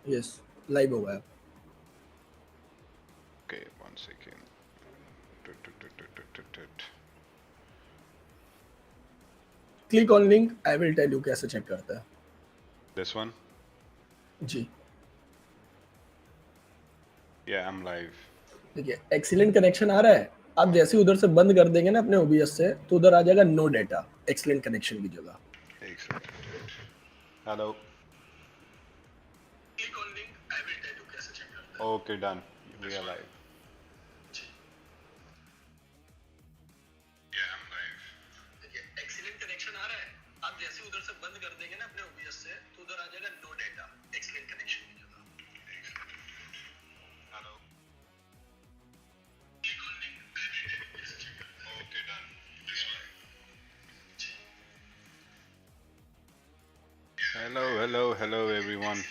Yes live हो गया. Okay, 1 second. Click on link, I will tell you कैसे check करता है. This one? जी. Yeah, I'm live. देखिए एक्सीलेंट कनेक्शन आ रहा है. आप जैसे ही उधर से बंद कर देंगे ना अपने ओबीएस से, तो उधर आ जाएगा नो डेटा एक्सीलेंट कनेक्शन की जगह. Excellent. Hello. Click on link, I will tell you कैसे चेक करता है. Okay, done. We are live. Yeah, I'm live. देखिए एक्सीलेंट कनेक्शन आ रहा है. आप जैसे ही उधर से बंद कर देंगे ना अपने ओबीएस से, तो उधर आ जाएगा नो डेटा एक्सीलेंट कनेक्शन की जगह. Hello. Click on link, I will tell you कैसे चेक करता है. Okay, done. We are live. Hello, everyone.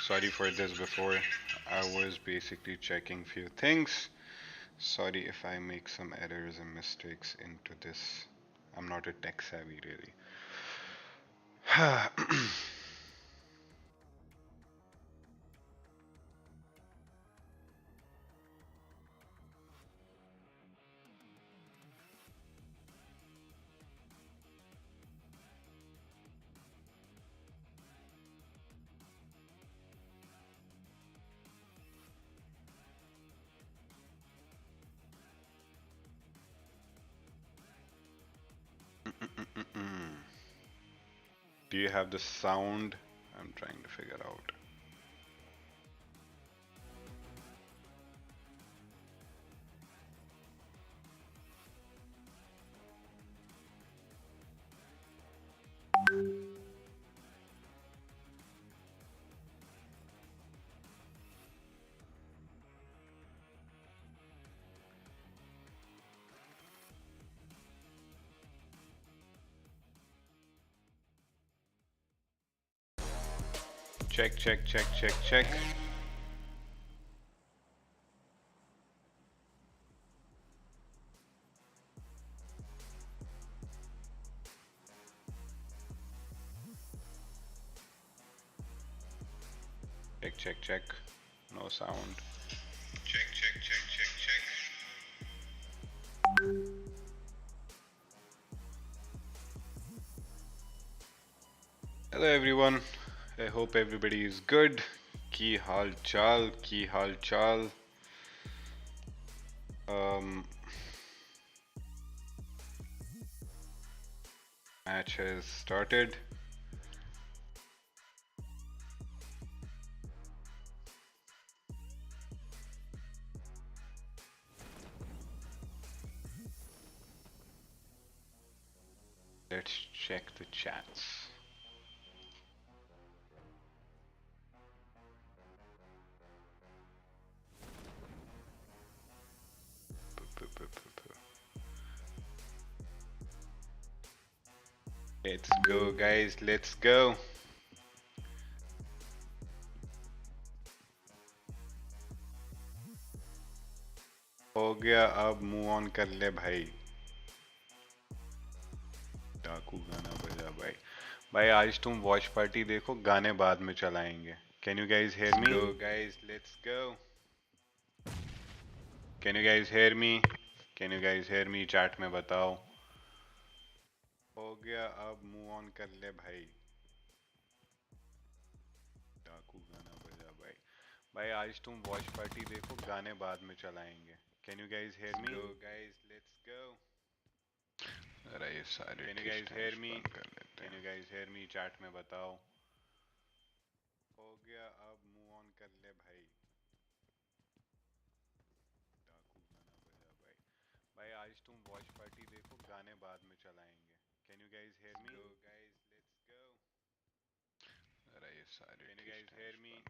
Sorry for this before. I was basically checking few things. Sorry if I make some errors and mistakes into this. I'm not a tech savvy really. Do you have the sound? I'm trying to figure out. Check, check, check, check, check. Check, check, check. No sound. Check, check, check, check, check. Hello everyone. I hope everybody is good. Ki hal chal, ki hal chal. Match has started. Let's check the chats. Let's go, guys. Let's go. हो गया अब move on कर ले भाई. डाकू गाना बजा भाई. भाई आज तुम वॉच पार्टी देखो, गाने बाद में चलाएंगे. Can you guys hear me? Go guys, let's go. Can you guys hear me? Can you guys hear me? Chat में बताओ. हो गया अब मूव ऑन कर ले भाई. डाकू गाना बजा भाई. भाई आज तुम वॉच पार्टी देखो, गाने बाद में चलाएंगे. Can you guys hear me? Go guys, let's go. अरे ये सारे Can you guys hear me? Can you guys hear me? Chat में बताओ. हो गया अब मूव ऑन कर ले भाई. डाकू गाना बजा भाई. भाई आज तुम वॉच पार्टी देखो, गाने बाद में चलाएंगे. Can you guys hear me? Go guys, let's go. अरे ये सारे Can you guys hear me?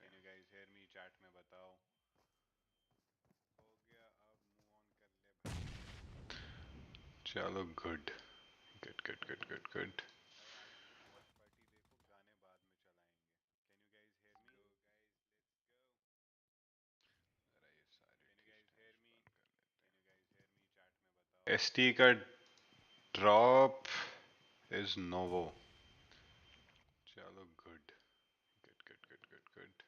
Can you guys hear me? Chat में बताओ. हो गया अब मूव ऑन कर ले भाई. चलो good. Good good good good good. भाई आज तुम वॉच पार्टी देखो, गाने बाद में चलाएंगे. Can you guys hear me? Go guys, let's go. अरे ये सारे Can you guys hear me? Can you guys hear me? Chat में बताओ. एसटी का ड्रॉप इज नोवो. चलो गुड गुड गुड गुड।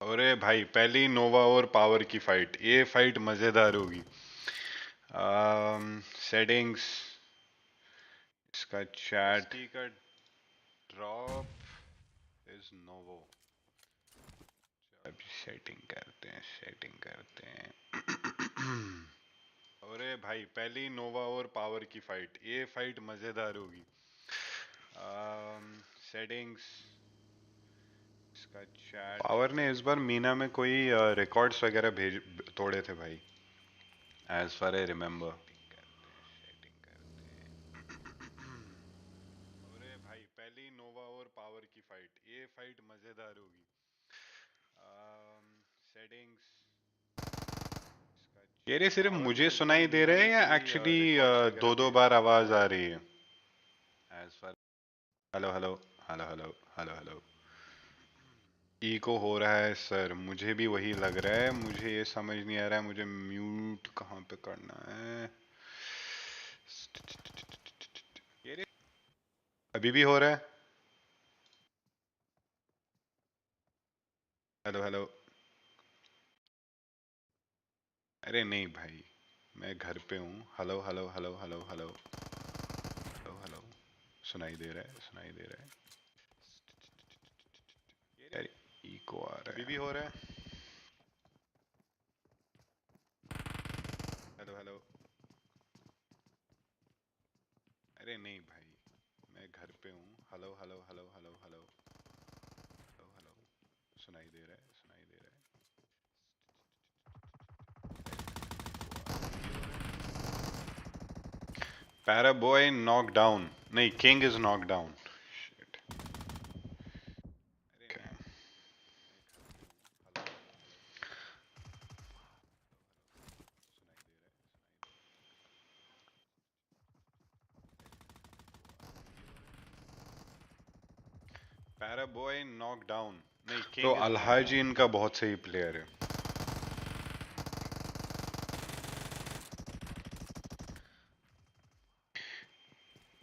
अरे भाई पहली नोवा और पावर की फाइट, ये फाइट मजेदार होगी। सेटिंग्स, इसका चैट का ड्रॉप इज नोवो। अभी सेटिंग करते हैं। अरे भाई पहली नोवा और पावर की फाइट, ये फाइट मजेदार होगी। सेटिंग्स, इसका चैट। पावर ने इस बार मीना में कोई रिकॉर्ड्स वगैरह भेज तोड़े थे भाई, एज फार आई रिमेम्बर। अरे भाई पहली नोवा और पावर की फाइट, ये फाइट मजेदार होगी। सेटिंग्स, ये रे सिर्फ मुझे सुनाई दे रहे हैं या एक्चुअली दो दो बार आवाज आ रही है? As far, hello hello hello hello hello hello, echo हो रहा है सर, मुझे भी वही लग रहा है। मुझे ये समझ नहीं आ रहा है मुझे म्यूट कहाँ पे करना है। ये रे, अभी भी हो रहा है? हेलो हेलो, अरे नहीं भाई, मैं घर पे हूँ। Hello hello hello hello hello hello hello, सुनाई दे रहा है, सुनाई दे रहा है। अरे इको आ रहा है, अभी भी हो रहा है? हेलो हेलो, अरे नहीं भाई, मैं घर पे हूँ। Hello hello hello hello hello hello hello, सुनाई दे रहा है, सुनाई दे रहा है। पैराबॉय नॉक डाउन, नहीं king is knock down. Paraboy knock down, नहीं किंग। तो अल्हाजी इनका बहुत सही प्लेयर है।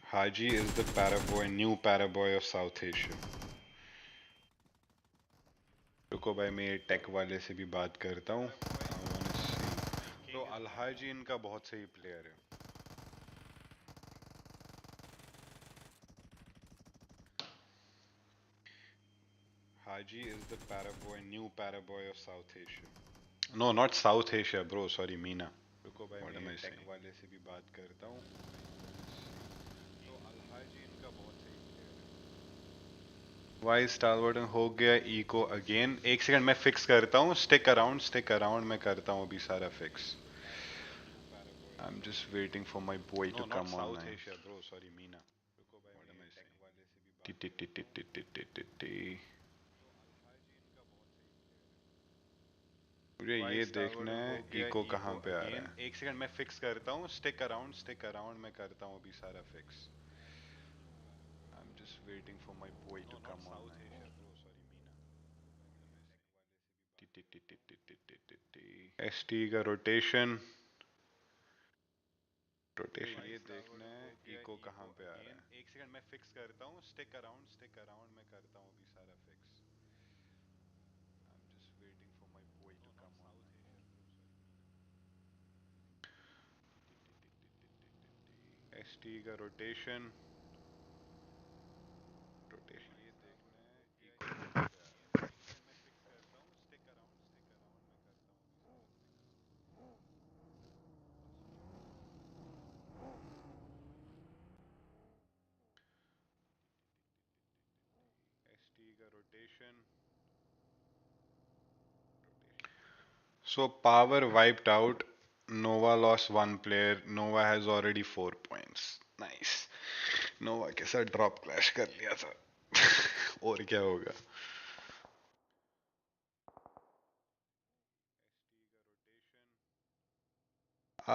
हाजी is the Paraboy, new Paraboy of South Asia. रुको भाई, मैं टेक वाले से भी बात करता हूँ। तो अल्हाजी इनका बहुत सही प्लेयर है। Haji is the paraboy, new paraboy of South Asia. No, not South Asia, bro. Sorry, Meena. रुको भाई, मैं टेक वाले से भी बात करता हूँ। तो अल्हाजी इनका बहुत सही प्लेयर है। वाई स्टालवर्डन हो गया इको अगेन। एक सेकंड मैं फिक्स करता हूँ। स्टिक अराउंड, मैं करता हूँ अभी सारा fix. I'm just waiting for my boy to come online. No, not South Asia, bro. Sorry, Meena. रुको भाई, मैं टेक वाले से भी बात करता हूँ। मुझे ये देखना है इको कहाँ पे आ रहा है। एक सेकंड मैं फिक्स करता हूँ। स्टिक अराउंड, मैं करता हूँ अभी सारा fix. I am just waiting for my boy to come online. ST का रोटेशन, ये देखना है इको कहाँ पे आ रहा है। एक सेकंड मैं फिक्स करता हूँ। स्टिक अराउंड, मैं करता हूँ अभी सारा fix. I am just waiting for my boy to come online. ST का रोटेशन, ये देखना है इको कहाँ पे आ रहा है। एक सेकंड मैं फिक्स करता हूँ। स्टिक अराउंड, मैं करता हूँ अभी सारा फिक्स। एसटी का rotation. So power wiped out. Nova lost one player. Nova has already 4 points. Nice. Nova के साथ ड्रॉप क्लैश कर लिया था। और क्या होगा?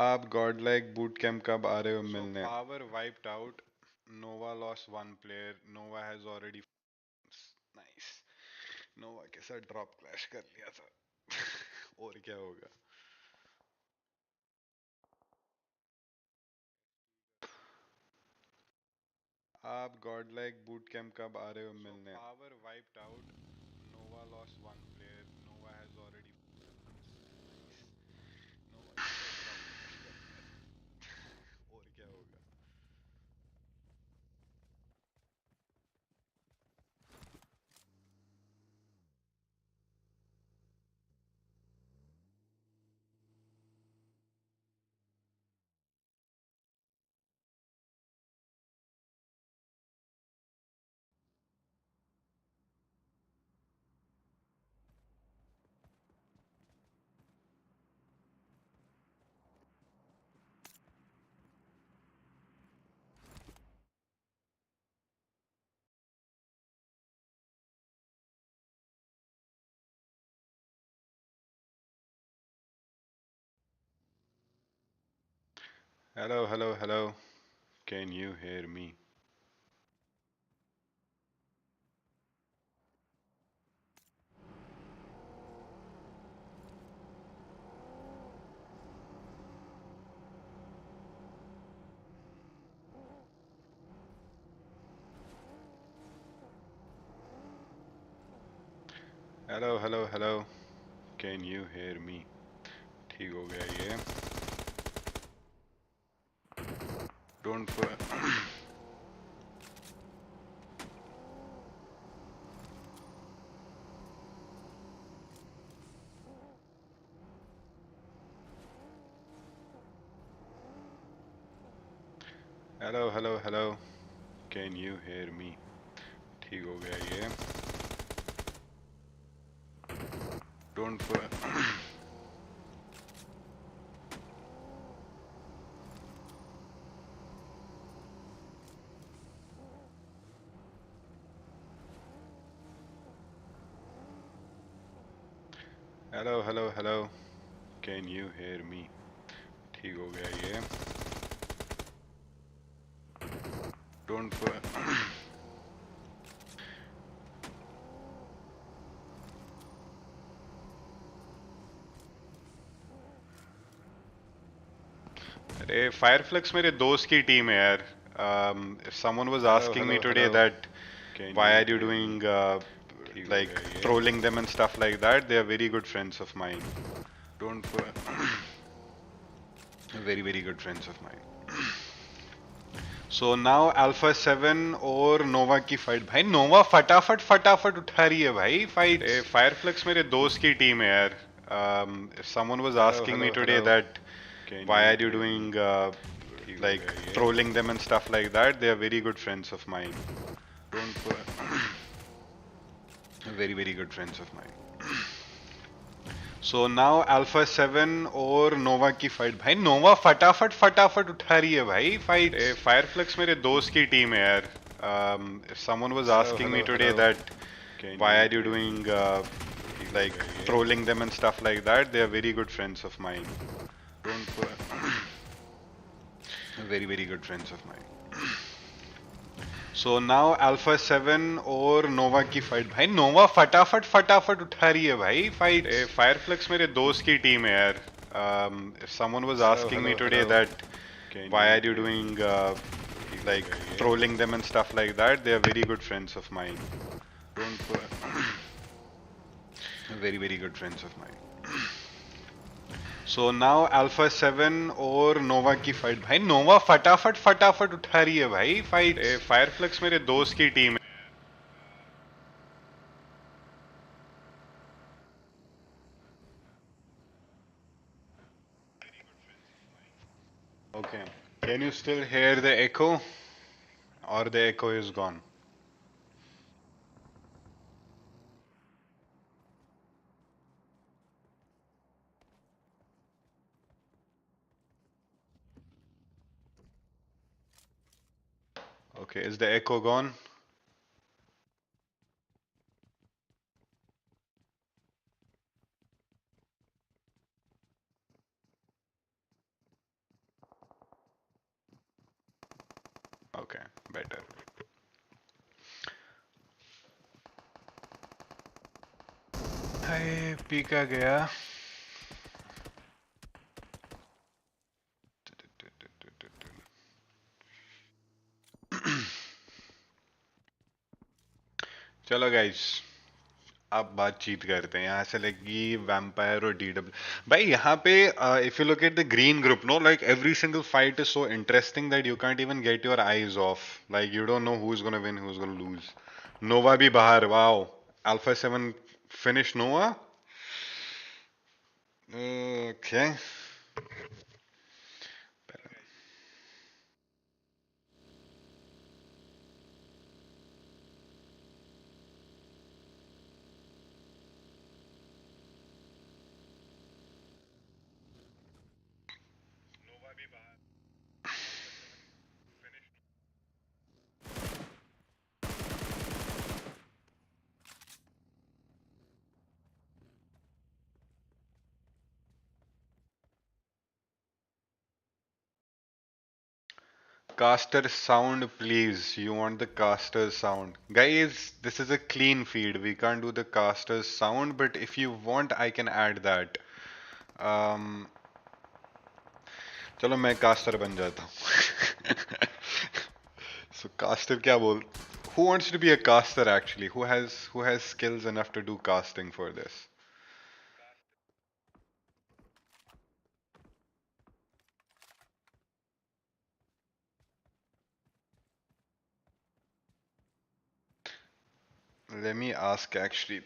आप Godlike बूट कैंप कब आ रहे हो मिलने? Power wiped out. Nova lost one player. Nova has already. Nice. Nova के साथ ड्रॉप क्लैश कर लिया था। और क्या होगा? आप Godlike boot camp कब आ रहे हो मिलने? Power wiped out. Nova lost one player. Nova has already. Nova की तो drop करेगा यार. और क्या होगा? Hello, hello, hello. Can you hear me? Hello, hello, hello. Can you hear me? ठीक हो गया ये. Don't. Hello, hello, hello. Can you hear me? ठीक हो गया ये. Don't. Hello, hello, hello. Can you hear me? ठीक हो गया ये. Don't. अरे फायरफ्लेक्स मेरे दोस्त की टीम है यार. If someone was asking me today that why are you doing like trolling them and stuff like that, they are very good friends of mine. Don't. Very, very good friends of mine. So now Alpha 7 और नोवा की fight. भाई नोवा फटाफट फटाफट उठा रही है भाई fight. फायरफ्लेक्स मेरे दोस्त की टीम है यार. If someone was asking me today that why are you doing like trolling them and stuff like that, they are very good friends of mine. Don't. Very, very good friends of mine. So now Alpha 7 और नोवा की fight. भाई नोवा फटाफट फटाफट उठा रही है भाई fight. फायरफ्लेक्स मेरे दोस्त की टीम है यार. If someone was asking me today that why are you doing like trolling them and stuff like that, they are very good friends of mine. Don't. Very, very good friends of mine. So now Alpha 7 और नोवा की fight. भाई नोवा फटाफट फटाफट उठा रही है भाई fight. फायरफ्लेक्स मेरे दोस्त की टीम है यार. If someone was asking me today that why are you doing like trolling them and stuff like that, they are very good friends of mine. Don't. Very, very good friends of mine. So now Alpha 7 और नोवा की fight. भाई नोवा फटाफट फटाफट उठा रही है भाई fight. फायरफ्लेक्स मेरे दोस्त की टीम है. Okay. Can you still hear the echo? Or the echo is gone? Okay, is the echo gone? Okay, better. हाय पीका गया. चलो गाइस, अब बातचीत करते हैं। यहाँ से लगी वैम्पायर और डीडब्ल्यू। भाई यहाँ पे if you look at the green group, no, like every single fight is so interesting that you can't even get your eyes off. Like you don't know who is gonna win, who is gonna lose. Nova भी बाहर, wow. Alpha 7 finish Nova. Okay. Caster sound, please. You want the caster sound. Guys, this is a clean feed. We can't do the caster sound, but if you want, I can add that. Um, चलो मैं caster बन जाता हूँ. So caster क्या बोल? Who wants to be a caster actually? Who has skills enough to do casting for this? Let me ask actually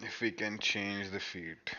if we can change the feed.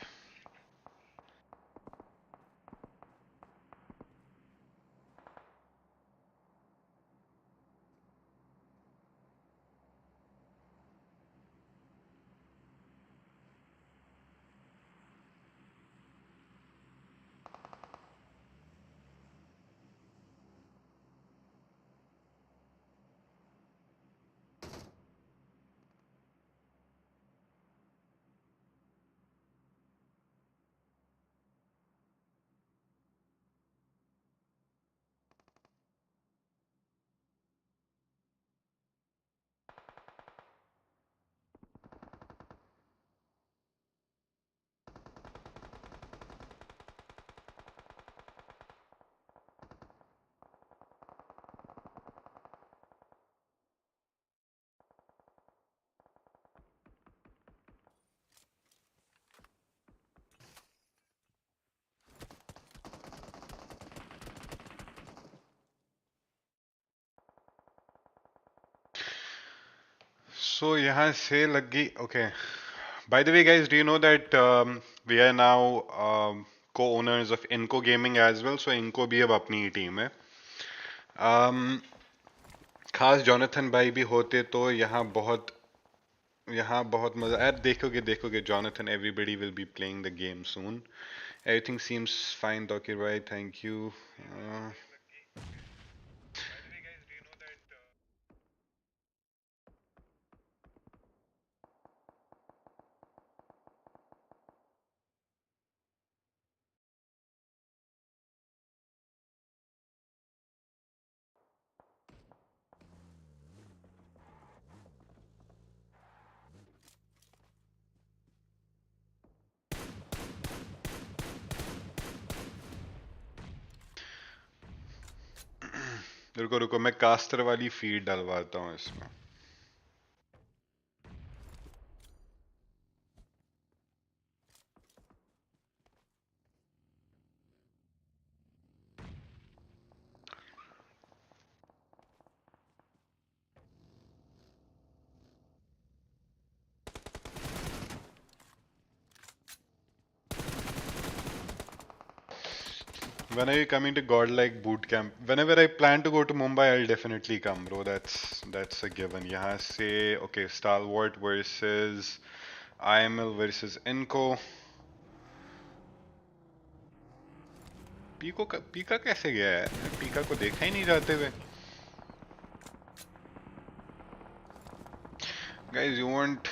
So यहाँ से लग गई. Okay. By the way, guys, do you know that we are now co-owners of Inco Gaming as well? So Inco भी अब अपनी ही team है. खास Jonathan भाई भी होते तो यहाँ बहुत मजा. यार देखोगे देखोगे Jonathan, everybody will be playing the game soon. Everything seems fine, Dokir bhai. Thank you. रुको रुको, मैं कास्टर वाली फीड डलवाता हूँ इसमें. When are you coming to Godlike boot camp? Whenever I plan to go to Mumbai, I'll definitely come, bro. That's a given. यहाँ से okay, Stalwart versus IML versus Inco. पीका कैसे गया है? पीका को देखा ही नहीं जाते हुए. Guys, you want?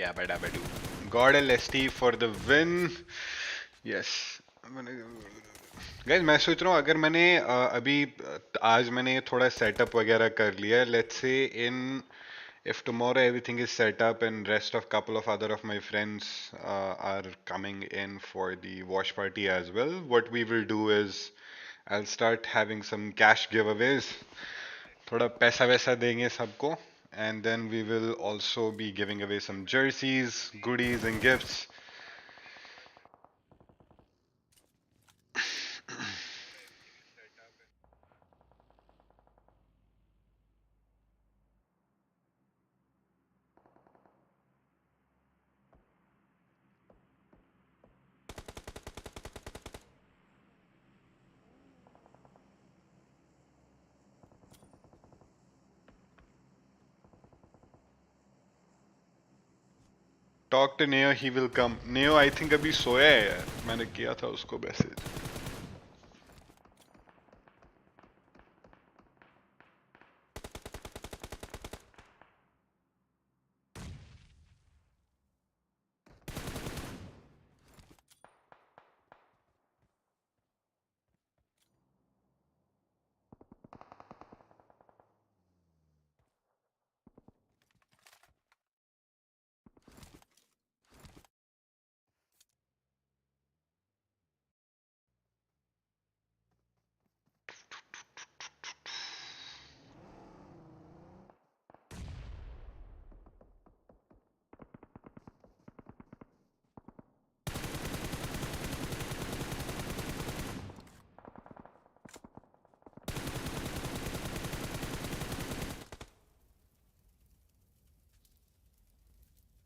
Yeah, but I do. Godl ST for the win. Yes. Guys मैं सोच रहा हूँ अगर मैंने अभी आज मैंने थोड़ा सेटअप वगैरह कर लिया, let's say in if tomorrow everything is set up and rest of couple of other of my friends are coming in for the wash party as well, what we will do is I'll start having some cash giveaways. थोड़ा पैसा वैसा देंगे सबको, and then we will also be giving away some jerseys, goodies and gifts. Talk to Neo, he will come. Neo I think अभी सोया है यार, मैंने किया था उसको message.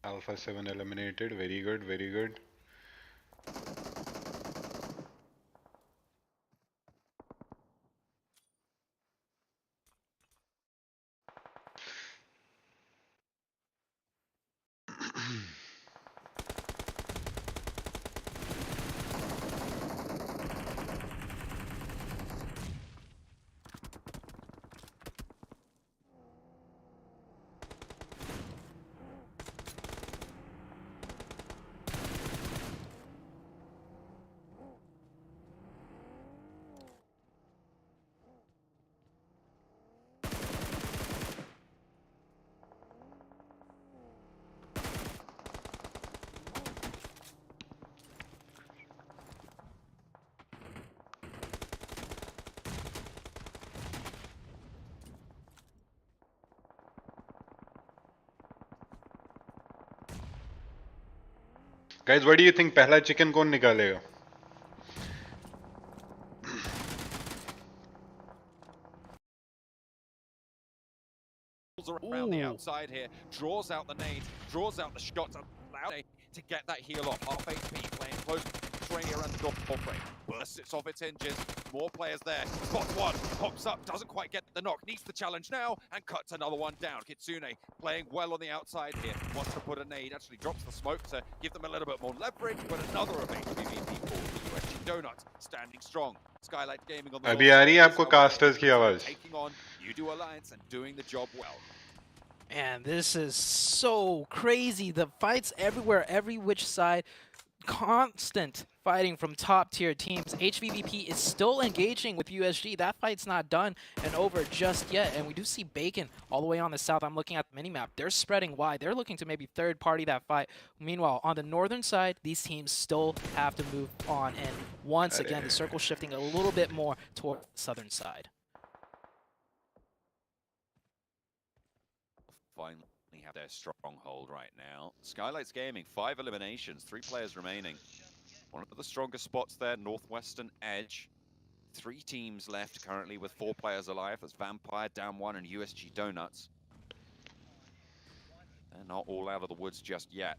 Alpha 7 eliminated. Very good, very good. Guys, what do you think? पहला chicken कौन निकालेगा? Around the outside here, draws out the nade, draws out the shots, to get that heal off. Half HP, playing close trainer and the door frame. Bursts it off its hinges, more players there. Spots one, pops up, doesn't quite get the knock, needs the challenge now, and cuts another one down. Kitsune playing well on the outside here, wants to put a nade, actually drops the smoke to give them a little bit more leverage, but another of HVVP for the USG Donuts, standing strong. Skylight Gaming on the अभी आ रही है आपको casters की आवाज? Taking on U2 Alliance and doing the job well. And this is so crazy. The fights everywhere, every which side. Constant fighting from top tier teams. HVVP is still engaging with USG. That fight's not done and over just yet. And we do see Bacon all the way on the south. I'm looking at the minimap. They're spreading wide. They're looking to maybe third party that fight. Meanwhile, on the northern side, these teams still have to move on. And once again, the circle shifting a little bit more toward the southern side. Finally have their stronghold right now. Skylights Gaming, 5 eliminations, 3 players remaining. One of the strongest spots there, northwestern edge. 3 teams left currently with 4 players alive. That's Vampire, Down 1, and USG Donuts. They're not all out of the woods just yet.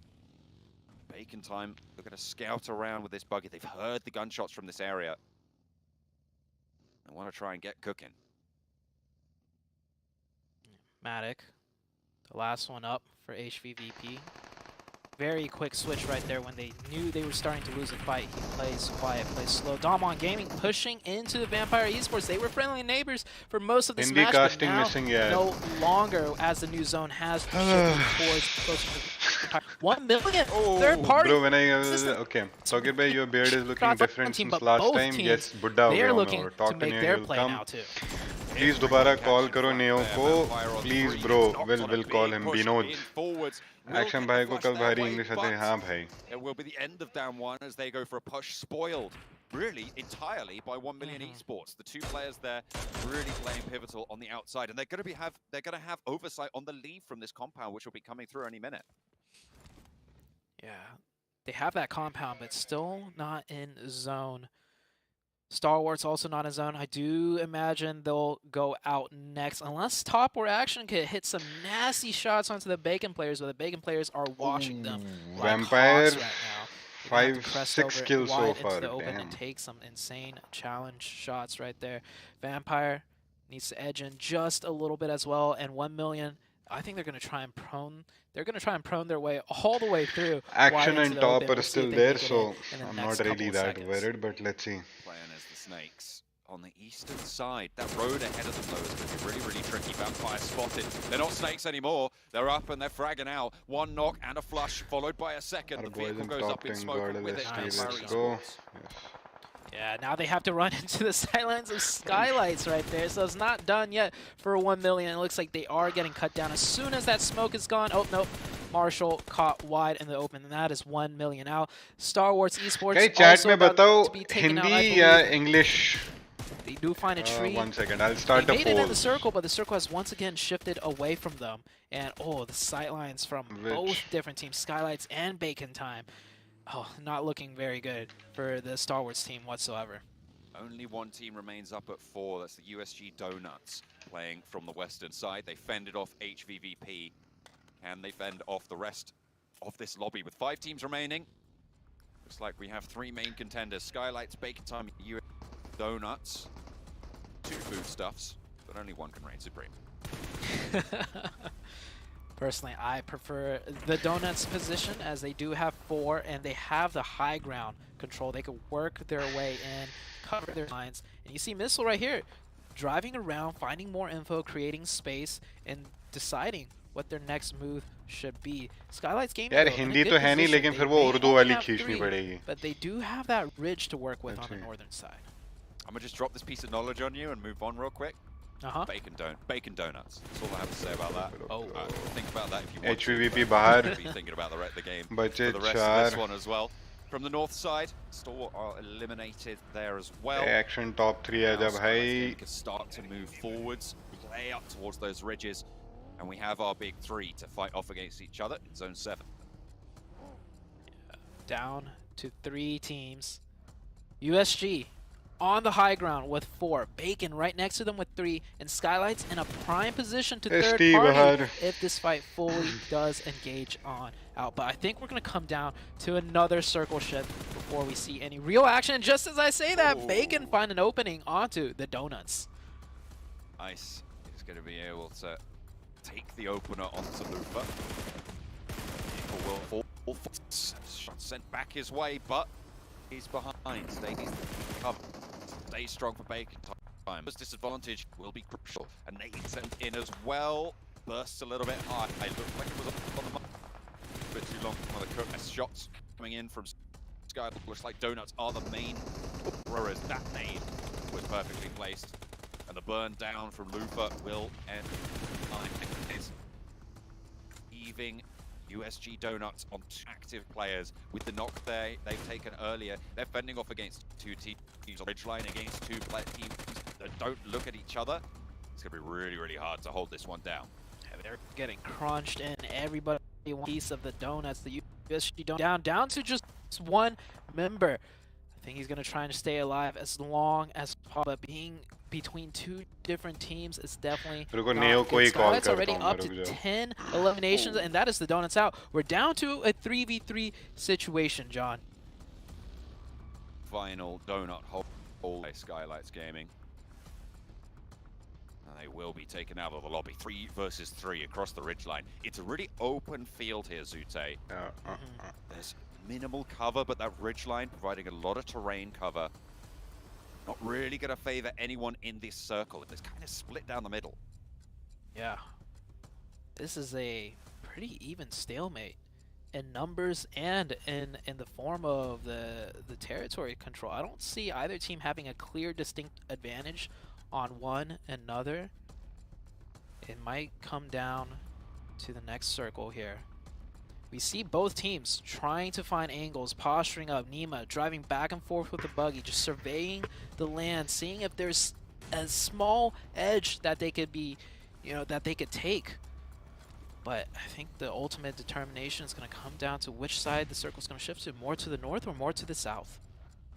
Bacon time, they're going to scout around with this buggy. They've heard the gunshots from this area. They want to try and get cooking. Matic. The last one up for HVVP. Very quick switch right there when they knew they were starting to lose a fight. He plays quiet, plays slow. Domon Gaming pushing into the Vampire Esports. They were friendly neighbors for most of this match, but now no longer, as the new zone has shifted towards closer to 1 million third party. Bro, when I system. okay, Sokir bhai, your beard is looking Shots on different team, since but last both time. teams, Yes, Buddha ho they gaya are hu looking main. to Talk to make me, their he'll play come. now too. Please, dobara call karo Neo ko. Please, bro. We'll call him Binod. Action bhai ko kal bhari English aate hain. Haan bhai. It will be the end of down one as they go for a push, spoiled really entirely by 1 million esports. The two players there really playing pivotal on the outside, and they're going to have oversight on the lead from this compound, which will be coming through any minute. Yeah, they have that compound, but still not in zone. Star Wars also not in zone. I do imagine they'll go out next, unless Top or Action can hit some nasty shots onto the Bacon players, but the Bacon players are watching them like Vampire, hawks right now. They're gonna have to crest 6 over kills so wide far. into the open Damn. and take some insane challenge shots right there. Vampire needs to edge in just a little bit as well, and 1 million. I think they're gonna try and prone. They're gonna try and prone their way all the way through. Action wide into and the Top open. are We'll see still if they there, make it so in the I'm next not really couple of that seconds. worried, but let's see. Playing as the Snakes on the eastern side. That road ahead of them, though, is going to be really, really tricky. Vampire spotted. They're not Snakes anymore. They're up and they're fragging out. One knock and a flush, followed by a second. Our The boys vehicle in goes top up in team, smoke, and Godl, with it, ST, Nice. Vampire let's go. esports. Yes. Yeah, now they have to run into the sidelines of Skylights right there, so it's not done yet for 1 million. It looks like they are getting cut down as soon as that smoke is gone. Oh, no. Marshall caught wide in the open, and that is 1 million out. Star Wars Esports Guys, chat also में about बताओ to be taken out, I Hindi या believe. English. They do find a tree. 1 second, I'll start They the made it in the polls. circle, but the circle has once again shifted away from them. And, oh, the sightlines from both different teams, Skylights and Bacon Time. Oh, not looking very good for the Star Wars team whatsoever. Only one team remains up at 4. That's the USG Donuts playing from the western side. They fended off HVVP. Can they fend off the rest of this lobby? With 5 teams remaining, looks like we have 3 main contenders. Skylights, Bacon Time, USG Donuts. 2 foodstuffs, but only one can reign supreme. Personally, I prefer the Donuts position, as they do have 4 and they have the high ground control. They could work their way in, cover their lines. And you see Missile right here, driving around, finding more info, creating space, and deciding what their next move should be. Skylights game यार हिंदी तो है नहीं, लेकिन फिर वो उर्दू वाली खींचनी पड़ेगी. But they do have that ridge to work with on the northern side. I'm gonna just drop this piece of knowledge on you and move on real quick. Bacon Donuts. That's all I have to say about that. Oh. Think about that if you want HVVP to. बाहर. Be thinking about the game बचे for the rest of this 4. one as well. From the north side, Store are eliminated there as well. Action top 3 है Now जब भाई. Skylights can start to move forwards, play up towards those ridges, and we have our big 3 to fight off against each other in zone 7. Down to 3 teams. USG on the high ground with 4. Bacon right next to them with 3. And Skylights in a prime position to third ST party bahar. if this fight fully does engage on out. But I think we're going to come down to another circle shift before we see any real action. And just as I say that, Bacon find an opening onto the Donuts. Ice is going to be able to take the opener onto Lufa. Vehicle will fall. Shot sent back his way, but he's behind. Stays covered. Stay strong for Bacon Time. This disadvantage will be crucial. And Nate sent in as well. Bursts a little bit high. It looked like it was on the mark. A bit too long for the cook. Shots coming in from Sky. Looks like Donuts are the main throwers. That nade was perfectly placed. And the burn down from Lufa will end. Is heaving USG Donuts on 2 active players with the knock they've taken earlier. They're fending off against 2 teams on ridgeline, against 2 teams that don't look at each other. It's going to be really, really hard to hold this one down. Yeah, they're getting crunched in. Everybody wants a piece of the Donuts. The USG down to just 1 member. I think he's going to try and stay alive as long as possible. But being between 2 different teams is definitely रुको not Neo good. को ही call Skylight's करता already हूँ up मैं, to रुक जाओ. 10 eliminations, and that is the Donuts out. We're down to a 3v3 situation, John. Final donut hole by Skylights Gaming. And they will be taken out of the lobby. 3 versus 3 across the ridgeline. It's a really open field here, Zute. There's minimal cover, but that ridgeline providing a lot of terrain cover. Not really going to favor anyone in this circle. It's kind of split down the middle. Yeah. This is a pretty even stalemate. in numbers and in the form of the territory control. I don't see either team having a clear, distinct advantage on one another. It might come down to the next circle here. We see both teams trying to find angles, posturing up. Nima driving back and forth with the buggy, just surveying the land, seeing if there's a small edge that they could be, that they could take. But I think the ultimate determination is going to come down to which side the circle's going to shift to, more to the north or more to the south.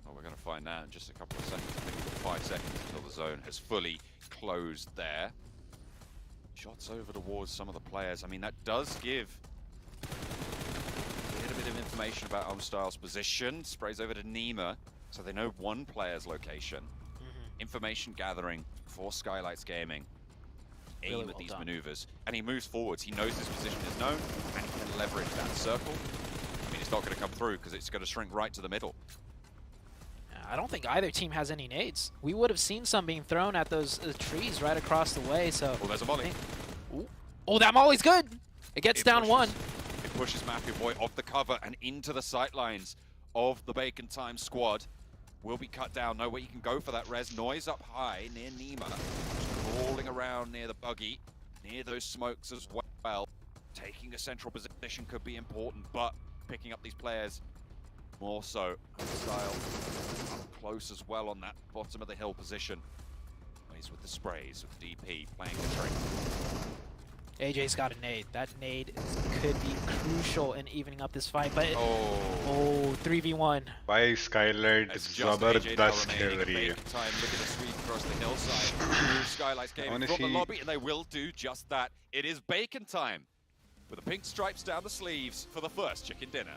Well, we're going to find out in just a couple of seconds. I think we've got 5 seconds until the zone has fully closed there. Shots over towards some of the players. I mean, that does give a little bit of information about Homestyle's position. Sprays over to Nima, so they know one player's location. Information gathering for Skylights Gaming. Aim Really at well these done. maneuvers, and he moves forwards. He knows his position is known, and he can leverage that circle. I mean, it's not going to come through because it's going to shrink right to the middle. I don't think either team has any nades. We would have seen some being thrown at those trees right across the way, so... Well, there's a volley. Oh, that molly's good! It gets down pushes, one. It pushes Mafia Boy off the cover and into the sightlines of the Bacon Time squad. Will be cut down. No way he can go for that res. Noise up high near Nima. Crawling around near the buggy, near those smokes as well. Taking a central position could be important, but picking up these players more so. Style up close as well on that bottom of the hill position. He's with the sprays, with DP playing the trick. AJ's got a nade. That nade could be crucial in evening up this fight, but... Oh, 3v1. भाई Skylight जबरदस्त खेल रही है. Time, look at the sweep across the hillside. Skylights Gaming from the lobby, and they will do just that. It is Bacon Time, with the pink stripes down the sleeves for the first chicken dinner.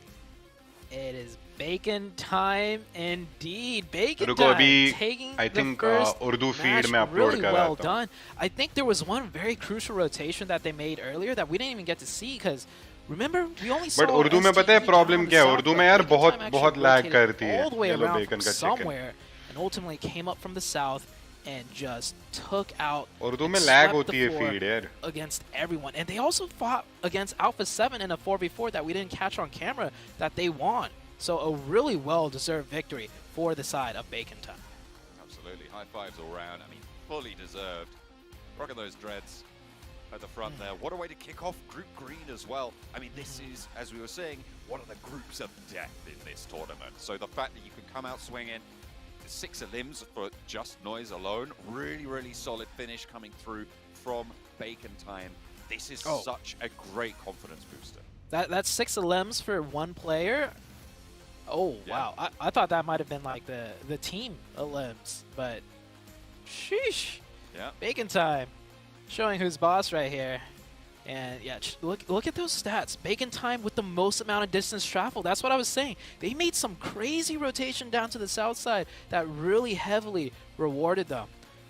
It is Bacon Time indeed. Bacon रुको Time अभी taking I the think first Urdu feed match में upload really कर well रहा था. done. I think there was one very crucial rotation that they made earlier that we didn't even get to see because remember we only saw. But Urdu में पता है problem क्या है? उर्दू में यार बहुत lag करती है. all the way Yellow around bacon from का chicken. somewhere and ultimately came up from the south and just took out Urdu and में lag swept होती the है floor feed यार. against everyone. And they also fought against Alpha 7 in a 4v4 that we didn't catch on camera that they won. So a really well-deserved victory for the side of Bacon Time. Absolutely, high fives all round. I mean, fully deserved. Rocking those dreads at the front there. What a way to kick off Group Green as well. I mean, this is, as we were saying, one of the groups of death in this tournament. So the fact that you can come out swinging, 6 limbs for just Noise alone, really, really solid finish coming through from Bacon Time. This is such a great confidence booster. That's 6 limbs for one player. Oh, wow. I thought that might have been like the team limbs, but sheesh. Yeah. Bacon Time showing who's boss right here. And yeah, look at those stats. Bacon Time with the most amount of distance traveled. That's what I was saying. They made some crazy rotation down to the south side that really heavily rewarded them.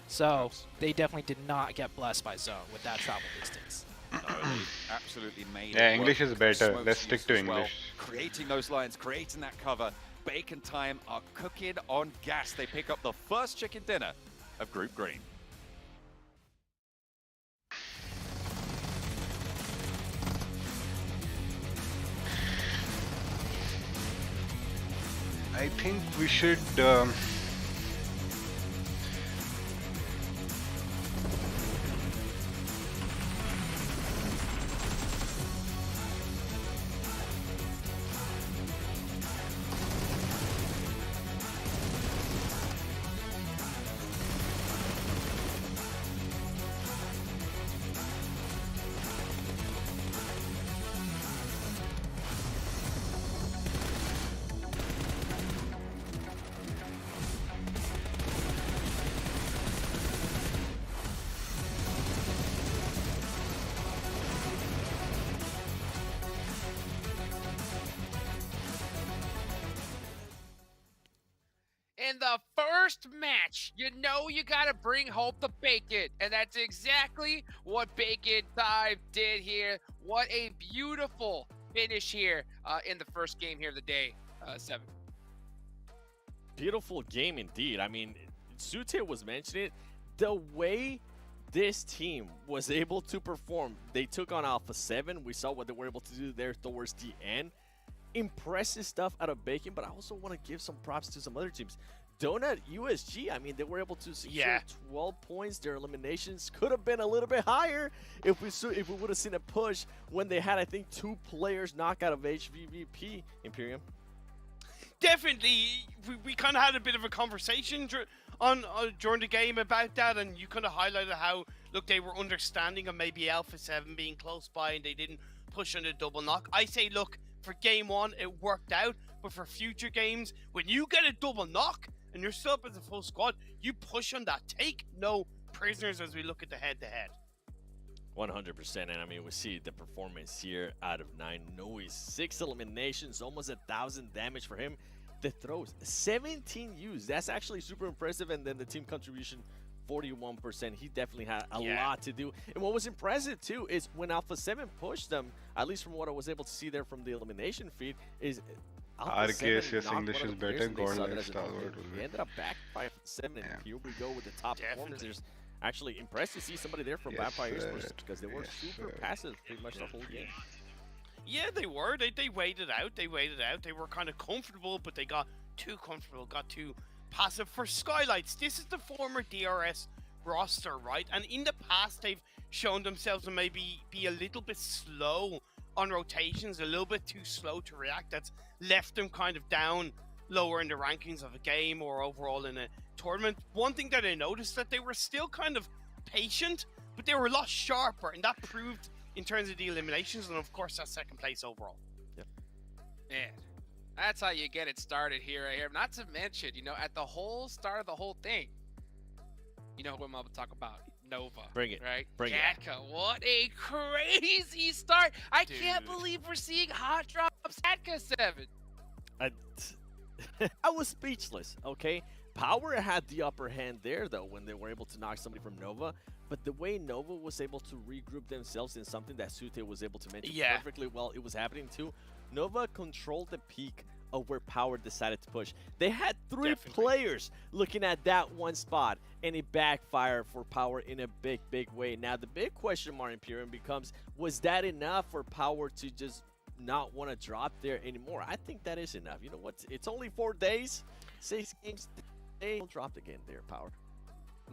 So they definitely did not get blessed by zone with that travel distance. No, they absolutely made Yeah, it English work. is better. Smokes Let's stick used to as well. English. Creating those lines, creating that cover. Bacon Time are cooking on gas. They pick up the first chicken dinner of Group Green. I think we should In the first match, you know you gotta bring home the bacon, and that's exactly what Bacon Time did here. What a beautiful finish here in the first game here of the day, 7. Beautiful game indeed. I mean, Sute was mentioning it. The way this team was able to perform, they took on Alpha 7. We saw what they were able to do there towards the end. impressive stuff out of Bacon, but I also want to give some props to some other teams. Donut USG, I mean, they were able to secure 12 points. Their eliminations could have been a little bit higher if we would have seen a push when they had, I think, 2 players knock out of HVVP, Imperium. Definitely, we kind of had a bit of a conversation during the game about that, and you kind of highlighted how, look, they were understanding of maybe Alpha 7 being close by and they didn't push on the double knock. I say, look, for game 1, it worked out, but for future games, when you get a double knock and you're still up as a full squad, you push on that. Take no prisoners as we look at the head-to-head. 100%, and I mean, we see the performance here out of 9. Noise, 6 eliminations, almost 1,000 damage for him. The throws, 17 used. That's actually super impressive, and then the team contribution, 41%. He definitely had a lot to do. And what was impressive, too, is when Alpha 7 pushed them, at least from what I was able to see there from the elimination feed, is Alpha 7 RKS, knocked English one is of the players better. and they saw Godlike that as an style okay. word was He it. ended up back by 7, and here we go with the top performers. Actually impressed to see somebody there from Vampire Esports because they were super passive pretty much the whole game. Yeah, they were. They waited out. They were kind of comfortable, but they got too comfortable, got too passive. For Skylights, this is the former DRS roster, right? And in the past, they've shown themselves to maybe be a little bit slow on rotations, a little bit too slow to react. That's left them kind of down lower in the rankings of a game or overall in a tournament. One thing that I noticed that they were still kind of patient, but they were a lot sharper, and that proved in terms of the eliminations, and of course that second place overall. Man, that's how you get it started here, right here. Not to mention, you know, at the whole start of the whole thing, you know who I'm about to talk about? Nova. Bring it. Right? Bring Gatka, what a crazy start. I can't believe we're seeing hot drops Gatka 7. I was speechless, okay? Power had the upper hand there, though, when they were able to knock somebody from Nova. But the way Nova was able to regroup themselves in something that Sute was able to mention perfectly well, it was happening too. Nova controlled the peak of where Power decided to push. They had 3 players looking at that one spot, and it backfired for Power in a big, big way. Now, the big question mark, Imperium, becomes, was that enough for Power to just not want to drop there anymore? I think that is enough. You know what? It's only 4 days, 6 games. They don't drop again there, Power.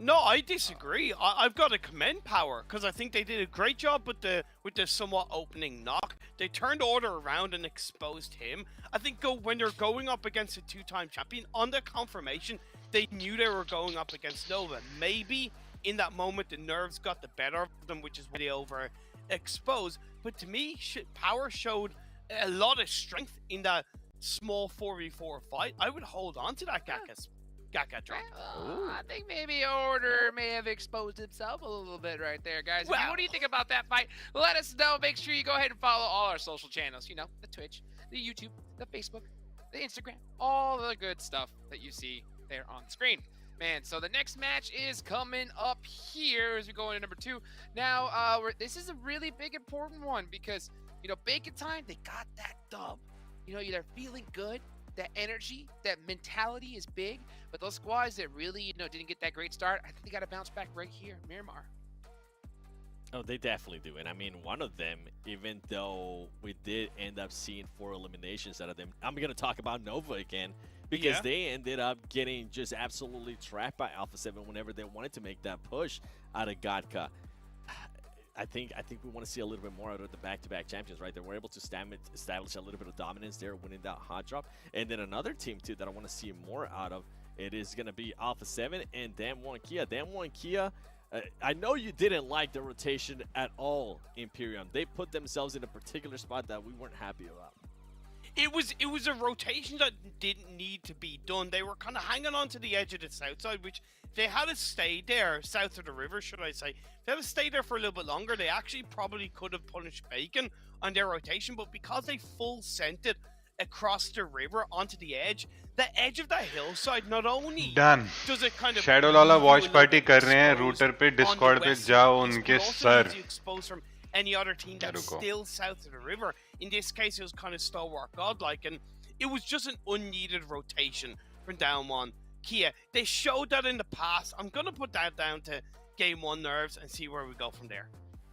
No, I disagree. I've got to commend Power because I think they did a great job with the somewhat opening knock. They turned order around and exposed him. I think when they're going up against a 2-time champion, on the confirmation, they knew they were going up against Nova. Maybe in that moment the nerves got the better of them, which is why they overexposed. But to me, Power showed a lot of strength in that small 4v4 fight. I would hold on to that Gatka drop. I think maybe Order may have exposed himself a little bit right there, guys. Well, what do you think about that fight? Let us know. Make sure you go ahead and follow all our social channels. You know, the Twitch, the YouTube, the Facebook, the Instagram, all the good stuff that you see there on the screen. Man, so the next match is coming up here as we go into number 2. Now, this is a really big, important one because, you know, Bacon Time, they got that dub. You know, they're feeling good. That energy, that mentality is big, but those squads that really, you know, didn't get that great start, I think they got to bounce back right here, Miramar. Oh, they definitely do. And I mean, one of them, even though we did end up seeing 4 eliminations out of them, I'm going to talk about Nova again because they ended up getting just absolutely trapped by Alpha 7 whenever they wanted to make that push out of Gatka. I think we want to see a little bit more out of the back-to-back champions, right? They were able to establish a little bit of dominance there, winning that hot drop. And then another team, too, that I want to see more out of, it is going to be Alpha 7 and Damwon Kia. Damwon Kia, I know you didn't like the rotation at all, Imperium. They put themselves in a particular spot that we weren't happy about. It was a rotation that didn't need to be done. They were kind of hanging on to the edge of the south side, which they had to stay there, south of the river, should I say. They had to stay there for a little bit longer. They actually probably could have punished Bacon on their rotation, but because they full sent it across the river onto the edge of that hillside, not only does it kind of Shadow Lala watch party कर रहे हैं router पे Discord पे जाओ उनके sir. Exposed from any other team that's still south of the river. In this case, it was kind of stalwart Godlike, and it was just an unneeded rotation from Damwon Kia. They showed that in the past. I'm gonna put that down to game 1 nerves and see where we go from there.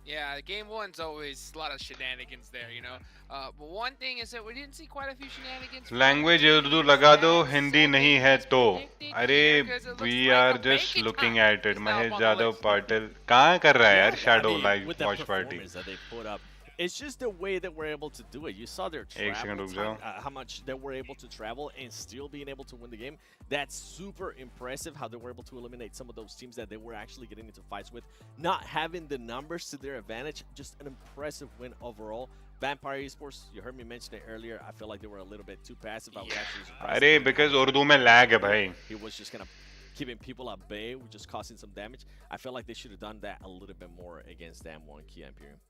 Yeah, game one's always a lot of shenanigans there, you know. But one thing is that we didn't see quite a few shenanigans. from language other Urdu teams. लगा दो, That's Hindi something नहीं है that's तो predicted अरे here, 'cause it we looks like are a just bacon looking time at it is now Mahesh on the Yadav list. Patil कहाँ कर रहा है यार I shadow mean, live with the watch party performance that they put up, it's just the way that we're able to do it. You saw their एक second travel रुक time, जाओ how much they were able to travel and still being able to win the game. That's super impressive how they were able to eliminate some of those teams that they were actually getting into fights with. Not having the numbers to their advantage, just an impressive win overall. Vampire Esports, you heard me mention it earlier. I feel like they were a little bit too passive. I was actually surprised अरे that they because had Urdu में lag है भाई He was just kind of keeping people at bay, just causing some damage. I feel like they should have done that a little bit more against them on Kia Imperium.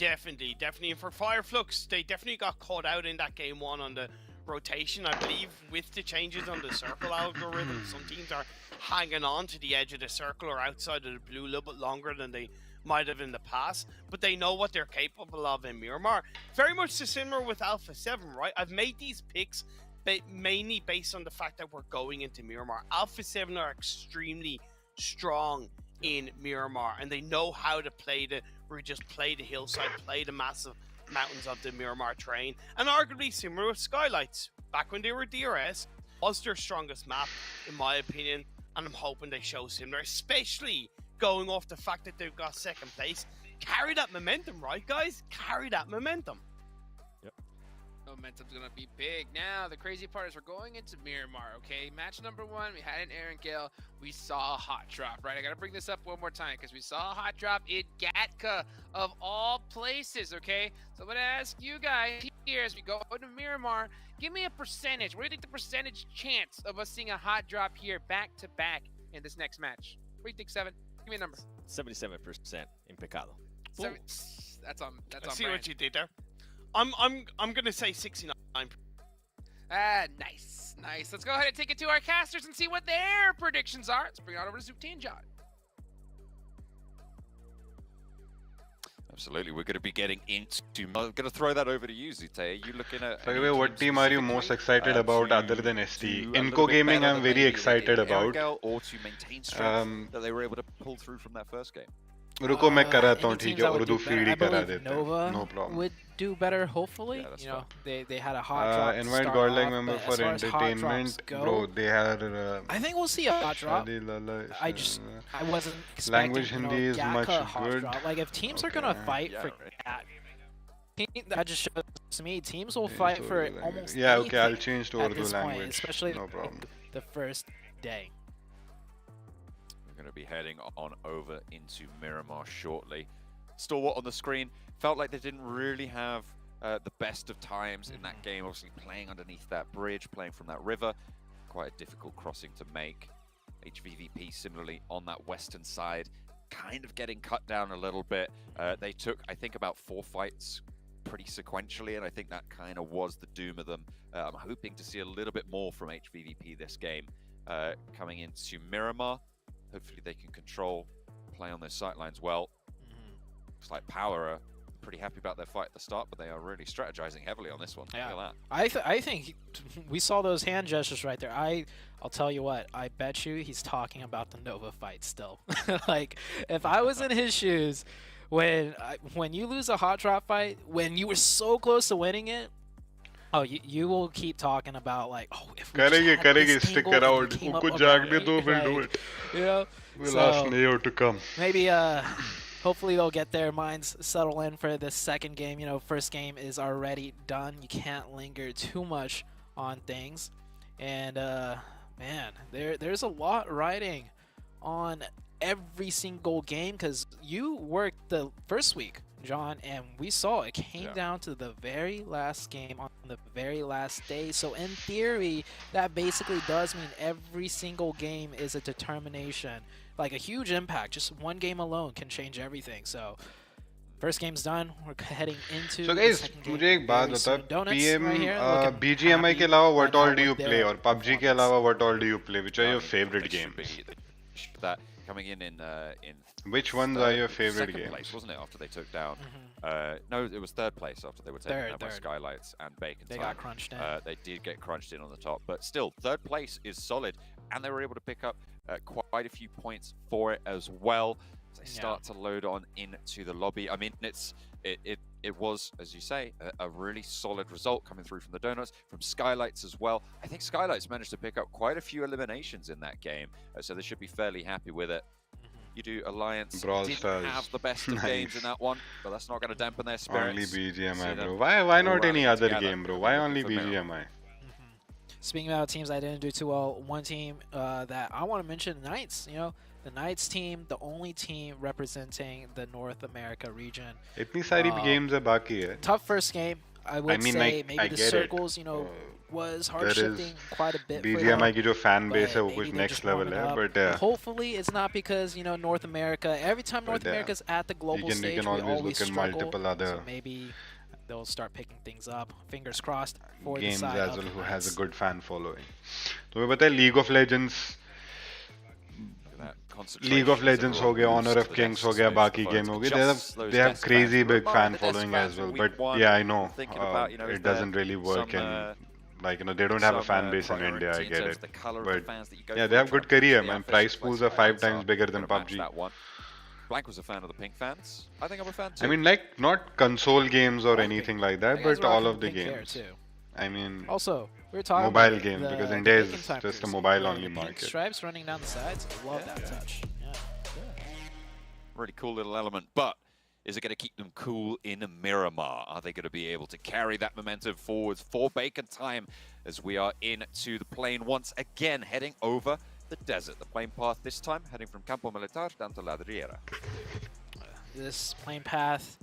Definitely. And for Fireflux, they definitely got caught out in that game one on the rotation. I believe with the changes on the circle algorithm, some teams are hanging on to the edge of the circle or outside of the blue a little bit longer than they might have in the past, but they know what they're capable of in Miramar. Very much similar with Alpha 7, right? I've made these picks mainly based on the fact that we're going into Miramar. Alpha 7 are extremely strong in Miramar, and they know how to play the hillside, play the massive mountains of the Miramar terrain, and arguably similar with Skylights. Back when they were DRS, was their strongest map, in my opinion, and I'm hoping they show similar, especially going off the fact that they've got second place. Carry that momentum, right, guys? Carry that momentum. Momentum's gonna be big. Now, the crazy part is we're going into Miramar, okay? Match number 1, we had an Aaron Gale. We saw a hot drop, right? I gotta bring this up one more time because we saw a hot drop in Gatka of all places, okay? So I'm gonna ask you guys here as we go into Miramar, give me a percentage. What do you think the percentage chance of us seeing a hot drop here back to back in this next match? What do you think, Seven? Give me a number. 77% in Pecado. That's on. That's I on see brand. what you did there. I'm gonna say 69. Nice. Let's go ahead and take it to our casters and see what their predictions are. Let's bring it on over to Zoopty and John. Absolutely, we're going to be getting into. I'm going to throw that over to you, Zute. Are you looking at? So what team are you most excited about other than ST? Inco Gaming I'm very excited about. Or to maintain strength that they were able to pull through from that first game. रुको मैं कराता हूँ any ठीक teams है that would Urdu do better, feed he I करा believe देते Nova हैं no problem would do better, hopefully. Yeah, that's you know, fine. they had a hot drop. to invite start Godlike off, member but for as far as hot drops entertainment go, bro they are I think we'll see a hot drop. I wasn't expecting Language Hindi is Gatka much hot good. drop. Like if teams are gonna Okay. fight Yeah, for right. that just shows to me teams will fight for almost yeah okay I'll anything change to at Urdu this point, language especially no problem the first day. We're going to be heading on over into Miramar shortly. Stalwart on the screen. Felt like they didn't really have the best of times in that game. Obviously playing underneath that bridge, playing from that river. Quite a difficult crossing to make. HVVP similarly on that western side. Kind of getting cut down a little bit. They took, I think, about 4 fights pretty sequentially, and I think that kind of was the doom of them. I'm hoping to see a little bit more from HVVP this game. Coming into Miramar. Hopefully they can control, play on their sightlines well. Looks like Power are pretty happy about their fight at the start, but they are really strategizing heavily on this one. Yeah. Look at that. I think we saw those hand gestures right there. I'll tell you what, I bet you he's talking about the Nova fight still. Like, if I was in his shoes, when you lose a hot drop fight, when you were so close to winning it, oh, you will keep talking about like, oh, if we just had this stick angle and around we came उनको up जागने about दो it, we'll do like, it you know, we'll ask Neo to come maybe hopefully they'll get their minds settle in for this second game. You know, first game is already done. You can't linger too much on things. And man, there's a lot riding on every single game because you worked the first week, John, and we saw it came down to the very last game on the very last day. So in theory, that basically does mean every single game is a determination. Like a huge impact. Just one game alone can change everything. So first game's done. We're heading into so the guys second game मुझे एक बात very बता soon. Donuts PM right here, looking BGMI happy के अलावा what right all now do you with play their और PUBG के performance. अलावा what all do you play which are your They favorite should games be- that coming in which ones are your favorite second games place, wasn't it, after they took down no, it was third place after they were taken down by Third. Skylights and Bacon They Time. got crunched in. They did get crunched in on the top, but still third place is solid, and they were able to pick up quite a few points for it as well. as they start to load on into the lobby. I mean, it was, as you say, a really solid result coming through from the Donuts, from Skylights as well. I think Skylights managed to pick up quite a few eliminations in that game, so they should be fairly happy with it. You do Alliance Brawl didn't Stars. have the best of games in that one, but that's not going to dampen their spirits. Only BGMI, See bro. them Why not all any rallying other together game, bro? and Why looking only for Miramar. BGMI? Speaking about teams that didn't do too well, one team that I want to mention, Knights. You know, the Knights team, the only team representing the North America region. इतनी सारी games है बाकी है. Tough first game. I would mean, say like, maybe I the get it. circles, you know, was hard There shifting is quite a bit for BGMI them. की जो fan base है वो But कुछ maybe they're next just level warming है, up. but yeah. Hopefully it's not because, you know, North America, every time North But, yeah, America's at the global you stage, can we always always look at struggle. multiple other So maybe they'll start picking things up. Fingers crossed for the games side as of well the who has a Knights. good fan following. तुम्हें पता है League of Legends League of Legends हो गया, Honor of Kings हो गया, बाकी game हो गए. They have crazy big fan following as well. But yeah, I know it doesn't really work in like, you know, they don't have a fan base in India. I get it. But yeah, they have good career, man. Prize pools are 5 times bigger than PUBG. Blank was a fan of the Pink fans. I think I'm a fan too. I mean, like, not console games or anything like that, You guys but all rocking of the pink hair, games. too. I mean, Also, we were talking mobile about games, the, because the India is bacon time just a piercing. mobile-only The pink market. stripes running down the sides. I love that touch. Yeah. Really cool little element, but is it going to keep them cool in Miramar? Are they going to be able to carry that momentum forwards for Bacon time as we are into the plane once again, heading over the desert? The plane path this time heading from Campo Militar down to La Riera. This plane path,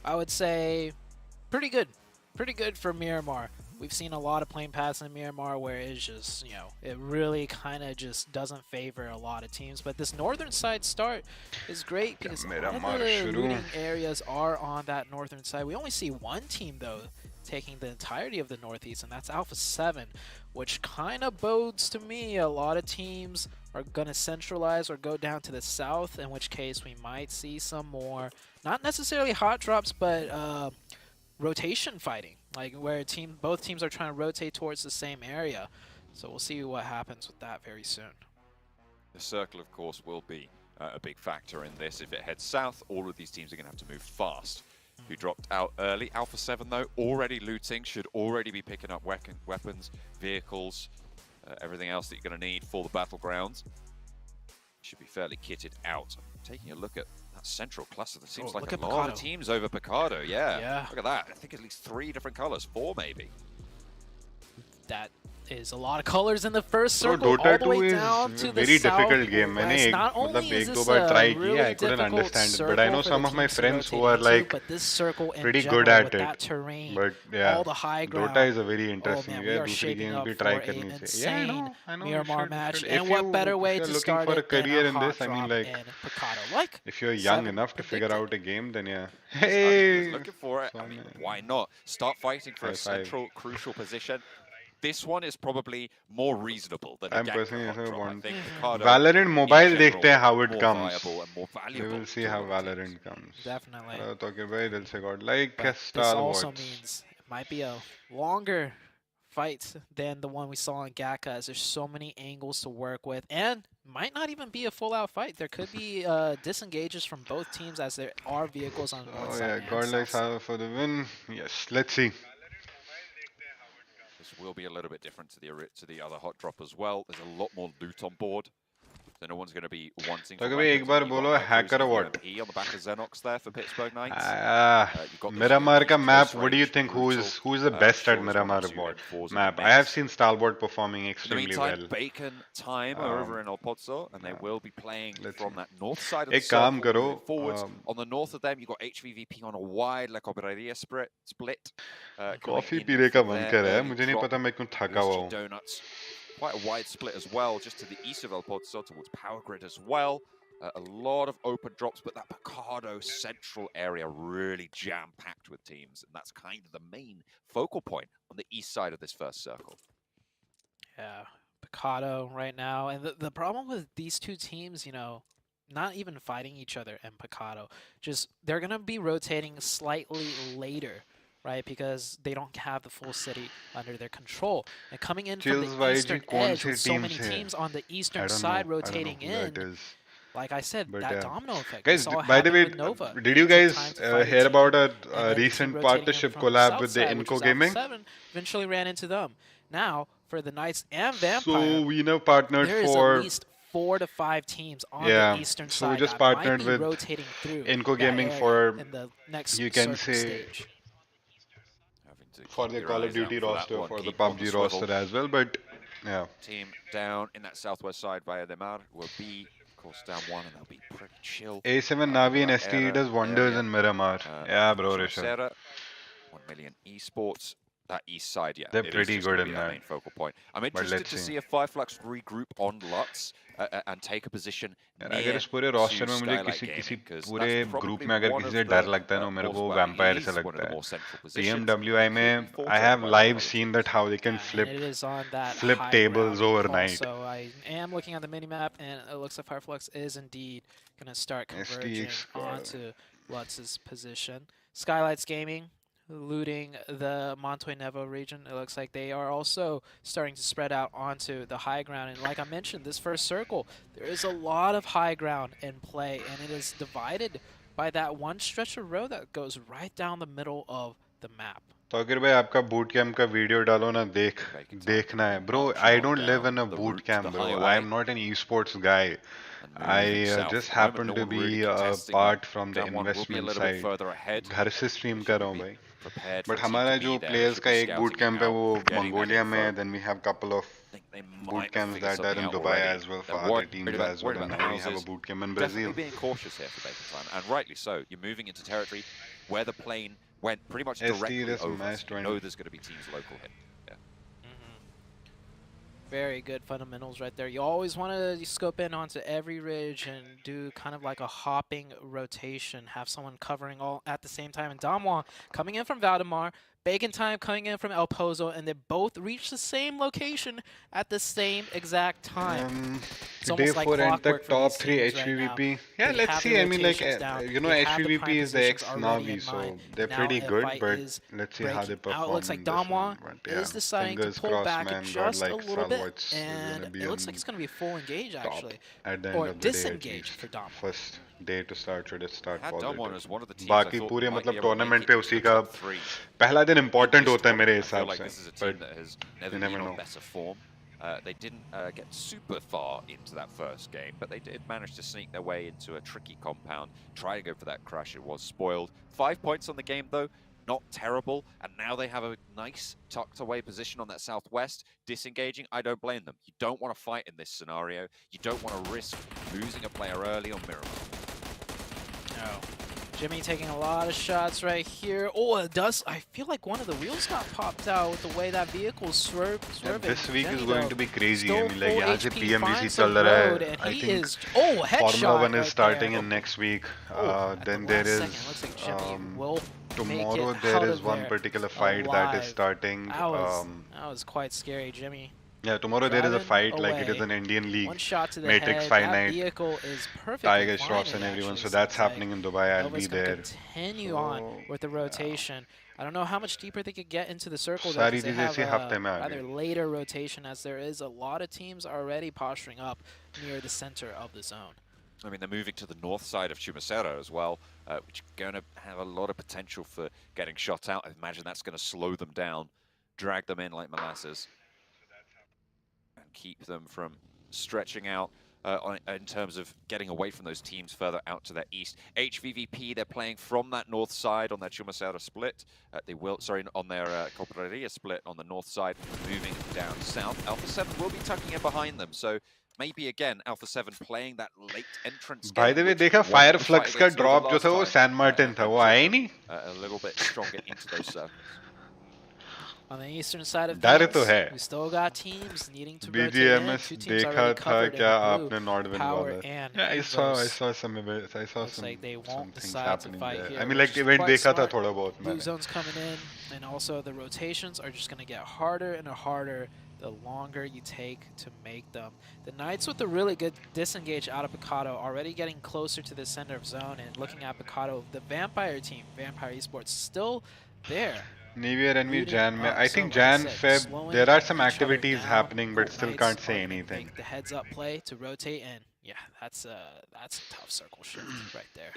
I would say, pretty good. Pretty good for Miramar. We've seen a lot of plane paths in Miramar where it's just, you know, it really kind of just doesn't favor a lot of teams. But this northern side start is great because all the looting areas are on that northern side. We only see one team, though, taking the entirety of the northeast, and that's Alpha 7, which kind of bodes to me a lot of teams are going to centralize or go down to the south, in which case we might see some more, not necessarily hot drops, but rotation fighting, like where both teams are trying to rotate towards the same area. So we'll see what happens with that very soon. The circle, of course, will be a big factor in this. If it heads south, all of these teams are going to have to move fast. Who dropped out early. Alpha 7, though, already looting, should already be picking up weapons, vehicles, everything else that you're going to need for the battlegrounds. Should be fairly kitted out. Taking a look at that central cluster, there seems like a lot of teams over Picado. Yeah, look at that. I think at least 3 different colors, 4 maybe. That is a lot of colors in the first circle, Dota all the way 2 down is to a the very south. difficult game. मैंने Not only is एक this दो बार a try really किया, I couldn't difficult understand it. But circle I know for some the of my teams to friends who rotate are into, like but this circle in pretty general, good at with it. that terrain, But yeah, all the high ground. Dota is a very interesting man, game. we are दूसरी shaping games up भी for try an करनी चाहिए. insane Yeah, I know. Miramar You match, should. and If what better way if to you're start looking for a it than career a in hot this, I mean, drop like, in Picado. Like, if you're young 7 enough to figure predicted. out a game, then yeah. I Hey, was looking for it. I mean, why not? Start fighting for a central, crucial position. This one is probably more reasonable than a I'm gank personally hot drop. I want think Picado Valorant mobile in देखते हैं how general, it more comes. viable and more We valuable will see to a how lot of teams. Valorant comes. Definitely. तो के भाई दिल से Godlike But this Star also Wars. means it might be a longer fight than the one we saw in Gaka, as there's so many angles to work with, and might not even be a full-out fight. There could be disengages from both teams, as there are vehicles on one Oh side yeah, and Godlike south side. for the win. Yes, let's see. This will be a little bit different to the other hot drop as well. There's a lot more loot on board. So no one's going to be wanting. तो कभी एक बार बोलो hacker or what? On the back of Xenox there for Pittsburgh Knights. Miramar ka map. What do you think? Who is the best at Miramar map? I have seen Stalwart performing extremely well. In the meantime, Bacon time are over in El Pozo, and they will be playing from that north side of the एक काम circle. करो. Forwards on the north of them, you've got HVVP on a wide La Cobreria split. Coffee पीने का मन कर रहा है. मुझे नहीं पता मैं क्यों थका हुआ हूँ. Donuts. Quite a wide split as well, just to the east of El Pozo towards Power Grid as well. A lot of open drops, but that Picado central area really jam-packed with teams, and that's kind of the main focal point on the east side of this first circle. Yeah, Picado right now, and the problem with these two teams, you know, not even fighting each other and Picado, just they're gonna be rotating slightly later. Right, because they don't have the full city under their control. And coming in from the eastern edge with so many teams on the eastern side rotating in, like I said, But that yeah. domino effect. Guys, we saw by the happen way, with Nova. did you It took guys time to fight a hear team, about a and then the team recent rotating in partnership from the collab south with the side, which Inco was Gaming? Alpha 7, eventually ran into them. Now, for the Knights and Vampire, So we now partnered there is at for least 4 to 5 teams on yeah. the eastern So we side just that might partnered be with rotating through Inco that Gaming area for, in the next you can circle say, stage. Having to for keep the your Call of eyes Duty out for that roster, one. for the Keep on PUBG swivel. roster as well. But yeah, Team down in that southwest side via the Mar will be, of course, down one, and they'll be pretty chill. A7 Navi and ST does wonders in Miramar. Yeah, bro, Rishabh. Chumacera, 1 million esports. That east side, yeah, They're it is pretty just good gonna in be that that. main focal point. I'm But interested let's to see. see if Fireflux regroup on Lutz and take a position यार near अगर इस पूरे to roster में मुझे Skylight किसी Gaming, किसी 'cause पूरे that's group probably में अगर one किसी of से the डर लगता है ना मेरे more, को well, वैम्पायर it से is one of लगता the है more central positions. PMWI It could में be fought I over have by live Godl. seen that how they can And flip it is on that flip high tables ground overnight. Also, I am looking at the minimap, and it looks like Fireflux is indeed going to start converging onto Lutz's position. Skylights Gaming looting the Montoy Nevo region. It looks like they are also starting to spread out onto the high ground. And like I mentioned, this first circle, there is a lot of high ground in play, and it is divided by that one stretch of road that goes right down the middle of the map. तो अगर भाई आपका boot camp का video डालो ना देखना है bro I don't live in a boot camp bro I am not an esports guy I just happen to be part from the investment side घर से stream कर रहा हूँ भाई but हमारा जो players का एक boot camp है वो Mongolia में है then we have couple of boot camps that are in Dubai as well for other teams as well and now we have a boot camp in Brazil. Definitely being cautious here for Bacon Time, and rightly so. You're moving into territory where the plane went pretty much directly over. So you know there's going to be teams local here. Very good fundamentals right there. You always want to scope in onto every ridge and do kind of like a hopping rotation. Have someone covering all at the same time. And Damwon coming in from Valdemar, Bacon Time coming in from El Pozo, and they both reach the same location at the same exact time. It's Day almost like 4 and the clockwork for top these 3 teams right HVVP. now. Yeah, They let's have see. the I mean, like, rotations down. you know, They have the HVVP prime is the positions already ex-Navi, in so mind. they're Now pretty a good, fight but is let's see how they breaking perform. out. It looks like in this Damwon one. But yeah, is deciding to fingers pull crossed, back man. just a Godlike little bit, Salwats is and gonna be it looks on like it's going to be a full engage, top actually. at the end Or of the day, at disengage least. for Damwon. First day to start should it start Had Damwon positive. as one of the teams I बाकी thought पूरे might मतलब be able to tournament make पे it to उसी the का top three. पहला दिन important This होता है मेरे tournament, I feel हिसाब like से. this is a team But that has never you been never on know. better form. They didn't get super far into that first game, but they did manage to sneak their way into a tricky compound, try to go for that crash. It was spoiled. 5 points on the game, though. Not terrible. And now they have a nice tucked away position on that southwest. Disengaging, I don't blame them. You don't want to fight in this scenario. You don't want to risk losing a player early on Miramar. No. Jimmy taking a lot of shots right here. Oh, it does. I feel like one of the wheels got popped out with the way that vehicle swerving. this week Jimmy, is going though, to be crazy. still I mean, like full यहाँ से HP, PMGC finds चल the रहा road, है. and I he think is, oh, headshot Formula 1 is right starting there. in next week. At the Then last there second, is looks like Jimmy will tomorrow make it there out is of one there particular fight that is alive. starting. That was quite scary, Jimmy. Yeah, tomorrow there is a driving fight like it is away. an Indian league. One shot to the Matrix head. Fight That Night. vehicle is perfectly Tiger fine, Shroffs it and everyone. actually So that's seems like. happening in Dubai. I'll Nova's be gonna there. continue on with the rotation. I don't know how much deeper they could get into the circle. Though, सारी 'cause they चीजें have इसी हफ्ते में आ rather गई. later rotation, as there is a lot of teams already posturing up near the center of the zone. I mean, they're moving to the north side of Chumacera as well, which is going to have a lot of potential for getting shot out. I imagine that's going to slow them down, drag them in like molasses, and keep them from stretching out in terms of getting away from those teams further out to their east. HVVP, they're playing from that north side on their Chumacera split. They will, sorry, on their Copraria split on the north side, moving down south. Alpha 7 will be tucking in behind them, so maybe again Alpha 7 playing that late entrance By the way, देखा Fireflux का drop जो था वो San Martin था, वो आया ही नहीं. A little bit stronger into those circles. On the eastern side of डर things, तो है. we still got teams needing to rotate in. BGMS Two teams देखा already था covered in क्या the blue, आपने Nordwind Power वाला. and Yeah, I saw Inverse. some events. I saw Looks some like they some won't things decide to happening fight there. here, I mean, which like is event quite देखा था smart. थोड़ा बहुत Blue मैंने. zone's coming in, and also the rotations are just going to get harder and harder the longer you take to make them. The Knights with a really good disengage out of Picado, already getting closer to the center of zone, and looking at Picado, the Vampire team, Vampire Esports, still there. New Year and we Leading Jan. up, I so think like I Jan, said, Feb, slowing there are some each other activities down. happening, but The still Knights can't are say gonna anything. make the heads up play to rotate and, Yeah, that's a tough circle shift right there.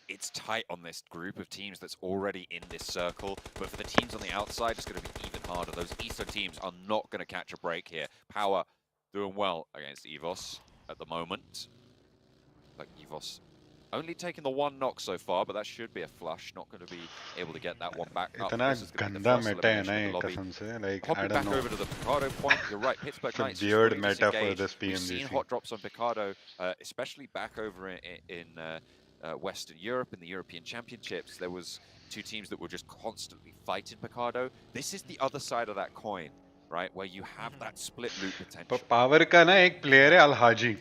It's tight on this group of teams that's already in this circle, but for the teams on the outside, it's going to be even harder. Those Eastern teams are not going to catch a break here. Power doing well against EVOS at the moment. Like EVOS only taking the 1 knock so far, but that should be a flush. Not going to be able to get that one back up. इतना This is going to be the गंदा first meta है elimination ना of ये the lobby. कसम से, like I Hopping don't back know. over to the Picardo point, you're right, Pittsburgh It's a Knights just weird fully meta for disengaged. this We've seen PMGC. hot drops on Picardo, especially back over in Western Europe in the European Championships. There was 2 teams that were just constantly fighting Picardo. This is the other side of that coin, right, where you have that split loop potential. पर power का ना एक player है अलहाजी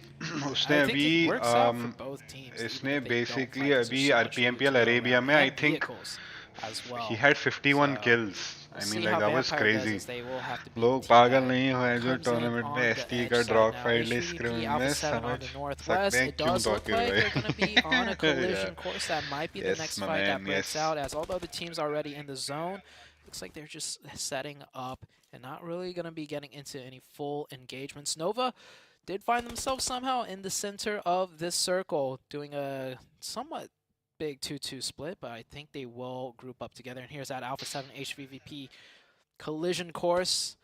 उसने I think अभी it works out for both teams, इसने even if they don't basically fight as अभी much due RPMPL to Arabia में I and think vehicles as well. he had 51 So, kills. I we'll mean, see like how that was Vampire does crazy. as they will have to beat लोग the team पागल that नहीं हुए जो comes in tournament on में the ST edge का side ड्रॉग now. Fight ले HVVP screen Alpha में 7 on समझ the सकते northwest. हैं It क्यों does look टॉकियो like भाई they're going to be on a collision Yeah. course. That might be the Yes, next my fight man, that breaks yes. out, as although the team's already in the zone, looks like they're just setting up and not really going to be getting into any full engagements. Nova did find themselves somehow in the center of this circle, doing a somewhat big 2-2 split, but I think they will group up together. And here's that Alpha 7 HVVP collision course.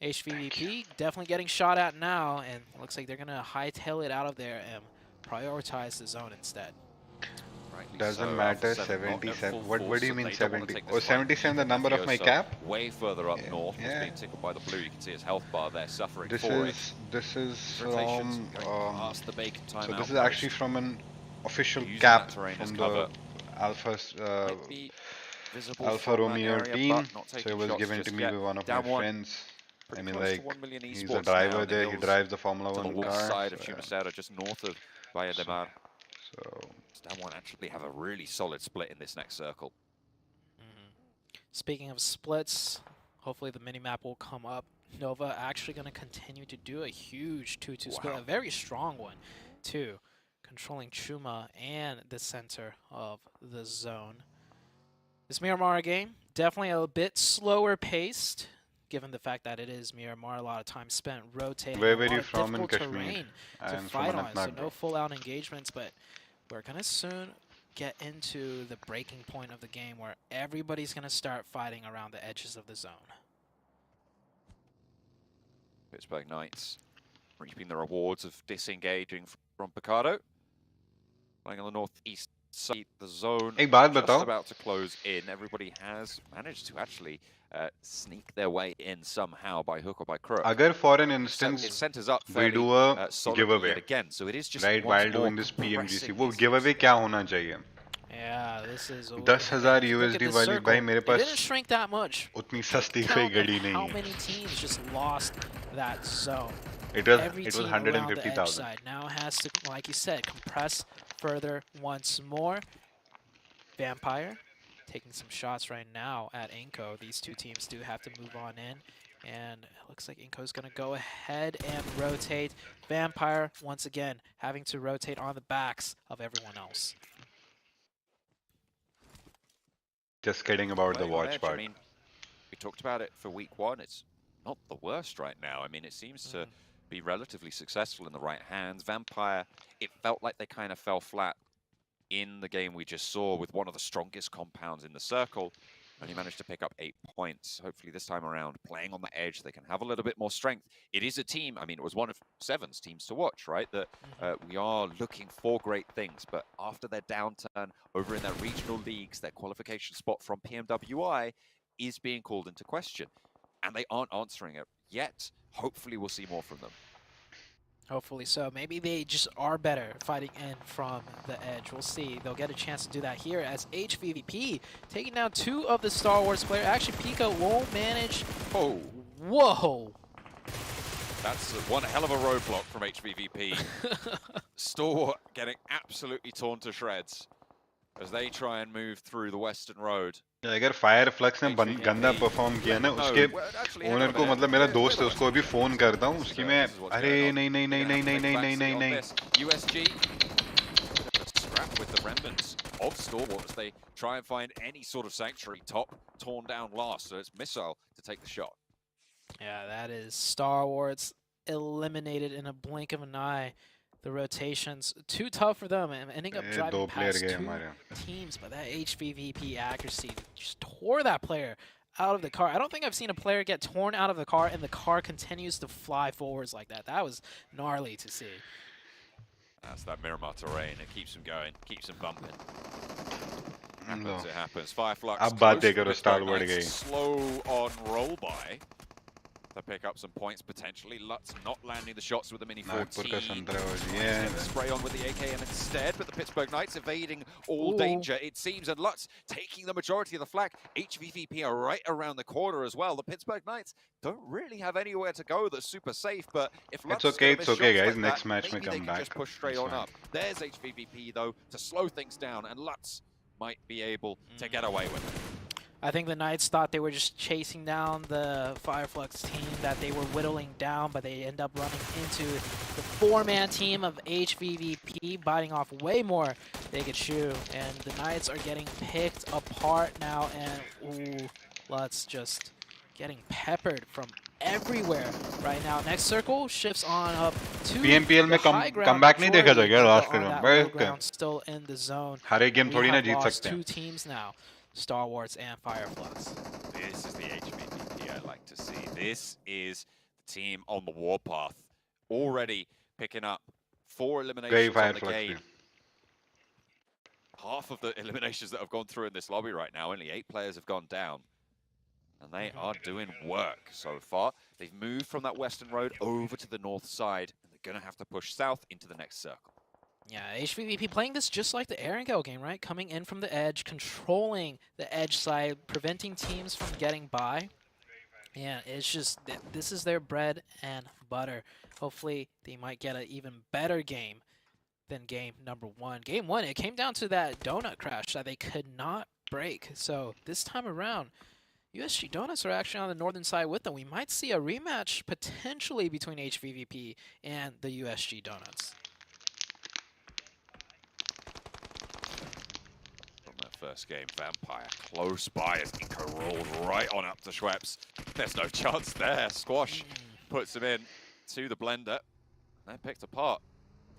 HVVP definitely getting shot at now, and it looks like they're going to hightail it out of there and prioritize the zone instead. Doesn't matter, 77. What do you mean 70? Oh, 77 the number of my cap? Way further up Yeah, north, was yeah. being tickled by the blue. You can see his health bar there, suffering This for it. is Rotations from going past the bacon so timeout this is post. actually from an official Using cap that terrain as from cover. the Alpha Might be visible Alpha from that Romeo area, team. but not So taking it was shots given just to me yet. by one of Down my one. friends. I Pretty mean, close to like 1 million he's a esports now driver in the there. He hills drives the Formula to the 1 west car. side of So, Chumacera, just north of Valle de Mar. so Down one actually have a really solid split in this next circle. Speaking of splits, hopefully the minimap will come up. Nova actually going to continue to do a huge 2-2 split, a very strong one, too. Controlling Chuma and the center of the zone. This Miramar game, definitely a bit slower paced, given the fact that it is Miramar. A lot of time spent rotating, where a were lot you of from in difficult Kashmir? terrain I to am fight from on, so Anantnag, no bro. full-out engagements, but we're going to soon get into the breaking point of the game where everybody's going to start fighting around the edges of the zone. Pittsburgh Knights reaping the rewards of disengaging from Picardo. Playing on the northeast side, the zone एक बात just बताओ about to close in. Everybody has managed to actually sneak their way in somehow by hook or by crook. अगर for an So instance it centers up we fairly do a solidly giveaway, yet again. So it is just right, once while more doing this PMGC, compressing वो these giveaway क्या होना चाहिए? Yeah, this is 10,000 USD वाली भाई मेरे it didn't pass shrink that much. उतनी सस्ती कोई Count of घड़ी नहीं how है. many teams just lost that zone. It Every was team around the edge 150,000. side now has to, like you said, compress further once more. Vampire taking some shots right now at Inko. These two teams do have to move on in. And it looks like Inko's going to go ahead and rotate. Vampire, once again, having to rotate on the backs of everyone else. Just kidding about the Playing on watch edge, part. I mean, we talked about it for week one. It's not the worst right now. I mean, it seems to be relatively successful in the right hands. Vampire, it felt like they kind of fell flat in the game we just saw with one of the strongest compounds in the circle. Only managed to pick up 8 points. Hopefully this time around, playing on the edge, they can have a little bit more strength. It is a team, I mean, it was one of Seven's teams to watch, right? That we are looking for great things, but after their downturn over in their regional leagues, their qualification spot from PMWI is being called into question. And they aren't answering it yet. Hopefully we'll see more from them. Hopefully so. Maybe they just are better fighting in from the edge. We'll see. They'll get a chance to do that here as HVVP taking down 2 of the Star Wars players. Actually, Pico won't manage. Oh. Whoa. That's one hell of a roadblock from HVVP. Stalwart getting absolutely torn to shreds as they try and move through the Western Road. अगर fire flux ने गंदा perform किया ना उसके owner को मतलब मेरा दोस्त है उसको अभी फोन करता हूँ उसकी मैं अरे नहीं नहीं नहीं नहीं नहीं नहीं नहीं नहीं USG scrap with the remnants of Stalwart as they try and find any sort of sanctuary. Top torn down last, so it's Missile to take the shot. Yeah, that is Star Wars eliminated in a blink of an eye. The rotations too tough for them and ending up ये driving दो player past गए two हमारे. teams, but that HVVP accuracy just tore that player out of the car. I don't think I've seen a player get torn out of the car and the car continues to fly forwards like that. That was gnarly to see. That's that Miramar terrain. It keeps them going, keeps them bumping. No. Happens, it happens. Fireflux अब close बातें to the करो, Pittsburgh start बढ़ Knights. गई. Slow on roll by. To pick up some points potentially. Lutz not landing the shots with the Mini Nagpur का 14. संतरा हो Get दिए. the spray on with the AKM instead, but the Pittsburgh Knights evading all Ooh. danger, it seems, and Lutz taking the majority of the flak. HVVP are right around the corner as well. The Pittsburgh Knights don't really have anywhere to go that's super safe, but if Lutz It's okay, is gonna miss shots guys. like Next that, match maybe में they come can back. just push straight It's on fine. up. There's HVVP though to slow things down, and Lutz might be able to get away with it. I think the Knights thought they were just chasing down the Fireflux team that they were whittling down, but they end up running into the 4-man team of HVVP, biting off way more they could chew. And the Knights are getting picked apart now, and ooh, Lutz just getting peppered from everywhere right now. Next circle shifts on up to PMPL में the high ground. comeback नहीं देखा था क्या last on game? that बस low ground, still in the zone. हर एक game We थोड़ी ना have Jeet lost सकते हैं. 2 teams now. Star Wars and Fireflux. This is the HVVP I like to see. This is the team on the warpath, already picking up 4 eliminations on the game. Half of the eliminations that have gone through in this lobby right now, only 8 players have gone down. And they are doing work so far. They've moved from that western road over to the north side, and they're going to have to push south into the next circle. Yeah, HVVP playing this just like the Erangel game, right? Coming in from the edge, controlling the edge side, preventing teams from getting by. Yeah, it's just, this is their bread and butter. Hopefully, they might get an even better game than game number 1. Game 1, it came down to that donut crash that they could not break. So this time around, USG Donuts are actually on the northern side with them. We might see a rematch potentially between HVVP and the USG Donuts. First game, Vampire close by as Inko rolled right on up to Schweppes. There's no chance there. Squash puts him in to the blender. They're picked apart.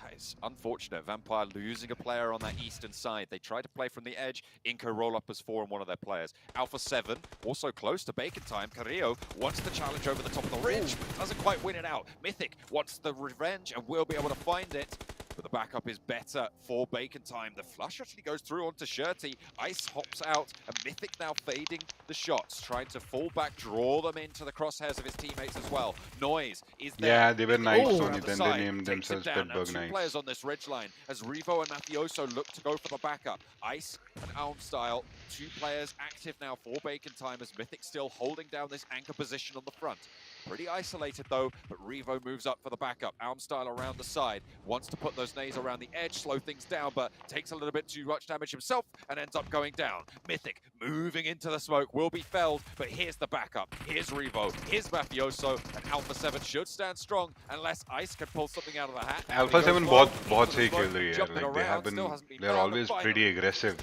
That is unfortunate. Vampire losing a player on that eastern side. They try to play from the edge. Inko roll up as 4 on one of their players. Alpha 7, also close to bacon time. Carrillo wants the challenge over the top of the ridge, but doesn't quite win it out. Mythic wants the revenge and will be able to find it. But the backup is better for Bacon Time. The flush actually goes through onto Shirty. Ice hops out, and Mythic now fading the shots, trying to fall back, draw them into the crosshairs of his teammates as well. Noise is there. Yeah, they were Knights Mythic only, around the then side, they named takes him themselves down. Now Pittsburgh 2 Knights. players on this ridge line as Revo and Mafioso look to go for the backup. Ice and Alm Style, 2 players active now for Bacon Time as Mythic still holding down this anchor position on the front. Pretty isolated though, but Revo moves up for the backup. Almstyle around the side, wants to put those nades around the edge, slow things down, but takes a little bit too much damage himself and ends up going down. Mythic moving into the smoke, will be felled, but here's the backup. Here's Revo, here's Mafioso, and Alpha 7 should stand strong unless Ice can pull something out of the hat. Alpha 7 बहुत सही खेल रही है. Like they have been, they're always pretty aggressive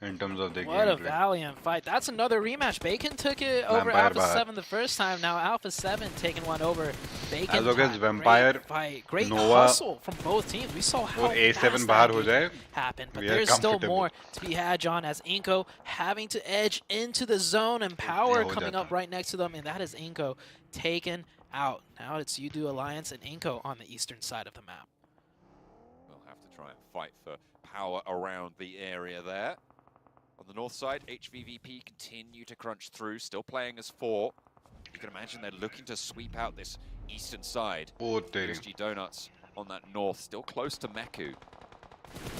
in terms of their What a gameplay. valiant fight. That's another rematch. Bacon took it over Vampire Alpha back. 7 the first time. Now Alpha 7 taking one over Bacon. As long as time. Vampire, Great fight. Great Nova, hustle from both teams. We saw how और A7 fast बाहर that हो game जाए, happened, but we are there's still comfortable. more to be had, John, as Inko having to edge into the zone and Power हो coming जाता. up right next to them, and that is Inko taken out. Now it's Udo Alliance and Inko on the eastern side of the map. We'll have to try and fight for power around the area there. On the north side, HVVP continue to crunch through, still playing as 4. You can imagine they're looking to sweep out this eastern side. Oh, तेरी. USG Donuts on that north, still close to Meku.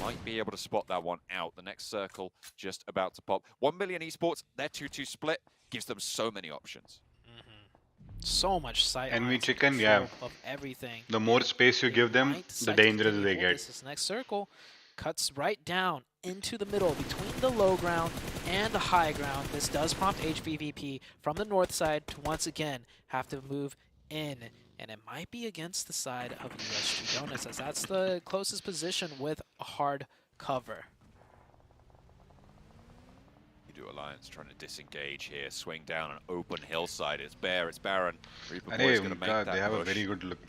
Might be able to spot that one out. The next circle just about to pop. 1 million esports, their 2-2 split gives them so many options. So much sight And we lines and chicken, yeah. control of everything. The more space you give them, Might the decide to dangerous continue they for get. This next circle cuts right down into the middle between the low ground and the high ground. This does prompt HVVP from the north side to once again have to move in. And it might be against the side of USG Donuts, as that's the closest position with a hard cover. You do Alliance trying to disengage here, swing down an open hillside. It's bare, it's barren. Reaper अरे Boy's going to उनका make they that have a push. very good look.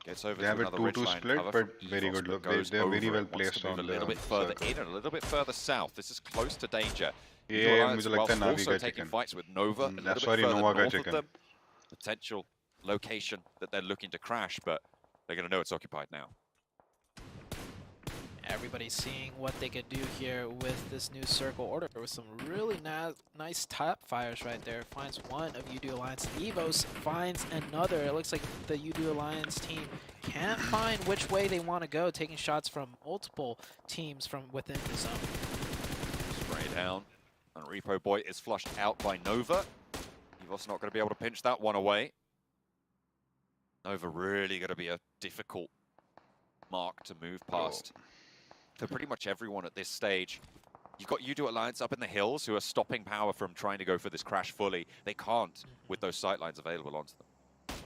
Gets over They to have a another ridge 2-2 line split, cover but from very Evos, good but look. goes They're very over well it, wants placed to move on a little the bit further circle. in and a little bit further south. This is close to danger. ये Evil Alliance, मुझे लगता है whilst नावी also का taking chicken. fights with Nova a little bit Sorry, further Nova का north of chicken. them. Potential location that they're looking to crash, but they're going to know it's occupied now. Everybody's seeing what they could do here with this new circle order with some really nice top fires right there. Finds one of UD Alliance. Evos finds another. It looks like the UD Alliance team can't find which way they want to go, taking shots from multiple teams from within the zone. Spray down, and Repo Boy is flushed out by Nova. Evos not going to be able to pinch that one away. Nova really going to be a difficult mark to move past. For pretty much everyone at this stage. You've got UD Alliance up in the hills who are stopping power from trying to go for this crash fully. They can't with those sightlines available onto them.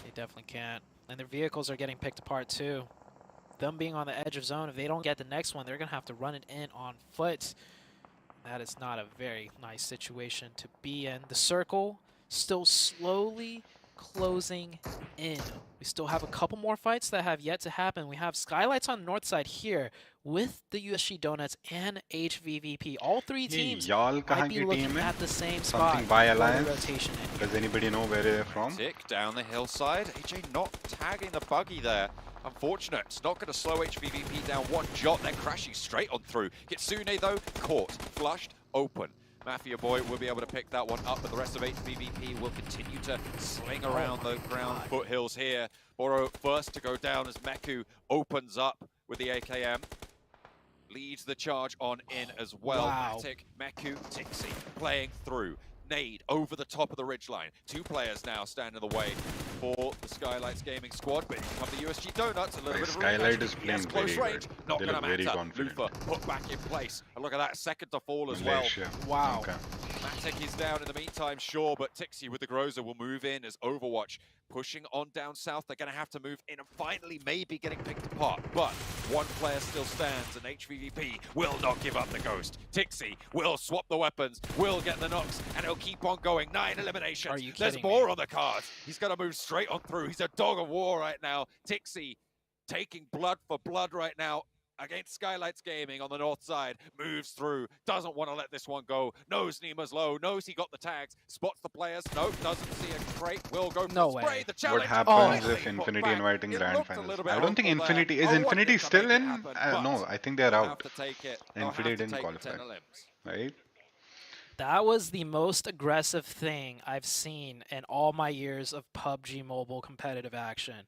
They definitely can't. And their vehicles are getting picked apart too. Them being on the edge of zone, if they don't get the next one, they're going to have to run it in on foot. That is not a very nice situation to be in. The circle still slowly closing in. We still have a couple more fights that have yet to happen. We have Skylights on the north side here with the USG Donuts and HVVP. All three teams might be looking at the same spot. Something by alliance. Rotation in. Does anybody know where they're from? Tick down the hillside. AJ not tagging the buggy there. Unfortunate. It's not going to slow HVVP down one jot, then crashing straight on through. Kitsune, though, caught, flushed, open. Mafia Boy will be able to pick that one up, but the rest of HVVP will continue to sling around the ground foothills here. Boro first to go down as Meku opens up with the AKM. Leads the charge on in as well. Wow. Matic, Meku, Tixi playing through. Nade over the top of the ridgeline. Two players now stand in the way for the Skylights Gaming squad, but here come the USG Donuts. A little bit of Skylight rematch. is playing Yes, close very range. good. Not They going to look very matter. confident. Lufa put back in place. And look at that, second to fall as Malaysia. Wow. Okay. Matic is down in the meantime, sure, but Tixi with the Groza will move in as Overwatch pushing on down south. They're going to have to move in and finally maybe getting picked apart. But one player still stands and HVVP will not give up the ghost. Tixi will swap the weapons, will get the knocks, and he'll keep on going. 9 eliminations. Are you There's kidding more me? on the cards. He's going to move straight on through. He's a dog of war right now. Tixi taking blood for blood right now against Skylights Gaming on the north side, moves through, doesn't want to let this one go, knows Nima's low, knows he got the tags, spots the players, nope, doesn't see a crate, will go for No the spray, way. the challenge. What happens finally if put Infinity back. inviting It grand looked a finals? little bit I don't think hopeful there. Infinity is I wanted Infinity to still make it in. happen, No, but I think they're they'll have out. to take it. They'll have Infinity to didn't take qualify. 10 limbs. Right? That was the most aggressive thing I've seen in all my years of PUBG Mobile competitive action.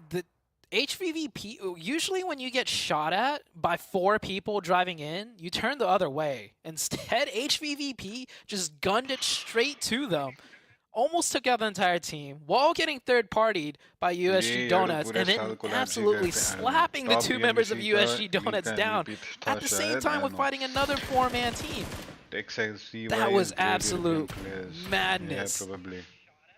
The HVVP, usually when you get shot at by 4 people driving in, you turn the other way. Instead, HVVP just gunned it straight to them. Almost took out the entire team while getting third-partied by USG Donuts and then absolutely slapping the 2 members of USG Donuts down at the same time with fighting another 4-man team. That was absolute madness. Yeah, probably.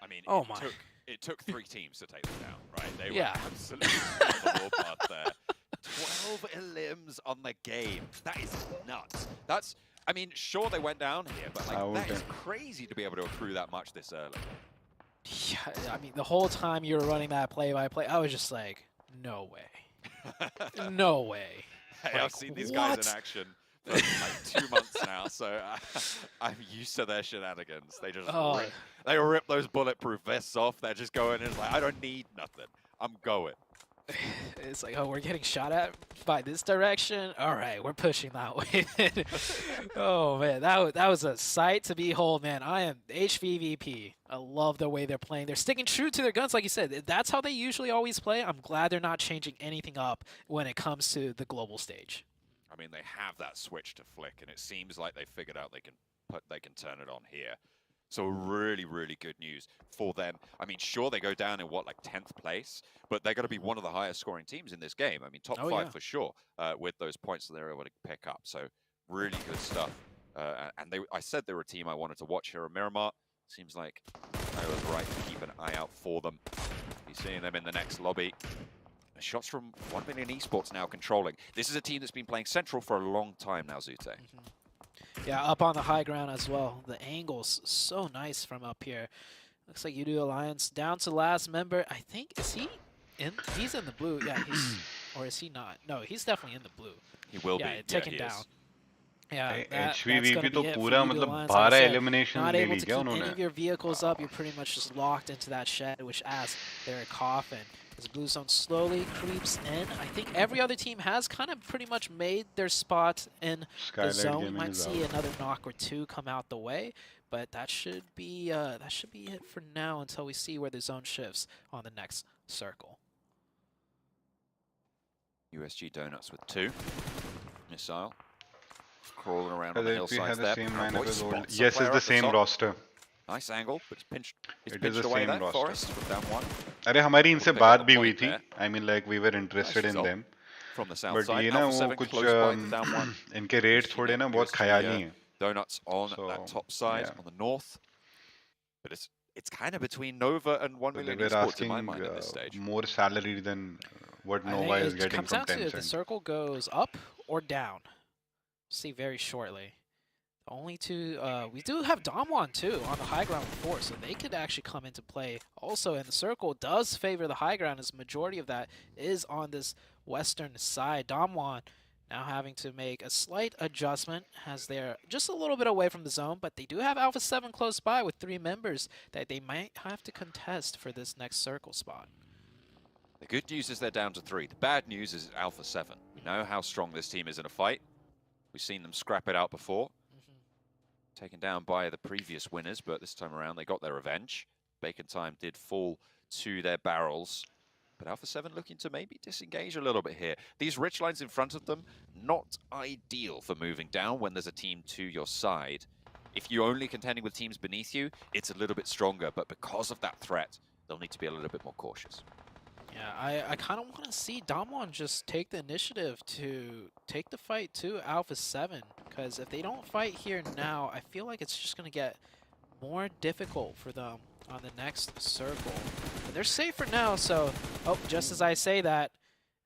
I mean, Oh my. It took 3 teams to take them down, right? They Yeah. were absolutely on the warpath there. 12 limbs on the game. That is nuts. That's, I mean, sure they went down here, but like that is crazy to be able to accrue that much this early. Yeah, I mean, the whole time you were running that play-by-play, I was just like, no way. No way. Hey, Like, I've seen these guys what? in action for like 2 months now, so I'm used to their shenanigans. They just rip those bulletproof vests off. They're just going in like, I don't need nothing. I'm going. It's like, oh, we're getting shot at by this direction. All right, we're pushing that way. Oh man, that was a sight to behold, man. I am HVVP. I love the way they're playing. They're sticking true to their guns, like you said. That's how they usually always play. I'm glad they're not changing anything up when it comes to the global stage. I mean, they have that switch to flick, and it seems like they figured out they can turn it on here. So really, really good news for them. I mean, sure, they go down in what, like 10th place, but they're going to be one of the highest scoring teams in this game. I mean, top 5 for sure with those points that they're able to pick up. So really good stuff. And I said they were a team I wanted to watch here at Miramar. Seems like I was right to keep an eye out for them. Be seeing them in the next lobby. Shots from 1 Million Esports now controlling. This is a team that's been playing Central for a long time now, Zute. Yeah, up on the high ground as well. The angle's so nice from up here. Looks like UD Alliance down to last member. I think, is he in? He's in the blue. Yeah, he's, or is he not? No, he's definitely in the blue. He will yeah, be. taken he down. is. Yeah, that's HVVP gonna तो be it for पूरा UD मतलब Alliance. 12 Like I said, eliminations not ले able Lee to क्या keep any उन्होंने? of your vehicles up. You're pretty much just locked into that shed, which adds their coffin. As Blue Zone slowly creeps in, I think every other team has kind of pretty much made their spot in the Skylight zone. Gaming Might is see out. another knock or two come out the way, but that should be it for now until we see where the zone shifts on the next circle. USG Donuts with 2. Missile. Crawling around Because on the if we hillsides had the there. same Proud lineup Boy as old, spots a yes, it's player the up same top. roster. Nice angle, but it's pinched. It's It is pinched the away same there. roster. Forest with down 1. अरे हमारी इनसे Pick up बात the भी हुई point थी. there. I mean, like we were interested she's in on them. From the south But side. ये ना Alpha वो 7 कुछ close by to down 1. इनके रेट थोड़े ना बहुत ख्याली हैं. Donuts on So, that top side yeah. on the north. But it's kind of between Nova and 1 So they million were esports in my asking mind at this stage. more salary than what I Nova think is it getting comes from down to if the Tencent. circle goes up or down. See very shortly. The only two, we do have Damwon too on the high ground with 4, so they could actually come into play. Also, and the circle does favor the high ground, as the majority of that is on this western side. Damwon now having to make a slight adjustment as they're just a little bit away from the zone, but they do have Alpha 7 close by with 3 members that they might have to contest for this next circle spot. The good news is they're down to 3. The bad news is Alpha 7. We know how strong this team is in a fight. We've seen them scrap it out before. Taken down by the previous winners, but this time around they got their revenge. Bacon Time did fall to their barrels. But Alpha 7 looking to maybe disengage a little bit here. These rich lines in front of them, not ideal for moving down when there's a team to your side. If you're only contending with teams beneath you, it's a little bit stronger, but because of that threat, they'll need to be a little bit more cautious. Yeah, I kind of want to see Damwon just take the initiative to take the fight to Alpha 7, because if they don't fight here now, I feel like it's just going to get more difficult for them on the next circle. But they're safe for now, so, oh, just as I say that,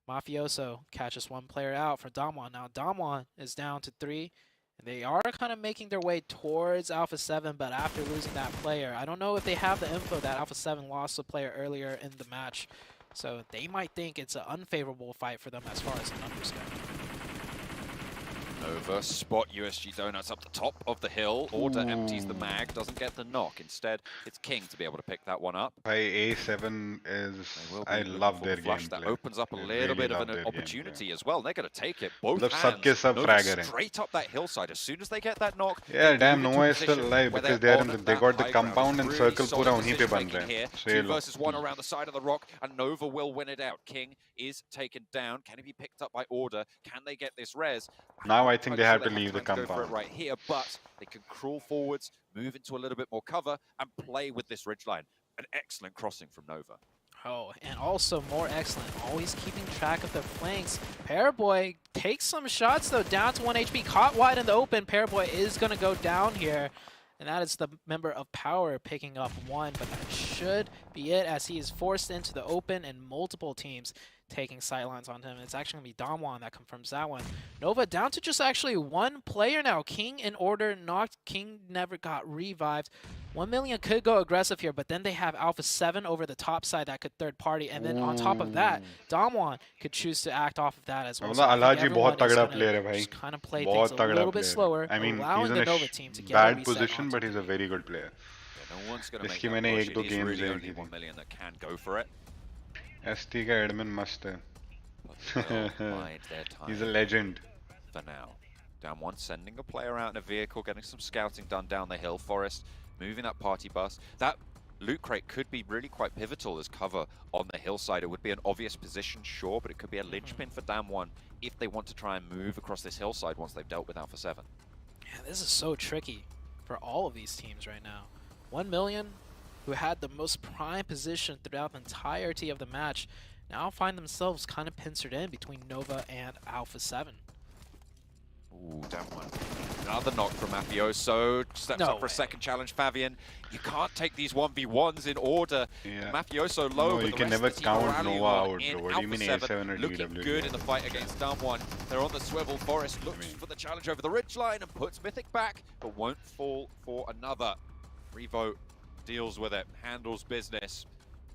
Mafioso catches 1 player out for Damwon. Now Damwon is down to 3, and they are kind of making their way towards Alpha 7, but after losing that player, I don't know if they have the info that Alpha 7 lost a player earlier in the match. So they might think it's an unfavorable fight for them as far as the numbers go. Nova spot USG Donuts up the top of the hill. Order empties the mag, doesn't get the knock. Instead, it's King to be able to pick that one up. A7 is, They will be I looking love for their the flush. That gameplay. opens up a I little really bit of love an their opportunity as well. They're going to take it. Both मतलब hands. सबके सब Nova fragger हैं. straight up that hillside. As soon as they get that knock, Yeah, they damn, move into Nova a is still position alive where because they're they are on in the, that they got the high ground. compound and Really circle solid पूरा उन्हीं पे decision बन making रहे here. हैं. 2 versus 1 around the side of the rock, and Nova will win it out. King is taken down. Can he be picked up by Order? Can they get this res? Now I I'm think not they sure have to leave the time to go for it compound. right here, but they can crawl forwards, move into a little bit more cover, and play with this ridgeline. An excellent crossing from Nova. Oh, and also more excellent, always keeping track of the flanks. Paraboy takes some shots though, down to 1 HP, caught wide in the open. Paraboy is going to go down here, and that is the member of Power picking up 1, but that should be it as he is forced into the open and multiple teams taking sightlines on him. It's actually going to be Damwon that confirms that one. Nova down to just actually 1 player now. King in Order knocked. King never got revived. 1 million could go aggressive here, but then they have Alpha 7 over the top side that could third party, and then on top of that, Damwon could choose to act off of that as well. So I think Alhaji everyone बहुत is तगड़ा gonna player है भाई. just kind of play बहुत things a तगड़ा little bit player. slower, I mean, allowing he's the in a Nova team to get a bad reset position, onto but the he's a very good player. Yeah, no one's going to make इसकी that मैंने push. 1-2 It is games really देखी only थी. 1 million that can go for it. ST का admin must है. But they will bide their time. He's a legend. For now. Down 1, sending a player out in a vehicle, getting some scouting done down the hill. Forest moving that party bus. That loot crate could be really quite pivotal as cover on the hillside. It would be an obvious position, sure, but it could be a linchpin for Damwon if they want to try and move across this hillside once they've dealt with Alpha 7. Yeah, this is so tricky for all of these teams right now. 1 million, who had the most prime position throughout the entirety of the match, now find themselves kind of pincered in between Nova and Alpha 7. Ooh, down 1. Another knock from Mafioso. Steps up for a second challenge, Fabian. You can't take these 1v1s in Order. Yeah. Mafioso low, No, but you the can rest never of the team are count rallying Nova on out, in bro. What do you mean Alpha 7 7, or looking DW? good in the fight against Damwon. They're on the swivel. Forest looks for the challenge over the ridgeline and puts Mythic back, but won't fall for another. Revo deals with it, handles business,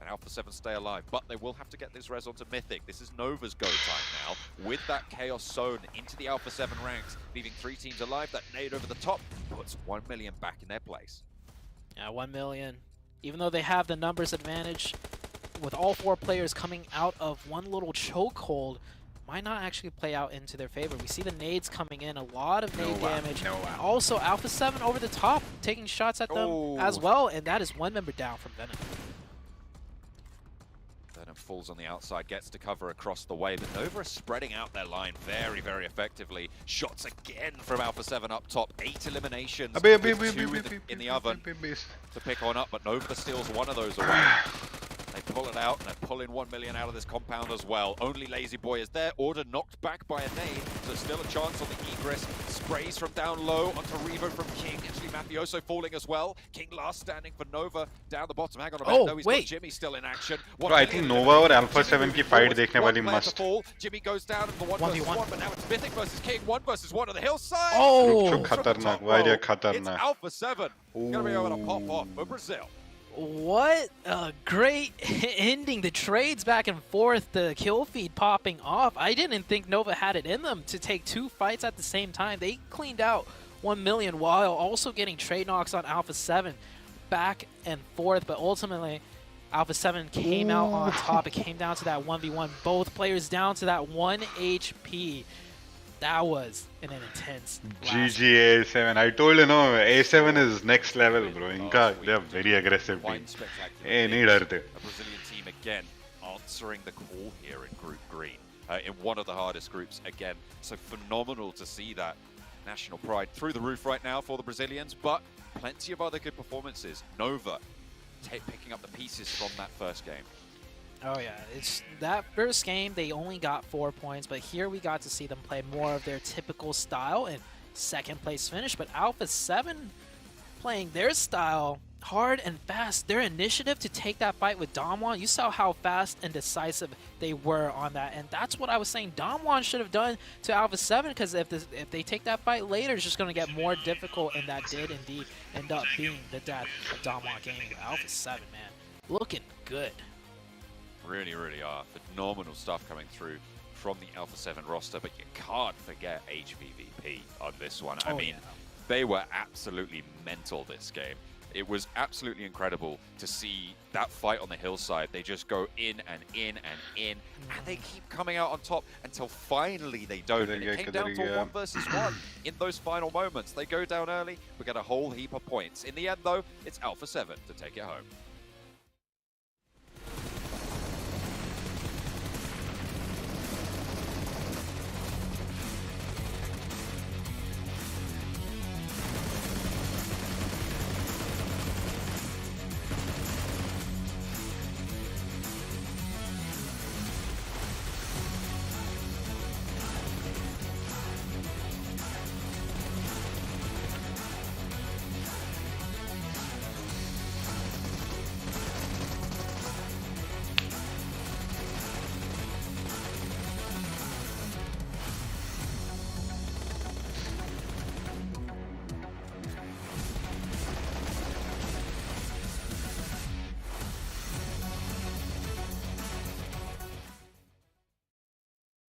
and Alpha 7 stay alive. But they will have to get this res onto Mythic. This is Nova's go time now. With that Chaos sown into the Alpha 7 ranks, leaving 3 teams alive. That nade over the top puts 1 million back in their place. Yeah, 1 million. Even though they have the numbers advantage, with all 4 players coming out of one little chokehold, might not actually play out into their favor. We see the nades coming in, a lot of nade damage. Also, Alpha 7 over the top, taking shots at them as well, and that is 1 member down from Venom. Venom falls on the outside, gets to cover across the way, but Nova are spreading out their line very, very effectively. Shots again from Alpha 7 up top, 8 eliminations, with 2 in the oven to pick on up, but Nova steals one of those away. They pull it out, and they're pulling 1 million out of this compound as well. Only Lazy Boy is there. Order knocked back by a nade, so still a chance on the Egress. Sprays from down low onto Revo from King. Actually, Mafioso falling as well. King last standing for Nova down the bottom. Hang on a minute. No, he's got Jimmy still in action. I think Nova और Alpha 7 की fight देखने वाली must. Jimmy goes down in the 1 versus 1, but now it's Mythic versus King. 1 versus 1 on the hillside. Oh! खतरनाक, वारिया It's खतरनाक. Alpha 7. Gonna be able to pop off for Brazil. What a great ending. The trades back and forth, the kill feed popping off. I didn't think Nova had it in them to take 2 fights at the same time. They cleaned out 1 million while also getting trade knocks on Alpha 7 back and forth. But ultimately, Alpha 7 came out on top. It came down to that 1v1. Both players down to that 1 HP. That was an intense GG A7. I told you, no, A7 is next level, bro. They are very aggressive team. नहीं डरते. A Brazilian team again answering the call here in Group Green. In one of the hardest groups again. So phenomenal to see that. National pride through the roof right now for the Brazilians, but plenty of other good performances. Nova picking up the pieces from that first game. Oh yeah, it's that first game they only got 4 points, but here we got to see them play more of their typical style and 2nd place finish. But Alpha 7 playing their style hard and fast. Their initiative to take that fight with Damwon, you saw how fast and decisive they were on that, and that's what I was saying Damwon should have done to Alpha 7, because if they take that fight later, it's just going to get more difficult, and that did indeed end up being the death of Damwon game. Alpha 7, man, looking good. Really, really are. Phenomenal stuff coming through from the Alpha 7 roster, but you can't forget HVVP on this one. I mean, they were absolutely mental this game. It was absolutely incredible to see that fight on the hillside. They just go in and in and in, and they keep coming out on top until finally they don't. And it came down to 1 versus 1 in those final moments. They go down early, we get a whole heap of points. In the end, though, it's Alpha 7 to take it home.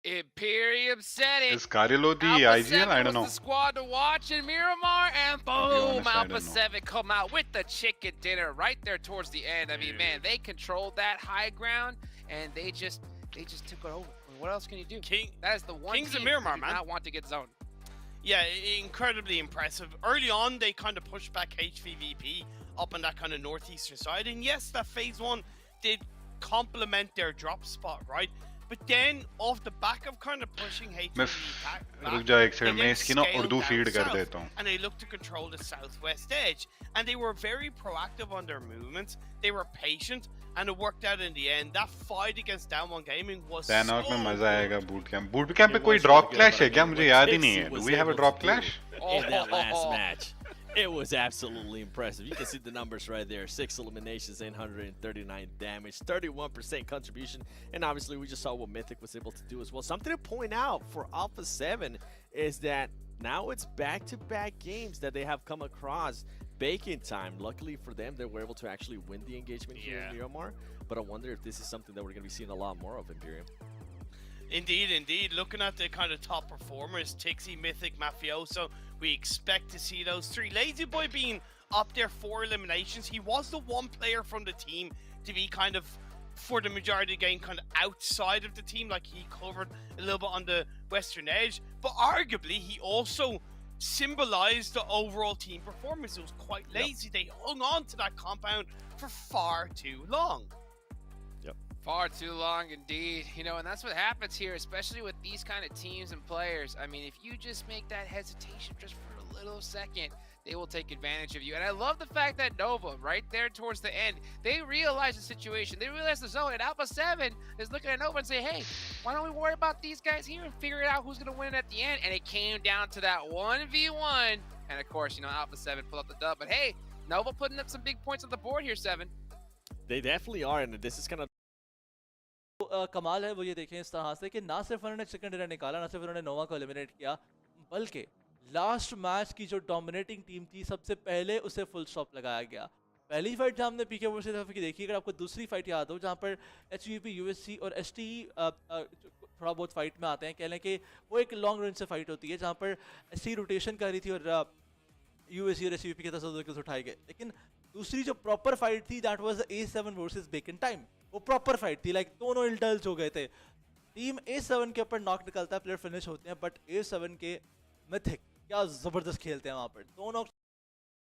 Imperium said it. Is Carilo the Alpha IGL? I don't was know. the squad to watch in Miramar, and boom, Alpha 7 come out with the chicken dinner right there towards the end. I mean, man, they controlled that high ground, and they just took it over. What else can you do? That is the one King's team in Miramar, who did man. not want to get zoned. Yeah, incredibly impressive. Early on, they kind of pushed back HVVP up on that kind of northeastern side, and yes, that phase 1 did complement their drop spot, right? But then, off the back of kind of pushing HVVP back, रुक जा एक second, they मैं then इसकी ना scaled Urdu down feed कर south, देता हूँ. and they looked to control the southwest edge. And they were very proactive on their movements. They were patient, and it worked out in the end. That fight against Down1 Gaming was Thanok में so मजा good. आएगा boot camp. Boot camp पे कोई drop clash है क्या? मुझे याद ही नहीं है. Do we have a drop clash? In that last match. It was absolutely impressive. You can see the numbers right there. 6 eliminations, 839 damage, 31% contribution. And obviously, we just saw what Mythic was able to do as well. Something to point out for Alpha 7 is that now it's back-to-back games that they have come across Baking time, luckily for them, they were able to actually win the engagement here in Miramar, but I wonder if this is something that we're going to be seeing a lot more of Imperium. Indeed, indeed. Looking at the kind of top performers, Tixie, Mythic, Mafioso, we expect to see those three. Lazy Boy being up there for eliminations, he was the one player from the team to be kind of, for the majority of the game, kind of outside of the team, like he covered a little bit on the western edge, but arguably he also symbolized the overall team performance. It was quite lazy. They hung on to that compound for far too long. Far too long indeed. You know, and that's what happens here, especially with these kind of teams and players. I mean, if you just make that hesitation just for a little second, they will take advantage of you. And I love the fact that Nova, right there towards the end, they realize the situation. They realize the zone. And Alpha 7 is looking at Nova and say, hey, why don't we worry about these guys here and figure it out who's going to win at the end? And it came down to that 1v1. And of course, you know, Alpha 7 pulled up the dub. But hey, Nova putting up some big points on the board here, 7. They definitely are, and this is kind of कमाल है वो ये देखें इस तरह से कि ना सिर्फ उन्होंने चिकन डिनर निकाला, ना सिर्फ उन्होंने नोवा को एलिमिनेट किया, बल्कि लास्ट मैच की जो डोमिनेटिंग टीम थी सबसे पहले उसे फुल स्टॉप लगाया गया। पहली फाइट जहाँ हमने पीके वर्सेस एफ की देखी, अगर आपको दूसरी फाइट याद हो जहाँ पर एचवीपी यूएससी और एसटी थोड़ा बहुत फाइट में आते हैं, कह लें कि वो एक लॉन्ग रेंज से फाइट होती है जहाँ पर एसटी रोटेशन कर रही थी और यूएससी और एचवीपी के तरफ उठाए गए। लेकिन दूसरी जो प्रॉपर फाइट थी that was A7 versus Bacon Time, वो प्रॉपर फाइट थी, लाइक दोनों इंडल्ज हो गए थे। टीम A7 के ऊपर नॉक निकलता है, प्लेयर फिनिश होते हैं, बट A7 के मिथिक क्या जबरदस्त खेलते हैं, वहां पर दोनों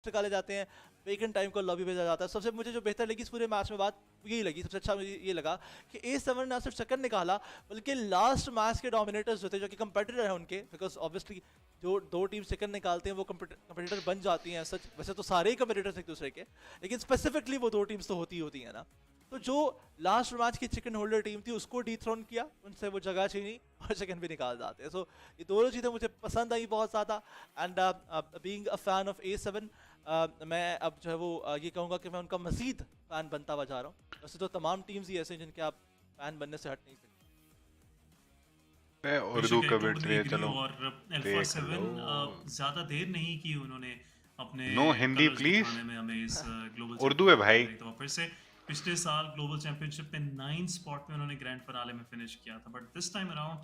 निकाले जाते हैं, बेकन टाइम को लॉबी भेजा जाता है। सबसे मुझे जो बेहतर लगी इस पूरे मैच में बात यही लगी, सबसे अच्छा मुझे ये लगा कि A7 ना सिर्फ सेकंड निकाला बल्कि लास्ट मैच के डोमिनेटर्स जो थे, जो कि कंपेटिटर है उनके, बिकॉज ऑब्वियसली जो दो टीम सेकंड निकालते हैं वो कंपेटिटर बन जाती हैं। सच वैसे तो सारे ही कंपेटिटर्स एक दूसरे के, लेकिन स्पेसिफिकली वो दो टीम्स तो होती हैं ना। तो जो लास्ट मैच की चिकन होल्डर टीम थी उसको डीथ्रोन किया, उनसे वो जगह छीनी और चिकन भी निकाल जाते हैं। सो ये दोनों चीज़ें मुझे पसंद आई बहुत ज़्यादा। And being a fan of A7, मैं अब जो है वो ये कहूँगा कि मैं उनका मज़ीद फ़ैन बनता हुआ जा रहा हूँ। वैसे तो तमाम टीम्स ही ऐसे हैं जिनके आप फ़ैन बनने से हट नहीं सकते। मैं उर्दू कमेंट्री चलो और अल्फा 7 ज़्यादा देर नहीं की उन्होंने अपने नो हिंदी प्लीज, हमें इस ग्लोबल उर्दू है भाई। तो फिर से पिछले साल ग्लोबल चैंपियनशिप में 9 स्पॉट में उन्होंने ग्रैंड फिनाले में फिनिश किया था, but this time around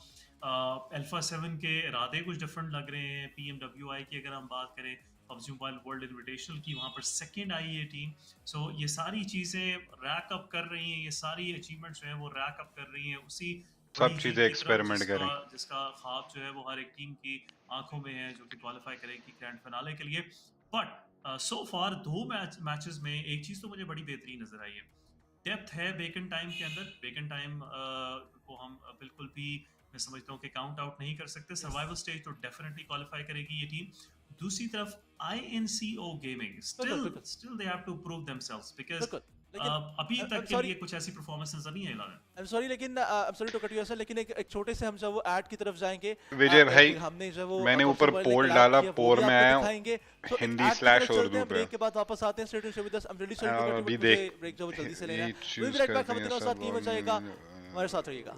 alpha 7 के इरादे कुछ डिफरेंट लग रहे हैं। PMWI की अगर हम बात करें, पबजी मोबाइल वर्ल्ड इन्विटेशनल की, वहाँ पर सेकंड आई है टीम। सो ये सारी चीज़ें रैक अप कर रही हैं, ये सारी अचीवमेंट्स जो है वो रैक अप कर रही हैं उसी सब चीजें एक्सपेरिमेंट करें, जिसका ख्वाब जो है वो हर एक टीम की आंखों में है, जो कि क्वालिफाई करेगी ग्रैंड फिनाले के लिए। बट सो फार दो मैचेस में एक चीज़ तो मुझे बड़ी बेहतरीन नजर आई है, डेप्थ है बेकन टाइम के अंदर। बेकन टाइम को हम बिल्कुल भी मैं समझता हूँ कि काउंट आउट नहीं कर सकते। सर्वाइवल स्टेज तो डेफिनेटली क्वालिफाई करेगी ये टीम। दूसरी तरफ INCO gaming still they have to prove themselves, because अभी तक के लिए कुछ ऐसी परफॉर्मेंस नजर नहीं आई। आई एम सॉरी, लेकिन I am sorry to cut you sir, लेकिन एक छोटे से हम जब वो ऐड की तरफ जाएंगे विजय भाई, हमने जब वो मैंने ऊपर पोल डाला, पोल में आया हिंदी स्लैश उर्दू पे। ब्रेक के बाद वापस आते हैं straight to with us. I am really sorry to अभी कट देख ब्रेक जो जल्दी से लेना है। विल बी राइट बैक, हम तीनों साथ टीम में जाएगा, हमारे साथ रहिएगा।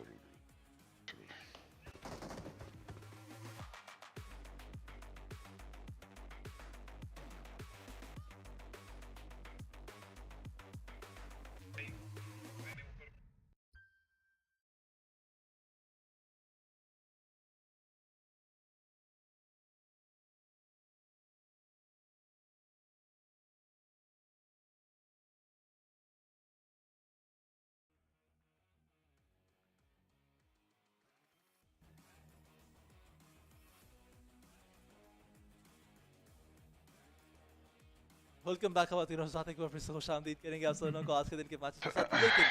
वेलकम बैक खवातीन और साथ एक बार फिर से खुशामदीद करेंगे आप सबों को आज के दिन के मैच के साथ। लेकिन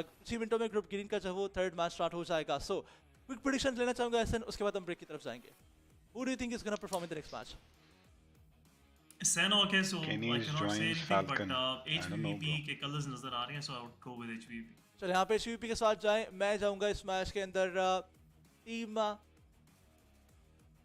कुछ ही मिनटों में ग्रुप ग्रीन का जो वो थर्ड मैच स्टार्ट हो जाएगा। सो क्विक प्रेडिक्शन लेना चाहूंगा एसन, उसके बाद हम ब्रेक की तरफ जाएंगे। Who do you think is gonna perform in the next match? Sen, okay, so I Kenny is cannot say joined anything, Falcon. but I don't know, HVP bro. के colours नजर आ रहे हैं, so I would go with HVP. चलो यहाँ पे HVP के साथ जाएं। मैं जाऊंगा इस मैच के अंदर टीम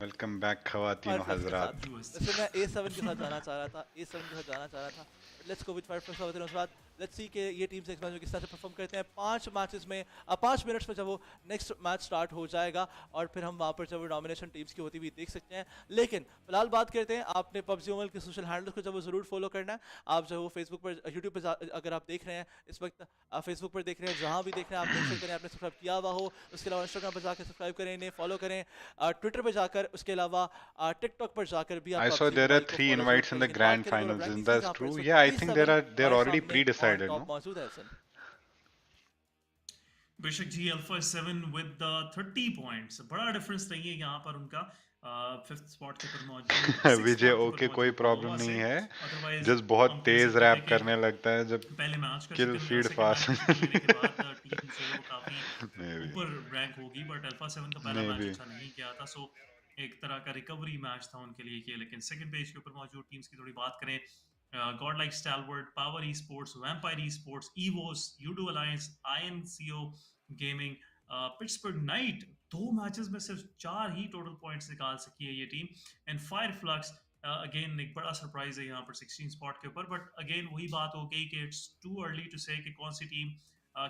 वेलकम बैक खवातीन Fireflux के साथ। हजरात। वैसे मैं A7 के साथ जाना चाह रहा था, A7 के साथ जाना चाह रहा था। लेट्स गो विद Fireflux और उसके बाद लेट्स सी कि ये टीम्स नेक्स्ट मैच में किस तरह से परफॉर्म करते हैं। 5 मैचेस में 5 मिनट्स में जब वो नेक्स्ट मैच स्टार्ट हो जाएगा और फिर हम वहाँ पर जब डोमिनेशन टीम्स की होती हुई देख सकते हैं। लेकिन फिलहाल बात करते हैं, आपने PUBG मोबाइल के सोशल हैंडल्स को जब वो जरूर फॉलो करना है। आप जो वो फेसबुक पर, यूट्यूब पर अगर आप देख रहे हैं इस वक्त, आप फेसबुक पर देख रहे हैं, जहाँ भी देख रहे हैं आप मेक श्योर करें आपने सब्सक्राइब किया हुआ हो। उसके अलावा इंस्टाग्राम पर जाकर सब्सक्राइब करें, इन्हें फॉलो करें, ट्विटर पर जाकर, उसके अलावा टिकटॉक पर जाकर भी I आप saw PUBG there are mobile को 3 फॉलो जरूर invites in करें। the लेकिन बात grand करें finals. रैंकिंग Isn't की, that जहाँ पर true? इस वक्त Yeah, I think A7 they're हमारे already सामने pre-decided, on no? top मौजूद है हसन। बेशक जी, अल्फा 7 विद 30 पॉइंट्स, बड़ा डिफरेंस नहीं है यहाँ पर उनका। 5th स्पॉट के ऊपर मौजूद, 6th विजय स्पॉट के ओके ऊपर कोई मौजूद प्रॉब्लम नोवा नहीं से। है, अदरवाइज जस्ट बहुत हम कह तेज सकते थे रैप कि करने लगता है जब पहले मैच का kill feed second match fast. का चिकन लेने के बाद टीम जो है वो काफी मे बी ऊपर रैंक होगी, बट अल्फा 7 का पहला मे मैच बी अच्छा नहीं किया था, सो एक तरह का रिकवरी मैच था उनके लिए कि। लेकिन सेकंड पेज के ऊपर मौजूद टीम्स की थोड़ी बात करें, Godlike Stalwart, Power Esports, Vampire Esports, EVOS, Udo Alliance, INCO Gaming, Pittsburgh night, 2 matches में सिर्फ 4 ही टोटल पॉइंट्स निकाल सकी है ये टीम। एंड फायरफ्लक्स अगेन एक बड़ा सरप्राइज है यहाँ पर 16 स्पॉट के ऊपर, बट अगेन वही बात हो गई कि इट्स टू अर्ली टू से कि कौन सी टीम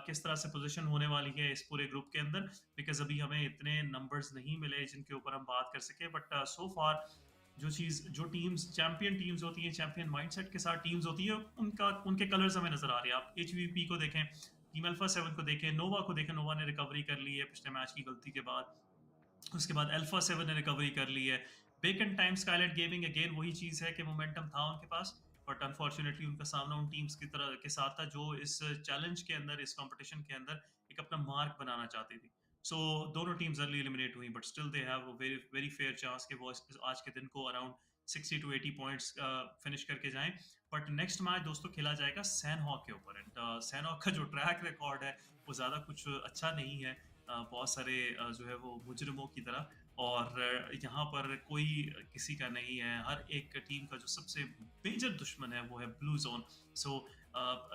किस तरह से पोजीशन होने वाली है इस पूरे ग्रुप के अंदर, बिकॉज अभी हमें इतने नंबर्स नहीं मिले जिनके ऊपर हम बात कर सके। बट सो फार जो टीम्स चैंपियन टीम्स होती हैं, चैंपियन माइंडसेट के साथ टीम्स होती है, उनके कलर्स हमें नजर आ रहे हैं। आप HVP को देखें, टीम अल्फा 7 को देखें, नोवा को देखें, नोवा ने रिकवरी कर ली है पिछले मैच की गलती के बाद। उसके बाद अल्फा 7 ने रिकवरी कर ली है। Bacon Time Skylight Gaming, again वही चीज़ है कि मोमेंटम था उनके पास, बट अनफॉर्चुनेटली उनका सामना उन टीम्स की तरह के साथ था जो इस चैलेंज के अंदर, इस कंपटीशन के अंदर एक अपना मार्क बनाना चाहती थी। सो दोनों टीम्स अर्ली एलिमिनेट हुई, but still they have a very very fair chance कि वो आज के दिन को अराउंड 60 to 80 पॉइंट्स फिनिश करके जाएं। बट नेक्स्ट मैच दोस्तों खेला जाएगा सैनहॉक के ऊपर, एंड सैनहॉक का जो ट्रैक रिकॉर्ड है वो ज़्यादा कुछ अच्छा नहीं है, बहुत सारे जो है वो मुजरिमों की तरह, और यहाँ पर कोई किसी का नहीं है। हर एक टीम का जो सबसे मेजर दुश्मन है वो है blue zone. So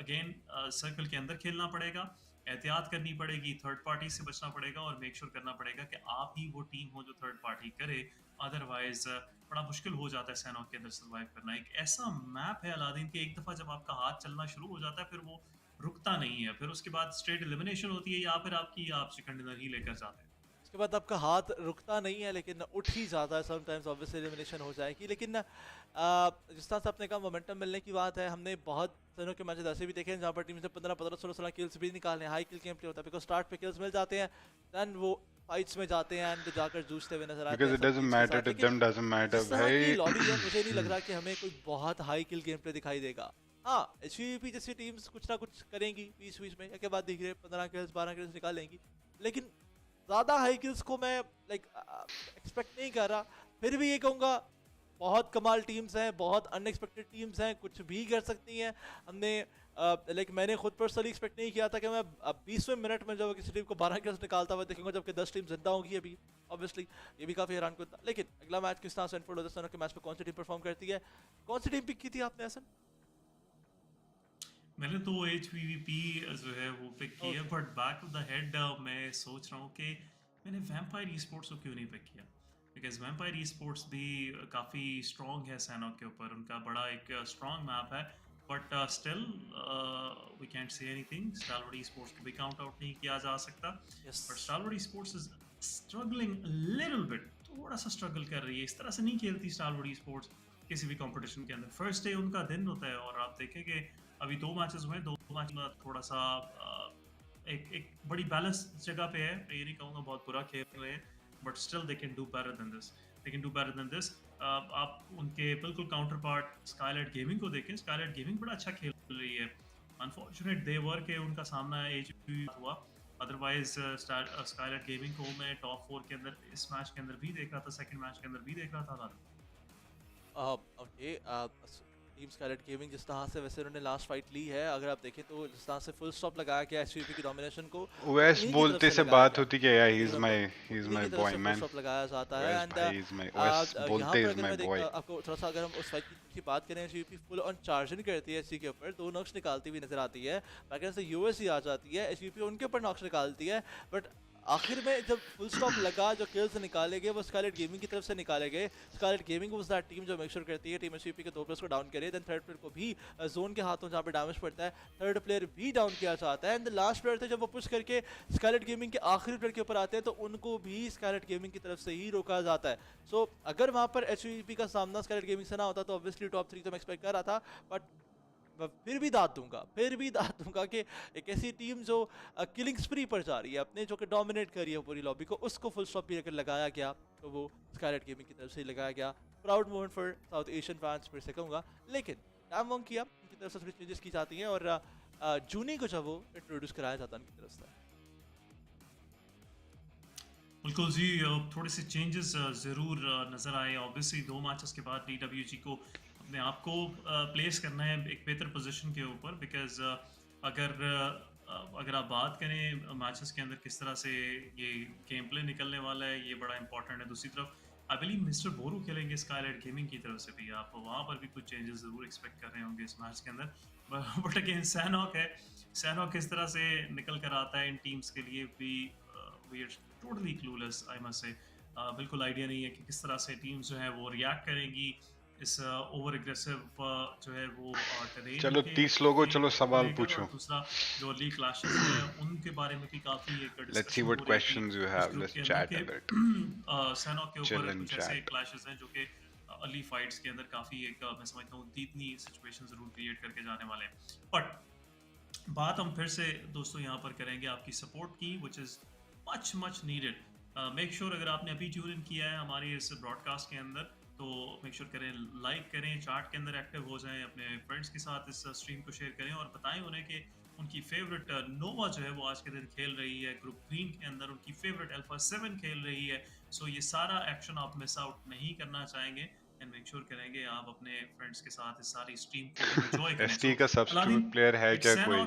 again circle के अंदर खेलना पड़ेगा, एहतियात करनी पड़ेगी, थर्ड पार्टी से बचना पड़ेगा और मेक श्योर करना पड़ेगा कि आप ही वो टीम हो जो थर्ड पार्टी करे, अदरवाइज बड़ा मुश्किल हो जाता है सैनॉक के अंदर सर्वाइव करना। एक ऐसा मैप है अलादीन कि एक दफ़ा जब आपका हाथ चलना शुरू हो जाता है फिर वो रुकता नहीं है, फिर उसके बाद स्ट्रेट एलिमिनेशन होती है या फिर आप चिकन डिनर ही लेकर जाते हैं। उसके बाद आपका हाथ रुकता नहीं है लेकिन उठ ही जाता है समटाइम्स, ऑब्वियसली एलिमिनेशन हो जाएगी। लेकिन जिस तरह से आपने कहा मोमेंटम मिलने की बात है, हमने बहुत दिनों के मैचेस ऐसे भी देखे हैं जहाँ पर टीम से 15-16 किल्स भी निकालने, हाई किल गेम प्ले होता है, बिकॉज स्टार्ट पे किल्स मिल जाते हैं, देन वो फाइट्स में जाते हैं एंड जाकर जूझते हुए नजर आते हैं। because it doesn't matter to them, doesn't matter भाई। लॉबी है, मुझे नहीं लग रहा कि हमें कोई बहुत हाई किल गेम प्ले दिखाई देगा। हाँ, HVP जैसी टीम्स कुछ ना कुछ करेंगी बीच में, के बाद दिख रहे 15 किल्स 12 किल्स निकालेंगी, लेकिन ज़्यादा हाई किल्स को मैं एक्सपेक्ट नहीं कर रहा। फिर भी ये कहूँगा बहुत कमाल टीम्स हैं, बहुत अनएक्सपेक्टेड टीम्स हैं, कुछ भी कर सकती हैं। हमने मैंने खुद पर्सनली एक्सपेक्ट नहीं किया था कि मैं 20वें मिनट में जब किसी टीम को 12 किल्स निकालता हुआ देखूंगा जबकि 10 टीम जिंदा होगी अभी। ऑब्वियसली ये भी काफ़ी हैरान करता, लेकिन अगला मैच किस तरह से अनफोल्ड होता है के मैच पे कौन सी टीम परफॉर्म करती है, कौन सी टीम पिक की थी आपने हसन? मैंने तो HVP जो है वो पिक की है, but back of the head मैं सोच रहा हूँ कि मैंने वैम्पायर ई-स्पोर्ट्स को क्यों नहीं पिक किया, बिकॉज वैम्पायर ई-स्पोर्ट्स भी काफ़ी स्ट्रॉन्ग है सैनॉक के ऊपर, उनका बड़ा एक स्ट्रॉन्ग मैप है, but still we can't say anything. Stalwart esports को भी काउंट आउट नहीं किया जा सकता, but Stalwart esports is struggling little bit, थोड़ा सा स्ट्रगल कर रही है। इस तरह से नहीं खेलती स्टालवर्ड ई-स्पोर्ट्स किसी भी कंपटीशन के अंदर। फर्स्ट डे उनका दिन होता है और आप देखें कि अभी 2 मैचेस हुए, 2 मैच में थोड़ा सा एक बड़ी बैलेंस जगह पे है, ये नहीं कहूँगा बहुत बुरा खेल रहे हैं, but still they can do better than this, they can do better than this. आप उनके बिल्कुल काउंटर पार्ट स्काईलाइट गेमिंग को देखें, स्काईलाइट गेमिंग बड़ा अच्छा खेल रही है। अनफॉर्चुनेट दे वर के उनका सामना HVP हुआ, अदरवाइज स्काईलाइट गेमिंग को मैं टॉप 4 के अंदर इस मैच के अंदर भी देख रहा था, सेकंड मैच के अंदर भी देख रहा था। ओके, टीम स्काईलाइट गेमिंग जिस तरह से वैसे उन्होंने लास्ट फाइट ली है, अगर आप देखें तो जिस तरह से फुल स्टॉप लगाया गया HVP की डोमिनेशन को, वैस बोलते से बात होती कि यार he is my boy man, stop लगाया जाता है। एंड ही इज माय वैस बोलते इज माय बॉय। आपको थोड़ा सा अगर हम उस फाइट की बात करें, HVP फुल ऑन चार्जिंग करती है HC के ऊपर, 2 नॉक्स निकालती हुई नजर आती है, बैकएंड से USC आ जाती है, HVP उनके ऊपर नॉक्स निकालती है, बट आखिर में जब फुल स्टॉप लगा, जो किल्स निकाले गए वो स्कारलेट गेमिंग की तरफ से निकाले गए। Scarlet Gaming was that team जो मेक श्योर करती है टीम एचवीपी के 2 प्लेयर्स को डाउन करे, देन थर्ड प्लेयर को भी जोन के हाथों जहाँ पे डैमेज पड़ता है थर्ड प्लेयर भी डाउन किया जाता है। एंड द लास्ट प्लेयर थे जब वो पुश करके स्कारलेट गेमिंग के आखिरी प्लेयर के ऊपर आते हैं तो उनको भी स्कारलेट गेमिंग की तरफ से ही रोका जाता है। सो अगर वहाँ पर एचवीपी का सामना स्कारलेट गेमिंग से ना होता तो ऑब्वियसली टॉप 3 तो मैं एक्सपेक्ट कर रहा था, बट मैं फिर भी दाद दूंगा कि एक ऐसी टीम जो किलिंग स्प्री पर जा रही है, अपने जो कि डोमिनेट कर रही है पूरी लॉबी को, उसको फुल स्टॉप भी अगर लगाया गया तो वो स्कारलेट गेमिंग की तरफ से लगाया गया। Proud moment for south Asian fans फिर से कहूँगा, लेकिन काम वॉन्ग किया उनकी तरफ से थोड़ी चेंजेस की जाती हैं और जूनी को जब वो इंट्रोड्यूस कराया जाता है उनकी तरफ से। बिल्कुल जी, थोड़े से चेंजेस ज़रूर नज़र आए। ऑब्वियसली 2 मैचेस के बाद डीडब्ल्यूजी को अपने आप को प्लेस करना है एक बेहतर पोजीशन के ऊपर, बिकॉज अगर आप बात करें मैचेस के अंदर किस तरह से ये गेम प्ले निकलने वाला है, ये बड़ा इंपॉर्टेंट है। दूसरी तरफ आई बिलीव मिस्टर बोरू खेलेंगे स्काईलाइट गेमिंग की तरफ से भी, आप वहाँ पर भी कुछ चेंजेस ज़रूर एक्सपेक्ट कर रहे होंगे इस मैच के अंदर। बट अगेन सैनहॉक है, सैनहॉक किस तरह से निकल कर आता है इन टीम्स के लिए भी we are totally clueless I must say. बिल्कुल आइडिया नहीं है कि किस तरह से टीम्स जो है वो रिएक्ट करेंगी इस ओवर एग्रेसिव जो है वो टेरेन। चलो 30 लोगों, चलो सवाल पूछो। दूसरा जो लीग क्लैशेस है उनके बारे में भी काफी एक Let's see what questions you have. Let's chat a bit. Sanhok के Chill ऊपर and कुछ ऐसे chat. क्लैशेस हैं जो कि अर्ली फाइट्स के अंदर काफी एक मैं समझता हूँ इतनी सिचुएशन जरूर क्रिएट करके जाने वाले हैं। बट बात हम फिर से दोस्तों यहाँ पर करेंगे आपकी सपोर्ट की, which is much needed. Make sure अगर आपने अभी ट्यून इन किया है हमारे इस ब्रॉडकास्ट के अंदर तो मेक श्योर करें, लाइक करें, चार्ट के अंदर एक्टिव हो जाएं, अपने फ्रेंड्स के साथ इस स्ट्रीम को शेयर करें और बताएं उन्हें कि उनकी फेवरेट नोवा जो है वो आज के दिन खेल रही है ग्रुप ग्रीन के अंदर, उनकी फेवरेट अल्फा 7 खेल रही है। सो ये सारा एक्शन आप मिस आउट नहीं करना चाहेंगे एंड मेक श्योर करेंगे आप अपने फ्रेंड्स के साथ इस सारी स्ट्रीम को एंजॉय करें। ST का सब्स्टिट्यूट प्लेयर है क्या कोई?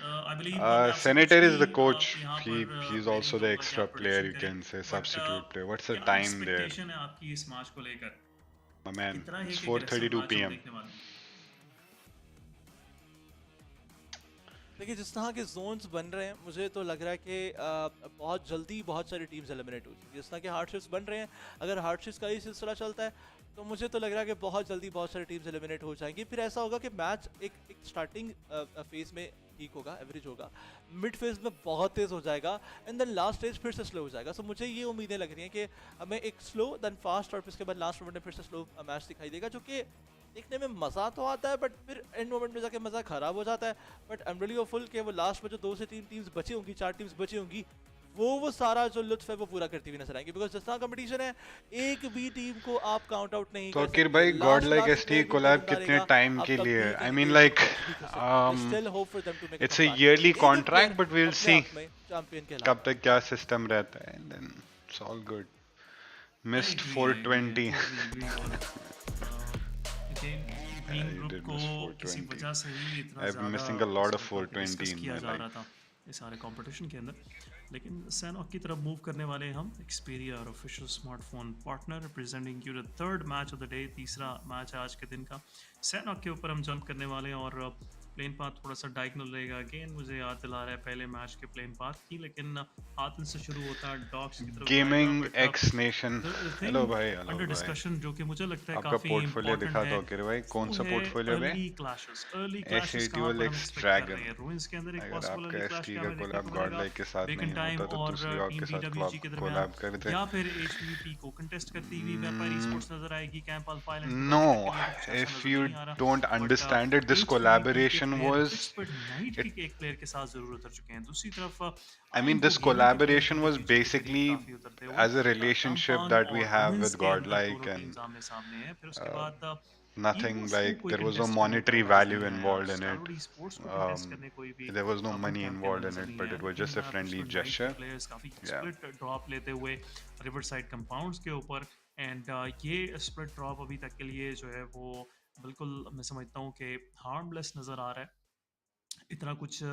I believe Senator is the coach. यहाँ पर He's also the extra player, you can say, substitute player. What's the time there? Expectation है आपकी इस मैच को लेकर? My man, इतना है it's कि 4:32 aggressive match PM. हम देखने वाले हैं। देखिए जिस तरह के जोन्स बन रहे हैं मुझे तो लग रहा है कि बहुत जल्दी बहुत सारी टीम्स एलिमिनेट हो चुकी है। जिस तरह के हार्डशिप्स बन रहे हैं, अगर हार्डशिप्स का ही सिलसिला चलता है तो मुझे तो लग रहा है कि बहुत जल्दी बहुत सारी टीम्स एलिमिनेट हो जाएंगी। फिर ऐसा होगा कि मैच एक स्टार्टिंग फेज में ठीक होगा, एवरेज होगा, मिड फेज में बहुत तेज़ हो जाएगा एंड देन लास्ट स्टेज फिर से स्लो हो जाएगा। सो मुझे ये उम्मीदें लग रही हैं कि हमें एक स्लो देन फास्ट और फिर उसके बाद लास्ट मोमेंट में फिर से स्लो मैच दिखाई देगा, जो कि देखने में मज़ा तो आता है बट फिर एंड मोमेंट में जाके मज़ा ख़राब हो जाता है। But I am really hopeful कि वो लास्ट में जो 2 से 3 टीम्स बची होंगी, 4 टीम्स बची होंगी, वो सारा जो लुत्फ है वो पूरा करती हुई नजर आएंगी। बिकॉज जिस तरह कंपटीशन है एक भी टीम को आप काउंट आउट नहीं तो कर आखिर सकते। भाई Last Godlike last ST player collab जितना कितने रहेगा, time आप के तब लिए? भी I कहीं mean भी like कुछ भी कर सकते हैं। We still hope for them to make a it's a comeback. yearly एक एक contract, player but we'll अपने see आप में champion कहलाता कब तक क्या system रहता है, and then it's all good. Missed 420. Green you group did को miss किसी 420. वजह से ही इतना I've been missing a lot of 420 in किया my जा life. रहा था इस सारे कंपटीशन के अंदर। लेकिन सैनहॉक की तरफ मूव करने वाले हैं हम, एक्सपीरिया और official smartphone partner representing you the third match of the day, तीसरा मैच है आज के दिन का। सैनहॉक के ऊपर हम जंप करने वाले हैं और प्लेन पाथ थोड़ा सा डायगोनल रहेगा। अगेन मुझे याद दिला रहा है पहले मैच के प्लेन पाथ की, लेकिन हाथन से शुरू होता है डॉग्स की तरफ Gaming X Nation. हेलो भाई, हेलो अंडर भाई. डिस्कशन जो कि मुझे लगता है आपका काफी पोर्टफोलियो इंपॉर्टेंट दिखा है, दो कि भाई कौन वो सा है पोर्टफोलियो में? अर्ली क्लैशेस SAT कहां वाले पर हम एक्सपेक्ट कर Dragon. रहे हैं। रूइंस के अंदर एक अगर पॉसिबल आपका अर्ली क्लैश ST क्या का हमें देखने कोलैब को मिलेगा Godlike के साथ बेकन नहीं टाइम होता तो और दूसरी और टीम के साथ डीडब्ल्यूजी के कोलैब दरमियान, करते। या फिर एचवीपी को कंटेस्ट करती हुई वेपारी स्पोर्ट्स नजर आएगी camp alpha island. No, if you don't understand it, this collaboration was it. एक प्लेयर के साथ जरूर उतर चुके हैं। दूसरी तरफ I mean, this collaboration was basically as a relationship that we have with Godlike, and आमने सामने है। फिर उसके बाद nothing like there was no monetary value involved in it. There was no money involved in it, but it was just a friendly gesture. Players काफी Yeah. Split drop लेते हुए river side compounds के ऊपर, and ये split drop अभी तक के लिए जो है वो बिल्कुल मैं समझता हूँ कि हार्मलेस नज़र आ रहा है। इतना कुछ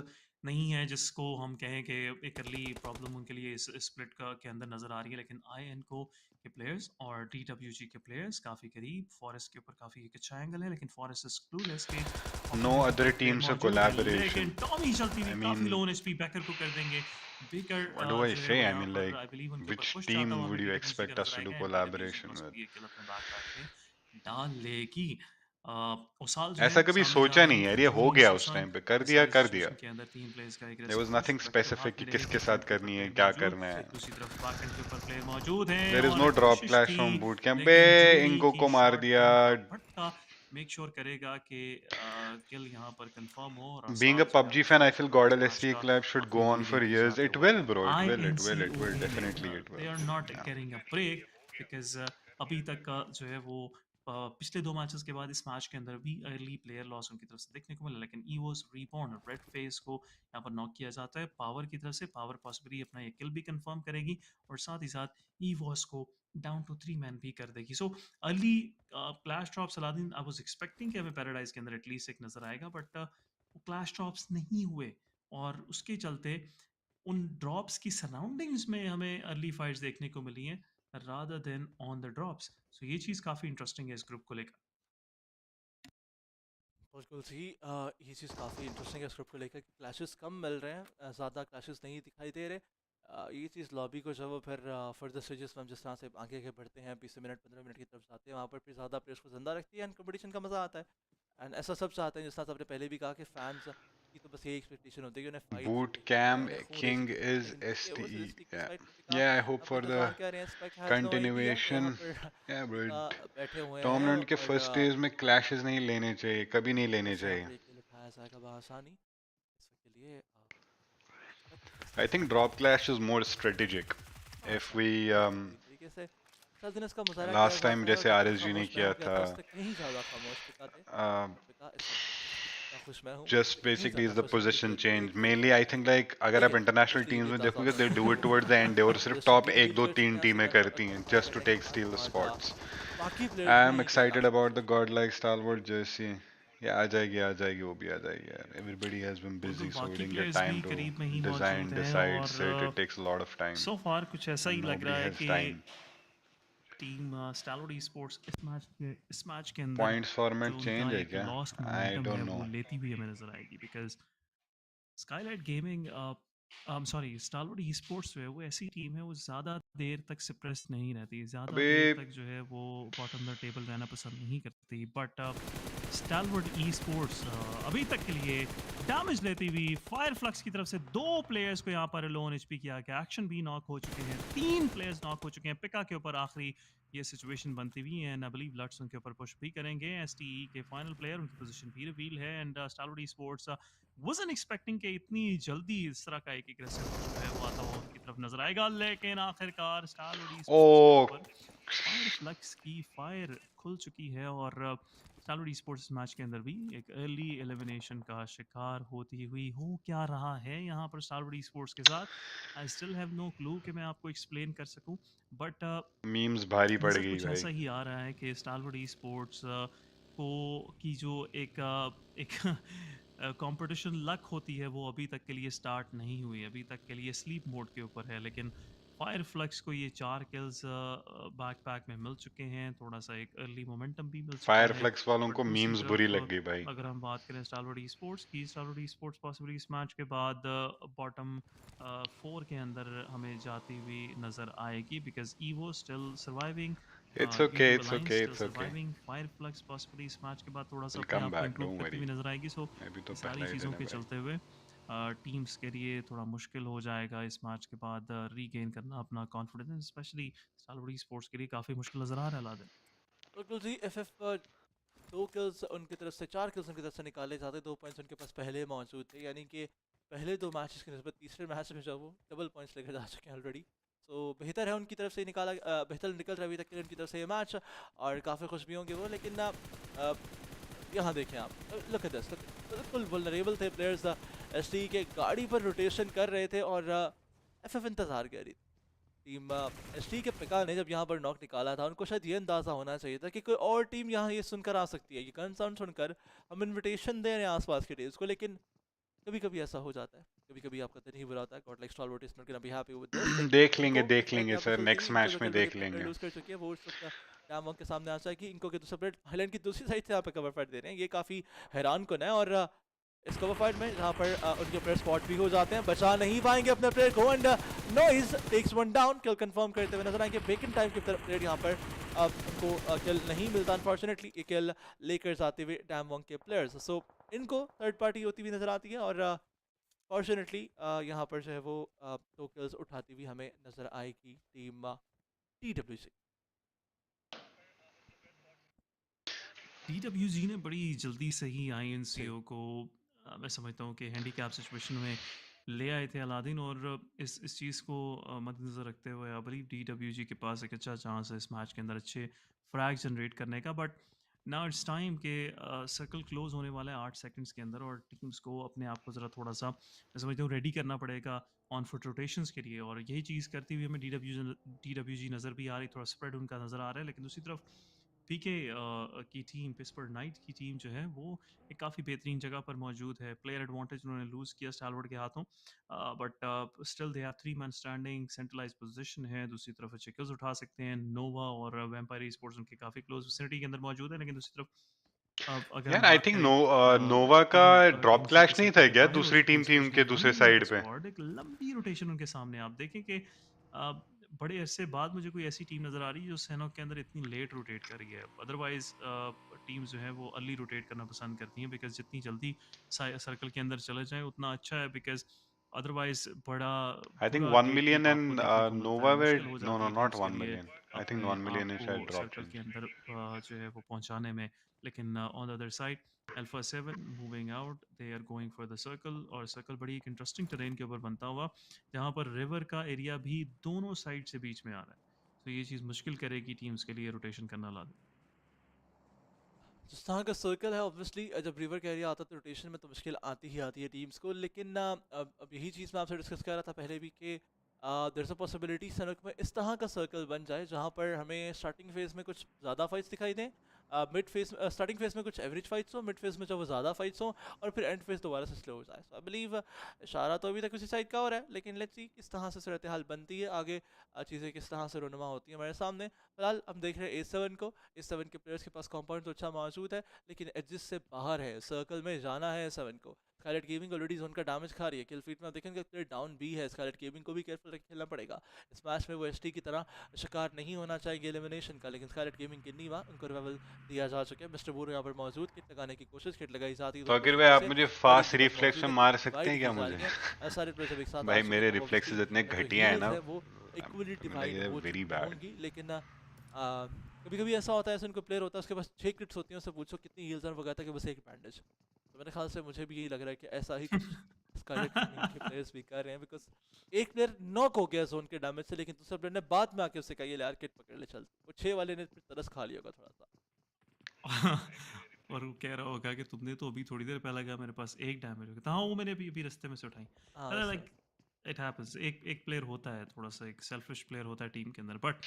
नहीं है जिसको हम कहें कि एक अर्ली प्रॉब्लम उनके लिए इस स्प्लिट के अंदर नज़र आ रही है। लेकिन IN को के प्लेयर्स और DWG के प्लेयर्स काफ़ी करीब, फॉरेस्ट के ऊपर काफ़ी एक अच्छा एंगल है, लेकिन फॉरेस्ट इज क्लूलेस कि no other team से collaboration. टॉमी चलती हुई I काफी mean, लो एचपी बैकर को कर देंगे बेकर what do I जो है say? वो I यहाँ mean, पर like, आई बिलीव उनके ऊपर which पुश team जाता हुआ हमें would you पीडब्ल्यूजी का expect us नजर to do आएगा एंड पीडब्ल्यूजी collaboration बस with? ये किल अपने बैकपैक में डाल लेगी ओसाल जो ऐसा है कभी सामने जा सोचा रहे नहीं हैं यार, ये हो जूनी गया उस सुसन टाइम पे, कर इस दिया सारी कर दिया. सिचुएशन के अंदर तीन प्लेयर्स का There aggressive was push nothing vector specific हाथ कि में लेके किसके फ्रंट साथ के ऊपर करनी है, प्लेयर क्या मौजूद करना है. दूसरी तरफ बैकएंड के ऊपर प्लेयर मौजूद हैं There is और no drop कोशिश clash थी from boot camp. बे लेकिन जूली इंगो की को मार दिया. शॉटगन का भट्टा मेक श्योर करेगा कि किल यहाँ पर कंफर्म हो और Being a आसाल जो है PUBG वो fan, I स्टार्ट feel होगा इस Godl मैच SC का collab should go अपनी on लीड for लेके years. जाते It हुए will, bro. It will, it will, it will. INCOE में Definitely it they will. Are not Yeah. Getting a break because अभी तक का जो है वो पिछले दो मैचेस के बाद इस मैच के अंदर भी अर्ली प्लेयर लॉस उनकी तरफ से देखने को मिला लेकिन ईवोस रीबॉर्न रेड फेस को यहाँ पर नॉक किया जाता है पावर की तरफ से पावर पॉसिबली अपना ये किल भी कंफर्म करेगी और साथ ही साथ ईवोस को डाउन टू 3 मैन भी कर देगी so early clash drop Saladin I was expecting कि हमें पैराडाइज के अंदर एटलीस्ट एक नजर आएगा बट वो क्लैश ड्रॉप्स नहीं हुए और उसके चलते उन ड्रॉप्स की सराउंडिंग्स में हमें अर्ली फाइट्स देखने को मिली हैं rather than on the drops. So ये चीज़ काफ़ी इंटरेस्टिंग है इस ग्रुप को लेकर. बिल्कुल सही ये चीज़ काफ़ी इंटरेस्टिंग है इस ग्रुप को लेकर कि क्लैशेस कम मिल रहे हैं ज़्यादा क्लैशेस नहीं दिखाई दे रहे ये चीज़ लॉबी को जब वो फिर फर्दर स्टेजेस में हम जिस तरह से आगे आगे बढ़ते हैं 20 मिनट 15 मिनट की तरफ जाते हैं वहाँ पर फिर ज़्यादा प्लेयर्स को जिंदा रखती है एंड कंपटीशन का मज़ा आता है एंड ऐसा सब चाहते हैं जिस तरह से आपने पहले भी कहा कि फैंस की तो बस यही एक्सपेक्टेशन होती है कि उन्हें fight Boot camp king is STE. Yeah. Yeah, I hope for the continuation. Yeah, bro. बैठे हुए हैं टॉर्नामेंट के और फर्स्ट स्टेज में क्लैशेस नहीं लेने चाहिए, कभी नहीं लेने चाहिए. उठाया जाएगा बआसानी इसके लिए I think drop clash is more strategic. If we तरीके से सर्दिनस का मुजाहरा last time जैसे RSG ने किया था, कहीं ज़्यादा खामोश just basically is the position change. Mainly I think like अगर आप international teams में देखोगे they do it towards the end. They और सिर्फ top 1-2-3 टीमें करती हैं just to take steal the spots. I'm excited about the Godlike stalwart jersey. Yeah, आ जाएगी वो भी आ जाएगी यार. Everybody has been busy, so we didn't get time to design, decide, set. It takes a lot of time. So far कुछ ऐसा ही लग रहा है कि time. टीम स्टालोड ई-स्पोर्ट्स इस मैच के अंदर Points format change है क्या? लॉस्ट I मोमेंटम है don't know. वो लेती हुई हमें नजर आएगी because Skylight gaming sorry Stalwart esports जो है वो ऐसी टीम है वो ज़्यादा देर तक सप्रेस नहीं रहती ज़्यादा देर तक जो है वो बॉटम द टेबल रहना पसंद नहीं करती बट स्टालोड ई-स्पोर्ट्स अभी तक के लिए डैमेज लेती हुई फायर फ्लक्स की तरफ से 2 प्लेयर्स को यहाँ पर लोन एचपी किया गया एक्शन भी नॉक हो चुके हैं 3 प्लेयर्स नॉक हो चुके हैं पिका के ऊपर आखिरी ये सिचुएशन बनती हुई है एंड आई बिलीव लट्स उनके ऊपर पुश भी करेंगे एसटीई के फाइनल प्लेयर उनकी पोजीशन भी रिवील है एंड स्टालोड ई-स्पोर्ट्स wasn't expecting कि इतनी जल्दी इस तरह का एक एग्रेसिव जो है वो आता हुआ उनकी तरफ नजर आएगा लेकिन आखिरकार स्टालोड ई-स्पोर्ट्स के ऊपर फायर फ्लक्स की फायर खुल चुकी है और स्टालोड ई-स्पोर्ट्स मैच के अंदर भी एक अर्ली एलिमिनेशन का शिकार होती हुई हो क्या रहा है यहाँ पर स्टालोड ई-स्पोर्ट्स के साथ I still have no clue कि मैं आपको एक्सप्लेन कर सकूं बट मीम्स भारी पड़ गई कुछ भाई. ऐसा ही आ रहा है कि स्टालोड ई-स्पोर्ट्स को की जो एक कंपटीशन लक होती है वो अभी तक के लिए स्टार्ट नहीं हुई अभी तक के लिए स्लीप मोड के ऊपर है लेकिन फायर फ्लक्स को ये 4 किल्स बैकपैक में मिल चुके हैं थोड़ा सा एक अर्ली मोमेंटम भी मिल चुका फायर है फ्लक्स वालों को मीम्स बुरी लग गई भाई. अगर हम बात करें स्टालोड ई-स्पोर्ट्स की स्टालोड ई-स्पोर्ट्स पॉसिबली इस मैच के बाद बॉटम 4 के अंदर हमें जाती हुई नजर आएगी because evo still surviving It's okay, it's okay, it's okay. Fire flux possibly इस मैच के बाद थोड़ा सा We'll come अपने आप को back, इंप्रूव don't करती हुई नजर आएगी सो अभी तो सारी पहला ही चीज़ों दिन के है भाई. चलते हुए टीम्स के लिए थोड़ा मुश्किल हो जाएगा इस मैच के बाद रीगेन करना अपना कॉन्फिडेंस स्पेशली स्टालोड ई-स्पोर्ट्स के लिए काफ़ी मुश्किल नजर आ रहा है लादेन बिल्कुल जी एफएफ 2 किल्स उनकी तरफ से 4 किल्स उनकी तरफ से निकाले जाते 2 पॉइंट्स उनके पास पहले मौजूद थे यानी कि पहले 2 मैचेस की निस्बत तीसरे मैच में जो वो डबल पॉइंट्स लेकर जा चुके हैं ऑलरेडी तो बेहतर है उनकी तरफ से निकाला बेहतर निकल रहा है अभी तक के लिए उनकी तरफ से ये मैच और काफ़ी खुश भी होंगे वो लेकिन यहाँ देखें आप लुक एट दिस बिल्कुल वल्नरेबल थे प्लेयर्स एसटी के गाड़ी पर रोटेशन कर रहे थे और एफएफ इंतज़ार कर रही थी टीम एसटी के पिका ने जब यहाँ पर नॉक निकाला था उनको शायद ये अंदाज़ा होना चाहिए था कि कोई और टीम यहाँ ये सुनकर आ सकती है ये कंसर्न सुनकर हम इन्विटेशन दे रहे हैं आसपास के टीम्स को लेकिन कभी कभी ऐसा हो जाता है कभी कभी आपका दिन ही बुरा होता है godlike Stalwart is not gonna be happy with this देख लेंगे सर नेक्स्ट मैच में देख लेंगे. लूज कर चुकी है वो उस वक्त डैम के सामने आ जाएगी। इनको के दूसरे प्लेयर हाईलैंड की दूसरी साइड से यहाँ पे कवर फाइट दे रहे हैं, ये काफ़ी हैरान कुन है। और इस कवर फाइट में जहाँ पर उनके प्लेयर स्पॉट भी हो जाते हैं, बचा नहीं पाएंगे अपने प्लेयर को and noise takes one down. Kill confirm करते हुए नजर आएंगे बेकन टाइम के प्लेयर यहाँ पर। अब उनको किल नहीं मिलता अनफॉर्चुनेटली, ये किल लेकर जाते हुए डैम के प्लेयर्स। सो इनको थर्ड पार्टी होती हुई नजर आती है और फॉर्चुनेटली यहाँ पर जो है वो 2 किल्स उठाती हुई हमें नजर आएगी टीम TWC। TWG ने बड़ी जल्दी से ही INCO को मैं समझता हूँ कि हैंडीकैप सिचुएशन में ले आए थे अलादीन, और इस चीज़ को मद्देनज़र रखते हुए आई बिलीव DWG के पास एक अच्छा चांस है इस मैच के अंदर अच्छे फ्रैग जनरेट करने का। बट नाउ इट्स टाइम के सर्कल क्लोज होने वाला है 8 सेकंड्स के अंदर, और टीम्स को अपने आप को ज़रा थोड़ा सा मैं समझता हूँ रेडी करना पड़ेगा ऑन फुट रोटेशंस के लिए, और यही चीज़ करती हुई हमें DWG नज़र भी आ रही, थोड़ा स्प्रेड उनका नज़र आ रहा है। लेकिन दूसरी तरफ पीके की टीम, पिस्पर नाइट की टीम जो है वो एक काफ़ी बेहतरीन जगह पर मौजूद है। प्लेयर एडवांटेज उन्होंने लूज़ किया स्टालवर्ड के हाथों, but still they have 3 man standing, centralize position है। दूसरी तरफ अच्छे किल्स उठा सकते हैं। नोवा और वैम्पायर स्पोर्ट्स उनके काफ़ी क्लोज विसिनिटी के अंदर मौजूद है। लेकिन दूसरी तरफ अगर हम यार आई बात थिंक करें नोवा का टीम अगर ड्रॉप कहीं से क्लैश किसी नहीं था प्लेयर क्या बाहर हो दूसरी चुकी है, टीम थी स्पेशली उनके दूसरे अनलीड साइड पे? स्क्वाड, एक लंबी रोटेशन उनके सामने आप देखें कि बड़े अरसे बाद मुझे कोई ऐसी टीम नज़र आ रही है जो सैनोक के अंदर इतनी लेट रोटेट कर रही है। अदरवाइज टीम्स जो है वो अर्ली रोटेट करना पसंद करती हैं, बिकॉज जितनी जल्दी सर्कल के अंदर चले जाएं उतना अच्छा है, बिकॉज अदरवाइज बड़ा आई थिंक बुरा 1 गेट मिलियन कीप आपको एंड देखने को मिलता है। नोवा वे मुश्किल हो नो जाती नो है नॉट टीम्स के 1 लिए मिलियन, आई थिंक अपने 1 मिलियन आप है को शायद ड्रॉप सर्कल चेंज। के अंदर जो है वो पहुंचाने में। लेकिन on the other side Alpha 7 moving out, they are going for the circle, और सर्कल बड़ी एक इंटरेस्टिंग टेरेन के ऊपर बनता हुआ जहाँ पर रिवर का एरिया भी दोनों साइड से बीच में आ रहा है। तो ये चीज़ मुश्किल करेगी टीम्स के लिए रोटेशन करना लाद। जिस तरह का सर्कल है ऑब्वियसली जब रिवर का एरिया आता है तो रोटेशन में तो मुश्किल आती ही आती है टीम्स को। लेकिन अब यही चीज़ मैं आपसे डिस्कस कर रहा था पहले भी कि देयर इज अ पॉसिबिलिटी सनक में इस तरह का सर्कल बन जाए जहाँ पर हमें स्टार्टिंग फेज में कुछ ज़्यादा फाइट्स दिखाई दें, मिड फेज स्टार्टिंग फेज में कुछ एवरेज फाइट्स हो, मिड फेज में जब वो ज़्यादा फाइट्स हो, और फिर एंड फेज दोबारा से स्लो हो जाए। सो आई बिलीव इशारा तो अभी तक उसी साइड का हो रहा है, लेकिन लेट्स सी किस तरह से सूरत हाल बनती है आगे, चीज़ें किस तरह से रुनुमा होती है हमारे सामने। फिलहाल हम देख रहे हैं A7 को। A7 के प्लेयर्स के पास कॉम्पाउंड तो अच्छा मौजूद है, लेकिन एडजस्ट से बाहर है, सर्कल में जाना है A7 को। स्कारलेट गेमिंग ऑलरेडी जोन का डैमेज खा रही है। किल फीड में आप देखेंगे प्लेयर डाउन भी है, स्कारलेट गेमिंग को भी केयरफुल खेलना पड़ेगा। इस मैच में वो एसटी की तरह शिकार नहीं होना चाहिए एलिमिनेशन का, लेकिन स्कारलेट गेमिंग के नीवा उनको रिवाइवल दिया जा चुका है। मिस्टर बूरो यहाँ पर मौजूद, किट लगाने की कोशिश, किट लगाई जाती है तो अगर भाई आप मुझे फास्ट रिफ्लेक्स में मार सकते हैं क्या मुझे? सारे प्लेयर्स एक साथ भाई मेरे रिफ्लेक्सेस इतने घटिया है ना, वो इक्वली डिवाइड हो वेरी चुकी बैड। होंगी। लेकिन कभी कभी ऐसा होता है, ऐसे उनको प्लेयर होता है उसके पास 6 किट्स होती हैं, उससे पूछो कितनी हील्स हैं, वो कहता है कि बस एक बैंडेज। तो मेरे ख्याल से मुझे भी यही लग रहा है कि ऐसा ही कुछ स्कारलेट गेमिंग के प्लेयर्स भी कर रहे हैं, बिकॉज एक प्लेयर नॉक हो गया जोन के डैमेज से, लेकिन दूसरे प्लेयर ने बाद में आके उससे कहा ये यार किट पकड़ ले चल, वो 6 वाले ने फिर तरस खा लिया होगा थोड़ा सा। और वो कह रहा होगा कि तुमने तो अभी थोड़ी देर पहले कहा मेरे पास एक डैमेज हो गया। हाँ वो मैंने अभी रास्ते में से उठाई। हाँ, लाइक इट हैपेंस, एक प्लेयर होता है थोड़ा सा एक सेल्फिश प्लेयर होता है टीम के अंदर। बट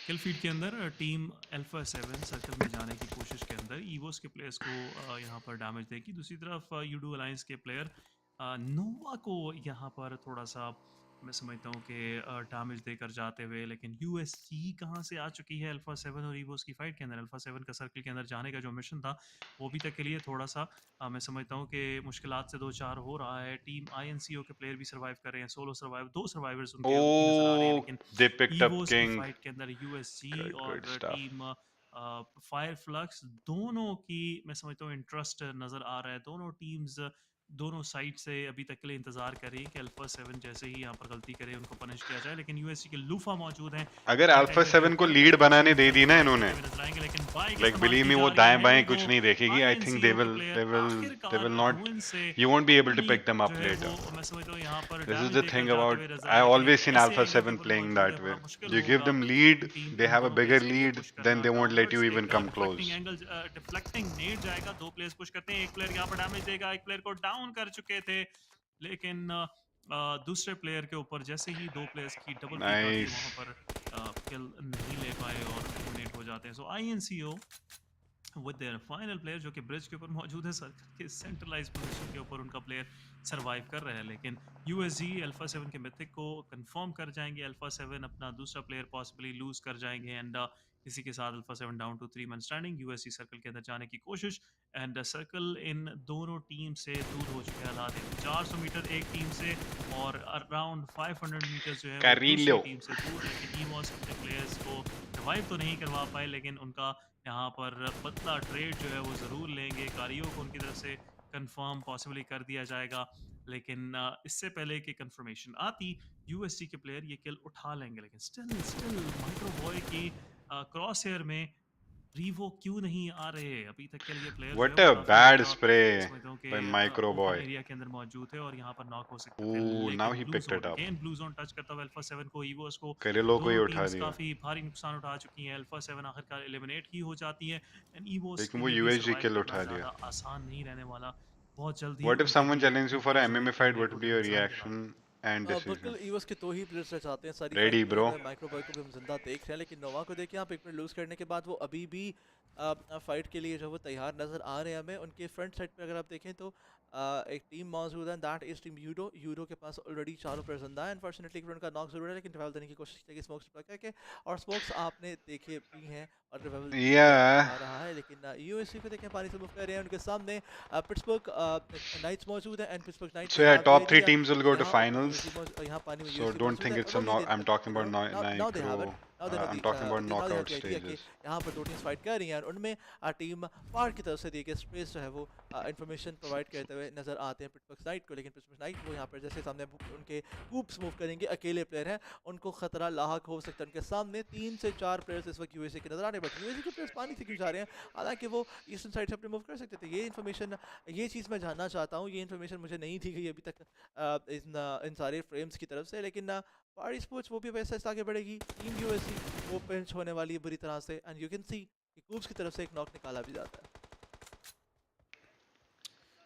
किल फीड के अंदर टीम अल्फा 7 सर्कल में जाने की कोशिश के अंदर ईवोस के प्लेयर्स को यहाँ पर डैमेज देगी। दूसरी तरफ यूडू अलायंस के प्लेयर नोवा को यहाँ पर थोड़ा सा मैं समझता हूँ कि डैमेज देकर जाते हुए, लेकिन यूएसजी कहाँ से आ चुकी है अल्फा 7 और ईवोस की फाइट के अंदर। अल्फा 7 का सर्कल के अंदर जाने का जो मिशन था वो अभी तक के लिए थोड़ा सा मैं समझता हूँ कि मुश्किलात से दो चार हो रहा है। टीम INCO के प्लेयर भी सर्वाइव कर रहे हैं, सोलो सर्वाइव 2 सर्वाइवर्स उनके नजर आ रहे हैं, लेकिन they picked up ईवोस की King. फाइट के अंदर यूएसजी Good और stuff. टीम फायर फ्लक्स दोनों की मैं समझता हूँ इंटरेस्ट नजर आ रहा है। दोनों टीम्स दोनों साइड से अभी तक के लिए इंतजार कर रही है कि अल्फा 7 जैसे ही यहाँ पर गलती करे उनको पनिश किया जाए। लेकिन यूएससी के लूफा मौजूद हैं। अगर अल्फा 7 को लीड बनाने दे दी ना इन्होंने, लाइक बिलीव मी वो दाएं बाएं कुछ नहीं देखेगी। I think they will not, you won't be able to pick them up later. This is the thing about, I always seen Alpha 7 playing that way. You give them lead, they have a bigger lead, then they won't let you even come close. Deflecting net जाएगा, 2 players push करते हैं, एक player यहाँ पर damage देगा, एक player को down कर चुके थे, लेकिन दूसरे प्लेयर के ऊपर जैसे ही 2 प्लेयर्स की डबल पिक आती है वहां पर किल नहीं ले पाए और एलिमिनेट हो जाते हैं। सो INCO with their final player जो कि ब्रिज के ऊपर मौजूद है, सर्कल के सेंट्रलाइज पोजीशन के ऊपर उनका प्लेयर सरवाइव कर रहा है। लेकिन USG अल्फा 7 के मिथिक को कंफर्म कर जाएंगे। अल्फा 7 अपना दूसरा प्लेयर पॉसिबली लूज कर जाएंगे एंड इसी के साथ Alpha 7 down to 3 man standing, USC circle के अंदर जाने की कोशिश, एंड सर्कल इन दोनों टीम से दूर हो चुके हैं हालात। 400 मीटर एक टीम से और अराउंड 500 मीटर जो है वो दूसरी Carillo. टीम से दूर, लेकिन ईमोस अपने प्लेयर्स को रिवाइव तो नहीं करवा पाए, लेकिन उनका यहाँ पर पतला ट्रेड जो है वो ज़रूर लेंगे। कारियो को उनकी तरफ से कंफर्म पॉसिबली कर दिया जाएगा, लेकिन इससे पहले कि कंफर्मेशन आती यूएससी के प्लेयर ये किल उठा लेंगे, लेकिन स्टिल माइक्रो बॉय की क्रॉस हेयर में रीवो क्यों नहीं आ रहे? अभी तक के लिए प्लेयर जो What है a वो काफी bad ज्यादा spray समझता हूँ कि by Micro open Boy. Area के अंदर मौजूद है और यहाँ पर नॉक हो सकते थे, Ooh, now लेकिन he blue picked zone it up. Again blue zone touch करता हुआ अल्फा 7 को, ईवोस को, Carillo को ही दोनों उठा टीम्स दिया. काफी भारी नुकसान उठा चुकी हैं। अल्फा 7 आखिरकार एलिमिनेट ही हो जाती है, एंड ईवोस लेकिन के वो लिए भी USG सर्वाइव किल करना उठा लिया. ज्यादा आसान नहीं रहने वाला। बहुत जल्द ही What if उनके someone लिए challenges you for ऊपर a जो MMA एक fight? किल है What वो would be भी your नजर आएगा। reaction and decision? बिल्कुल ईवोस के 2 ही प्लेयर्स रह जाते हैं सारी Ready, फाइट में, bro. और माइक्रो बॉय को भी हम जिंदा देख रहे हैं, लेकिन नोवा को देखिए आप एक मिनट लूज करने के बाद वो अभी भी फाइट के लिए जो वो तैयार नजर आ रहे हैं हमें। उनके फ्रंट साइड पे अगर आप देखें तो एक टीम मौजूद है, दैट इज टीम यूरो के पास ऑलरेडी 4 प्लेयर जिंदा है। अनफॉर्चुनेटली उनका नॉक जरूर है, लेकिन रिवाइवल देने की कोशिश की स्मोक्स करके, और स्मोक्स आपने देखे भी हैं और रिवाइवल Yeah. जा रहा है। लेकिन यूएससी को देखें पानी से मूव कर रहे हैं, उनके सामने पिट्सबर्ग नाइट्स मौजूद है, एंड पिट्सबर्ग नाइट्स So ने yeah, यहाँ दे top 3 दिया। teams will go to यहाँ finals. यहाँ पानी में So यूएससी don't मौजूद think है, it's और a वो knock. I'm talking about now they have it. I'm talking about knockout stages. यहाँ पर 2 टीम्स फाइट कर रही हैं, और उनमें टीम पार की तरफ से दी गई स्पेस जो है वो इन्फॉर्मेशन प्रोवाइड करते हुए नजर आते हैं पिट्सबर्ग नाइट को। लेकिन पिट्सबर्ग नाइट वो यहाँ पर जैसे सामने उनके कूप्स मूव करेंगे, अकेले प्लेयर हैं, उनको खतरा लाहक हो सकता है। उनके सामने 3 से 4 प्लेयर्स इस वक्त यूएसए के नजर आ रहे हैं, बट यूएसए के प्लेयर्स पानी से क्यों जा रहे हैं? हालांकि वो ईस्टर्न साइड से अपने मूव कर सकते थे। ये इन्फॉर्मेशन, ये चीज़ मैं जानना चाहता हूँ, ये इन्फॉर्मेशन मुझे नहीं दी गई अभी तक इन सारे फ्रेम्स की तरफ से, लेकिन पारी स्पोर्ट्स वो भी वैसे आगे बढ़ेगी। टीम यूएससी वो पिंच होने वाली है बुरी तरह से, एंड यू कैन सी कि कूब्स की तरफ से एक नॉक निकाला भी जाता है।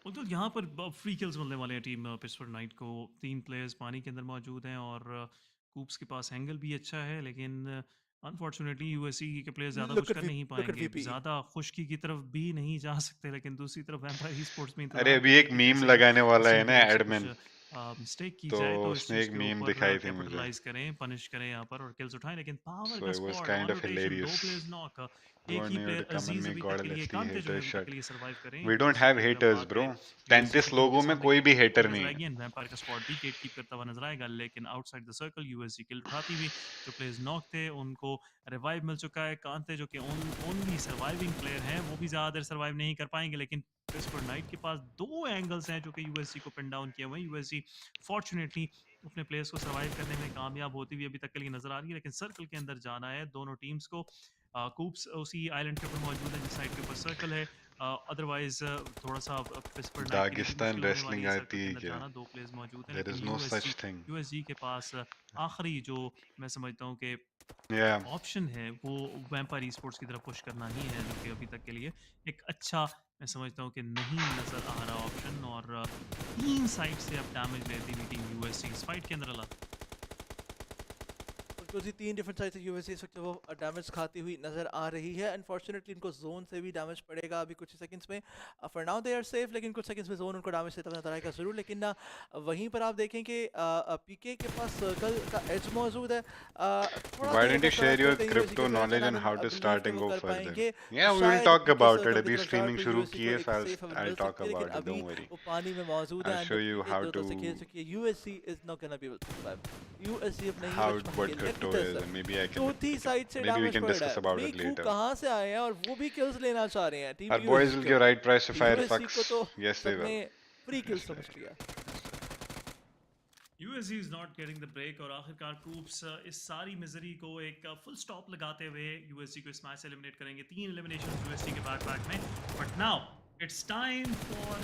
तो यहाँ पर फ्री किल्स मिलने वाले हैं टीम पिट्सबर्ग नाइट को। 3 प्लेयर्स पानी के अंदर मौजूद हैं और कूप्स के पास एंगल भी अच्छा है, लेकिन अनफॉर्चुनेटली यूएससी के प्लेयर्स ज़्यादा कुछ कर नहीं पाएंगे, ज़्यादा खुशकी की तरफ भी नहीं जा सकते। लेकिन दूसरी तरफ वैम्पायर ई स्पोर्ट्स में अरे अभी एक मीम लगाने वाला है ना एडमिन, मिस्टेक की तो जाए तो इस उसने चीज़ एक के मीम ऊपर दिखाई थी मुझे. कैपिटलाइज करें, पनिश करें यहाँ पर और किल्स उठाएं। लेकिन पावर So का it was squad, kind one of rotation, 2 hilarious. Players knock, Who एक are he new player to come and Aziz make अभी तक के लिए, Godlike कांते जो है haters अभी तक shut. के लिए सर्वाइव करें। We don't have haters, bro. 33 लोगों में कोई भी hater नहीं है. वैम्पायर का स्क्वाड भी गेट कीप करता हुआ नजर आएगा, लेकिन आउटसाइड द सर्कल यूएससी किल उठाती हुई जो प्लेयर्स नॉक थे उनको रिवाइव मिल चुका है। कांते जो कि ओनली सर्वाइविंग प्लेयर हैं, वो भी ज़्यादा देर सर्वाइव नहीं कर पाएंगे, लेकिन पिट्सबर्ग नाइट के पास 2 एंगल्स हैं जो कि यूएससी को पिन डाउन किया हुआ है। यूएससी फॉर्चुनेटली अपने प्लेयर्स को सर्वाइव करने में कामयाब होती हुई अभी तक के लिए नजर आ रही है, लेकिन सर्कल के अंदर जाना है दोनों टीम्स को। कूप्स उसी आइलैंड के ऊपर मौजूद है जिस साइड के ऊपर सर्कल है, अदरवाइज थोड़ा सा पिट्सबर्ग नाइट के लिए भी दागिस्तान मुश्किल होने वाली wrestling है सर्कल आती के है अंदर क्या? जाना। 2 प्लेयर्स मौजूद हैं, There is लेकिन no such thing. यूएसजी के पास आखिरी जो मैं समझता हूँ कि Yeah. ऑप्शन है वो वैम्पायर ई स्पोर्ट्स की तरफ पुश करना ही है, जो कि अभी तक के लिए एक अच्छा मैं समझता हूँ कि नहीं नजर आ रहा ऑप्शन। और 3 साइड से अब डैमेज लेती हुई टीम यूएससी इस फाइट के अंदर अलग। बिल्कुल जी, 3 डिफरेंट साइड से यूएससी इस वक्त वो डैमेज खाती हुई नजर आ रही है। अनफॉर्चुनेटली इनको जोन से भी डैमेज पड़ेगा अभी कुछ सेकंड्स में। For now they are safe, लेकिन कुछ सेकंड्स में जोन उनको डैमेज देता हुआ नजर आएगा जरूर। लेकिन वहीं पर आप देखें कि पीके के पास सर्कल का एज मौजूद है। Why didn't you share your crypto knowledge on how to start and go further? Yeah, we will talk about it. अभी streaming शुरू की है, so I'll talk about it. Don't worry. वो पानी में मौजूद है, I'll show you how to खेल चुकी है। USC is not gonna be able to survive. USC अब नहीं how बच what पाएंगे। crypto is, and maybe I can चौथी साइड से maybe we डैमेज can पड़ रहा discuss है। about it मीकू later. कहां से आए हैं और वो भी किल्स लेना चाह रहे हैं। Team Our boys will give right price if fire USC fucks. को तो Yes, they will. सबने फ्री किल्स समझ लिया। USC is not getting the break और आखिरकार कूप्स इस सारी मिजरी को एक फुल स्टॉप लगाते हुए यूएससी को इस मैच से एलिमिनेट करेंगे। 3 एलिमिनेशन यूएससी के बैक में, but now it's time for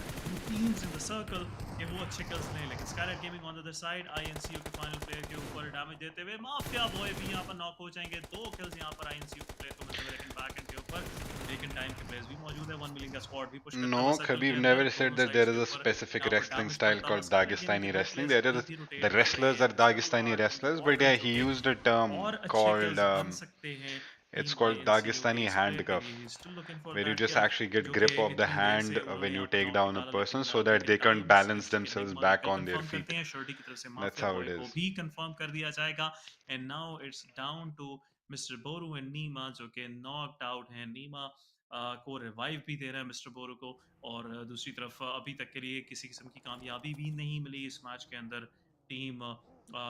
teams in the circle कि वो अच्छे किल्स लें। लेकिन Skylight gaming on the other side INCU के फाइनल प्लेयर के ऊपर डैमेज देते हुए माफिया बॉय भी यहाँ पर नॉक हो जाएंगे। 2 किल्स यहाँ पर आईएनसीयू के प्लेयर को मिलते हुए, लेकिन बैक एंड के ऊपर लेकिन टाइम के प्लेयर्स भी मौजूद है। 1 मिलियन का स्क्वाड भी पुश करता No, हुआ सर्कल के Khabib अंदर। never said दोनों that there sides is के a ऊपर specific यहाँ पर wrestling damage style पड़ता हुआ called स्काइलाइट गेमिंग Dagestani के 2 wrestling. players There is जल्दी rotate the कर wrestlers रहे are हैं। Dagestani wrestlers, but yeah, he used a term और अच्छे called kills बन सकते हैं it's टीम called ANCO के Dagestani इस प्लेयर के handcuff, लिए। He's still looking for where you that just kill, actually get जो grip कि of the इतनी देर hand से उन्होंने when you अपना take नॉक down a निकाला, person लेकिन so that they लेकिन can't टाइम्स balance इसके themselves लिए back कल on their कंफर्म feet. करते हैं शर्टी की तरफ से That's mafia how boy it को is. भी कंफर्म कर दिया जाएगा। And now it's down to mister बोरू एंड नीमा जो कि नॉकड आउट हैं। नीमा को रिवाइव भी दे रहा है मिस्टर बोरू को, और दूसरी तरफ अभी तक के लिए किसी किस्म की कामयाबी भी नहीं मिली इस मैच के अंदर टीम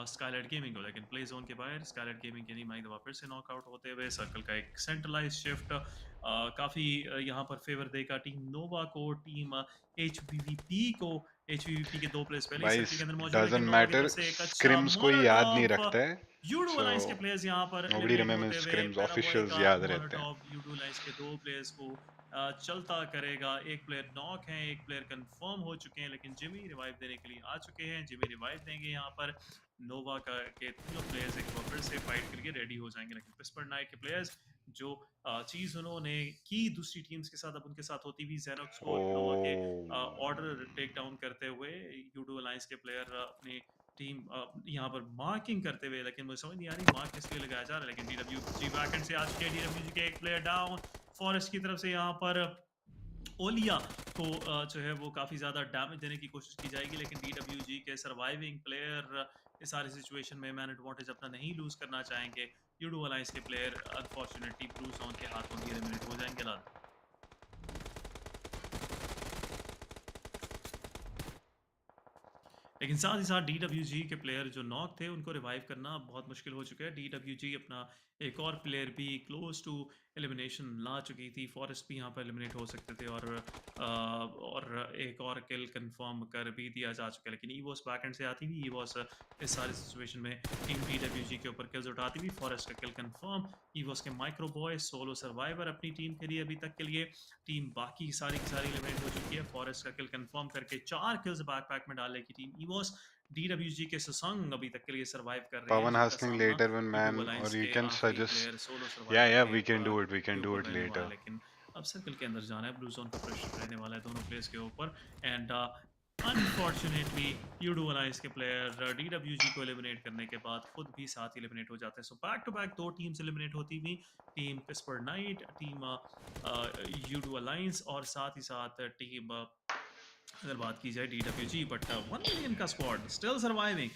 स्काईलाइट गेमिंग को। लेकिन प्ले जोन के बाहर स्काईलाइट गेमिंग के नीमा एक दफा फिर से नॉकआउट होते हुए सर्कल का एक सेंट्रलाइज शिफ्ट काफ़ी यहाँ पर फेवर देगा टीम नोवा को। टीम HVVP को, HVVP के 2 प्लेयर्स पहले ही भाई सर्कल के अंदर मौजूद है, लेकिन डजंट नोवा की मैटर, तरफ से एक अच्छा स्क्रिम्स कोई याद नहीं मोलोटॉफ रखता है, यूडू सो अलाइंस के प्लेयर्स यहाँ पर नोबडी एलिमिनेट रिमेंबर्स होते हुए। स्क्रिम्स, पैराबॉय ऑफिशियल्स का याद रहते हैं। मोलोटॉफ यूडू अलाइंस के 2 प्लेयर्स को चलता करेगा। एक प्लेयर नॉक है, एक प्लेयर कंफर्म हो चुके हैं, लेकिन जिमी रिवाइव देने के लिए आ चुके हैं। जिमी रिवाइव देंगे यहाँ पर नोवा का के तीनों प्लेयर्स एक बार फिर से फाइट करके रेडी हो जाएंगे। लेकिन पिस्पर नाइट के प्लेयर्स जो चीज़ उन्होंने की दूसरी टीम्स के साथ अब उनके साथ होती हुई जेनोक्स को नोवा के ऑर्डर टेक डाउन करते हुए यूडू अलायंस के प्लेयर अपनी टीम यहाँ पर मार्किंग करते हुए, लेकिन मुझे समझ नहीं आ रही मार्क किस लिए लगाया जा रहा है। लेकिन DWG बैकएंड से आज के DWG के एक प्लेयर डाउन फॉरेस्ट की तरफ से यहाँ पर ओलिया को जो है वो काफ़ी ज़्यादा डैमेज देने की कोशिश की जाएगी। लेकिन DWG के सर्वाइविंग प्लेयर इस सारी सिचुएशन में मैन एडवांटेज अपना नहीं लूज करना चाहेंगे। यूडू अलायंस के प्लेयर अनफॉर्चुनेटली ब्लू जोन के हाथों ही एलिमिनेट हो जाएंगे। लाल लेकिन साथ ही साथ DWG के प्लेयर जो नॉक थे उनको रिवाइव करना बहुत मुश्किल हो चुका है। DWG अपना एक और प्लेयर भी क्लोज टू एलिमिनेशन ला चुकी थी। फॉरेस्ट भी यहाँ पर एलिमिनेट हो सकते थे और एक और किल कंफर्म कर भी दिया जा चुका है। लेकिन ईवोस बैकएंड से आती हुई ईवोस इस सारी सिचुएशन में टीम DWG के ऊपर किल्स उठाती हुई। फॉरेस्ट का किल कंफर्म, ईवोस के माइक्रो बॉय सोलो सर्वाइवर अपनी टीम के लिए अभी तक के लिए। टीम बाकी सारी की सारी एलिमिनेट हो चुकी है। फॉरेस्ट का किल कंफर्म करके 4 किल्स बैकपैक में डालने की टीम ईवोस। DWG के ससंग अभी तक के लिए सर्वाइव कर रहे हैं। Pawan hustling later when man, or you can suggest, yeah, we can do it later. लेकिन अब सर्कल के अंदर जाना है, ब्लू जोन का प्रेशर रहने वाला है दोनों प्लेयर्स के ऊपर। एंड अनफॉर्चुनेटली यूडू अलायंस के प्लेयर DWG को एलिमिनेट करने के बाद खुद भी साथ एलिमिनेट हो जाते हैं। So back to back 2 teams eliminate होती हुई, टीम पिस्पर नाइट, टीम यूडू अलायंस और साथ ही साथ टीम अगर बात की जाए DWG। बट 1 मिलियन का squad still surviving.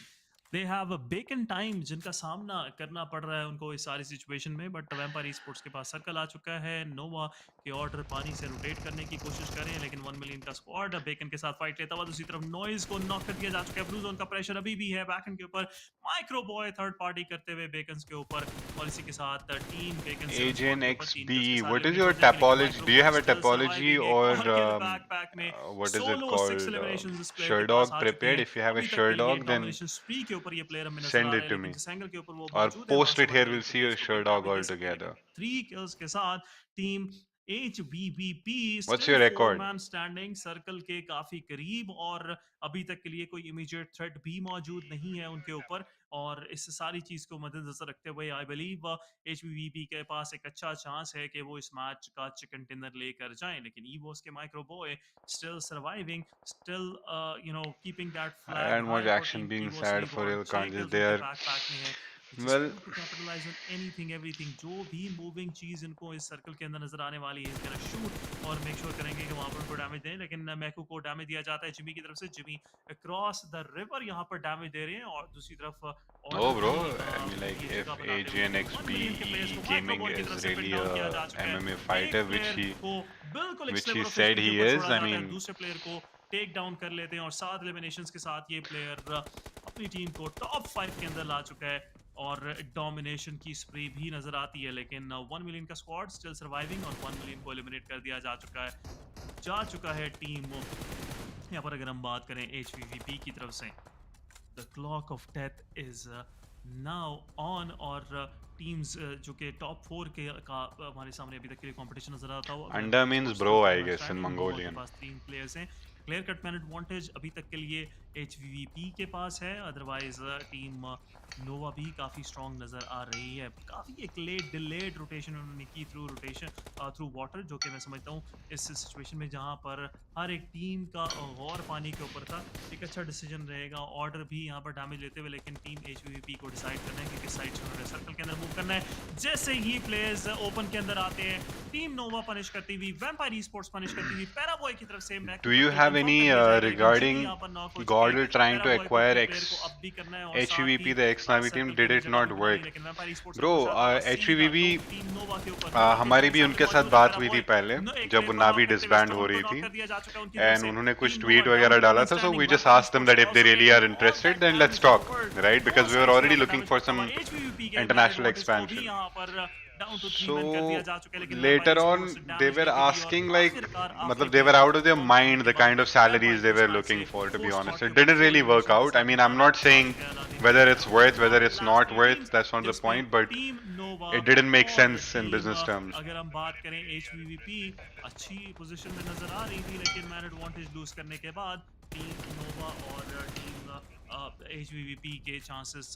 They have a Bacon Time जिनका सामना करना पड़ रहा है उनको इस सारी सिचुएशन में। बट वैम्पायर स्पोर्ट्स के पास सर्कल आ चुका है। नोवा के ऑर्डर पानी से रोटेट करने की कोशिश कर रहे हैं, लेकिन 1 मिलियन का स्क्वाड बेकन के साथ फाइट लेता हुआ। दूसरी तरफ नॉइज को नॉक कर दिया जा चुका है। ब्लू जोन का प्रेशर अभी भी है बैकन के ऊपर। माइक्रो बॉय थर्ड पार्टी करते हुए बेकन के ऊपर, और इसी के साथ team Bacon AJNXB, what is your topology? Do you have a topology, or what is it called? Sherdog prepared? If you have a Sherdog, then send it to me. Or post it here, we'll see your Sherdog all together. 3 kills के साथ team HVVP What's your record? man standing circle के काफी करीब, और अभी तक के लिए कोई इमीडिएट थ्रेट भी मौजूद नहीं है उनके ऊपर। और इस सारी चीज को मद्देनजर रखते हुए आई बिलीव HVVP के पास एक अच्छा चांस है कि वो इस मैच का चिकन डिनर लेकर जाएं। लेकिन ईवोस के micro boy still surviving, still keeping that flag. And much action being sad for Ilkanjis. They are well, capitalize on anything, everything, जो भी मूविंग चीज इनको इस सर्कल के अंदर नजर आने वाली है, इसका शूट और मेक श्योर करेंगे कि वहां पर उनको डैमेज दें। लेकिन मैकू को डैमेज दिया जाता है जिमी की तरफ से। जिमी अक्रॉस द रिवर यहां पर डैमेज दे रहे हैं, और दूसरी तरफ oh bro, I mean, like, if AJNXB Gaming is really a MMA fighter, which he said he is, I mean, दूसरे प्लेयर को टेक डाउन कर लेते हैं, और 7 एलिमिनेशंस के साथ ये प्लेयर अपनी टीम को टॉप 5 के अंदर ला चुका है, और डोमिनेशन की स्प्री भी नजर आती है। लेकिन 1 मिलियन का स्क्वाड स्टिल सर्वाइविंग, और 1 मिलियन को एलिमिनेट कर दिया जा चुका है टीम। यहाँ पर अगर हम बात करें HVVP की तरफ से, the clock of death is now on, और टीम्स जो कि टॉप 4 के का हमारे सामने अभी तक के लिए कंपटीशन नजर आता हुआ। Anda means bro, I guess, in Mongolian. 3 players हैं। क्लियर कट मैन एडवांटेज अभी तक के लिए HVVP के पास है। अदरवाइज टीम नोवा भी काफ़ी स्ट्रॉन्ग नज़र आ रही है। काफ़ी एक लेट डिलेड रोटेशन उन्होंने की थ्रू वाटर, जो कि मैं समझता हूँ इस सिचुएशन में जहाँ पर हर एक टीम का गौर पानी के ऊपर था, एक अच्छा डिसीजन रहेगा। ऑर्डर भी यहाँ पर डैमेज लेते हुए, लेकिन टीम HVVP को डिसाइड करना है कि किस साइड से उन्होंने सर्कल के अंदर मूव करना है। जैसे ही प्लेयर्स ओपन के अंदर आते हैं, टीम नोवा पनिश करती हुई, वैम्पायर स्पोर्ट्स पनिश करती हुई, पैराबॉय की तरफ से Do you have have any regarding Godl trying to acquire HVVP, the ex-Navi team? Did it not work? Bro, HVVP हमारी भी उनके साथ बात हुई थी पहले जब Navi disband हो रही थी, and उन्होंने कुछ tweet वगैरह डाला था, so we just asked them that if they really are interested, then let's talk, right? Because we were already looking for some international expansion. So later on they were asking like matlab they were out of their mind the kind of salaries they were looking for, to be honest. It didn't really work out. I mean, I'm not saying whether it's worth, whether it's not worth, that's not the point, but it didn't make sense in business terms. अगर हम बात करें HVVP अच्छी position में नजर आ रही थी, लेकिन मैन एडवांटेज लूज करने के बाद टीम नोवा और टीम HVVP के चांसेस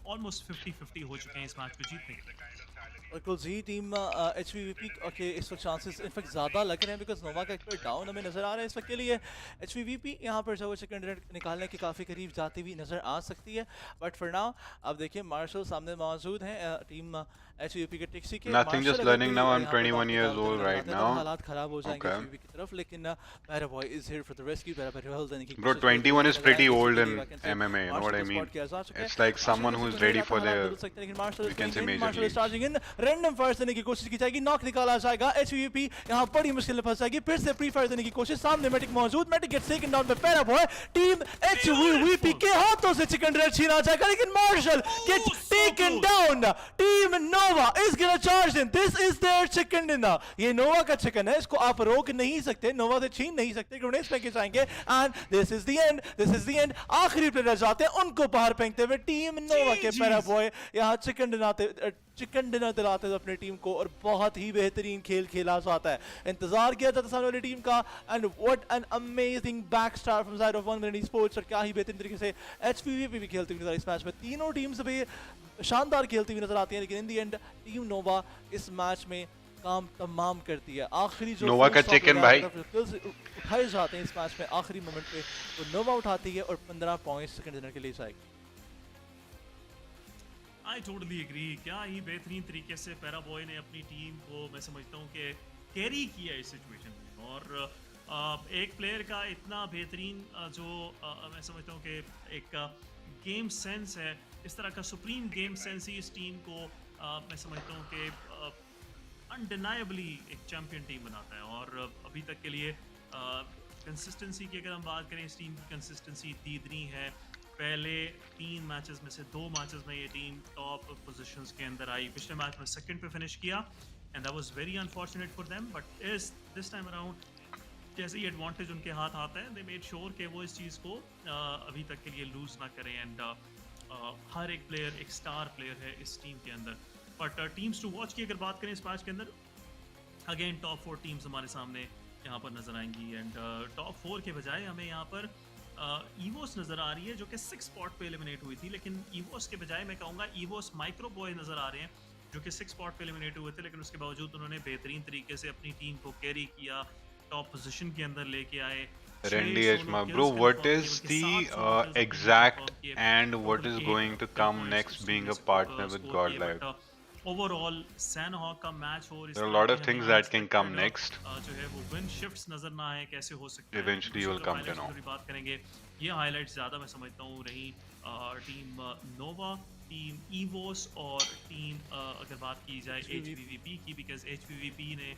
ऑलमोस्ट 50-50 हो चुके हैं इस मैच को जीतने के। बिल्कुल जी, टीम HVVP के इस वक्त चांसेस इनफैक्ट ज़्यादा लग रहे हैं बिकॉज नोवा का एक प्लेयर डाउन हमें नज़र आ रहा है इस वक्त के लिए। HVVP यहाँ पर जो सेकंड रेड निकालने के काफ़ी करीब जाती हुई नज़र आ सकती है, बट फॉर नाउ अब देखिए मार्शल सामने मौजूद हैं टीम HVVP के टिक्सी के। Nothing, just learning now. I'm 21 years old right now. हालात खराब हो जाएंगे HVVP की तरफ, लेकिन Paraboy is here for the rescue. Bro, 21 is pretty old in MMA, you know what I mean? It's like someone who's ready for their, you can say, major leagues. Random fire देने की कोशिश की जाएगी, knock निकाला जाएगा। HVVP यहाँ बड़ी मुश्किल में फंस जाएगी, फिर से प्री फायर देने की कोशिश, सामने मेडिक मौजूद, medic gets taken down by Paraboy. Team HVVP के हाथों से चिकन रेड छीना जाएगा, लेकिन Marshall gets taken down. Team Nova is gonna charge in, this is their chicken dinner. ये नोवा का चिकन है, इसको आप रोक नहीं सकते, नोवा से छीन नहीं सकते, ग्रेनेड्स फेंके जाएंगे and this is the end, this is the end. आखिरी प्लेयर जाते हैं, उनको बाहर फेंकते हुए टीम नोवा के पैराबॉय यहाँ चिकन डिनर दिलाते हैं अपनी टीम को, और बहुत ही बेहतरीन खेल खेला जाता है। इंतजार किया जाता है सामने वाली टीम का, and what an amazing back star from side of 1 minute sports, और क्या ही बेहतरीन तरीके से HVVP भी खेलती हुई नजर इस मैच में। तीनों टीम्स भी शानदार खेलती हुई नजर आती हैं, लेकिन इन दी एंड टीम नोवा इस मैच में काम तमाम करती है। आखिरी जो नोवा का चिकन भाई उठाए जाते हैं इस मैच में आखिरी मोमेंट पे, तो नोवा उठाती है और 15 पॉइंट्स सेकंड डिनर के लिए जाएगी। आई टोटली एग्री, क्या ही बेहतरीन तरीके से पैराबॉय ने अपनी टीम को, मैं समझता हूँ कि कैरी किया इस सिचुएशन में, और एक प्लेयर का इतना बेहतरीन जो मैं समझता हूँ कि एक गेम सेंस है, इस तरह का सुप्रीम गेम सेंस ही इस टीम को मैं समझता हूँ कि अनडिनाइबली एक चैम्पियन टीम बनाता है। और अभी तक के लिए कंसिस्टेंसी की अगर हम बात करें, इस टीम की कंसिस्टेंसी दीदनी है। पहले 3 मैचेस में से 2 मैचेस में ये टीम टॉप पोजीशंस के अंदर आई। पिछले मैच में सेकंड पे फिनिश किया, and that was very unfortunate for them, but इस दिस टाइम अराउंड जैसे ही एडवांटेज उनके हाथ आता है, दे मेड श्योर कि वो इस चीज़ को अभी तक के लिए लूज ना करें, एंड हर एक प्लेयर एक स्टार प्लेयर है इस टीम के अंदर। बट टीम्स टू वॉच की अगर बात करें इस मैच के अंदर, अगेन टॉप 4 टीम्स हमारे सामने यहाँ पर नजर आएंगी, एंड टॉप 4 के बजाय हमें यहाँ पर ईवोस नज़र आ रही है जो कि 6 स्पॉट पे एलिमिनेट हुई थी, लेकिन ईवोस के बजाय मैं कहूँगा ईवोस माइक्रो बॉय नज़र आ रहे हैं जो कि 6 स्पॉट पे एलिमिनेट हुए थे, लेकिन उसके बावजूद उन्होंने बेहतरीन तरीके से अपनी टीम को कैरी किया, टॉप पोजीशन के अंदर लेके आए। Randy Eshma, bro, what is the exact and what is going to come next being a partner with Godlike? Overall, Sanhawk का मैच हो, there are a lot of things that can come next. जो है वो win shifts नजर ना आए कैसे हो सकते हैं, eventually you will come to know. बात करेंगे, ये हाइलाइट्स ज़्यादा मैं समझता हूँ रही टीम नोवा, टीम ईवोस और टीम अगर बात की जाए HVVP की, बिकॉज HVVP ने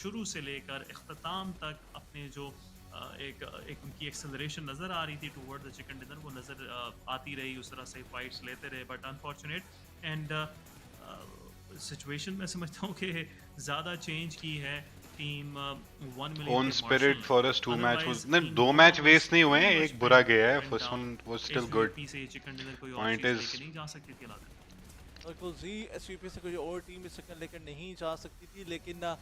शुरू से लेकर इख्तिताम तक अपने जो एक उनकी एक्सेलरेशन नज़र आ रही थी टूवर्ड द चिकन डिनर, वो नज़र आती रही, उस तरह से फाइट्स लेते रहे, बट अनफॉर्चुनेट एंड सिचुएशन मैं समझता हूँ कि ज़्यादा चेंज की है team 1 million own spirit for us 2 match was नहीं, 2 मैच वेस्ट नहीं हुए हैं, एक बुरा गया है, first one was still good. Point is नहीं जा सकती थी लागत, बिल्कुल जी, एसवीपी से कोई और टीम इस सेकंड लेकर नहीं जा सकती थी, लेकिन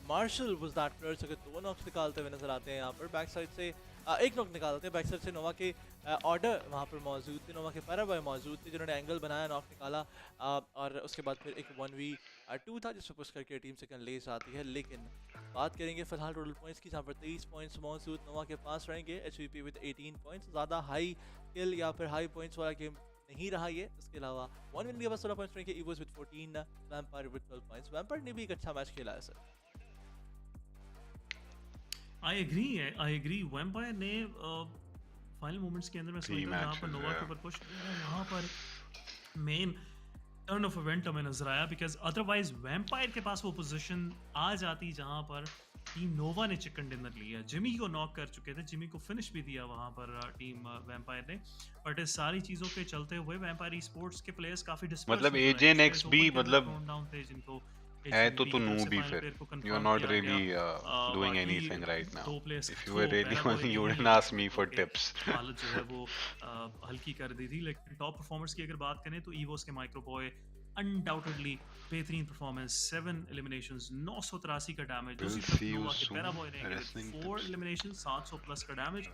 मार्शल वाज दैट प्लेयर जो 2 नॉक्स निकालते हुए नजर आते हैं यहाँ पर। बैक साइड से एक नॉक निकालते हैं, बैक साइड से नोवा के ऑर्डर वहाँ पर मौजूद थे, नोवा के पैराबॉय मौजूद थे जिन्होंने एंगल बनाया, नॉक निकाला, और उसके बाद फिर एक 1v2 था जिसको पुश करके टीम सेकंड ले जाती है। लेकिन बात करेंगे फिलहाल टोटल पॉइंट्स की, जहाँ पर 23 पॉइंट्स मौजूद नोवा के पास रहेंगे, एचवीपी विद 18 पॉइंट्स। ज़्यादा हाई किल या फिर हाई पॉइंट्स वाला गेम नहीं रहा ये। इसके अलावा 1 मिनट के पास 16 पॉइंट्स रहेंगे, Evos with 14, Vampire with 12 points. Vampire ने भी एक अच्छा मैच खेला है सर। आई एग्री वैम्पायर ने फाइनल मोमेंट्स के अंदर मैं समझता हूँ जहाँ पर नोवा के ऊपर पुश वहाँ पर मेन टर्न ऑफ इवेंट हमें नजर आया बिकॉज अदरवाइज वैम्पायर के पास वो पोजीशन आ जाती जहाँ पर टीम नोवा ने चिकन डिनर लिया। जिमी को नॉक कर चुके थे, जिमी को फिनिश भी दिया वहाँ पर टीम वैम्पायर ने, बट इस सारी चीज़ों के चलते हुए वैम्पायर स्पोर्ट्स के प्लेयर्स काफ़ी मतलब एजे नेक्स्ट भी मतलब डाउन थे जिनको है तो तू नूब ही फिर you are not really doing anything right now. If you were really one, you wouldn't ask me for tips. हालत जो है वो हल्की कर दी थी। लेकिन टॉप परफॉर्मर्स की अगर बात करें तो ईवोस के माइक्रो बॉय अनडाउटेडली बेहतरीन परफॉर्मेंस, 7 एलिमिनेशंस, 983 का डैमेज। दूसरी तरफ नोवा के पैरा बॉय ने 4 एलिमिनेशंस, 700 प्लस का डैमेज।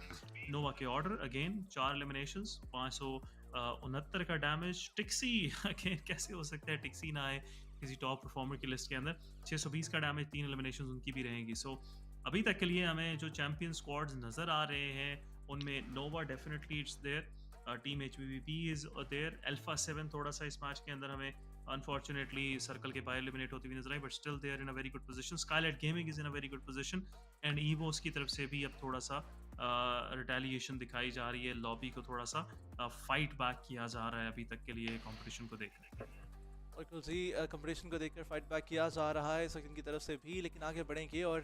नोवा के ऑर्डर अगेन 4 एलिमिनेशंस, 569 का डैमेज। टिक्सी अगेन कैसे हो सकता है टिक्सी ना आए किसी टॉप परफॉर्मर की लिस्ट के अंदर। 620 का डैमेज, 3 एलिमिनेशंस उनकी भी रहेंगी। सो अभी तक के लिए हमें जो चैंपियन स्क्वाड्स नज़र आ रहे हैं उनमें Nova definitely it's there, team HVVP is there, Alpha 7 थोड़ा सा इस मैच के अंदर हमें अनफॉर्चुनेटली सर्कल के बाहर एलिमिनेट होती हुई नजर आई, but still they are in a very good position. Skylight gaming is in a very good position and Evos की तरफ से भी अब थोड़ा सा रिटेलिएशन दिखाई जा रही है, लॉबी को थोड़ा सा फाइट बैक किया जा रहा है अभी तक के लिए कंपटीशन को देखकर। बिल्कुल जी, कंपटीशन को देखकर फाइट बैक किया जा रहा है सेकंड की तरफ से भी, लेकिन आगे बढ़ेंगे और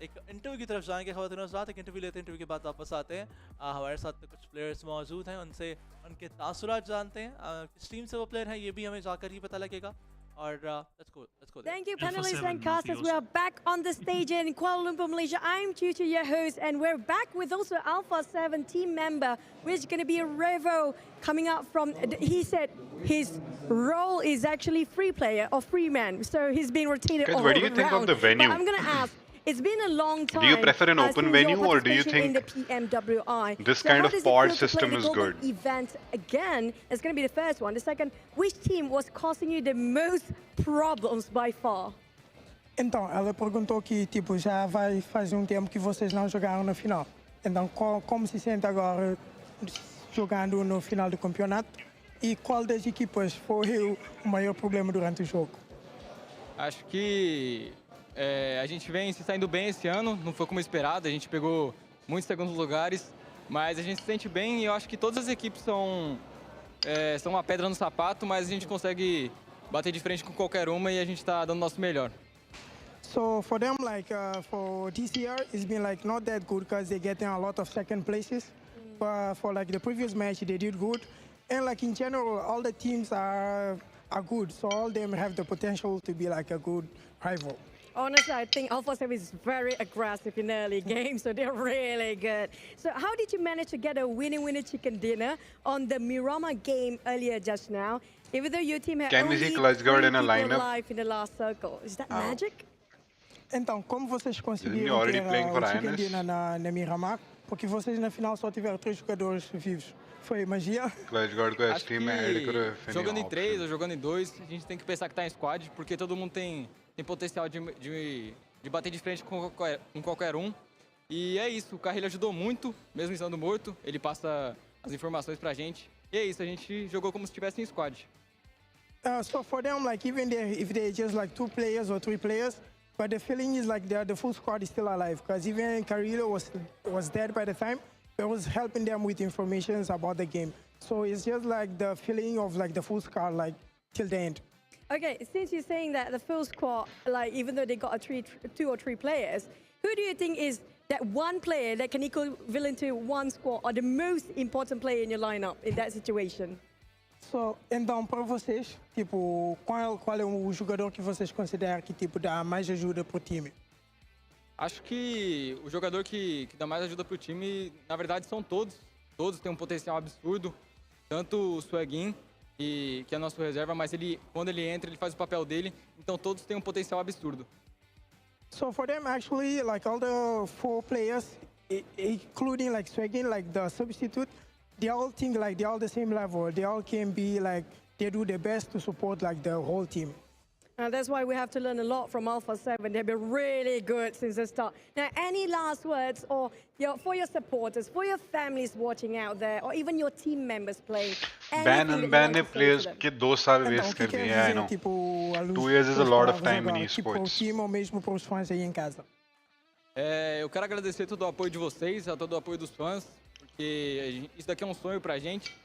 एक इंटरव्यू की तरफ जाएंगे। खवातीन और हज़रात, एक इंटरव्यू लेते हैं, इंटरव्यू के बाद वापस आते हैं। हमारे साथ कुछ प्लेयर्स मौजूद हैं, उनसे उनके तासुरात जानते हैं, किस टीम से वो प्लेयर हैं ये भी हमें जाकर ही पता लगेगा। और let's go there. Thank you, panelists and casters. We are back on the stage in Kuala Lumpur, Malaysia. I'm Tutu, your host, and we're back with also Alpha 7 team member, which is going to be a Revo coming up from. He said his role is actually free player or free man, so he's been rotated all around. What do you think of the venue? But I'm going to ask. It's been a long time. Do you prefer an open venue or do you think in the PMWI? this kind of pod system is good? Event again is going to be the first one. The second, which team was causing you the most problems by far? Então, ela perguntou que tipo já vai fazer tempo que vocês não jogaram na final. Então, como se sente agora jogando no final do campeonato? E qual das equipas foi o maior problema durante o jogo? Acho que a gente vem se saindo bem esse ano, não foi como esperado, a gente pegou muitos segundos lugares, mas a gente se sente bem e eu acho que todas as equipes são uma pedra no sapato, mas a gente consegue bater de frente com qualquer uma e a gente está dando o nosso melhor. So for them, like for this year, it's been like not that good because they're getting a lot of second places. But for like the previous match, they did good, and like in general, all the teams are good. So all them have the potential to be like a good rival. Honestly, I think Alpha 7 is very aggressive in early games, so they're really good. So how did you manage to get a winner chicken dinner on the Miramar game earlier just now, even though your team had only 3 people alive in the last circle? Is that magic? Então, como vocês conseguiram ter o chicken dinner na Miramar? Porque vocês na final só tiveram 3 jogadores vivos. Foi magia? Acho que jogando em 3 ou jogando em 2, a gente tem que pensar que tá em squad, porque todo mundo tem potencial de bater de frente com qualquer um. E é isso, o Carrilho ajudou muito, mesmo estando morto, ele passa as informações pra gente. E é isso, a gente jogou como se estivesse em squad. So for them, like even if they're just like 2 players or 3 players, but the feeling is like the full squad is still alive, because even Carrillo was dead by the time, but was helping them with information about the game. So it's just like the feeling of like the full squad, like till the end. Okay, since you're saying that the full squad, like even though they got 2 or 3 players, who do you think is that one player that can equivalent to one squad or the most important player in your lineup in that situation? So, então, para vocês, tipo, qual é o jogador que vocês consideram que tipo dá mais ajuda pro time? Acho que o jogador que dá mais ajuda pro time, na verdade, são todos. Todos têm um potencial absurdo, tanto o Swaggin, que é nosso reserva, mas quando ele entra, ele faz o papel dele, então todos têm um potencial absurdo. So for them, actually, like all the 4 players, including like Swaggin, like the substitute, they all think like they're all the same level. They all can be like, they do their best to support like the whole team. And that's why we have to learn a lot from Alpha 7. They've been really good since the start. Now, any last words or for your supporters, for your families watching out there, or even your team members playing? Ban ने players के 2 साल waste कर दिए, I know. 2 years is a lot of time in esports. Para o time ou mesmo para os fãs aí em casa. Eu quero agradecer todo o apoio de vocês, a todo o apoio dos fãs, porque isso daqui é um sonho pra gente.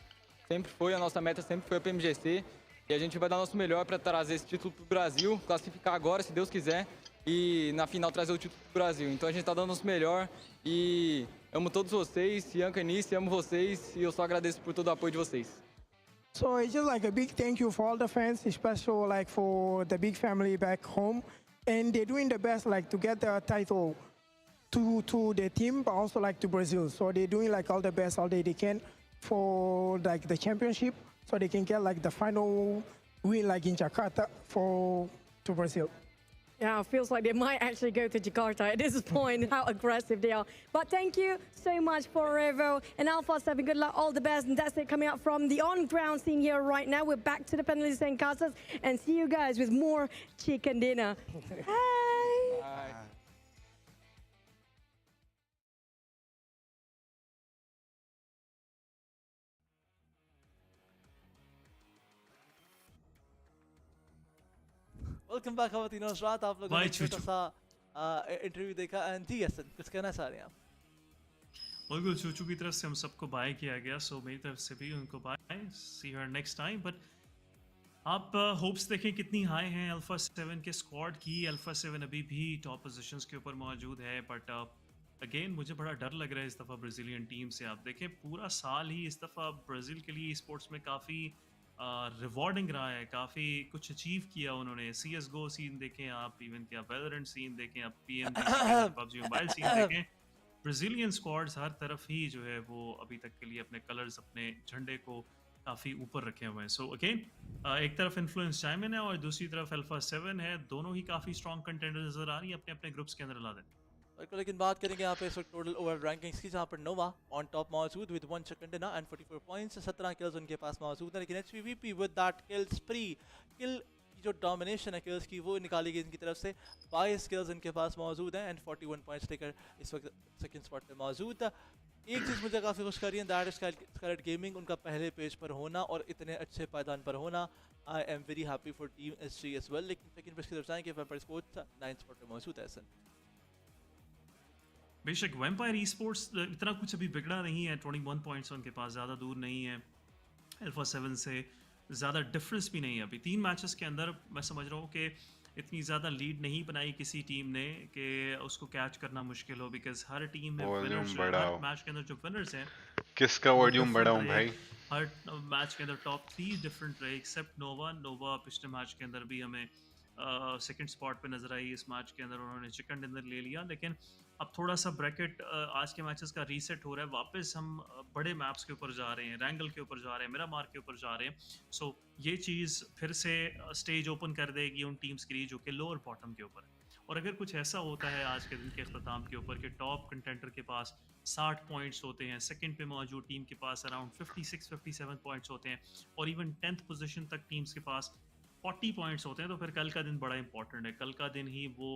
Sempre foi, a nossa meta sempre foi a Pmgc. E a gente vai dar o nosso melhor para trazer esse título pro Brasil, classificar agora, se Deus quiser, e na final trazer o título pro Brasil. Então a gente tá dando o nosso melhor e amo todos vocês, Ianca Nice, amo vocês e eu só agradeço por todo o apoio de vocês. So it's just like a big thank you for all the fans, especially like for the big family back home. And they're doing the best like to get the title to the team, but also like to Brazil. So they're doing like all the best all they can for like the championship, so they can get like the final win like in Jakarta to Brazil. Yeah, it feels like they might actually go to Jakarta at this point, how aggressive they are. But thank you so much for Revo and Alpha 7. Good luck, all the best. And that's it coming up from the on-ground scene here right now. We're back to the penalties and casas and see you guys with more chicken dinner. Bye. Bye. Welcome back खवातीन और हज़रात, आप लोगों ने छोटा सा interview देखा and ji yes कुछ कहना चाह रहे हैं आप? बिल्कुल, चूचू की तरफ से हम सबको बाय किया गया, सो मेरी तरफ से भी उनको bye, see her next time. But आप होप्स देखें कितनी हाई हैं अल्फा 7 के स्क्वाड की। अल्फा 7 अभी भी टॉप पोजीशंस के ऊपर मौजूद है, बट अगेन मुझे बड़ा डर लग रहा है इस दफ़ा ब्राज़ीलियन टीम से। आप देखें पूरा साल ही इस दफ़ा ब्राज़ील के लिए स्पोर्ट्स में काफ़ी रिवॉर्डिंग रहा है, काफ़ी कुछ अचीव किया उन्होंने। CSGO सीन देखें आप, इवन क्या वैलोरेंट सीन देखें आप, PMGC PUBG मोबाइल सीन देखें, ब्राज़ीलियन स्क्वाड्स हर तरफ ही जो है वो अभी तक के लिए अपने कलर्स, अपने झंडे को काफ़ी ऊपर रखे हुए हैं। सो अगेन एक तरफ इन्फ्लुएंस चाइमन है और दूसरी तरफ अल्फा 7 है, दोनों ही काफ़ी स्ट्रॉन्ग कंटेंडर नजर आ रही है अपने अपने ग्रुप्स के अंदर ला दें। लेकिन बात करेंगे यहाँ पे इस वक्त टोटल ओवरऑल रैंकिंग्स की, जहाँ पर नोवा ऑन टॉप मौजूद with 1 chicken dinner and 44 points, 17 kills उनके पास मौजूद है। लेकिन HVVP with that kill spree, kill की जो डोमिनेशन है किल्स की वो निकाली गई इनकी तरफ से। 22 किल्स इनके पास मौजूद हैं एंड 41 पॉइंट्स लेकर इस वक्त सेकंड स्पॉट पे मौजूद। एक चीज़ मुझे काफ़ी खुश कर रही है, दैट इज स्कारलेट गेमिंग, उनका पहले पेज पर होना और इतने अच्छे पायदान पर होना। I am very happy for team SG as well. लेकिन सेकंड पेज की तरफ जाएंगे, वेम्पायर स्पोर्ट्स 9th स्पॉट पे मौजूद है। बेशक वैम्पायर ई स्पोर्ट्स इतना कुछ अभी बिगड़ा नहीं है, 21 पॉइंट्स उनके पास, ज़्यादा दूर नहीं है अल्फा 7 से, ज़्यादा डिफरेंस भी नहीं है अभी 3 मैचेस के अंदर। मैं समझ रहा हूँ कि इतनी ज़्यादा लीड नहीं बनाई किसी टीम ने कि उसको कैच करना मुश्किल हो, बिकॉज हर टीम में विनर्स, हर मैच के अंदर जो विनर्स हैं, किसका वॉल्यूम बढ़ाऊं भाई? हर मैच के अंदर टॉप 3 डिफरेंट रहे एक्सेप्ट नोवा पिछले मैच के अंदर भी हमें सेकंड स्पॉट पे नजर आई। इस मैच के अंदर उन्होंने चिकन डिनर ले लिया, लेकिन अब थोड़ा सा ब्रैकेट आज के मैचेस का रीसेट हो रहा है, वापस हम बड़े मैप्स के ऊपर जा रहे हैं, रैंगल के ऊपर जा रहे हैं, मिरामार के ऊपर जा रहे हैं। सो ये चीज़ फिर से स्टेज ओपन कर देगी उन टीम्स के लिए जो कि लोअर बॉटम के ऊपर है। और अगर कुछ ऐसा होता है आज के दिन के अख्ताम के ऊपर कि टॉप कंटेंडर के पास 60 पॉइंट्स होते हैं, सेकंड पे मौजूद टीम के पास अराउंड 56-57 पॉइंट्स होते हैं, और इवन 10th पोजीशन तक टीम्स के पास 40 पॉइंट्स होते हैं, तो फिर कल का दिन बड़ा इंपॉर्टेंट है। कल का दिन ही वो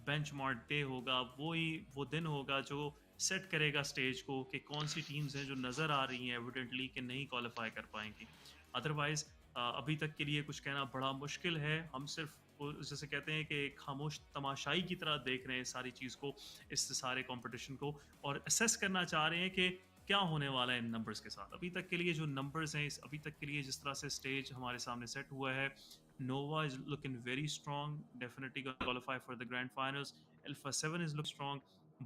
बेंचमार्क डे होगा, वो दिन होगा जो सेट करेगा स्टेज को कि कौन सी टीम्स हैं जो नज़र आ रही हैं एविडेंटली कि नहीं क्वालिफाई कर पाएंगी। अदरवाइज़ अभी तक के लिए कुछ कहना बड़ा मुश्किल है। हम सिर्फ जैसे कहते हैं कि खामोश तमाशाई की तरह देख रहे हैं सारी चीज़ को, इस सारे कंपटीशन को, और असेस करना चाह रहे हैं कि क्या होने वाला है इन नंबर्स के साथ। अभी तक के लिए जो नंबर्स हैं, अभी तक के लिए जिस तरह से स्टेज हमारे सामने सेट हुआ है, Nova is looking very strong, definitely going to qualify for the grand finals. Alpha 7 is look strong.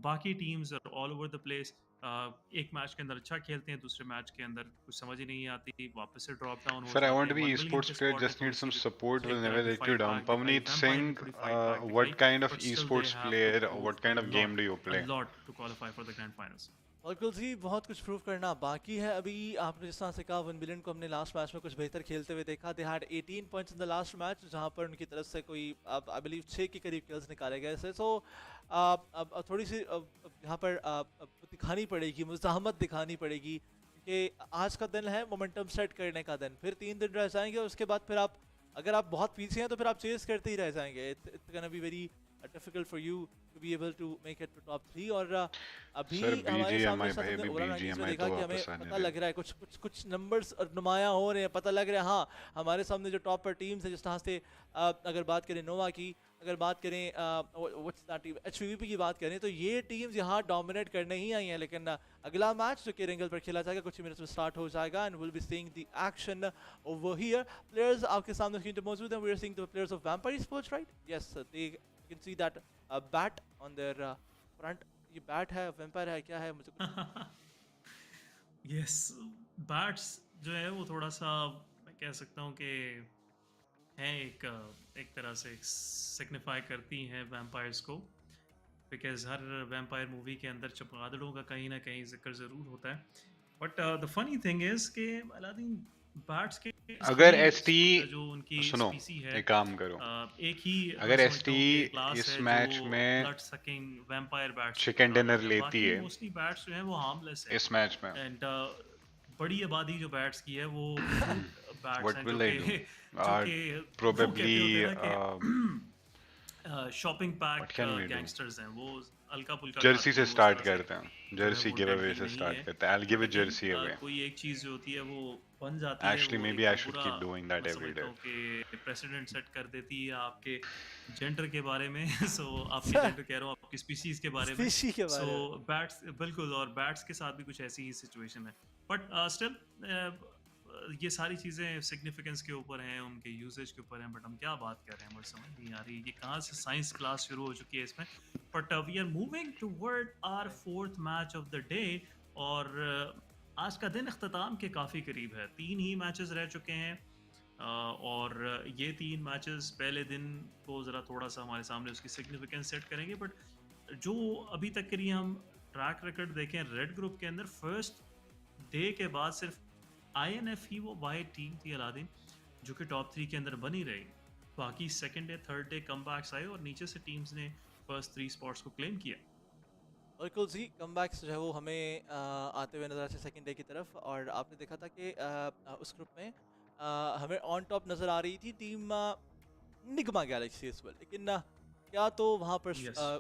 बाकी teams are all over the place. एक मैच के अंदर अच्छा खेलते हैं, दूसरे मैच के अंदर कुछ समझ ही नहीं आती, वापस से ड्रॉप डाउन हो जाते हैं। Sir, I want to be esports player, just need some support, will never let you down. Pavneet Singh, what kind of esports player, what kind of game do you play? A lot to qualify for the grand finals. बिल्कुल जी, बहुत कुछ prove करना बाकी है अभी। आपने जिस तरह से कहा 1 बिलियन को हमने लास्ट मैच में कुछ बेहतर खेलते हुए देखा। They had 18 points in the last match, जहां पर उनकी तरफ से कोई आई बिलीव 6 के करीब किल्स निकाले गए थे। सो अब थोड़ी सी यहाँ पर दिखानी पड़ेगी, मुज़ाहमत दिखानी पड़ेगी कि आज का दिन है मोमेंटम सेट करने का दिन। फिर 3 दिन रह जाएंगे और उसके बाद फिर आप अगर आप बहुत पीछे हैं तो फिर आप चेस करते ही रह जाएंगे। It's gonna be very difficult for you to be able to make it to top 3। और अभी हमारे सामने देखा कि हमें पता लग रहा है कुछ नंबर्स नुमायां हो रहे हैं, पता लग रहा है हाँ हमारे सामने जो टॉप पर टीम्स है, जिस तरह से अगर बात करें नोवा की, अगर बात करें व्हाट्स दैट टीम HVP की बात करें तो ये टीम्स यहाँ डोमिनेट करने ही आई हैं, लेकिन अगला मैच जो कि रिंगल पर खेला जाएगा कुछ मिनट्स में स्टार्ट हो जाएगा and will be seeing the action over here. Players आपके सामने स्क्रीन पे मौजूद हैं. We are seeing the players of Vampire Sports, right? Yes, they can see that bat on their front. ये बैट है, वैम्पायर है, क्या है? मुझे यस, बैट्स जो है वो थोड़ा सा मैं कह सकता हूँ कि हैं एक तरह से सिग्निफाई करती हैं वैम्पायर्स को, बिकॉज हर वैम्पायर मूवी के अंदर चमगादड़ों का कहीं ना कहीं जिक्र ज़रूर होता है. But the funny thing is कि अलादीन बैट्स के अगर एसटी जो उनकी सुनो, स्पीसी है, एक काम करो, एक ही अगर मैं एसटी समझता हूँ कि क्लास इस है मैच जो में blood sucking vampire bats chicken dinner लेती बाकी है मोस्टली बैट्स जो हैं वो हार्मलेस है इस मैच में, एंड बड़ी आबादी जो बैट्स की है वो बैट्स what हैं will जो I कि do? जो कि वो Probably कहते होते हैं ना कि shopping what pack can we do? Gangsters हैं, वो हल्का फुल्का जर्सी खाते से हैं, वो स्टार्ट उस तरह करते हैं, जो है जर्सी वो गिव अवे डेडली से नहीं स्टार्ट है. करते हैं. I'll give a लेकिन jersey away. कोई एक चीज़ जो होती है वो बन जाती है, Actually, वो maybe एक I should बुरा keep doing that मैं every समझता day. हूँ कि प्रेसिडेंट सेट कर देती है आपके जेंडर के बारे में. सो आपके जेंडर कह रहा हूँ, आपकी स्पीसीज के बारे में. Species के बारे सो में. बैट्स बिल्कुल, और बैट्स के साथ भी कुछ ऐसी ही सिचुएशन है. बट स्टिल ये सारी चीज़ें सिग्निफिकेंस के ऊपर हैं, उनके यूजेज के ऊपर हैं. बट हम क्या बात कर रहे हैं मुझे समझ नहीं आ रही, ये कहाँ से साइंस क्लास शुरू हो चुकी है इसमें. But we are moving toward our fourth match of the day. और आज का दिन अख्ताम के काफ़ी करीब है. 3 ही मैचेस रह चुके हैं और ये 3 मैचेस पहले दिन को ज़रा थोड़ा सा हमारे सामने उसकी सिग्निफिकेंस सेट करेंगे. बट जो अभी तक के लिए हम ट्रैक रिकॉर्ड देखें रेड ग्रुप के अंदर, फर्स्ट डे के बाद सिर्फ INF ही वो वाइड टीम थी अलादीन जो कि टॉप 3 के अंदर बनी रही. बाकी second day third day comebacks आए और नीचे से टीम्स ने फर्स्ट 3 स्पॉट्स को क्लेम किया. बिल्कुल जी, कमबैक्स जो है वो हमें आते हुए नजर आते सेकंड डे की तरफ. और आपने देखा था कि उस ग्रुप में हमें ऑन टॉप नज़र आ रही थी टीम निगमा गैलेक्सी इस वक्त. लेकिन क्या तो वहाँ पर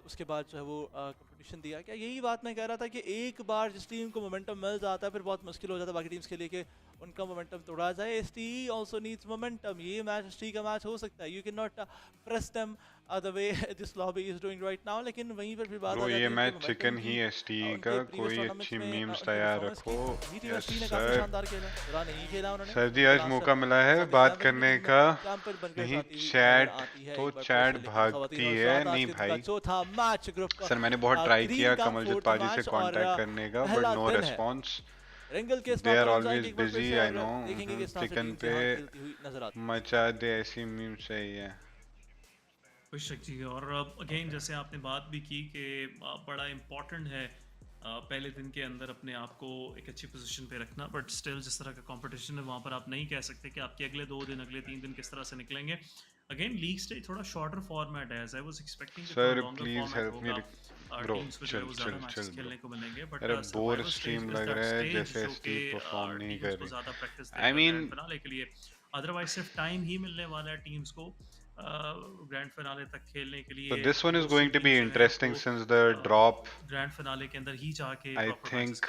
उसके बाद जो है वो कंपटीशन दिया, क्या यही बात मैं कह रहा था कि एक बार जिस टीम को मोमेंटम मिल जाता है फिर बहुत मुश्किल हो जाता है बाकी टीम्स के लिए कि उनका मोमेंटम तोड़ा जाए. ST also needs momentum. ये मैच ST का मैच हो सकता है. You can not press them the way this lobby is doing right now. लेकिन वहीं पर भी बात आ ब्रो जाती ये है मैच चिकन ही ST का, कोई अच्छी मीम्स तैयार रखो. Yes sir. शानदार खेला, बुरा नहीं खेला उन्होंने. सर जी आज मौका मिला है बात करने का, नहीं चैट तो चैट भागती है नहीं भाई. चौथा मैच ग्रुप का. सर मैंने बहुत ट्राई किया कमलजीत पाजी से कांटेक्ट करने का, बट नो रिस्पांस. रिंगल के they are always busy. I know. Chicken पे मचा दे ऐसी मीम सही है. खुश जी. और अगेन जैसे आपने बात भी की कि बड़ा इम्पोर्टेंट है पहले दिन के अंदर अपने आप को एक अच्छी पोजीशन पे रखना. बट स्टिल जिस तरह का कंपटीशन है वहाँ पर आप नहीं कह सकते कि आपके अगले 2 दिन अगले 3 दिन किस तरह से निकलेंगे. अगेन लीग स्टेज थोड़ा शॉर्टर फॉर्मेट है. आई was expecting sir please help me bro. Chill chill खेलने को मिलेंगे. बट अरे बोर स्ट्रीम लग रहा है जैसे स्टीव परफॉर्म नहीं कर रही. ज़्यादा प्रैक्टिस आई मीन फिनाले के लिए, अदरवाइज सिर्फ टाइम ही मिलने वाला है टीम्स को ग्रैंड फिनाले तक खेलने के लिए. So this one is going to be interesting since the drop. Grand finale के अंदर ही जाके I think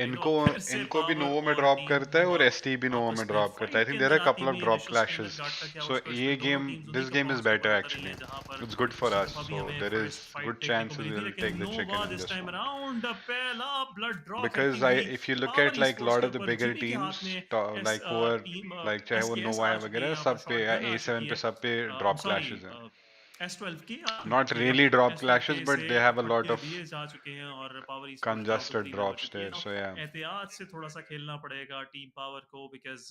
इनको भी नोवो में ड्रॉप करता है और ST भी नोवो में ड्रॉप करता है. I think there are a couple of drop clashes. So ये game, this game is better actually. It's good for us. So there is good chances we'll take the chicken in this one. Because if you look at like a lot of the bigger teams, like who are like चाहे वो नोवा है वगैरह, सब पे A7 पे सब पे drop clashes हैं. Not really drop clashes, but they have a lot of congested drops there. So yeah. एहतियात से थोड़ा सा खेलना पड़ेगा टीम पावर को, बिकॉज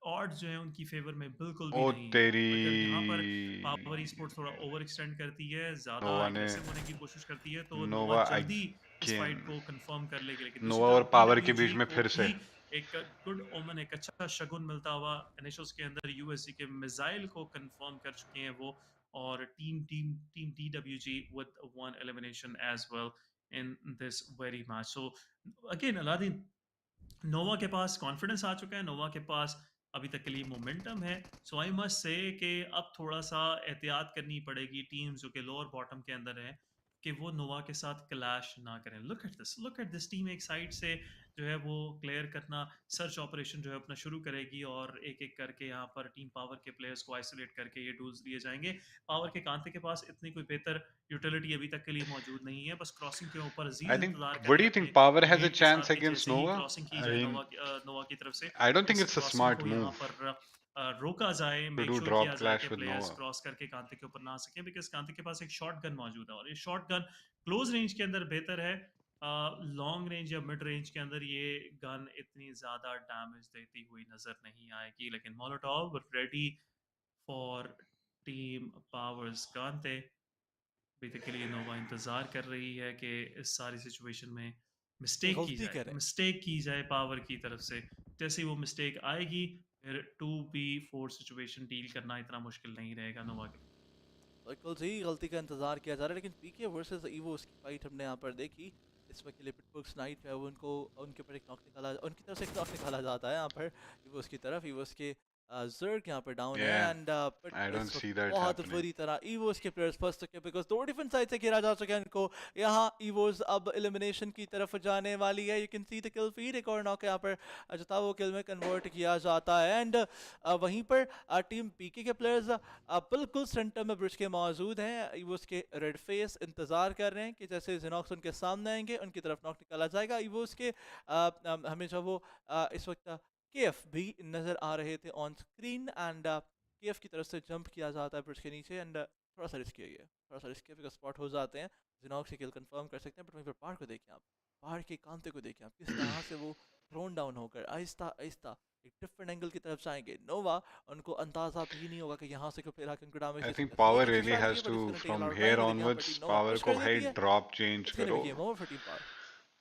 ऑड्स जो है उनकी फेवर में बिल्कुल भी नहीं है. यहाँ पर पावर ई स्पोर्ट्स थोड़ा ओवर एक्सटेंड करती है, ज्यादा एग्रेसिव होने की कोशिश करती है, तो नोवा जल्दी इस फाइट को कंफर्म कर लेगी. लेकिन नोवा और पावर के बीच में फिर से एक गुड ओमन, एक अच्छा शगुन मिलता हुआ इनिशियल्स के अंदर USG के मिसाइल को कंफर्म कर चुके हैं वो. और team DWG with 1 elimination as well in this very match. So again Aladdin, Nova के पास कॉन्फिडेंस आ चुका है, नोवा के पास अभी तक के लिए मोमेंटम है. सो आई मस्ट से कि अब थोड़ा सा एहतियात करनी पड़ेगी टीम्स जो कि लोअर बॉटम के अंदर हैं कि वो नोवा के साथ क्लैश ना करें. Look at this team. एक साइड से जो है वो क्लियर करना, सर्च ऑपरेशन जो है अपना शुरू करेगी और एक एक करके यहाँ पर टीम पावर के प्लेयर्स को आइसोलेट करके ये टूल्स दिए जाएंगे। पावर के कांते के पास इतनी कोई बेहतर यूटिलिटी अभी तक के लिए मौजूद नहीं है, बस क्रॉसिंग के ऊपर I अजीज think, इंतजार कर what रहे do हैं you think अपने Power has a नेट के chance साथ कि against जैसे ही Nova? क्रॉसिंग की I जाए mean, नोवा की तरफ से I don't think इस it's a क्रॉसिंग smart को यहाँ move पर रोका जाए, to make do sure drop किया जाए कि clash with players Nova. Cross करके कांते के ऊपर ना आ सकें, बिकॉज कांते के पास एक शॉर्ट गन मौजूद है और ये शॉर्ट गन क्लोज रेंज के अंदर बेहतर है। लॉन्ग रेंज या मिड रेंज के अंदर ये गन इतनी ज़्यादा डैमेज देती हुई नज़र नहीं आएगी, लेकिन Molotov ready for team powers कांते। बेसिकली नोवा इंतज़ार कर रही है कि इस सारी सिचुएशन में गलती करे। मिस्टेक की जाए पावर की तरफ से। जैसे ही वो मिस्टेक आएगी फिर 2v4 सिचुएशन डील करना इतना मुश्किल नहीं रहेगा नोवा के लिए। बिल्कुल सही, गलती का इंतजार किया जा रहा है, लेकिन पीके वर्सेस ईवो उसकी फाइट हमने यहाँ पर देखी। इस वक्त के लिए पिटबुल स्नाइप जो है वो उनको उनके ऊपर एक नॉक निकाला, उनकी तरफ से एक नॉक निकाला जाता है यहाँ पर ईवोस की तरफ। ईवोस के ज़र्क यहाँ पर डाउन है Yeah, एंड I don't इस वक्त see that बहुत happening. बुरी तरह ईवोस के प्लेयर्स फंस चुके हैं, बिकॉज दो डिफरेंट साइड से घेरा जा चुका है इनको। यहाँ ईवोस अब एलिमिनेशन की तरफ जाने वाली है। You can see the kill feed, एक और नॉक यहाँ पर जता वो किल में कन्वर्ट किया जाता है एंड वहीं पर टीम पीके के प्लेयर्स बिल्कुल सेंटर में ब्रिज के मौजूद हैं। ईवोस के रेड फेस इंतजार कर रहे हैं कि जैसे जेनॉक्स उनके सामने आएंगे उनकी तरफ नॉक निकाला जाएगा। ईवोस के हमें जो वो इस वक्त केएफ भी नजर आ रहे थे ऑन स्क्रीन एंड केएफ की तरफ से जंप किया जाता है ब्रिज के नीचे एंड थोड़ा सा रिस्की है, थोड़ा सा रिस्की है बिकॉज स्पॉट हो जाते हैं। जेनॉक्स की किल कंफर्म कर सकते हैं, बट वहीं पर पहाड़ को देखें आप, पहाड़ के कांते को देखें आप, किस तरह से वो थ्रोन डाउन होकर आहिस्ता आहिस्ता एक डिफरेंट एंगल की तरफ जाएंगे। नोवा उनको अंदाजा भी नहीं होगा कि यहाँ से कोई प्लेयर उनको डैमेज I दे think सकता है। Power एक अच्छी really strategy has है, but to, it's gonna take a from lot of here time, लेकिन यहाँ पर onwards, टीम नोवा Power पुश को कर भाई देती है। drop change It's gonna करो. be game over for team Power.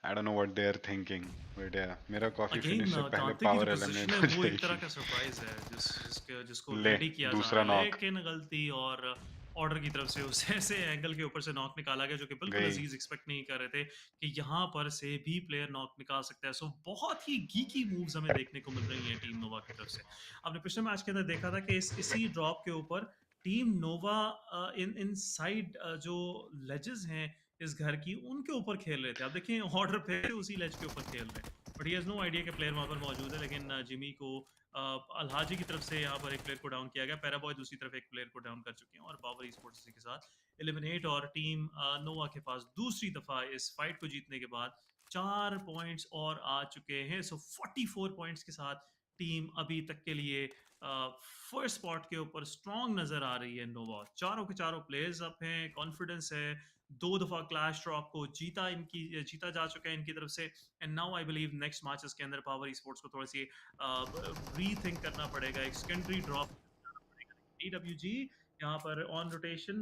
I don't know what they are thinking, but yeah, मेरा कॉफी अगेन फिनिश से पहले कांते की Power जो पोजीशन एलिमिनेट है हो वो एक तरह जाएगी. का सरप्राइज है जिसको ले रेडी किया जा दूसरा रहा है, knock. लेकिन गलती और ऑर्डर की तरफ से उस ऐसे एंगल के ऊपर से नॉक निकाला गया जो कि बिल्कुल गई. अजीज एक्सपेक्ट नहीं कर रहे थे कि यहाँ पर से भी प्लेयर नॉक निकाल सकता है। सो बहुत ही गीकी मूव्स हमें देखने को मिल रही हैं टीम नोवा की तरफ से। आपने पिछले मैच के अंदर देखा था कि इसी ड्रॉप के ऊपर टीम नोवा इन साइड जो लेजेस हैं इस घर की उनके ऊपर खेल रहे थे। आप देखिए ऑर्डर पे उसी लेज के ऊपर खेल रहे हैं, but he has no idea कि प्लेयर वहाँ पर मौजूद है। लेकिन जिमी को अलहाजी की तरफ से यहाँ पर एक प्लेयर को डाउन किया गया, पैराबॉय दूसरी तरफ एक प्लेयर को डाउन कर चुके हैं और पावर स्पोर्ट्स इसी के साथ एलिमिनेट। और टीम नोवा के पास दूसरी दफा इस फाइट को जीतने के बाद 4 पॉइंट्स और आ चुके हैं। सो 44 पॉइंट्स के साथ टीम अभी तक के लिए फर्स्ट स्पॉट के ऊपर स्ट्रॉन्ग नजर आ रही है। नोवा चारों के चारों प्लेयर्स अप हैं, कॉन्फिडेंस है, 2 दफा क्लैश ड्रॉप को जीता जा चुका है इनकी तरफ से। And now I believe next matches के अंदर पावर स्पोर्ट्स को थोड़ी सी रीथिंक करना पड़ेगा, एक सेकेंडरी ड्रॉप DWG यहाँ पर ऑन रोटेशन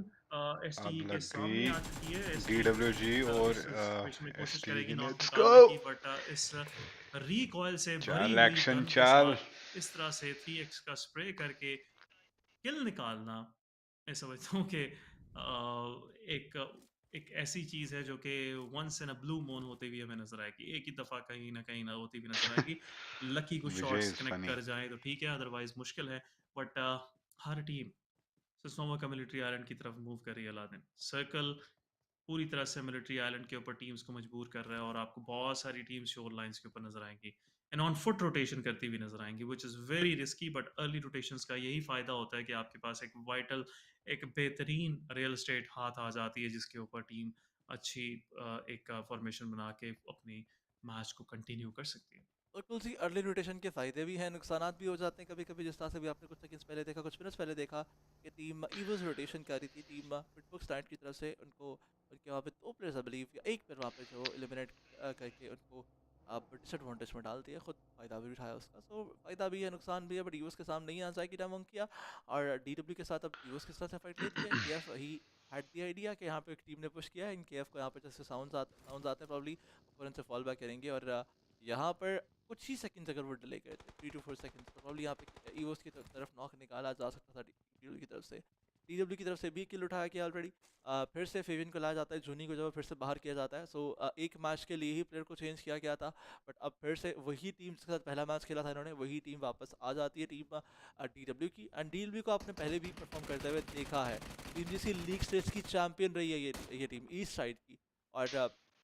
STE अब के लग सामने आ गई चुकी है। DWG और कोशिश ST करेगी की. नॉक Let's निकालने go. की, बट इस रिकॉइल से भरी चाल हुई एक्शन गन के चाल. साथ इस तरह से 3x का स्प्रे करके किल निकालना, मैं समझता हूँ कि एक ऐसी चीज़ है जो कि once in a blue moon होते हुए हमें नजर आएगी, एक ही दफ़ा कहीं ना होती हुई नजर आएगी। लकी कुछ विजय शॉट्स is कनेक्ट funny. कर जाए तो ठीक है, अदरवाइज मुश्किल है। बट हर टीम सिस्नोवा का मिलिट्री आइलैंड की तरफ मूव कर रही है। अलादीन सर्कल पूरी तरह से मिलिट्री आइलैंड के ऊपर टीम्स को मजबूर कर रहा है और आपको बहुत सारी टीम्स शोर लाइंस के ऊपर नजर आएंगी एंड ऑन फुट रोटेशन करती हुई नजर आएंगी, which is very risky. But early rotations का यही फ़ायदा होता है कि आपके पास एक वाइटल, एक बेहतरीन रियल एस्टेट हाथ आ जाती है जिसके ऊपर टीम अच्छी एक फॉर्मेशन बना के अपनी मैच को कंटिन्यू कर सकती है। बिल्कुल सी अर्ली रोटेशन के फ़ायदे भी हैं, नुकसानात भी हो जाते हैं कभी कभी। जिस तरह से भी आपने कुछ सेकंड्स पहले देखा, कुछ मिनट्स पहले देखा कि टीम ईवल्स रोटेशन कर रही थी, टीम पिटबुल स्नाइप की तरफ से उनको उनके वहाँ पे 2 प्लेयर्स आई बिलीव या एक प्लेयर वहाँ पे जो एलिमिनेट करके उनको आप डिसएडवांटेज में डाल दिया, खुद फ़ायदा भी उठाया उसका। सो फ़ायदा भी है, नुकसान भी है, बट यूएस के सामने नहीं आ जाएगी डामंग किया और DW के साथ अब यूएस के साथ फाइट लेती है। KF he had the idea कि यहाँ पे एक टीम ने पुश किया है, इन केएफ को यहाँ पे जैसे साउंड्स आते हैं प्रॉब्ली ओपोनेंट से फॉल बैक करेंगे और यहाँ पर कुछ ही सेकंड्स अगर वो डिले गए थे 3 to 4 सेकंड्स, तो प्रॉब्ली यहाँ पे ईवोस की तरफ नॉक निकाला जा सकता था DW की तरफ से। DW की तरफ से भी किल उठाया गया ऑलरेडी। फिर से फेविन को लाया जाता है, जूनी को जब फिर से बाहर किया जाता है। सो एक मैच के लिए ही प्लेयर को चेंज किया गया था, बट अब फिर से वही टीम के साथ पहला मैच खेला था इन्होंने, वही टीम वापस आ जाती है, टीम DW की। एंड DW को आपने पहले भी परफॉर्म करते हुए देखा है, टीम जिसकी लीग स्टेज की चैंपियन रही है ये टीम ईस्ट साइड की। और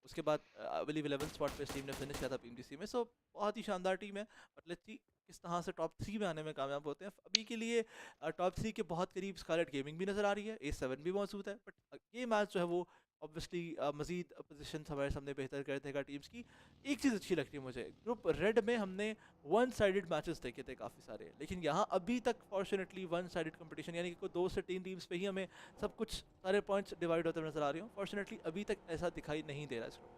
उसके बाद आई बिलीव 11 स्पॉट पे इस टीम ने फिनिश किया था पीएमजीसी में। सो बहुत ही शानदार टीम है, बट लेट्स सी किस तरह से टॉप 3 में आने में कामयाब होते हैं। अभी के लिए टॉप 3 के बहुत करीब स्कारलेट गेमिंग भी नज़र आ रही है, A7 भी मौजूद है, बट ये मैच जो है वो ऑब्वियसली मजीद पोजीशन हमारे सामने बेहतर कर देगा टीम्स की। एक चीज़ अच्छी लगती है मुझे, ग्रुप रेड में हमने वन साइडेड मैचेस देखे थे काफ़ी सारे, लेकिन यहाँ अभी तक फॉर्चुनेटली वन साइडेड कंपटीशन, यानी कि 2 से 3 टीम्स पे ही हमें सब कुछ सारे पॉइंट्स डिवाइड होते हुए नजर आ रही हूँ। फॉर्चुनेटली अभी तक ऐसा दिखाई नहीं दे रहा है इस ग्रुप।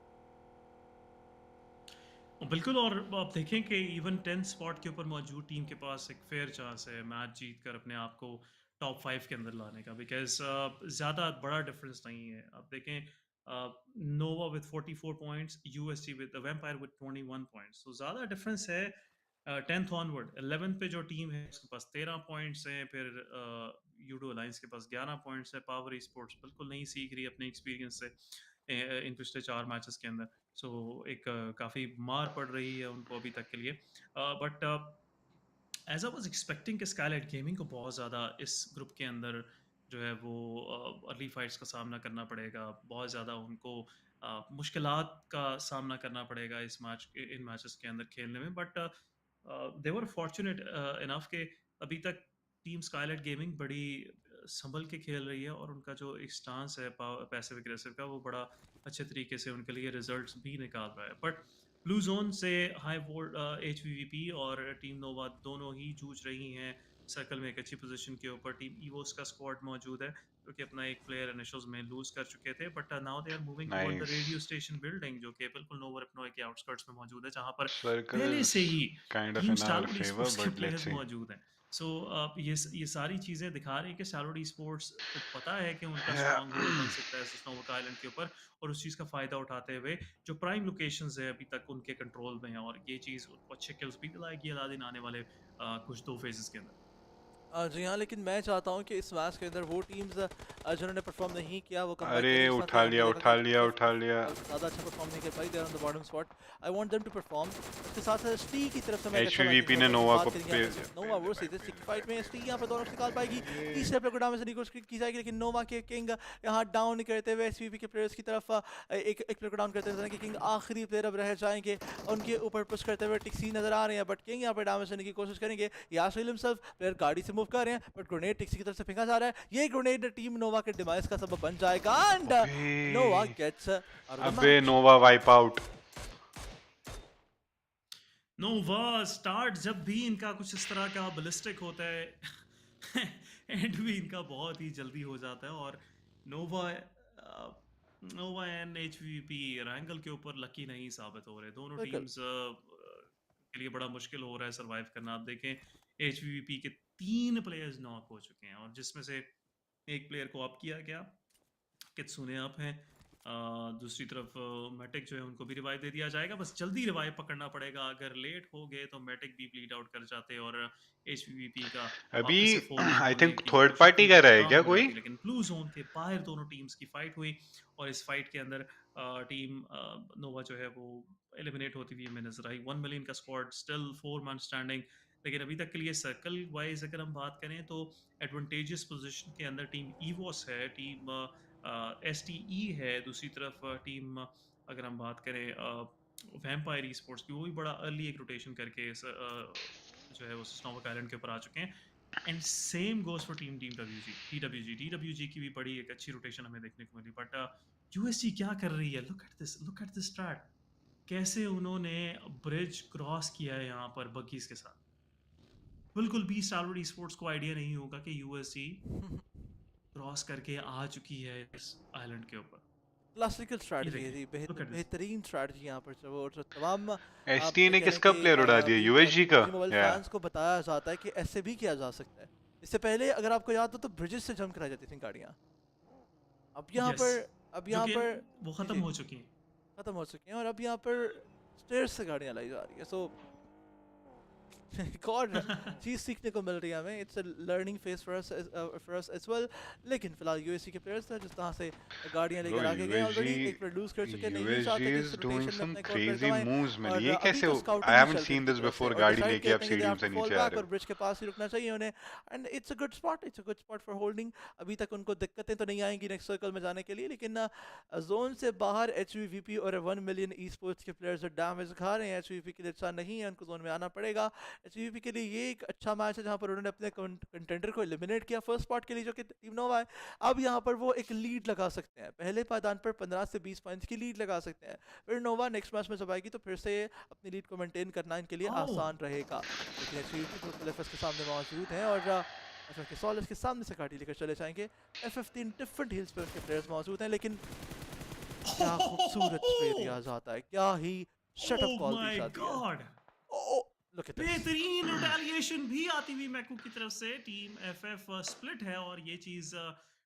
बिल्कुल, और आप देखें कि इवन 10 स्पॉट के ऊपर मौजूद टीम के पास एक फेयर चांस है मैच जीत कर अपने आप को टॉप 5 के अंदर लाने का, बिकॉज ज़्यादा बड़ा डिफरेंस नहीं है। आप देखें Nova with 44 points, UST with Vampire with 21 points, तो ज़्यादा डिफरेंस है 10th ऑनवर्ड। 11th पे जो टीम है उसके पास 13 पॉइंट्स हैं, फिर यूडो अलायंस के पास 11 पॉइंट्स है। पावर स्पोर्ट्स बिल्कुल नहीं सीख रही अपने एक्सपीरियंस से इन पिछले 4 मैचेस के अंदर, सो एक काफ़ी मार पड़ रही है उनको अभी तक के लिए। But as I was expecting कि स्काईलाइट गेमिंग को बहुत ज़्यादा इस ग्रुप के अंदर जो है वो अर्ली फाइट्स का सामना करना पड़ेगा, बहुत ज़्यादा उनको मुश्किलात का सामना करना पड़ेगा इन मैचेस के अंदर खेलने में। But they were fortunate enough के अभी तक टीम स्काईलाइट गेमिंग बड़ी संभल के खेल रही है, और उनका जो एक स्टांस है पैसिव एग्रेसिव का वो बड़ा अच्छे तरीके से उनके लिए रिजल्ट्स भी निकाल रहा है। बट ब्लू जोन से हाई वोल्ट HVVP और टीम नोवा दोनों ही जूझ रही हैं सर्कल में एक अच्छी पोजीशन के ऊपर। टीम ईवोस का स्क्वाड मौजूद है जो कि अपना एक प्लेयर इनिशियल्स में लूज कर चुके थे, but now they are moving toward the radio Nice. Station building जो कि बिल्कुल नोवा अपनोए के आउटस्कर्ट्स में मौजूद है, जहां पर Circle पहले is से ही kind of team in our Starwood favor, sports के but let's प्लेयर्स see. मौजूद हैं। सो ये सारी चीज़ें दिखा रही हैं कि स्टारवुड स्पोर्ट्स को पता है कि उनका Yeah. स्ट्रॉन्ग होल्ड बन सकता है स्नोवॉक आइलैंड के ऊपर, और उस चीज़ का फ़ायदा उठाते हुए जो प्राइम लोकेशंस है अभी तक उनके कंट्रोल में है, और ये चीज़ उनको अच्छे किल्स भी दिलाएगी अलादीन आने वाले कुछ 2 फेजेस के अंदर। जी हाँ, लेकिन मैं चाहता हूँ कि इस मैच के अंदर वो टीम्स जिन्होंने परफॉर्म नहीं किया वो कम बैक अरे करें। उठा लिया उठा लिया उठा लिया। ज़्यादा अच्छा परफॉर्म नहीं कर पाई, they are on the bottom spot. I want them to perform. इसके साथ साथ एसटी की तरफ से मैं HVVP ने नोवा को नोवा वर्सेस एसटी की फाइट में एसटी यहाँ पर दोनों निकाल पाएगी। तीसरे प्लेयर को डैमेज देने की कोशिश की जाएगी, लेकिन नोवा के किंग यहाँ डाउन करते हुए एसवीपी के प्लेयर्स की तरफ एक प्लेयर को डाउन करते हुए किंग आखिरी प्लेयर अब रह जाएंगे, उनके ऊपर पुश करते हुए टिक्सी नजर आ रहे हैं, बट किंग यहाँ पर डैमेज देने की कोशिश करेंगे। यासिल हिमसेल्फ प्लेयर गाड़ी से मूव कर रहे हैं, बट ग्रेनेड टिक्सी की तरफ से फेंका जा रहा है। ये ग्रेनेड टीम नोवा के डिमाइस का सबब बन जाएगा एंड नोवा गेट्स अबे नोवा वाइप आउट। नोवा स्टार्ट जब भी इनका कुछ इस तरह का बैलिस्टिक होता है एंड भी इनका बहुत ही जल्दी हो जाता है, और नोवा एंड HVP रैंगल के ऊपर लकी नहीं साबित हो रहे। दोनों टीम्स के लिए बड़ा मुश्किल हो रहा है सरवाइव करना। आप देखें HVP के 3 प्लेयर्स नॉक हो चुके हैं, और जिसमें से एक प्लेयर को अप किया गया, कित्सुने अप हैं, दूसरी तरफ मैटिक जो है उनको भी रिवाइव दे दिया जाएगा। बस जल्दी रिवाइव पकड़ना पड़ेगा, अगर लेट हो गए तो मैटिक भी ब्लीड आउट कर जाते, और HVVP का अभी वापस से forward आई होने थिंक की थर्ड कोशिश पार्टी भी कर रहा है नाकाम क्या हो कोई? जाती। लेकिन ब्लू जोन के बाहर दोनों टीम्स की फाइट हुई, और इस फाइट के अंदर टीम नोवा जो है वो एलिमिनेट होती हुई हमें नजर आई। 1 मिलियन का स्क्वाड, स्टिल 4 मैन स्टैंडिंग, लेकिन अभी तक के लिए सर्कल वाइज अगर हम बात करें तो एडवांटेजियस पोजीशन के अंदर टीम ईवोस है, टीम STE है, दूसरी तरफ टीम अगर हम बात करें वैम्पायर स्पोर्ट्स की, वो भी बड़ा अर्ली एक रोटेशन करके जो है वो स्नोवॉक आइलैंड के ऊपर आ चुके हैं। And same goes for team DWG की भी बड़ी एक अच्छी रोटेशन हमें देखने को मिली। बट USG क्या कर रही है? लुक एट दिस स्ट्रैट, कैसे उन्होंने ब्रिज क्रॉस किया है यहाँ पर बगीज के साथ। बिल्कुल भी स्टारवुड स्पोर्ट्स को आइडिया नहीं होगा कि USG क्रॉस करके आ चुकी है इस आइलैंड के ऊपर। क्लासिकल स्ट्रैटेजी है जी, बेहतरीन स्ट्रैटेजी यहाँ पर जो तमाम ST ने किसका प्लेयर उड़ा दिया? USG का। मोबाइल फैंस को बताया जाता है कि ऐसे भी किया जा सकता है। इससे पहले अगर आपको याद हो तो ब्रिजेस से जंप कराई जाती थी गाड़ियाँ, अब यहाँ पर वो खत्म हो चुकी हैं, और अब यहाँ पर स्टेयर्स से गाड़ियाँ लाई जा रही है। सो एक और चीज़ सीखने को मिल रही है हमें. It's a learning phase for us as well. लेकिन फिलहाल यूएससी के प्लेयर्स थे जिस तरह से गाड़ियां लेकर आगे गए ऑलरेडी एक बार लूज कर चुके हैं. नहीं चाहते कि इस रोटेशन में अपने कोर्ट पर गवाएं. और अभी तो scouting I haven't seen this before. गाड़ी लेके आप स्टेडियम से नीचे आ रहे और ब्रिज के पास ही रुकना चाहिए उन्हें. And it's a good spot. It's a good spot for holding. अभी तक उनको दिक्कतें तो नहीं आएंगी नेक्स्ट सर्कल में जाने के लिए, लेकिन जोन से बाहर HVVP और 1 मिलियन ई स्पोर्ट्स के प्लेयर्स डैमेज खा रहे हैं. HVVP के लिए अच्छा नहीं है, उनको जोन में आना पड़ेगा. HVVP के लिए ये एक अच्छा मैच है जहां पर उन्होंने अपने कंटेंडर को एलिमिनेट किया फर्स्ट स्पॉट के लिए जो कि टीम नोवा है. अब यहां पर वो एक लीड लगा सकते हैं. पहले पायदान पर 15 से 20 पॉइंट्स की लीड लगा सकते हैं. फिर नोवा नेक्स्ट मैच में जब आएगी तो फिर से अपनी लीड को मेंटेन करना इनके लिए आसान रहेगा. लेकिन HVVP FF के सामने मौजूद हैं और FF के सॉलिस के सामने से गाड़ी लेकर चले जाएंगे. FF3 डिफरेंट हिल्स पर उनके प्लेयर्स मौजूद हैं, लेकिन क्या खूबसूरत स्प्रे दिया जाता है, क्या ही शटअप कॉल दी जाती है. बेहतरीन रिटेलिएशन भी आती हुई मैकू की तरफ से. टीम FF स्प्लिट है और ये चीज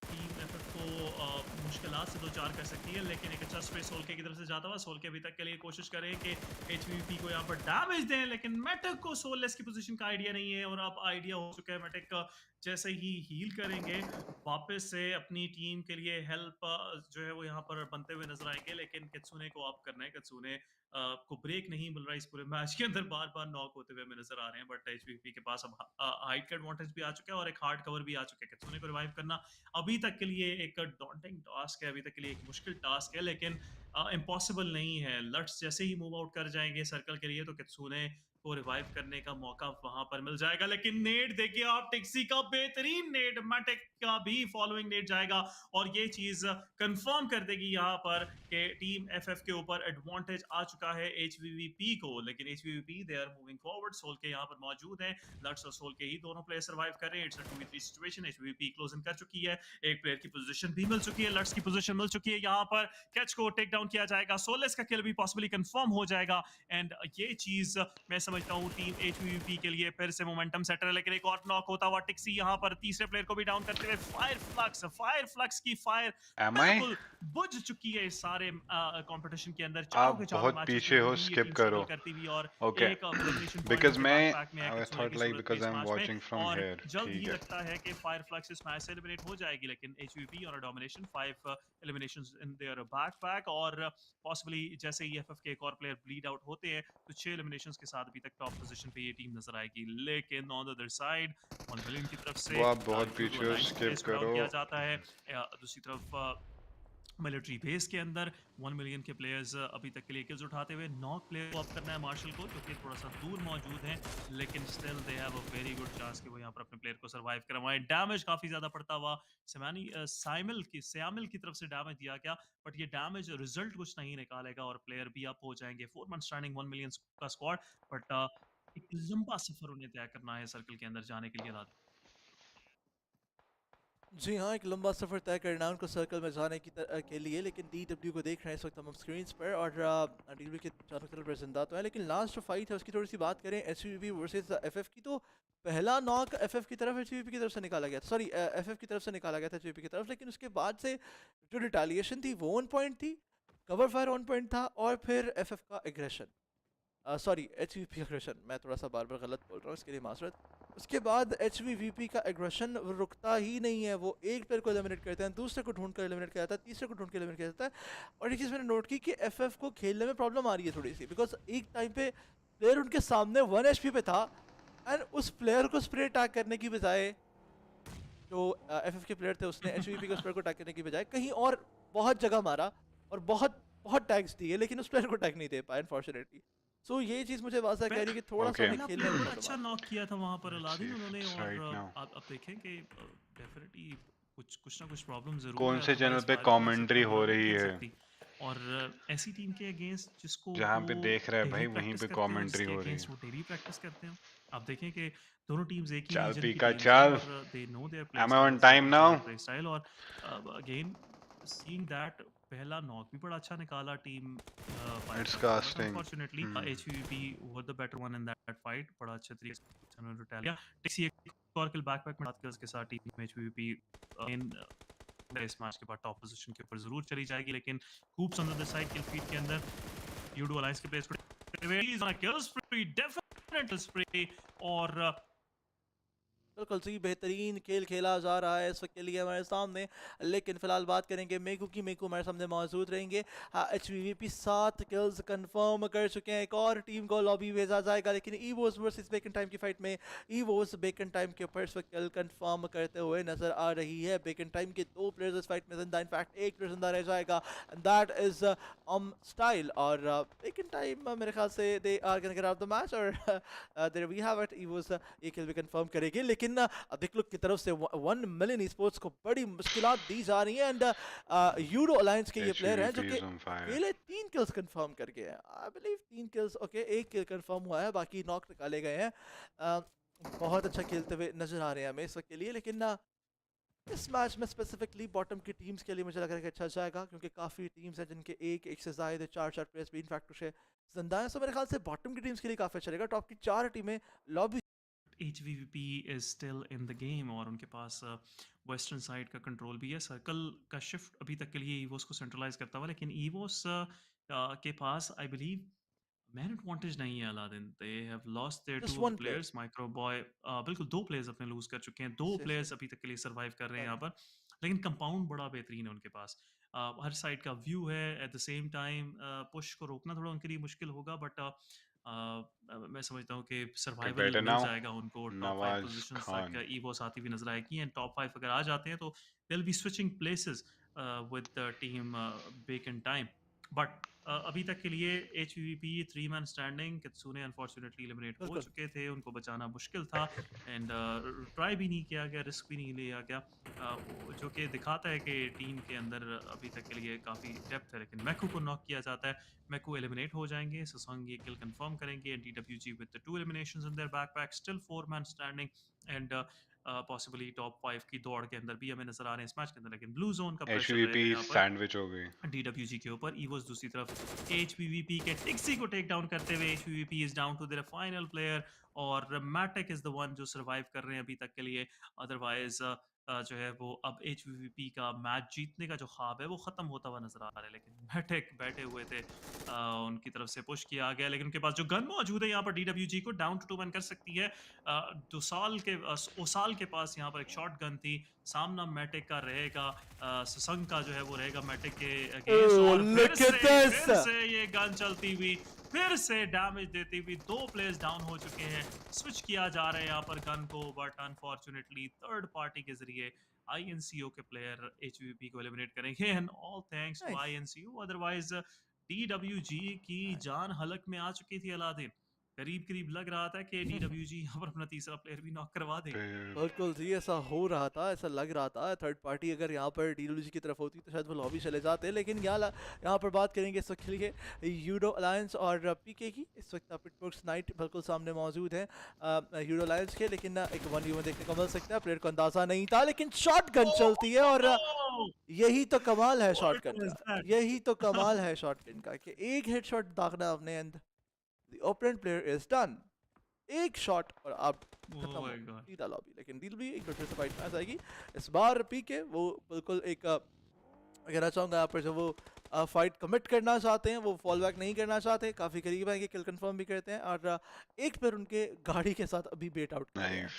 टीम FF को मुश्किलात से 2-4 कर सकती है. लेकिन एक अच्छा स्प्रे सोल्के की तरफ से जाता हुआ. सोल्के अभी तक के लिए कोशिश करें कि HVP को यहाँ पर डैमेज दें, लेकिन मैटिक को सोललेस की पोजीशन का आइडिया नहीं है. और अब आइडिया हो चुका है मैटिक का. जैसे ही हील करेंगे वापस से अपनी टीम के लिए हेल्प जो है वो यहाँ पर बनते हुए नजर आएंगे. लेकिन कित्सुने को आप करना है. कित्सुने को ब्रेक नहीं मिल रहा इस पूरे मैच के अंदर, बार बार नॉक होते हुए हमें नजर आ रहे हैं. बट HVP के पास अब हाइट का एडवांटेज भी आ चुका है और एक हार्ड कवर भी आ चुका है. कित्सुने को रिवाइव करना अभी तक के लिए एक डॉन्टिंग टास्क है, अभी तक के लिए एक मुश्किल टास्क है, लेकिन इम्पॉसिबल नहीं है. लट्स जैसे ही मूव आउट कर जाएंगे सर्कल के लिए तो कित्सुने को रिवाइव करने का मौका वहां पर मिल जाएगा. लेकिन नेड देखिए आप, टिक्सी का बेहतरीन नेड, मैटिक का भी फॉलोइंग नेड जाएगा और ये चीज कंफर्म कर देगी यहाँ पर कि टीम FF के ऊपर एडवांटेज आ चुका है HVVP को. लेकिन HVVP they are moving forward. Soul के यहाँ पर मौजूद हैं. लट्स और सोल के ही दोनों प्लेयर सर्वाइव कर रहे हैं. It's a 2v3 situation. HVVP close in कर चुकी है. एक प्लेयर की पोजीशन भी मिल चुकी है. लट्स की पोजीशन मिल चुकी है. यहाँ पर कैच को टेक डाउन किया जाएगा. सोलेस का किल भी पॉसिबली कंफर्म हो जाएगा. एंड ये चीज मैं समझता हूँ टीम HVVP के लिए फिर से मोमेंटम सेटर है. लेकिन एक और नॉक होता हुआ टिक्सी यहाँ पर तीसरे प्लेयर को भी डाउन करते हुए. फायर फ्लक्स की फायर बिल्कुल बुझ चुकी है इस सारे कंपटीशन के अंदर. आप बहुत पीछे हो, स्किप करो. ओके, बिकॉज़ मैं I thought like because I am watching from here. जल्द ही लगता है कि फायर फ्लक्स इस मैच से एलिमिनेट हो जाएगी. लेकिन HVP और domination 5 eliminations in their backpack. और पॉसिबली जैसे ही FF के एक और प्लेयर ब्लीड आउट होते हैं तो 6 एलिमिनेशंस के साथ अभी तक टॉप पोजीशन पे ये टीम नजर आएगी. लेकिन on the other side 1 million की तरफ से वो आप बहुत पीछे हो, स्किप करो. किया जाता है. दूसरी तरफ मिलिट्री बेस के अंदर 1 मिलियन के प्लेयर्स अभी तक के लिए किल्स उठाते हुए. नॉक प्लेयर को अप करना है मार्शल को, जो कि थोड़ा सा दूर मौजूद हैं. लेकिन still they have a very good chance कि वो यहाँ पर अपने प्लेयर को सर्वाइव करवाएं. डैमेज काफी ज्यादा पड़ता हुआ सयामिल की तरफ से डैमेज दिया गया. बट ये डैमेज रिजल्ट कुछ नहीं निकालेगा और प्लेयर भी अप हो जाएंगे. 4 मंथ स्टैंडिंग 1 मिलियन का स्क्वाड. बट एक लंबा सफर उन्हें तय करना है सर्कल के अंदर जाने के लिए. जी हाँ, एक लंबा सफ़र तय करना उनको सर्कल में जाने के लिए. लेकिन DW को देख रहे हैं इस वक्त हम स्क्रीन पर और DW के चारों तरफ जिंदा तो है. लेकिन लास्ट फाइट है उसकी थोड़ी सी बात करें HVP वर्सेस FF की, तो पहला नॉक FF की तरफ HVP की तरफ से निकाला गया था. सॉरी, FF की तरफ से निकाला गया था HVP की तरफ. लेकिन उसके बाद से जो रिटेलिएशन थी वो ऑन पॉइंट थी, कवर फायर ऑन पॉइंट था और फिर FF का एग्रेशन, सॉरी HVP एग्रेशन, मैं थोड़ा सा बार बार गलत बोल रहा हूँ, इसके लिए माजरत. उसके बाद HVVP का एग्रेशन रुकता ही नहीं है. वो एक प्लेयर को एलिमिनेट करते हैं, दूसरे को ढूंढ कर एलिमिनेट किया जाता है, तीसरे को ढूंढ कर एलिमिनेट किया जाता है. और एक चीज़ मैंने नोट की कि FF को खेलने में प्रॉब्लम आ रही है थोड़ी सी, बिकॉज एक टाइम पे प्लेयर उनके सामने 1 HP पे था एंड उस प्लेयर को स्प्रे अटैक करने की बजाय, जो FF के प्लेयर थे उसने HVP को स्प्रे को अटैक करने की बजाय कहीं और बहुत जगह मारा और बहुत टैग्स दिए, लेकिन उस प्लेयर को अटैक नहीं दे पाया अनफॉर्चुनेटली. सो ये चीज़ मुझे वाजा कह रही है कि थोड़ा सा खेलने में अच्छा नॉक किया था वहां पर अलादीन उन्होंने. और आप देखें कि डेफिनेटली कुछ ना कुछ प्रॉब्लम जरूर कौन से चैनल पे कमेंट्री हो रही है और ऐसी टीम के अगेंस्ट जिसको जहाँ पे देख रहा है भाई वहीं पे कमेंट्री हो रही है. वो डेली प्रैक्टिस करते हैं. आप देखें कि दोनों टीम्स एक ही चल रीजन की पीका टीम्स चल. हैं और they know their play Am I on styles, time now? play style. और अगेन सीइंग दैट पहला नॉक भी बड़ा अच्छा निकाला team. It's casting. Unfortunately, HVP were the better one in that fight. बड़ा अच्छे तरीके से उन्होंने रिटेलिया. टिक्सी एक और किल बैकपैक में डालकर उसके साथ टीम HVP इन इस मैच के बाद टॉप पोजीशन के ऊपर जरूर चली जाएगी. लेकिन hoops on the side kill feed के अंदर यूडो अलायंस के प्लेयर्स को किल स्ट्रीक डेफिनेटली डेफिनेट स्प्रे और बिल्कुल सही बेहतरीन खेल खेला जा रहा है इस वक्त के लिए हमारे सामने, लेकिन फिलहाल बात करेंगे मेकू की। मेकू हमारे सामने मौजूद रहेंगे। HVVP 7 किल्स कंफर्म कर चुके हैं। एक और टीम को लॉबी भेजा जाएगा, लेकिन ईवोस वर्सेस बेकन टाइम की फाइट में ईवोस बेकन टाइम के ऊपर इस वक्त किल कंफर्म करते हुए नजर आ रही है। बेकन टाइम के 2 प्लेयर्स इस फाइट में जिंदा, इनफैक्ट 1 प्लेयर जिंदा रह जाएगा, दैट इज स्टाइल। और बेकन टाइम मेरे ख्याल से they are gonna get out the match, और there we have it. Evos ये किल भी कंफर्म करेंगे, लेकिन बिग लुक की तरफ से 1 मिलियन स्पोर्ट्स को बड़ी मुश्किलात दी जा रही हैं। एंड यूरो अलायंस के ये प्लेयर हैं जो कि पहले 3 किल्स कंफर्म कर गए हैं। I believe 3 kills, okay 1 kill confirm हुआ है, बाकी नॉक निकाले गए हैं। बहुत अच्छा खेलते हुए नजर आ रहे हैं हमें इस वक्त के लिए, लेकिन इस मैच में स्पेसिफिकली बॉटम की टीम्स के लिए मुझे लग रहा है कि अच्छा जाएगा, क्योंकि काफ़ी टीम्स हैं जिनके एक से ज़्यादा 4 प्लेयर्स भी इनफैक्ट उसे जिंदा हैं। सो मेरे ख्याल से बॉटम की टीम्स के लिए काफ़ी अच्छा रहेगा। टॉप की 4 टीमें lobby HVVP is still in the game और उनके पास वेस्टर्न साइड का कंट्रोल भी है। सर्कल का शिफ्ट अभी तक के लिए ईवोस को सेंट्रलाइज करता हुआ, लेकिन ईवोस के पास आई बिलीव मैन एडवांटेज नहीं है Aladdin. They have lost their 2 players. Micro boy बिल्कुल 2 प्लेयर्स अपने लूज कर चुके हैं। 2 प्लेयर्स अभी तक के लिए सर्वाइव कर रहे हैं यहाँ पर, लेकिन कंपाउंड बड़ा बेहतरीन है उनके पास। हर साइड का व्यू है। At the same time push को रोकना थोड़ा उनके लिए मुश्किल होगा, बट मैं समझता हूँ कि सर्वाइवल मिल जाएगा उनको। टॉप 5 पोजीशंस तक ईवोस आती हुई नजर आएगी, एंड टॉप 5 अगर आ जाते हैं तो they will be switching places with the team Bacon Time. But अभी तक के लिए HVVP 3 man standing, Kitsune unfortunately eliminate हो चुके थे, उनको बचाना मुश्किल था, एंड ट्राई भी नहीं किया गया, रिस्क भी नहीं लिया गया, जो कि दिखाता है कि टीम के अंदर अभी तक के लिए काफ़ी डेप्थ है। लेकिन मैकू को नॉक किया जाता है, मैकू एलिमिनेट हो जाएंगे। ससंग ये किल कंफर्म करेंगे। DWG with the 2 eliminations in their backpack, still 4 man standing, and possibly top 5 की दौड़ के अंदर भी हमें नजर आ रहे हैं इस मैच के अंदर। लेकिन ब्लू जोन का प्रेशर रहेगा यहाँ पर सैंडविच हो गई DWG के ऊपर। ईवोस दूसरी तरफ HVVP के टिक्सी को टेक डाउन करते हुए HVVP is down to their final player, और मैटिक इज द वन जो सर्वाइव कर रहे हैं अभी तक के लिए। अदरवाइज जो है वो अब HVVP का मैच जीतने का जो ख्वाब है वो ख़त्म होता हुआ नजर आ रहा है। लेकिन मैटिक बैठे हुए थे, उनकी तरफ से पुश किया गया, लेकिन उनके पास जो गन मौजूद है यहाँ पर DWG को डाउन टू 2 मैन कर सकती है। ओसाल के पास यहाँ पर एक शॉट गन थी। सामना मैटिक का रहेगा, ससंग का जो है वो रहेगा मैटिक के अगेंस्ट, और फिर से ये गन चलती हुई, फिर से डैमेज देती हुई 2 प्लेयर्स डाउन हो चुके हैं। स्विच किया जा रहा है यहाँ पर गन को, बट अनफॉर्चुनेटली थर्ड पार्टी के जरिए INCO के प्लेयर HVP को एलिमिनेट करेंगे, and all thanks to INCO। Otherwise DWG की जान हलक में आ चुकी थी अलादीन। करीब लग रहा था कि DWG यहाँ पर अपना तीसरा प्लेयर भी नॉक करवा दे। बिल्कुल जी, ऐसा हो रहा था, ऐसा लग रहा था। थर्ड पार्टी अगर यहाँ पर DWG की तरफ होती तो शायद वो लॉबी चले जाते, लेकिन यहाँ पर बात करेंगे इस वक्त के लिए यूरो अलायंस और PK की। इस वक्त पिटबर्ग्स नाइट बिल्कुल सामने मौजूद है यूरो अलायंस के, लेकिन एक 1v1 देखने को मिल सकता है। प्लेयर को अंदाजा नहीं था, लेकिन शॉट गन चलती है, और यही तो कमाल है शॉट गन का, यही तो कमाल है शॉट गन का कि एक हेड शॉट दागना अपने अंदर, the opponent player is done। एक शॉट और आप खत्म सीधा लॉबी। लेकिन डील भी एक फिर से फाइट में आ जाएगी इस बार। PK वो बिल्कुल एक कहना चाहूँगा यहाँ पर जो वो फाइट कमिट करना चाहते हैं, वो फॉल बैक नहीं करना चाहते, काफ़ी करीब है कि किल कंफर्म भी करते हैं, और एक पर उनके गाड़ी के साथ अभी बेट आउट कर रहे हैं।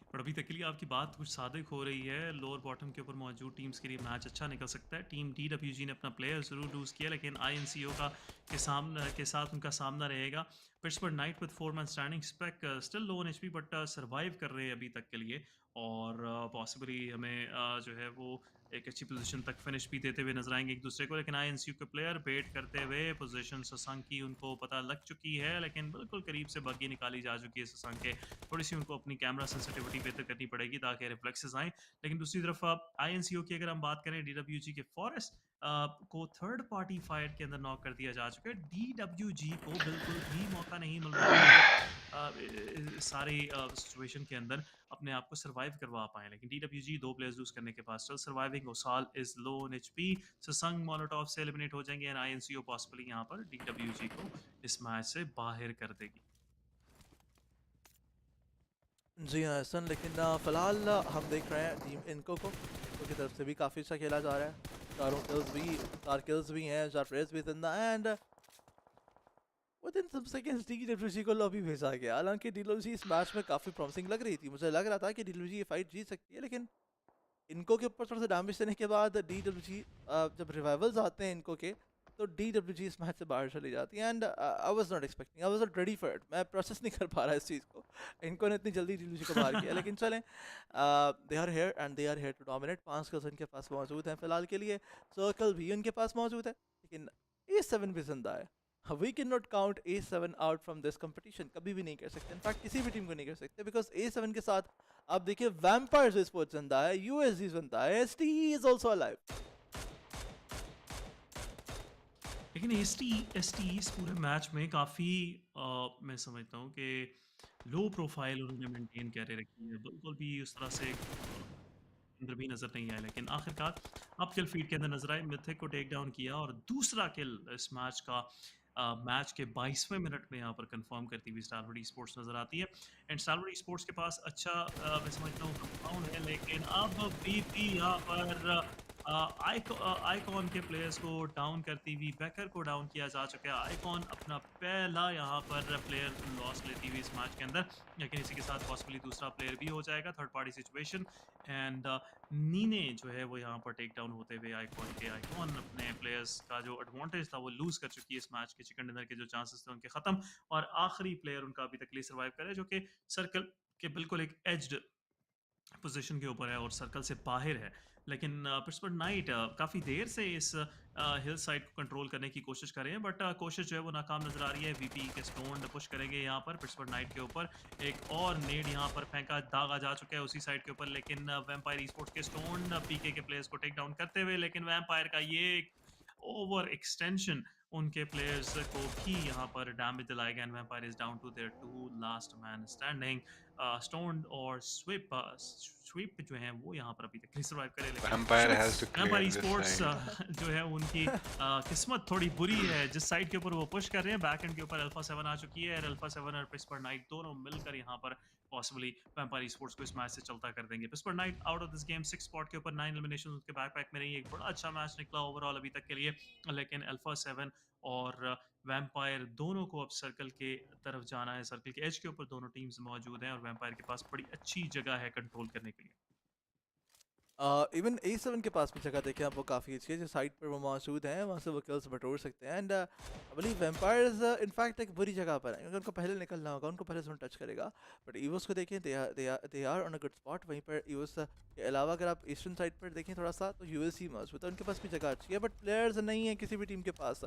पर अभी तक के लिए आपकी बात कुछ सादिक हो रही है। लोअर बॉटम के ऊपर मौजूद टीम्स के लिए मैच अच्छा निकल सकता है। टीम DWG ने अपना प्लेयर जरूर लूज किया, लेकिन INCO के साथ उनका सामना रहेगा। Pittsburgh night with 4 man standing, spec still low on HP but survive कर रहे हैं अभी तक के लिए, और पॉसिबली हमें जो है वो एक अच्छी पोजीशन तक फिनिश भी देते हुए नजर आएंगे एक दूसरे को। लेकिन INCO के प्लेयर वेट करते हुए पोजीशन ससंग की उनको पता लग चुकी है, लेकिन बिल्कुल करीब से बग्गी निकाली जा चुकी है ससंग के। थोड़ी सी उनको अपनी कैमरा सेंसिटिविटी बेहतर करनी पड़ेगी ताकि रिफ्लेक्सेस आएँ। लेकिन दूसरी तरफ INCO की अगर हम बात करें, DWG के फॉरेस्ट को थर्ड पार्टी फाइट के अंदर नॉक कर दिया जा चुका है। DWG को बिल्कुल भी मौका नहीं मिल रहा है सारी सिचुएशन के अंदर अपने आप को सर्वाइव करवा पाए। लेकिन DWG 2 प्लेयर्स लूज करने के बाद स्टिल सर्वाइविंग। ओसाल इज लो ऑन HP, ससंग मोलोटॉव से एलिमिनेट हो जाएंगे, एंड INCO पॉसिबली यहाँ पर DWG को इस मैच से बाहर कर देगी। जी हाँ हसन, लेकिन फिलहाल हम देख रहे हैं टीम इनको की तरफ से भी काफ़ी अच्छा खेला जा रहा है। 4 किल्स भी हैं, 4 प्लेयर्स भी जिंदा, एंड दिन सबसे अगेंस्ट DWG को लॉबी भेजा गया। हालांकि DWG इस मैच में काफ़ी प्रॉमिसिंग लग रही थी, मुझे लग रहा था कि DWG ये फाइट जीत सकती है, लेकिन इनको के ऊपर थोड़ा सा डैमेज देने के बाद DWG जब रिवाइवल्स आते हैं इनको के, तो DWG इस मैच से बाहर चली जाती है। And I was not expecting, I was not ready for it. मैं प्रोसेस नहीं कर पा रहा इस चीज़ को, इनको ने इतनी जल्दी DWG को बाहर किया। लेकिन चलें, they are here and they are here to dominate. 5 kills उनके पास मौजूद हैं फिलहाल के लिए, सर्कल भी उनके पास मौजूद है, लेकिन A7 भी जिंदा है। We cannot count A7 out from this competition, कभी भी नहीं कर सकते, इनफैक्ट किसी भी टीम को नहीं कर सकते, बिकॉज A7 के साथ आप देखिए वैम्पायर्स स्पोर्ट्स जिंदा है, USG जिंदा है, STE is also alive। लेकिन STE इस पूरे मैच में काफ़ी मैं समझता हूँ कि लो प्रोफाइल उन्होंने मेंटेन करे रखी है, बिल्कुल भी उस तरह से अंदर भी नजर नहीं आया, लेकिन आखिरकार अब किल फीड के अंदर नजर आए, मिथिक को टेक डाउन किया और दूसरा किल इस मैच का मैच के 22वें मिनट में यहाँ पर कंफर्म करती हुई स्टारवुड स्पोर्ट्स नजर आती है। एंड स्टारवुड स्पोर्ट्स के पास अच्छा मैं समझता हूँ कंपाउंड है, लेकिन अब बीपी यहाँ पर आइकॉन के प्लेयर्स को डाउन करती हुई बैकर को डाउन किया जा चुका है। आइकॉन अपना पहला यहाँ पर प्लेयर लॉस लेती हुई इस मैच के अंदर, लेकिन इसी के साथ पॉसिबली दूसरा प्लेयर भी हो जाएगा, थर्ड पार्टी सिचुएशन। एंड नीने जो है वो यहाँ पर टेक डाउन होते हुए आइकॉन अपने प्लेयर्स का जो एडवांटेज था वो लूज कर चुकी है इस मैच के। चिकन डिनर के जो चांसेस थे उनके खत्म, और आखिरी प्लेयर उनका अभी तक लिए सर्वाइव करे, जो कि सर्कल के बिल्कुल एक एज्ड पोजीशन के ऊपर है और सर्कल से बाहर है। लेकिन पिट्सबर्ग नाइट काफ़ी देर से इस हिल साइड को कंट्रोल करने की कोशिश कर रहे हैं, बट कोशिश जो है वो नाकाम नजर आ रही है। वीपी के स्टोन पुश करेंगे यहाँ पर पिट्सबर्ग नाइट के ऊपर, एक और नेड यहाँ पर फेंका दागा जा चुका है उसी साइड के ऊपर, लेकिन वैम्पायर स्पोर्ट्स के स्टोन पीके के प्लेयर्स को टेक डाउन करते हुए, लेकिन वैम्पायर का ये ओवर एक्सटेंशन उनके प्लेयर्स को भी यहाँ पर डैमेज दिलाएगा। And Vampire is down to their 2 last man standing. Stone और स्वीप जो है वो यहाँ पर अभी तक सर्वाइव करे, लेकिन वैम्पायर स्पोर्ट्स जो है उनकी किस्मत थोड़ी बुरी है। जिस साइड के ऊपर वो पुश कर रहे हैं, बैक एंड के ऊपर अल्फा 7 आ चुकी है, और अल्फा 7 और पिट्सबर्ग नाइट दोनों मिलकर यहाँ पर पॉसिबली वैम्पायर स्पोर्ट्स को इस मैच से चलता कर देंगे। Pittsburgh night out of this game 6 spot के ऊपर 9 एलिमिनेशन उनके बैकपैक में रही। एक बड़ा अच्छा मैच निकला ओवरऑल अभी तक के लिए, लेकिन अल्फा 7 और वैम्पायर दोनों को अब सर्कल के तरफ जाना है। सर्कल के एज के ऊपर दोनों टीम्स मौजूद हैं और वैम्पायर के पास बड़ी अच्छी जगह है कंट्रोल करने के लिए। इवन A7 के पास भी जगह देखें आप, वो काफ़ी अच्छी है, जो साइड पर वो मौजूद हैं वहाँ से वो किल्स बटोर सकते हैं। And I believe vampires in fact एक बुरी जगह पर है, क्योंकि उनको पहले निकलना होगा, उनको पहले जोन टच करेगा। बट ईवोस को देखें, they are on a good spot. वहीं पर ईवोस के अलावा अगर आप ईस्टर्न साइड पर देखें थोड़ा सा, तो USC मौजूद है, उनके पास भी जगह अच्छी है, बट प्लेयर्स नहीं है किसी भी टीम के पास।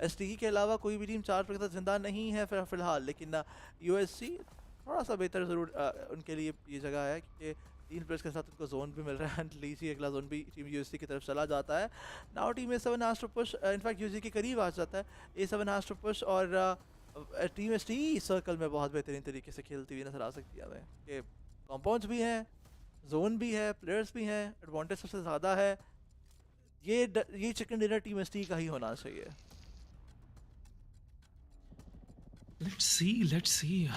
STE के अलावा कोई भी टीम 4 पर के साथ जिंदा नहीं है फिलहाल, लेकिन USC थोड़ा सा बेहतर ज़रूर उनके लिए ये जगह है, क्योंकि 3 प्लेयर्स के साथ उनको जोन भी मिल रहा है। लीची अगला जोन भी टीम USC की तरफ चला जाता है। Now team A7 has to push, in fact USC के करीब आ जाता है। A7 हैज टू पुश, और टीम STE सर्कल में बहुत बेहतरीन तरीके से खेलती हुई नजर आ सकती है हमें, कि कॉम्पाउंड्स भी हैं, जोन भी है, प्लेयर्स भी हैं, एडवांटेज सबसे ज़्यादा है। ये चिकन डिनर टीम STE का ही होना चाहिए। Let's see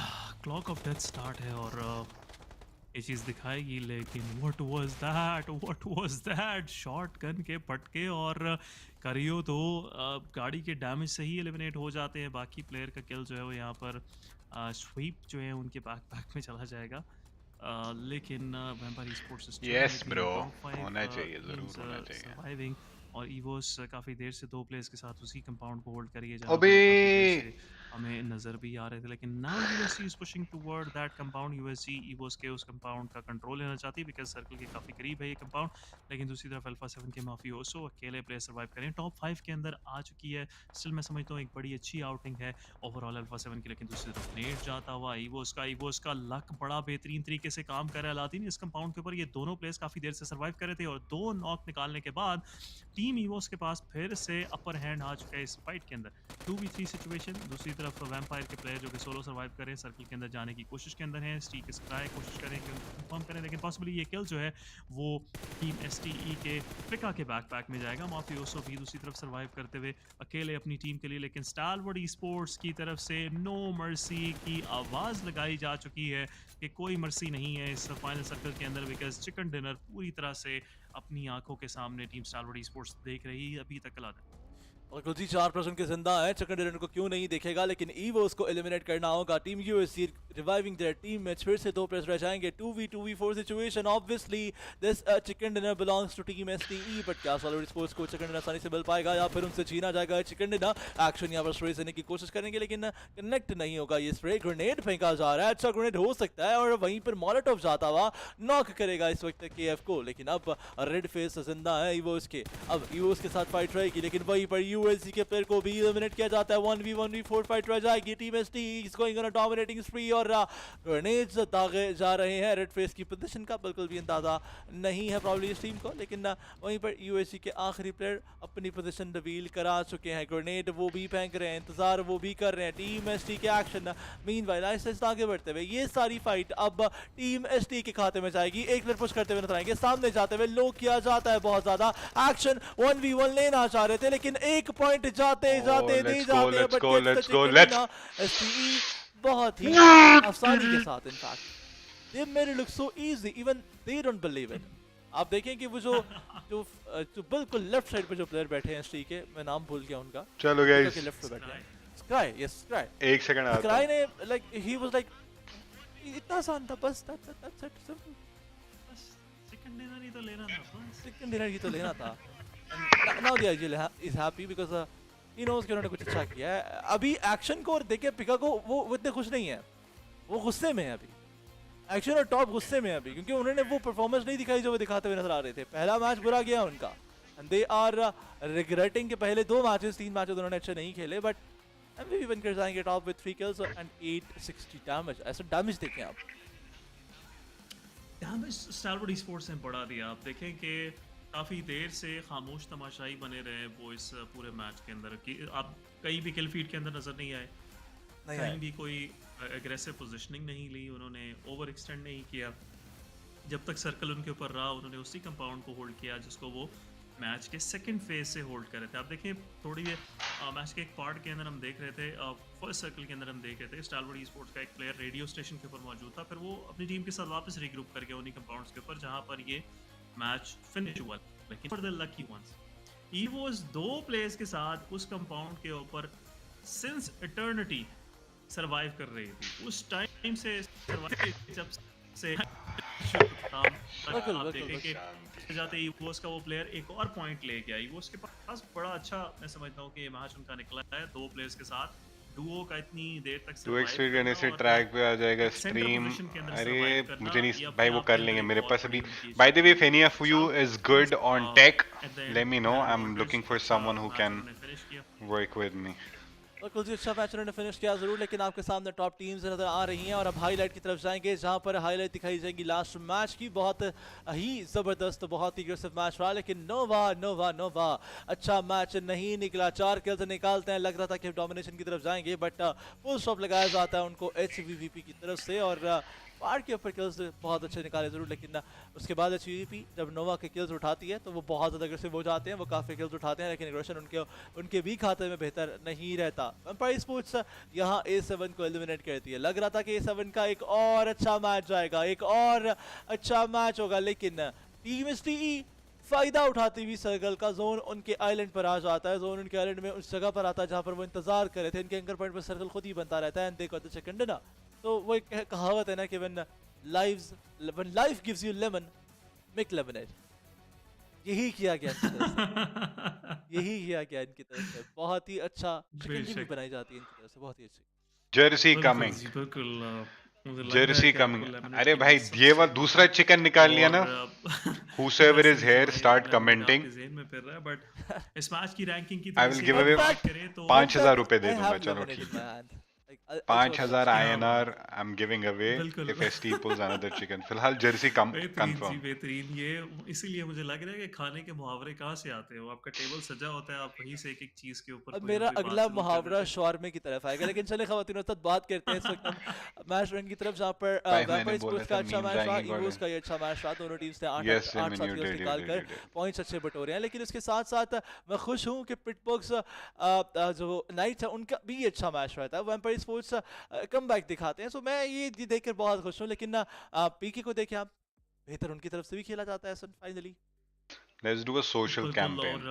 clock of death start है और ये चीज़ दिखाएगी, लेकिन व्हाट वाज दैट शॉटगन के पटके, और करियो तो गाड़ी के डैमेज से ही एलिमिनेट हो जाते हैं। बाकी प्लेयर का किल जो है वो यहाँ पर स्वीप जो है उनके बैकपैक में चला जाएगा। लेकिन वैम्पायर स्पोर्ट्स यस ब्रो, होना चाहिए, जरूर होना चाहिए। सर्वाइविंग, और इवोस काफ़ी देर से 2 प्लेयर्स के साथ उसी कंपाउंड को होल्ड करिए जा हमें नज़र भी आ रहे थे। लेकिन now USC is pushing toward that compound. USC इवोस के उस कंपाउंड का कंट्रोल लेना चाहती है, बिकॉज सर्कल के काफ़ी करीब है ये कंपाउंड। लेकिन दूसरी तरफ अल्फा 7 के माफियोसो अकेले प्लेयर सर्वाइव करें, टॉप 5 के अंदर आ चुकी है। स्टिल मैं समझता हूँ एक बड़ी अच्छी आउटिंग है ओवरऑल अल्फा 7 की। लेकिन दूसरी तरफ नेट जाता हुआ इवोस का लक बड़ा बेहतरीन तरीके से काम कर रहा है। अलादीन इस कंपाउंड के ऊपर ये दोनों प्लेयर्स काफ़ी देर से सर्वाइव कर रहे थे, और 2 नॉक निकालने के बाद टीम इवोस के पास फिर से अपर हैंड आ चुका है इस फाइट के अंदर। 2v3 situation. दूसरी तरफ वैम्पायर के प्लेयर जो कि सोलो सर्वाइव करें, सर्कल के अंदर जाने की कोशिश के अंदर हैं। स्टी के स्क्राई कोशिश करें कि कंफर्म करें, लेकिन पॉसिबली ये किल जो है वो टीम STE के फ्लिका के बैकपैक में जाएगा। माफियोसो भी दूसरी तरफ सर्वाइव करते हुए अकेले अपनी टीम के लिए, लेकिन स्टारवुड स्पोर्ट्स की तरफ से नो मर्सी की आवाज़ लगाई जा चुकी है कि कोई मर्सी नहीं है इस फाइनल सर्कल के अंदर, बिकॉज चिकन डिनर पूरी तरह से अपनी आंखों के सामने टीम स्टारवुड स्पोर्ट्स देख रही है अभी तक। और कुल 4% के जिंदा है, चिकन डिनर को क्यों नहीं देखेगा, लेकिन ईवोस को एलिमिनेट करना होगा। Team USC reviving their teammates, फिर से 2 प्लेयर्स रह जाएंगे। 2v2v4 situation, obviously this chicken dinner belongs to team STE, but क्या सॉलिड स्पोर्ट्स को चिकन डिनर आसानी से मिल पाएगा या फिर उनसे छीना जाएगा चिकन डिनर। एक्शन यहाँ पर स्प्रे देने की कोशिश करेंगे लेकिन कनेक्ट नहीं होगा। ये स्प्रे ग्रेनेड फेंका जा रहा है, अच्छा ग्रेनेड हो सकता है और वहीं पर मॉलोटोव जाता हुआ नॉक करेगा इस वक्त केएफ को, लेकिन अब रेड फेस जिंदा है ईवोस के। अब ईवोस के साथ फाइट रहेगी लेकिन वहीं पर यूएलसी के प्लेयर को भी एलिमिनेट किया जाता है। 1v1v4 फाइट रह जाएगी। Team ST is going on a dominating स्प्री और ग्रेनेड्स दागे जा रहे हैं। रेड फेस की पोजीशन का बिल्कुल भी अंदाजा नहीं है प्रॉब्ली इस टीम को, लेकिन वहीं पर यूएससी के आखिरी प्लेयर अपनी पोजीशन रिवील करा चुके हैं। ग्रेनेड वो भी फेंक रहे हैं, इंतजार वो भी कर रहे हैं। टीम एसटी के एक्शन मीनवाइल ऐसे आगे बढ़ते हुए ये सारी फाइट अब टीम एसटी के खाते में जाएगी। एक प्लेयर पुश करते हुए नजर आएंगे, सामने जाते हुए लो किया जाता है बहुत ज्यादा। एक्शन 1v1 लेना चाह रहे थे लेकिन एक पॉइंट जाते जाते नहीं जाते, बट एसटीई बहुत ही आसानी के साथ in fact they made it look so easy, even they don't believe it. आप देखें कि वो जो बिल्कुल लेफ्ट साइड पे जो प्लेयर बैठे हैं एसटी के, मैं नाम भूल गया उनका, चलो गाइस लेफ्ट पे बैठे हैं स्काई, यस स्काई, एक सेकंड आता स्काई ने लाइक ही वाज लाइक इतना आसान था बस, that's it, simple. Chicken dinner ही तो लेना था, बस चिकन डिनर ही तो लेना था। now the IGL is happy because he knows कि उन्होंने कुछ अच्छा किया है। अभी एक्शन को और देखे पिका को वो इतने खुश नहीं है, वो गुस्से में है अभी। एक्शन और टॉप गुस्से में है अभी क्योंकि उन्होंने वो परफॉर्मेंस नहीं दिखाई जो वो दिखाते हुए नजर आ रहे थे। पहला मैच बुरा गया उनका एंड दे आर रिग्रेटिंग के पहले 2 मैचेस 3 मैचेस उन्होंने अच्छे नहीं खेले, बट एमवीपी बनकर जाएंगे top with 3 kills and 860 damage. ऐसा डैमेज देखें आप, डैमेज स्टारवुड स्पोर्ट्स ने बढ़ा दिया। आप देखें कि काफ़ी देर से खामोश तमाशाई बने रहे वो इस पूरे मैच के अंदर कि आप कहीं भी किल फीड के अंदर नजर नहीं आए, कहीं भी कोई एग्रेसिव पोजीशनिंग नहीं ली, उन्होंने ओवर एक्सटेंड नहीं किया। जब तक सर्कल उनके ऊपर रहा उन्होंने उसी कंपाउंड को होल्ड किया जिसको वो मैच के सेकंड फेज से होल्ड कर रहे थे। आप देखें थोड़ी मैच के एक पार्ट के अंदर हम देख रहे थे, फर्स्ट सर्कल के अंदर हम देख रहे थे स्टारवुड स्पोर्ट्स का एक प्लेयर रेडियो स्टेशन के ऊपर मौजूद था, फिर वो अपनी टीम के साथ वापस रीग्रुप कर गया उन्हीं कंपाउंड्स के ऊपर जहाँ पर ये मैच फिनिश हुआ। लेकिन for the lucky ones Evos 2 players के साथ उस कंपाउंड के ऊपर सिंस इटर्निटी सरवाइव कर रही थी। उस टाइम से सरवाइव जब से आप देखें कि जाते ईवोस का वो प्लेयर एक और पॉइंट ले गया। ईवोस के पास बड़ा अच्छा मैं समझता हूँ कि ये मैच उनका निकला है 2 प्लेयर्स के साथ डुओ का इतनी देर तक 2x स्पीड करने से ट्रैक पे आ जाएगा स्ट्रीम। अरे मुझे नहीं भाई, वो कर लेंगे मेरे पास अभी। By the way if any of you is good on tech let me know, I am looking for someone who can work with me. और कुछ अच्छा मैच उन्होंने फिनिश किया जरूर, लेकिन आपके सामने टॉप टीम्स नजर आ रही हैं और अब हाईलाइट की तरफ जाएंगे जहां पर हाईलाइट दिखाई जाएगी लास्ट मैच की। बहुत ही जबरदस्त, बहुत ही अग्रेसिव मैच रहा, लेकिन नोवा अच्छा मैच नहीं निकला। 4 किल्स निकालते हैं, लग रहा था कि डोमिनेशन की तरफ जाएंगे, बट फुल स्टॉप लगाया जाता है उनको HVVP की तरफ से और पार्ट के ऊपर किल्स बहुत अच्छे निकाले जरूर, लेकिन उसके बाद HVVP जब नोवा के किल्स उठाती है तो वो बहुत ज़्यादा अग्रेसिव हो जाते हैं, वो काफ़ी किल्स उठाते हैं, लेकिन एग्रेशन उनके भी खाते में बेहतर नहीं रहता। एम्पायर स्पोर्ट्स यहाँ A7 को एलिमिनेट करती है। लग रहा था कि A7 का एक और अच्छा मैच जाएगा, एक और अच्छा मैच होगा, लेकिन टीम STE फायदा उठाती हुई सर्कल का जोन उनके आइलैंड पर आ जाता है। जोन उनके आइलैंड में उस जगह पर आता है जहाँ पर वो इंतजार कर रहे थे। इनके एंकर पॉइंट पर सर्कल खुद ही बनता रहता है and they got the second dinner. तो वो एक कहावत है ना कि when life gives you lemon, make lemonade। यही किया गया इनकी तरफ से। यही किया गया इनकी तरफ से। बहुत ही अच्छा चिकन भी बनाई जाती है इनकी तरफ से, बहुत ही अच्छी। Jersey coming, Jersey coming. अरे भाई ये वाला दूसरा चिकन निकाल लिया ना। Whosoever is here start commenting। इस मैच की रैंकिंग की I will give away 5000 रुपए दे दूंगा। चलो ठीक है, 5000 INR I'm giving away if ST pulls another chicken। फिलहाल जर्सी कंफर्म। बेहतरीन, ये इसीलिए मुझे लग रहा है कि खाने के मुहावरे कहाँ से आते हैं। आपका टेबल सजा होता है, आप वहीं से एक चीज के ऊपर। अब मेरा अगला मुहावरा शॉर्मे की तरफ आएगा, लेकिन चले खवातीन तक बात करते हैं इस वक्त हम मैच रैंक की तरफ, जहाँ पर वैम्पायर स्पोर्ट्स का अच्छा मैच रहा, ईवोस का ये अच्छा मैच रहा। दोनों टीम्स ने 8 साथियों निकालकर पॉइंट्स अच्छे बटोरे हैं, लेकिन इसके साथ साथ मैं खुश हूँ कि पिटबॉक्स जो नाइट्स है उनका भी अच्छा मैच रहता है। वैम्पायर स्पोर्ट्स कमबैक दिखाते हैं, सो मैं ये देखकर बहुत खुश हूँ। लेकिन पीके को देखें आप, बेहतर उनकी तरफ से भी खेला जाता है। Finally Let's do a social campaign।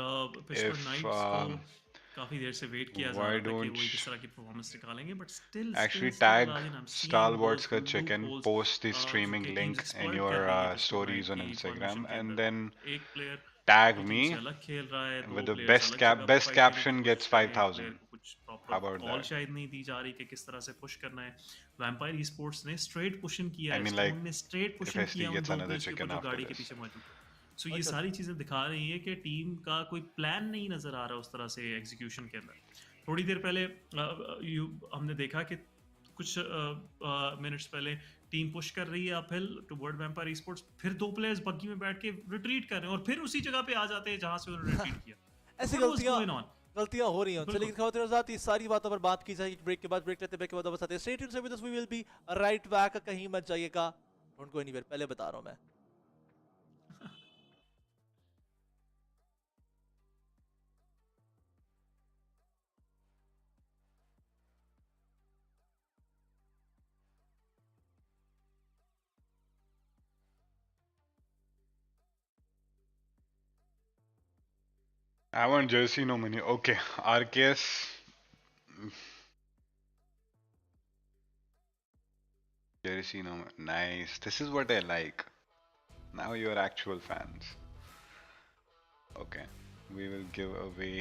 If काफी देर से वेट किया जा Why रहा था कि don't वो किस तरह की परफॉर्मेंस निकालेंगे, but actually still tag Rajan, I'm seeing Stalwarts those ka loop chicken, holes post the जो streaming कि link teams in exploit your कर रही है इस stories on टूर्नामेंट की Instagram, पार्टनरशिप के and अंदर। then एक प्लेयर tag की me टीम से अलग खेल रहा है, with दो the प्लेयर्स अलग जगह पे best फाइट करने की caption कोशिश gets कर रहे हैं, एक प्लेयर 5,000. को कुछ How proper about call that? शायद नहीं दी जा रही कि किस तरह से पुश करना है। वैम्पायर ई-स्पोर्ट्स ने स्ट्रेट पुशन किया I है, mean, like, स्टोन ने स्ट्रेट if पुशन ST किया उन gets दो another प्लेयर्स के ऊपर chicken जो after गाड़ी के this. पीछे मौजूद है। सो ये सारी चीज़ें दिखा रही है कि टीम का कोई प्लान नहीं नज़र आ रहा उस तरह से एग्जीक्यूशन के अंदर। थोड़ी देर पहले हमने देखा कि कुछ मिनट्स पहले टीम पुश कर रही है अपहिल टुवर्ड वैम्पायर ई-स्पोर्ट्स, फिर दो प्लेयर्स बग्गी में बैठ के रिट्रीट कर रहे हैं और फिर उसी जगह पे आ जाते हैं जहां से उन्होंने रिट्रीट किया। ऐसी What was going on? गलतियां हो रही हैं उनसे, लेकिन खबरदार आजाद ये सारी बातों पर बात की जाएगी ब्रेक के बाद। ब्रेक लेते ब्रेक के बाद वापस आते हैं। Stay tuned with us, we will be right back, कहीं मत जाइएगा, डोंट गो एनीवेयर, पहले बता रहा हूं मैं। I want jersey, no money. Okay, RKS. Jersey, no money. Nice. This is what I like. Now you're actual fans. Okay, we will give away.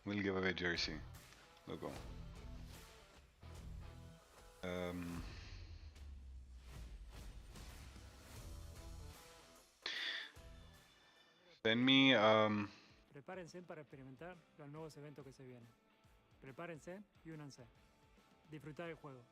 We'll give away jersey. Logo. Send me Prepárense para experimentar los nuevos eventos que se vienen. Prepárense y únanse. Disfrutar el juego.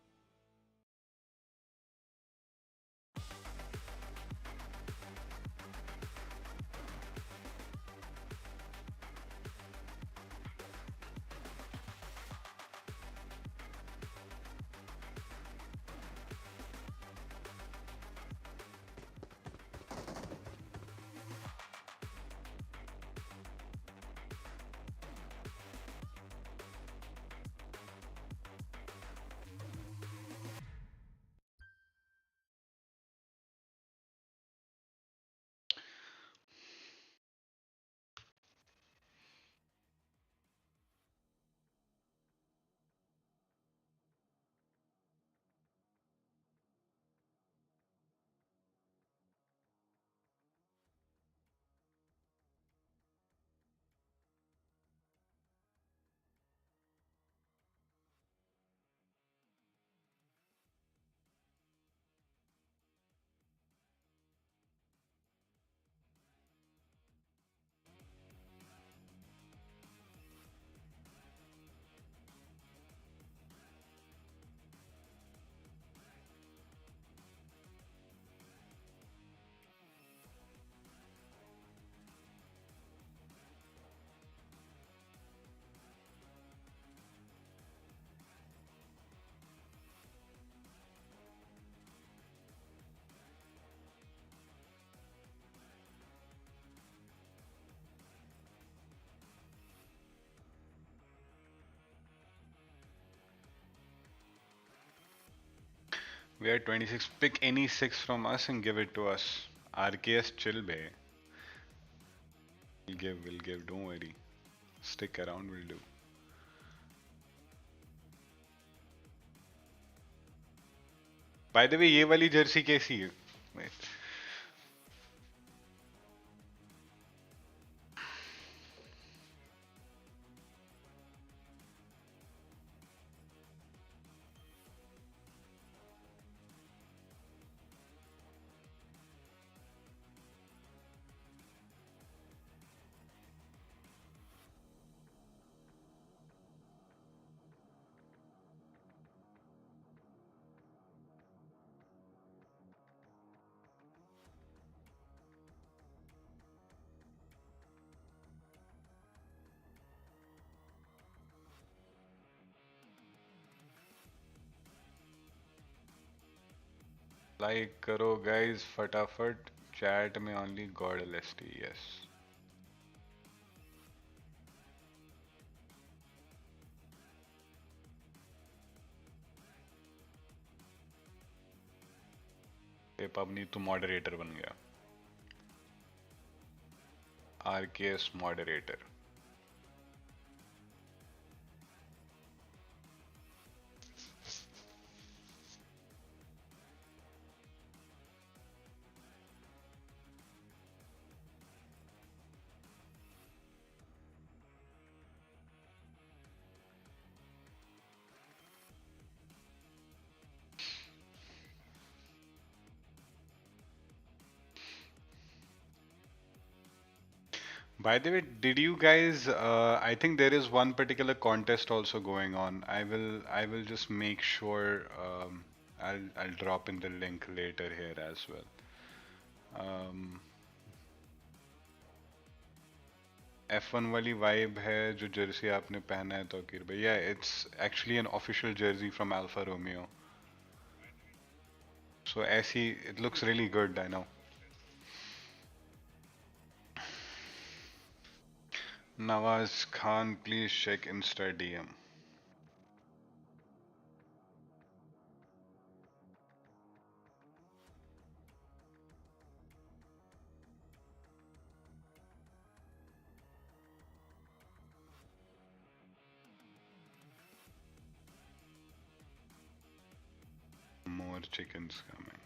we are 26. Pick any 6 from us and give it to us. RKS chill bay. We'll give, don't worry. Stick around, we'll do. By the way, ये वाली jersey कैसी है? Wait. Like करो guys फटाफट, chat में only Godl ST, yes. पबनी तू moderator बन गया. RKS moderator. By the way, did you guys? I think there is one particular contest also going on. I will just make sure. I'll drop in the link later here as well. F1 वाली vibe है जो Jersey आपने पहना है तौकीर भाई. Yeah, it's actually an official jersey from Alfa Romeo. So ऐसी, it looks really good. I know. Nawaz Khan, please check Insta DM. More chickens coming.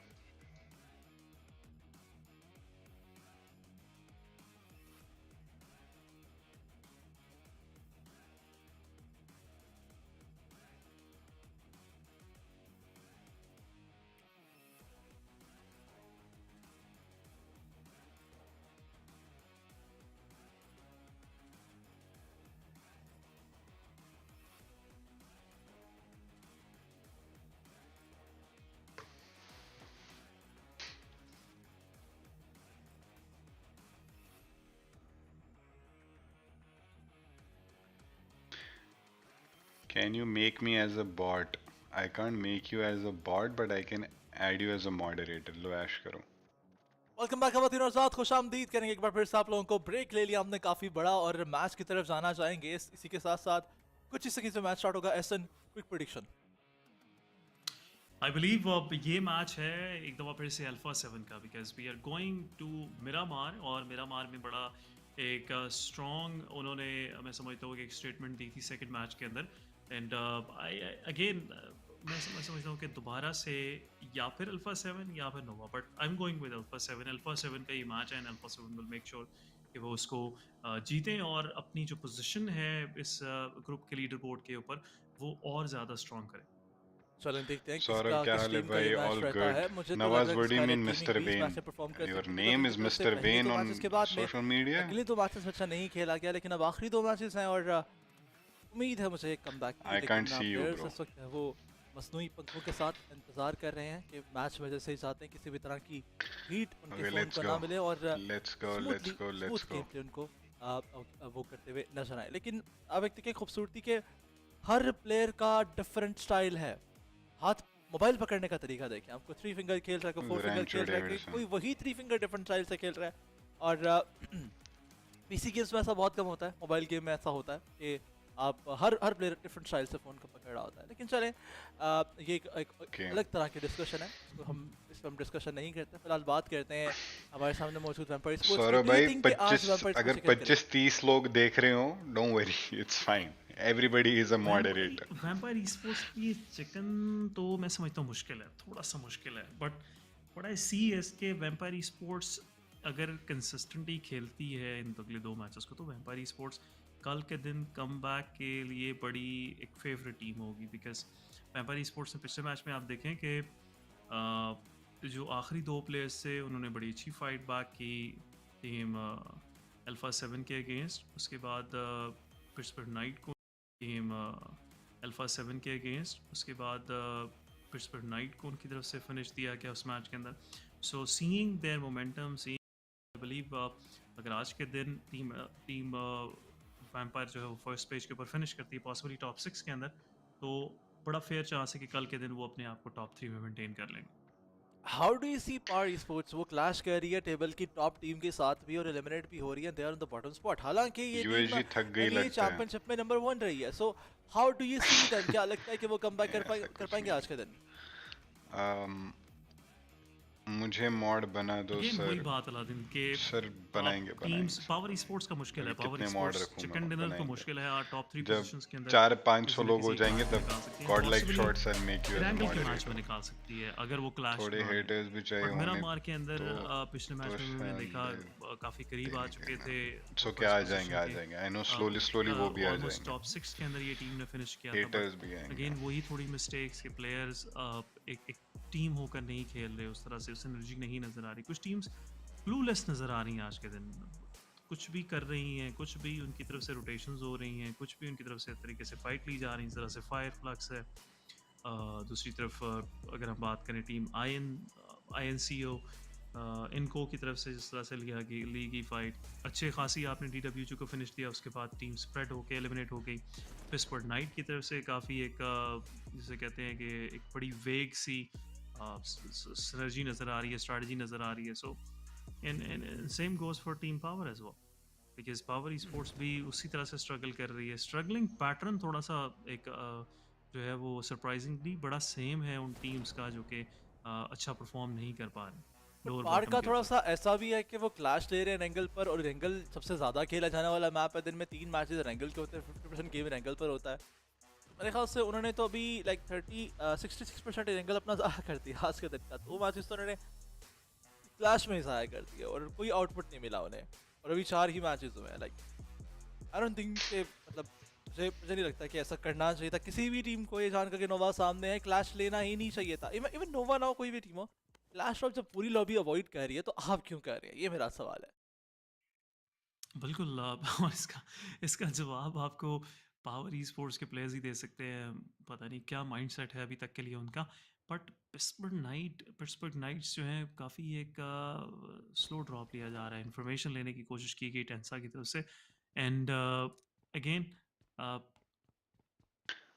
Can you make me as a bot? I can't make you as a bot, but I can add you as a moderator. लो ऐश करो. Welcome back खवातीन और साथ खुशामदीद करेंगे एक बार फिर से आप लोगों को. ब्रेक ले लिया हमने काफ़ी बड़ा और मैच की तरफ जाना चाहेंगे. इसी के साथ साथ कुछ इस से मैच स्टार्ट होगा. एसन, क्विक प्रेडिक्शन. आई बिलीव ये मैच है एक दफ़ा फिर से अल्फा 7 का, because we are going to Miramar और मिरामार में बड़ा एक स्ट्रॉन्ग उन्होंने, मैं समझता हूँ कि एक स्टेटमेंट दी थी सेकंड मैच के अंदर. एंड अगेन मैं समझता हूँ कि दोबारा से या फिर अल्फा 7 या फिर Nova, but I am going with Alpha 7. Alpha 7 का ये मैच है and Alpha 7 will make sure कि वो उसको जीतें और अपनी जो पोजीशन है इस ग्रुप के लीडर बोर्ड के ऊपर वो और ज़्यादा स्ट्रॉन्ग करें. चलो देखते हैं Saurabh, क्या हाल है भाई? All good. Nawaz, what do you mean Mr. Vane? Your name is Mr. Vane on social media? अगले दो मैचेस में अच्छा नहीं खेला गया, लेकिन अब आखिरी दो मैचेस हैं और उम्मीद है मुझे एक कमबैक की. I can't see you, bro. इस वक्त वो मसनूई पंखों के साथ इंतजार कर रहे हैं कि मैच में जैसे ही चाहते हैं किसी भी तरह की हीट उनके फोन को ना मिले और let's go. उनको वो करते हुए नजर आए. लेकिन अब एक देखिए खूबसूरती के हर प्लेयर का डिफरेंट स्टाइल है. हाथ मोबाइल पकड़ने का तरीका देखें, आपको 3 फिंगर खेल रहा है, कोई 4 फिंगर खेल रहा है, कोई वही 3 फिंगर डिफरेंट स्टाइल से खेल रहा है. और पीसी गेम्स में ऐसा बहुत कम होता है, मोबाइल गेम में ऐसा होता है कि आप हर प्लेयर डिफरेंट स्टाइल से फोन को पकड़ रहा होता है. लेकिन चलें, ये एक अलग तरह की डिस्कशन है, इसको हम इस पर हम डिस्कशन नहीं करते. फिलहाल बात करते हैं हमारे सामने मौजूद वैम्पायर स्पोर्ट्स. सौरभ भाई, अगर 25-30 लोग देख रहे हो, don't worry, it's fine. Everybody is a moderator. Vampire esports की चिकन तो मैं समझता हूँ मुश्किल है, थोड़ा सा मुश्किल है, but what I see is के वैम्पायर ई-स्पोर्ट्स अगर कंसिस्टेंटली खेलती है इन अगले दो मैचेस को, तो वैम्पायर ई-स्पोर्ट्स कल के दिन कमबैक के लिए बड़ी एक फेवरेट टीम होगी. बिकॉज वैम्पायर ई-स्पोर्ट्स ने पिछले मैच में आप देखें कि जो आखिरी दो प्लेयर्स थे उन्होंने बड़ी अच्छी फाइट बैक की टीम अल्फा 7 के अगेंस्ट. उसके बाद पिट्सबर्ग नाइट को टीम अल्फा 7 के अगेंस्ट, उसके बाद पिट्सबर्ग नाइट को उनकी तरफ से फिनिश दिया गया उस मैच के अंदर. So seeing their momentum, I believe अगर आज के दिन टीम वैम्पायर जो है वो फर्स्ट पेज के ऊपर फिनिश करती है पॉसिबली टॉप 6 के अंदर, तो बड़ा फेयर चांस है कि कल के दिन वो अपने आप को टॉप 3 में मेंटेन कर लेंगे. How do you see Power esports? वो क्लैश कर रही है टेबल की टॉप टीम के साथ भी और एलिमिनेट भी हो रही है. They are on the bottom spot. हालांकि ये टीम थक गई लगता है, चैंपियनशिप में नंबर 1 रही है. So how do you see that? क्या लगता है कि वो कमबैक कर पाएंगे आज के दिन? मुझे मॉड बना दो सर. वही बात अलादीन के सर बनाएंगे. टीम्स पावर ई-स्पोर्ट्स का मुश्किल है. पावर ई-स्पोर्ट्स चिकन डिनर तो मुश्किल है. टॉप 3 पोजीशंस के अंदर 400-500 लोग हो जाएंगे तब godlike shots and make you as moderator. Match में निकाल सकती है अगर वो क्लैश. थोड़े हेटर्स भी चाहिए होंगे. मेरा मार के अंदर पिछले मैच में मैंने देखा काफी करीब आ चुके थे. सो क्या आ जाएंगे. आई नो स्लोली वो भी आ जाएंगे. टॉप 6 के अंदर ये टीम ने फिनिश किया था. हेटर्स भी आएंगे. अगेन वही थोड़ी मिस्टेक्स के प्लेयर्स एक टीम होकर नहीं खेल रहे उस तरह से, उस एनर्जी नहीं नजर आ रही. कुछ टीम्स क्लूलेस नजर आ रही हैं आज के दिन. कुछ भी कर रही हैं, कुछ भी उनकी तरफ से रोटेशंस हो रही हैं, कुछ भी उनकी तरफ से तरीके से फाइट ली जा रही है, इस तरह से फायर फ्लक्स है। दूसरी तरफ अगर हम बात करें टीम INCO इनको की तरफ से जिस तरह से ली गई फाइट, अच्छे खासी आपने DWG को फिनिश दिया, उसके बाद टीम स्प्रेड होके एलिमिनेट हो गई। पिस्पर्ड नाइट की तरफ से काफ़ी एक जिसे कहते हैं कि एक बड़ी वेग सी सिनर्जी नज़र आ रही है, स्ट्रैटेजी नज़र आ रही है। So and same goes for team Power as well, because Power e sports भी उसी तरह से स्ट्रगल कर रही है। स्ट्रगलिंग पैटर्न थोड़ा सा एक जो है वो सरप्राइजिंगली बड़ा सेम है उन टीम्स का जो कि अच्छा परफॉर्म नहीं कर पा रहे। पार का थोड़ा सा ऐसा भी है कि वो क्लैश ले रहे हैं रेंगल पर, और रेंगल सबसे ज़्यादा खेला जाने वाला मैप है। दिन में 3 मैचेस रेंगल के होते हैं, 50% गेम रेंगल पर होता है। मेरे ख्याल से उन्होंने तो अभी लाइक 66% रेंगल अपना ज़ाया कर दिया आज के दिन का। 2 मैचेस तो उन्होंने क्लैश में ही ज़ाया कर दिया और कोई आउटपुट नहीं मिला उन्हें, और अभी 4 ही मैचेस हुए हैं। लाइक आई डोंट थिंक कि मतलब मुझे नहीं लगता कि ऐसा करना चाहिए था किसी भी टीम को, ये जानकर कि नोवा सामने है क्लैश लेना ही नहीं चाहिए था। इवन नोवा ना हो, कोई भी टीम हो, क्लैश ऑफ जब पूरी लॉबी अवॉइड कर रही है तो आप क्यों कर रहे हैं, ये मेरा सवाल है। बिल्कुल और इसका जवाब आपको पावर ई स्पोर्ट्स के प्लेयर्स ही दे सकते हैं। पता नहीं क्या माइंडसेट है अभी तक के लिए उनका, बट पिट्सबर्ग नाइट्स जो हैं काफ़ी एक स्लो ड्रॉप लिया जा रहा है। इन्फॉर्मेशन लेने की कोशिश की गई टेंसा की तरफ से, and again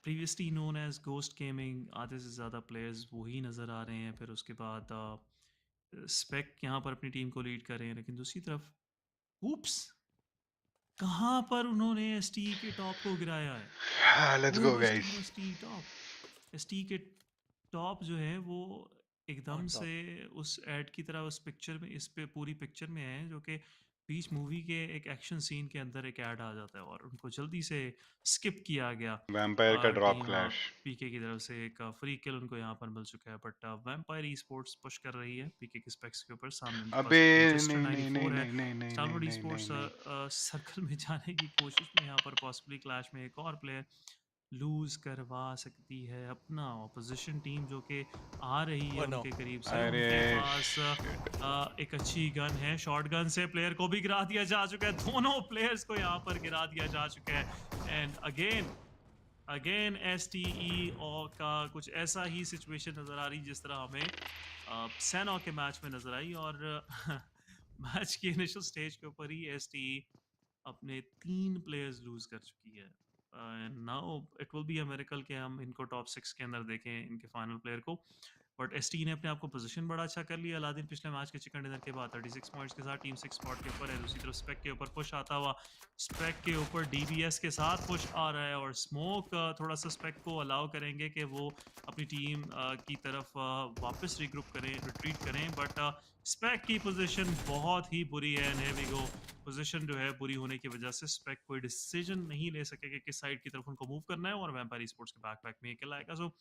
previously known as Ghost Gaming, आधे से ज़्यादा प्लेयर्स वही नज़र आ रहे हैं। फिर उसके बाद स्पेक यहाँ पर अपनी टीम को लीड कर रहे हैं, लेकिन दूसरी तरफ ऊप्स कहाँ पर उन्होंने ST के टॉप को गिराया है। Let's go guys. ST के टॉप जो है वो एकदम से उस एड की तरह उस पिक्चर में, इस पे पूरी पिक्चर में है, जो कि बीच मूवी के एक एक्शन सीन के अंदर एक ऐड आ जाता है और उनको जल्दी से स्किप किया गया। वैम्पायर का ड्रॉप क्लैश, पीके की तरफ से एक फ्री किल उनको यहाँ पर मिल चुका है, but vampire e sports push कर रही है पीके के स्पेक्स के ऊपर। सामने अबे नहीं स्टारवुड ई स्पोर्ट्स सर्कल में जाने की कोशिश में यहाँ पर पॉसिबली क्लैश में एक और प्लेयर लूज करवा सकती है अपना ऑपोजिशन टीम जो कि आ रही है उनके करीब से। उनके पास एक अच्छी गन है, शॉर्ट गन से प्लेयर को भी गिरा दिया जा चुका है, दोनों प्लेयर्स को यहाँ पर गिरा दिया जा चुका है। एंड अगेन STE का कुछ ऐसा ही सिचुएशन नज़र आ रही जिस तरह हमें सैनो के मैच में नज़र आई, और मैच की इनिशियल स्टेज के ऊपर ही STE अपने 3 प्लेयर्स लूज कर चुकी है। Now it will be a miracle कि हम इनको टॉप 6 के अंदर देखें, इनके फाइनल प्लेयर को। बट ST ने अपने आप को पोजीशन बड़ा अच्छा कर लिया। अलादीन पिछले मैच के चिकन डिनर के बाद 36 पॉइंट्स के साथ टीम 6 स्पॉट के ऊपर है। दूसरी तरफ स्पेक के ऊपर पुश आता हुआ, स्पेक के ऊपर DBS के साथ पुश आ रहा है, और स्मोक थोड़ा सा स्पेक को अलाउ करेंगे कि वो अपनी टीम की तरफ वापस रिग्रुप करें, रिट्रीट करें। बट स्पेक की पोजीशन बहुत ही बुरी है, and here we go. Position जो है बुरी होने की वजह से स्पेक कोई डिसीजन नहीं ले सके कि किस साइड की तरफ उनको मूव करना है, और वैम्पायर स्पोर्ट्स के बैकपैक में एक किल आएगा। सो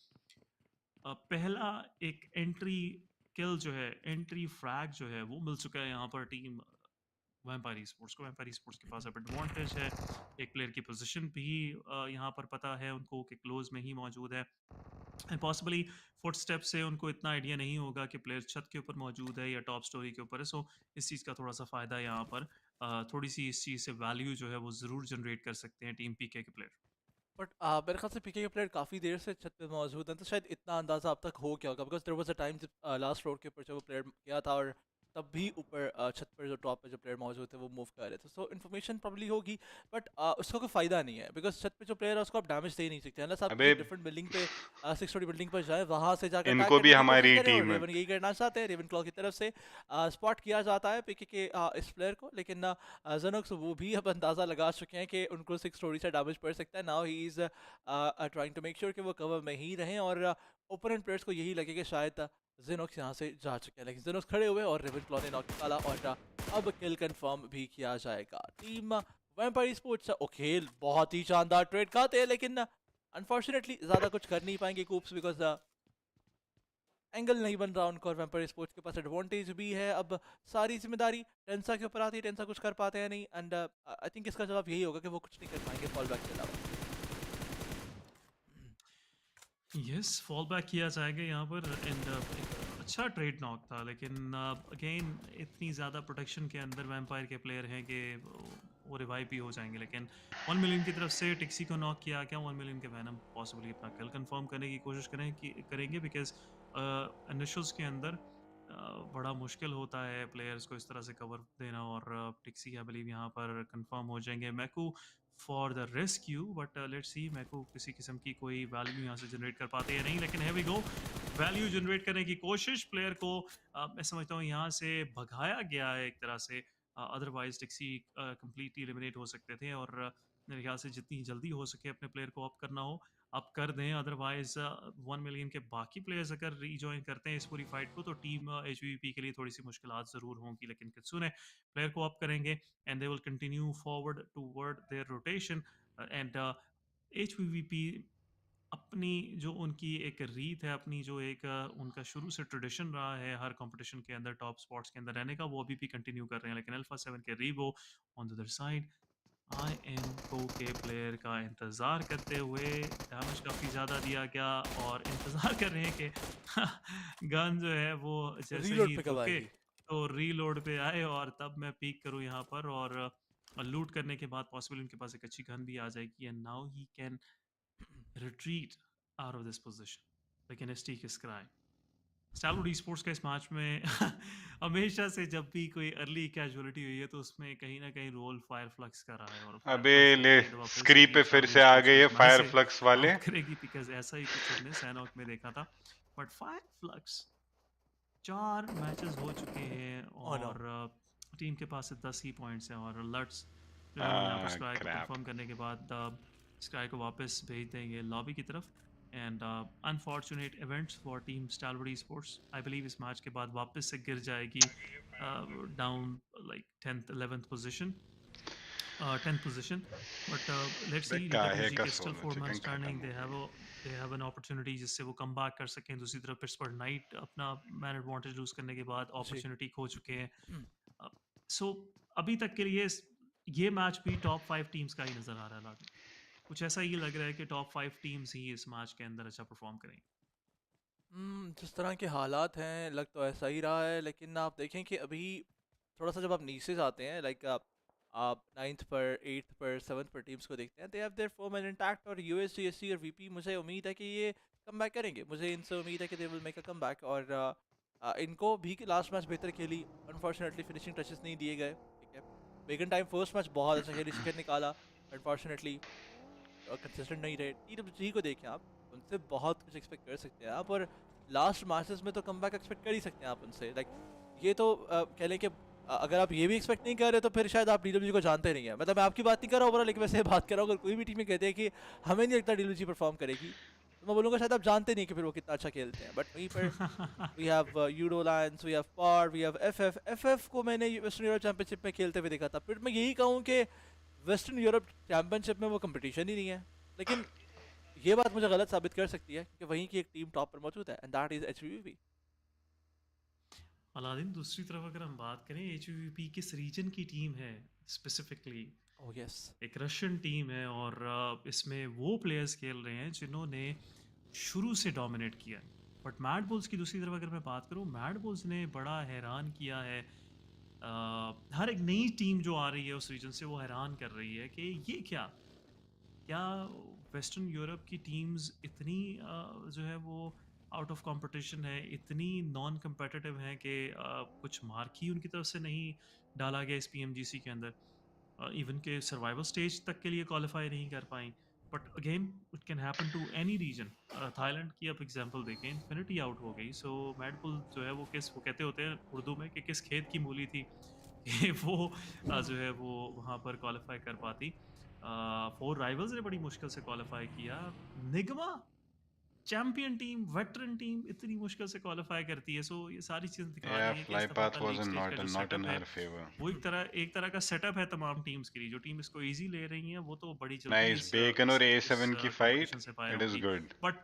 पहला एक एंट्री किल जो है, एंट्री फ्रैग जो है वो मिल चुका है यहाँ पर टीम वैम्पायर स्पोर्ट्स को। वैम्पायर स्पोर्ट्स के पास अब एडवांटेज है, एक प्लेयर की पोजीशन भी यहाँ पर पता है उनको कि क्लोज में ही मौजूद है, एंड पॉसिबली फुटस्टेप से उनको इतना आइडिया नहीं होगा कि प्लेयर छत के ऊपर मौजूद है या टॉप स्टोरी के ऊपर है। सो इस चीज़ का थोड़ा सा फ़ायदा यहाँ पर थोड़ी सी इस चीज़ से वैल्यू जो है वो ज़रूर जनरेट कर सकते हैं टीम पीके के प्लेयर। बट मेरे ख्याल से पीके के प्लेयर काफ़ी देर से छत पे मौजूद हैं, तो शायद इतना अंदाज़ा अब तक हो क्या होगा, because there was a time जब लास्ट फ्लोर के ऊपर जब वो प्लेयर गया था, और तब भी ऊपर छत पर जो टॉप पे जो प्लेयर मौजूद थे वो मूव कर रहे थे। सो इन्फॉर्मेशन प्रॉब्ली होगी, बट उसका कोई फ़ायदा नहीं है, बिकॉज छत पे जो प्लेयर है उसको आप डैमेज दे ही नहीं सकते अनलेस आप डिफरेंट बिल्डिंग पे 6 स्टोरी बिल्डिंग पर जाए, वहाँ से जाकर इनको भी हमारी टीम रेवन यही करना चाहते हैं। रेवन क्लॉ की तरफ से स्पॉट किया जाता है पीके के इस प्लेयर को, लेकिन जेनोक्स वो भी अब अंदाज़ा लगा चुके हैं कि उनको 6 स्टोरी से डैमेज पड़ सकता है। Now he is trying to make sure कि वो कवर में ही रहें, और ओपोनेंट प्लेयर्स को यही लगे कि शायद जेनोक्स यहाँ से जा चुके हैं, लेकिन जेनोक्स खड़े हुए और रेवन क्लॉ ने नॉक निकाला, और अब किल कंफर्म भी किया जाएगा। टीम वैम्पायर स्पोर्ट्स खेल बहुत ही शानदार ट्रेड खाते हैं, लेकिन अनफॉर्चुनेटली ज़्यादा कुछ कर नहीं पाएंगे कूप्स, बिकॉज एंगल नहीं बन रहा उनको, और वैम्पायर स्पोर्ट्स के पास एडवांटेज भी है। अब सारी जिम्मेदारी टेंसा के ऊपर आती है, टेंसा कुछ कर पाते हैं नहीं, एंड आई थिंक इसका जवाब यही होगा कि वो कुछ नहीं कर पाएंगे फॉल बैक के अलावा। यस, फॉल बैक किया जाएगा यहाँ पर, एंड अच्छा ट्रेड नॉक था, लेकिन अगेन इतनी ज़्यादा प्रोटेक्शन के अंदर वैम्पायर के प्लेयर हैं कि वो रिवाइव भी हो जाएंगे। लेकिन 1 मिलियन की तरफ से टिक्सी को नॉक किया क्या 1 मिलियन के वैनम पॉसिबली अपना किल कंफर्म करने की कोशिश करेंगे बिकॉज इनिशियल्स के अंदर बड़ा मुश्किल होता है प्लेयर्स को इस तरह से कवर देना। और टिक्सी आई बिलीव यहाँ पर कंफर्म हो जाएंगे मैकू for the rescue. But let's see मैकू किसी किस्म की कोई वैल्यू यहाँ से जनरेट कर पाते हैं नहीं, लेकिन है वी गो वैल्यू जनरेट करने की कोशिश। प्लेयर को मैं समझता हूँ यहाँ से भगाया गया है एक तरह से, अदरवाइज टिक्सी कंप्लीटली एलिमिनेट हो सकते थे। और मेरे ख्याल से जितनी जल्दी हो सके अपने प्लेयर को ऑप करना हो अब कर दें, अदरवाइज 1 मिलियन के बाकी प्लेयर्स अगर रीजॉइन करते हैं इस पूरी फाइट को तो टीम एचवीपी के लिए थोड़ी सी मुश्किलात ज़रूर होंगी। लेकिन कित्सुने प्लेयर को ऑप करेंगे and they will continue forward toward their rotation. And HVP अपनी जो उनकी एक रीत है, अपनी जो एक उनका शुरू से ट्रेडिशन रहा है हर कंपटीशन के अंदर टॉप स्पॉट्स के अंदर रहने का, वो अभी भी कंटिन्यू कर रहे हैं। लेकिन अल्फा 7 के Revo on the other side I am को के प्लेयर का इंतज़ार करते हुए डैमेज काफ़ी ज़्यादा दिया गया और इंतज़ार कर रहे हैं कि गन जो है वो जैसे रीलोड ही पे कब रुके आएगी? तो रीलोड पे आए और तब मैं पीक करूं यहाँ पर। और लूट करने के बाद पॉसिबल उनके पास एक अच्छी गन भी आ जाएगी and now he can retreat out of this position. लेकिन एसटी किस क्राइम स्टालवुड स्पोर्ट्स का इस मैच में हमेशा से जब भी कोई अर्ली कैजुअलिटी हुई है तो उसमें कहीं ना कहीं रोल फायर फ्लक्स का रहा है। और अबे ले स्क्रीन पे फिर से आ गए ये फायर फ्लक्स वाले करेगी बिकॉज ऐसा ही कुछ हमने सैनॉक में देखा था। बट फायर फ्लक्स 4 मैचेस हो चुके हैं और टीम के पास 10 ही पॉइंट्स हैं और लट्स जो है यहाँ पर स्काई को कंफर्म करने के बाद स्काई को वापस भेज देंगे लॉबी की तरफ। And unfortunate events for team Stalwart sports I believe इस मैच के बाद वापस से गिर जाएगी down like 10th 11th position 10th position. But let's see DWG is still 4 months standing. They have an opportunity जिससे वो कम बैक कर सकें। दूसरी तरफ पिट्सबर्ग नाइट अपना मैन एडवांटेज लूज करने के बाद अपॉर्चुनिटी खो चुके हैं। सो अभी तक के लिए ये मैच भी टॉप 5 टीम्स का ही नजर आ रहा है। कुछ ऐसा ही लग रहा है कि टॉप 5 टीम्स ही इस मैच के अंदर अच्छा परफॉर्म करेंगे। जिस तरह के हालात हैं लग तो ऐसा ही रहा है, लेकिन आप देखें कि अभी थोड़ा सा जब आप नीचे जाते हैं लाइक आप 9th पर 8th पर 7th पर टीम्स को देखते हैं, they have their form and intact. और यूएसजीएससी और वीपी मुझे उम्मीद है कि ये कम बैक करेंगे, मुझे इनसे उम्मीद है कि they will make a come back. और इनको भी लास्ट मैच बेहतर खेली, अनफॉर्चुनेटली फिनिशिंग टचेस नहीं दिए गए। ठीक है, बेगन टाइम फर्स्ट मैच बहुत अच्छा खेली, सेकंड निकाला, अनफॉर्चुनेटली कंसिस्टेंट नहीं रहे। टीडब्ल्यूजी को देखें आप, उनसे बहुत कुछ एक्सपेक्ट कर सकते हैं आप, और लास्ट मैचेस में तो कम बैक एक्सपेक्ट कर ही सकते हैं आप उनसे। लाइक ये तो कह लें कि अगर आप ये भी एक्सपेक्ट नहीं कर रहे तो फिर शायद आप डीडब्ल्यूजी को जानते नहीं है। मतलब मैं आपकी बात नहीं कर रहा हूँ लेकिन वैसे बात कर रहा हूँ, अगर कोई भी टीम में कहते हैं कि हमें नहीं लगता डीडब्ल्यूजी परफॉर्म करेगी तो मैं बोलूँगा शायद आप जानते नहीं कि फिर वो कितना अच्छा खेलते हैं। बट वहीं पर we have Udo lions, we have पार, वी हैव एफएफ को मैंने वेस्टर्न यूरोप चैंपियनशिप में खेलते हुए देखा था। फिर मैं यही कहूँ कि वेस्टर्न यूरोप चैंपियनशिप में वो कंपटीशन ही नहीं है, लेकिन ये बात मुझे गलत साबित कर सकती है क्योंकि वहीं की एक टीम टॉप पर मौजूद है एंड दैट इज एचवीवी। अलादीन दूसरी तरफ अगर हम बात करें एचवीवी किस रीजन की टीम है स्पेसिफिकली, एक रशियन टीम है और इसमें वो प्लेयर्स खेल रहे हैं जिन्होंने शुरू से डोमिनेट किया। बट मैड बुल्स की दूसरी तरफ अगर मैं बात करूं, मैड बुल्स ने बड़ा हैरान किया है। हर एक नई टीम जो आ रही है उस रीजन से वो हैरान कर रही है कि ये क्या वेस्टर्न यूरोप की टीम्स इतनी जो है वो आउट ऑफ कंपटीशन है, इतनी नॉन कम्पिटिटिव हैं कि कुछ मार्क ही उनकी तरफ से नहीं डाला गया इस पीएमजीसी के अंदर, इवन के सर्वाइवल स्टेज तक के लिए क्वालिफाई नहीं कर पाई। But again it can happen to any region. Thailand की आप एग्जांपल देखें, इन्फिनिटी आउट हो गई। सो मैडपुल जो है वो कहते होते हैं उर्दू में कि किस खेत की मूली थी कि वो जो है वो वहाँ पर क्वालिफाई कर पाती। 4 राइवल्स ने बड़ी मुश्किल से क्वालिफाई किया। Nigma champion team, veteran team इतनी मुश्किल से क्वालिफाई करती है। सो ये सारी चीजें दिखा रही हैं कि इस दफा का लीग स्टेज का जो सेटअप है वो एक तरह का सेटअप है तमाम टीम्स के लिए। जो टीम इसको इजी ले रही हैं वो तो बड़ी जल्दी नाइस बेकन और A7 की fight, it is good. But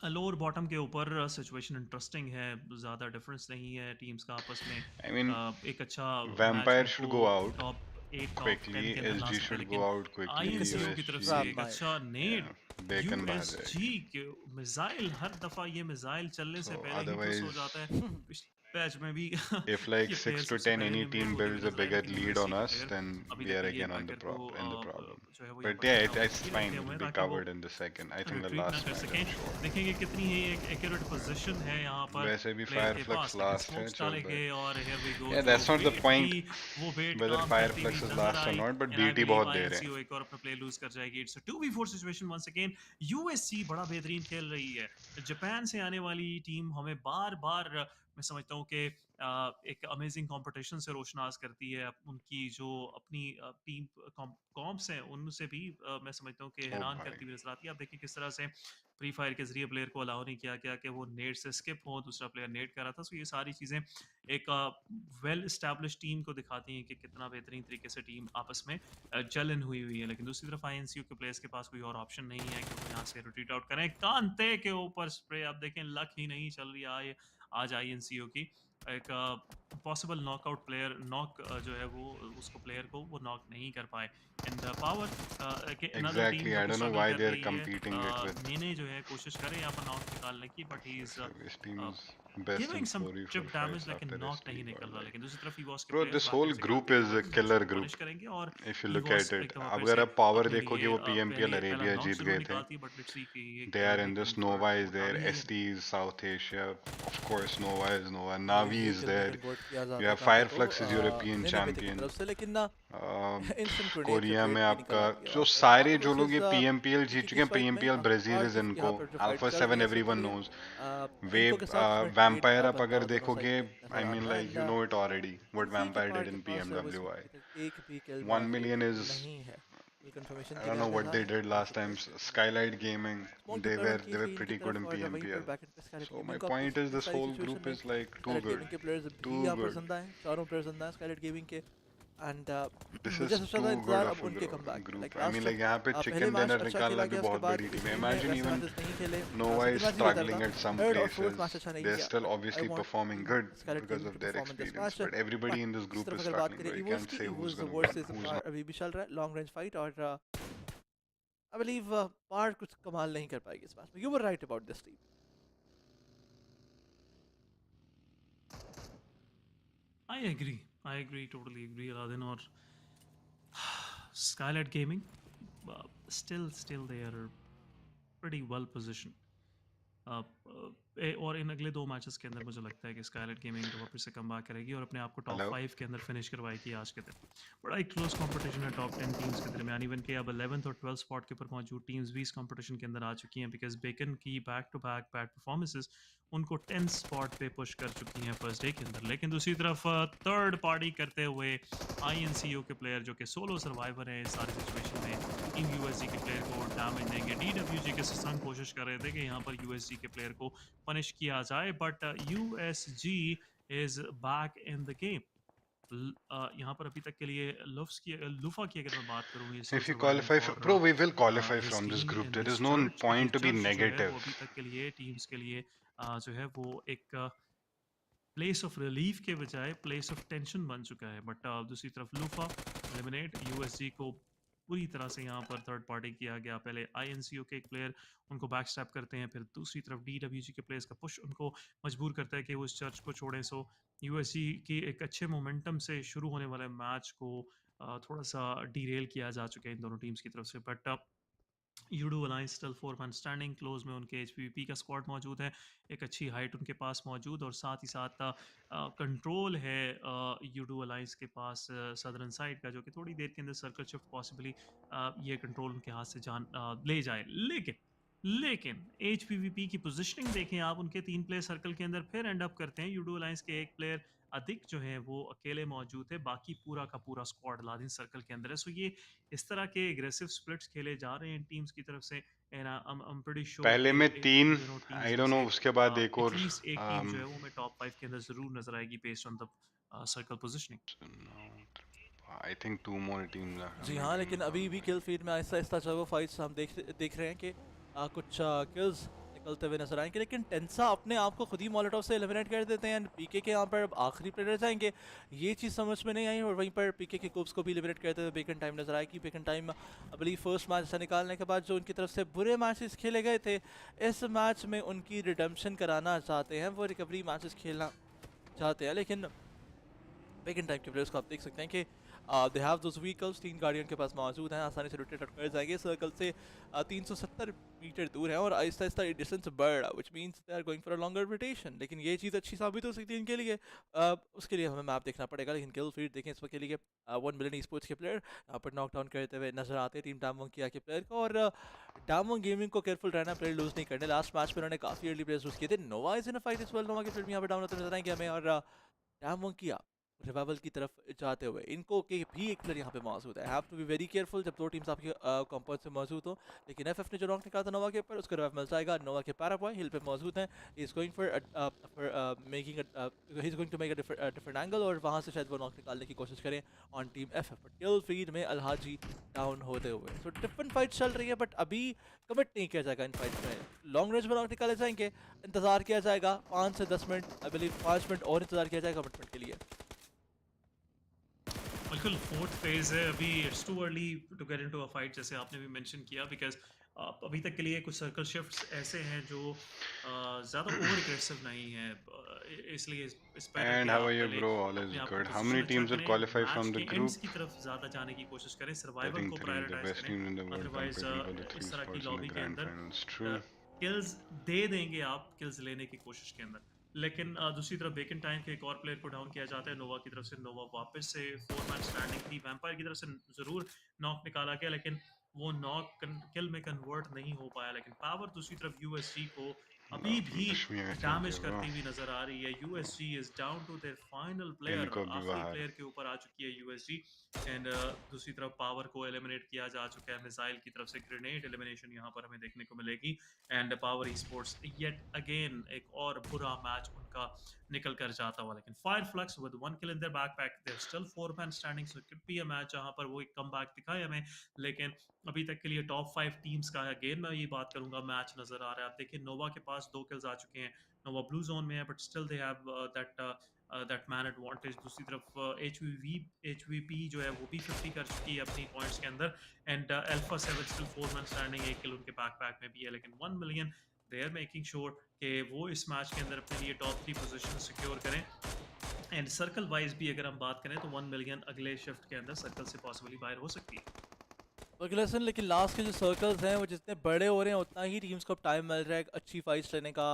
lower bottom के ऊपर सिचुएशन इंटरेस्टिंग है, ज़्यादा डिफरेंस नहीं है टीम्स का आपस में। आई मीन एक अच्छा vampire should go out top 8 quickly, SG should go out quickly, आईएनसीओ की तरफ से एक अच्छा नेड बेकन बाहर USG जाएगी। के मिसाइल हर दफा ये मिसाइल चलने से So पहले ही टूस हो जाता है। otherwise, पिछले मैच में भी if like ये 6 प्लेयर to सबसे 10 पहले any निम्रोड team होते हुए builds a नजर आए, bigger लेकिन lead USG on के us, प्लेयर then अभी we तक are के लिए again on the पैकर को in the problem. जो है वो यहाँ But पर yeah, खड़ा it's ही fine. रखे हुए It'll हैं be ताकि वो covered in the second. I think the retreat ना last कर match, सकें। I'm sure. देखेंगे कितनी ही एक एक्यूरेट पोजीशन है यहाँ पर वैसे भी प्लेयर के Fireflux पास, लेकिन last है, स्मोक्स चल डाले रहा गए है. और here we go Yeah, जो that's not the wait point. थी वो वेट Whether काम करती हुई Fireflux is नजर last or I, not, but and I BT believe बहुत दे रहे हैं. INCO एक और अपना प्ले लूज कर जाएगी। It's a 2v4 situation once again. USC बड़ा बेहतरीन खेल रही है। जापान से आने वाली टीम हमें बार बार मैं समझता हूँ कि एक अमेजिंग कंपटीशन से रोशनास करती है। उनकी जो अपनी टीम कॉम्प्स हैं उनसे भी मैं समझता हूँ कि ओ हैरान भाई. करती हुई नजर आती है। आप देखिए किस तरह से फ्री फायर के जरिए प्लेयर को अलाउ नहीं किया गया कि वो नेट से स्किप हो, दूसरा प्लेयर नेट कर रहा था। सो ये सारी चीज़ें एक वेल इस्टेब्लिश टीम को दिखाती हैं कि कितना बेहतरीन तरीके से टीम आपस में जलन हुई हुई है। लेकिन दूसरी तरफ INCO के प्लेयर्स के पास कोई और ऑप्शन नहीं है कि वो यहाँ से रिट्रीट आउट करें। कांते के ऊपर स्प्रे, आप देखें लक ही नहीं चल रही है आज INCO की। एक पॉसिबल नॉकआउट प्लेयर नॉक जो है वो उसको प्लेयर को वो नॉक नहीं कर पाए। And power another team Exactly. जो I कि don't know स्ट्रगल why कर they're रही है, competing it with. नेने जो है कोशिश करे यहाँ पर नॉक निकालने की, but he is This team is best in giving some 4v4 chip damage, fights लेकिन after नॉक ST नहीं निकल रहा। Godlike. लेकिन दूसरी तरफ EVOS के Bro, players this back whole से group खेलते is हुए a killer पनिश group. करेंगे और If you look EVOS at एक it, दफा अब फिर अगर से आप power अपने देखोगे लिए वो PMPL पहला Arabia नॉक जीत जरूर गए थे. निकालती है, बट लेट्स सी कि ये They क्या are ये in this. Convert Nova is उठा there. रही है। ST is South Asia. Of course, Nova is Nova. तो Navi ये is किल भी there. कन्वर्ट किया You जाता है have कांते को Fireflux is European नेने बेटे की champion. तरफ से, लेकिन ना इंस्टेंट ग्रेनेड कोरिया में रिट्रीट भी निकल आपका आती है जो वहाँ पे। सारे पार्ट जो लोग ये वर्सेस PMPL जीत BT चुके की हैं, इस फाइट में PMPL ब्राजील पार्ट इज यहाँ इनको. पर जो फाइट Alpha चल 7 रही है, everyone सबके knows. इनको के साथ में ट्रेड Vampire आप बनता अगर हुआ दोनों देखोगे, साइड में नजर I mean आता है। like you know it already what NC के Vampire पार्ट did के in पास वो इस PMWI. वक्त तक एक भी किल 1 million मौजूद is नहीं है। कंफर्मेशन I के don't लिए know आगे what था they did last time. Skylight Gaming, small they deployment की were थी इनकी pretty good तरफ in और वहीं पर PMPL. बैक एंड पे स्काइलाइट So my गेमिंग को अपनी point is इस this सारी whole सिचुएशन group में is like too स्काइलाइट good. Gaming के प्लेयर्स भी Too यहाँ पर good. जिंदा हैं, चारों प्लेयर्स जिंदा हैं स्काइलाइट गेमिंग के। एंड This मुझे is सबसे too ज्यादा good इंतजार of अब a उनके comeback. group. Like I mean last like यहाँ पे पहले chicken मैच dinner अच्छा निकालना खेला भी गया, उसके बहुत बाद बड़ी इस टीम है. टीम ने Imagine वैसे even मैचेस नहीं खेले। Nova सेकंड is मैच भी बेहतर struggling था, at some थर्ड और फोर्थ places. मैच अच्छा नहीं They're किया, still but I obviously want performing good Skylight because gaming of to their perform in this experience. Match. But everybody in this इस group तरफ is अगर बात struggling, करें bro. You EVOS can't की, say who's EVOS gonna win, versus who's पार not. अभी भी चल रहा है, लॉन्ग रेंज फाइट, और आई बिलीव पार कुछ कमाल नहीं कर पाएगी इस मैच में। You were right about this team. I agree, totally agree, Aladin. Or Skylight Gaming, still they are pretty well positioned. और इन अगले 2 मैचेस के अंदर मुझे लगता है कि स्काईलाइट गेमिंग तो वापस से कम करेगी और अपने आप को टॉप Hello? 5 के अंदर फिनिश करवाएगी आज के दिन। बड़ा एक क्लोज कंपटीशन है टॉप 10 टीम्स के दरमियान। इवन के अब 11th और 12th स्पॉट के ऊपर मौजूद टीम्स भी इस कंपटीशन के अंदर आ चुकी हैं, बिकॉज बेकन की back to back bad performances उनको 10th स्पॉट पे पुश कर चुकी हैं फर्स्ट डे के अंदर। लेकिन दूसरी तरफ थर्ड पार्टी करते हुए INCO के प्लेयर जो कि सोलो सर्वाइवर हैं इस सारी सिचुएशन में, टीम USG के प्लेयर को डैमेज देंगे। DWG के संग कोशिश कर रहे थे कि यहाँ पर USG के प्लेयर को पनिश किया जाए, but USG is back in the game. यहाँ पर अभी तक के लिए लुफा की अगर मैं बात करूँ, If you qualify, bro, we will qualify from this group. There is no point to be negative. अभी तक के लिए टीम्स के लिए जो है वो एक प्लेस ऑफ रिलीफ के बजाय प्लेस ऑफ टेंशन बन चुका है। बट दूसरी तरफ लूफा एलिमिनेट, USG को पूरी तरह से यहाँ पर थर्ड पार्टी किया गया। पहले INCO के एक प्लेयर उनको बैक स्टैप करते हैं, फिर दूसरी तरफ DWG के प्लेयर्स का पुश उनको मजबूर करता है कि वो इस चर्च को छोड़ें। सो USG की एक अच्छे मोमेंटम से शुरू होने वाले मैच को थोड़ा सा डीरेल किया जा चुका है इन दोनों टीम्स की तरफ से। But Udo alliance still 4 man standing, close में उनके HPVP का स्क्वाड मौजूद है, एक अच्छी हाइट उनके पास मौजूद, और साथ ही साथ कंट्रोल है यूडू अलायंस के पास सदर्न साइड का, जो कि थोड़ी देर के अंदर सर्कल शिफ्ट पॉसिबली ये कंट्रोल उनके हाथ से ले जाए। लेकिन HPVP की पोजीशनिंग देखें आप, उनके 3 प्लेयर सर्कल के अंदर फिर एंड अप करते हैं। यूडू अलायंस के एक प्लेयर अधिक जो है वो अकेले मौजूद है, बाकी पूरा का पूरा स्क्वाड अलादीन सर्कल के अंदर है। सो ये इस तरह के एग्रेसिव स्प्लिट्स खेले जा रहे हैं टीम्स की तरफ से, and I am pretty sure पहले में 3, I don't know, उसके बाद एक और एटलीस्ट एक टीम जो है वो मैं टॉप 5 के अंदर जरूर नजर आएगी based on the circle positioning. I think 2 more teams are जी हाँ, लेकिन अभी भी किल फीड में आहिस्ता आहिस्ता जो फाइट्स हम देख रहे हैं कि कुछ किल्स निकलते हुए नजर आएंगे, लेकिन टेंसा अपने आप को खुद ही मॉलोटॉव से एलिमिनेट कर देते हैं एंड पीके के यहाँ पर आखिरी प्लेयर जाएंगे। ये चीज़ समझ में नहीं आई और वहीं पर पीके के कोप्स को भी एलिमिनेट करते हुए बेकन टाइम नजर आएगी। Bacon time I believe first match से निकालने के बाद जो उनकी तरफ से बुरे मैचेस खेले गए थे, इस मैच में उनकी रिडेम्पशन कराना चाहते हैं, वो रिकवरी मैचेस खेलना चाहते हैं। लेकिन बेकन टाइम के प्लेयर्स को आप देख सकते हैं कि दे हैव दोस व्हीकल्स, 3 गाड़ियों के पास मौजूद हैं, आसानी से रोटेट कर जाएंगे। सर्कल से 370 मीटर दूर है और आहिस्ता आहिस्ता डिस्टेंस बढ़ रहा, which means they are going for a longer rotation. लेकिन ये चीज़ अच्छी साबित हो सकती है इनके लिए। उसके लिए हमें मैप देखना पड़ेगा, लेकिन किल फीड देखें इस वक्त के लिए 1 मिलियन स्पोर्ट्स के प्लेयर यहाँ पर नॉकडाउन करते हुए नजर आते हैं टीम डामोंकिया के प्लेयर को। और डामोंग गेमिंग को केयरफुल रहना, प्लेयर लूज नहीं करने। लास्ट मैच में उन्होंने काफ़ी अर्ली प्लेयर्स लूज किए थे। नोवा इज इन अ फाइट इस वेल, नोवा के प्लेयर यहाँ पर डाउन होते नजर आएंगे हमें। और डामोंकिया रिवाइवल की तरफ जाते हुए इनको के भी एक प्लेयर यहाँ पे मौजूद है। Have to be very careful जब 2 टीम्स आपके कंपाउंड से मौजूद हो। लेकिन एफएफ ने जो रॉन्ग निकाला था नोवा के ऊपर, उसका रिवाइव मिल जाएगा। नोवा के पैराबॉय हिल पे मौजूद हैं, he is going for making he is going to make a different angle और वहाँ से शायद वो नॉक निकालने की कोशिश करें on team FF. But kill feed में अलहाजी डाउन होते हुए, सो डिफरेंट फाइट चल रही है बट अभी कमिट नहीं किया जाएगा इन फाइट में। लॉन्ग रेंज में नॉक निकाले जाएंगे, इंतजार किया जाएगा 5 से 10 मिनट, आई बिलीव 5 मिनट और इंतजार किया जाएगा कमिटमेंट के लिए। बिल्कुल फोर्थ फेज है अभी, it's too early to get into a fight जैसे आपने भी मेंशन किया, बिकॉज अभी तक के लिए कुछ सर्कल शिफ्ट्स ऐसे हैं जो ज़्यादा ओवर एग्रेसिव नहीं है, इसलिए इस पर And how are you, bro? All is good. How many teams will qualify from the group? की तरफ ज़्यादा जाने की कोशिश करें, I सर्वाइवल think को 3, the prioritize best team in the करें। world otherwise competing for the 3 इस तरह की spots in लॉबी the के grand अंदर finals. True. किल्स दे देंगे आप किल्स लेने की कोशिश के अंदर। लेकिन दूसरी तरफ बेकन टाइम के एक और प्लेयर को डाउन किया जाता है नोवा की तरफ से। नोवा वापस से 4 मैन स्टैंडिंग थी, वैम्पायर की तरफ से ज़रूर नॉक निकाला गया लेकिन वो नॉक किल में कन्वर्ट नहीं हो पाया। लेकिन पावर दूसरी तरफ यूएसजी को अभी भी डैमेज करती हुई नजर आ रही है। USG is down to their final player, आखिरी प्लेयर के ऊपर आ चुकी है यूएसजी। एंड दूसरी तरफ पावर को एलिमिनेट किया जा चुका है मिसाइल की तरफ से। ग्रेनेड एलिमिनेशन यहाँ पर हमें देखने को मिलेगी and power e sports yet again एक और बुरा मैच उनका निकल कर जाता हुआ। लेकिन Fire Flux with 1 kill in their backpack, they're still 4 man standing, so it could be a match जहां पर वो एक कमबैक दिखाए हमें। लेकिन अभी तक के लिए टॉप 5 टीम्स का अगेन मैं ये बात करूंगा मैच नजर आ रहा है। आप देखिए नोवा के पास 2 किल्स आ चुके हैं, नोवा ब्लू जोन में है but still they have that man advantage. दूसरी तरफ HVP जो है वो भी 50 कर चुकी है अपनी पॉइंट्स के अंदर and Alpha 7 still 4 man standing, 1 kill उनके बैकपैक में भी है। लेकिन 1 million they are making sure कि वो इस मैच के अंदर अपने लिए टॉप 3 पोजीशन सिक्योर करें। एंड सर्कल वाइज भी अगर हम बात करें तो 1 मिलियन अगले शिफ्ट के अंदर सर्कल से पॉसिबली बाहर हो सकती है। लेकिन लास्ट के जो सर्कल्स हैं वो जितने बड़े हो रहे हैं उतना ही टीम्स को अब टाइम मिल रहा है अच्छी फाइट्स लेने का,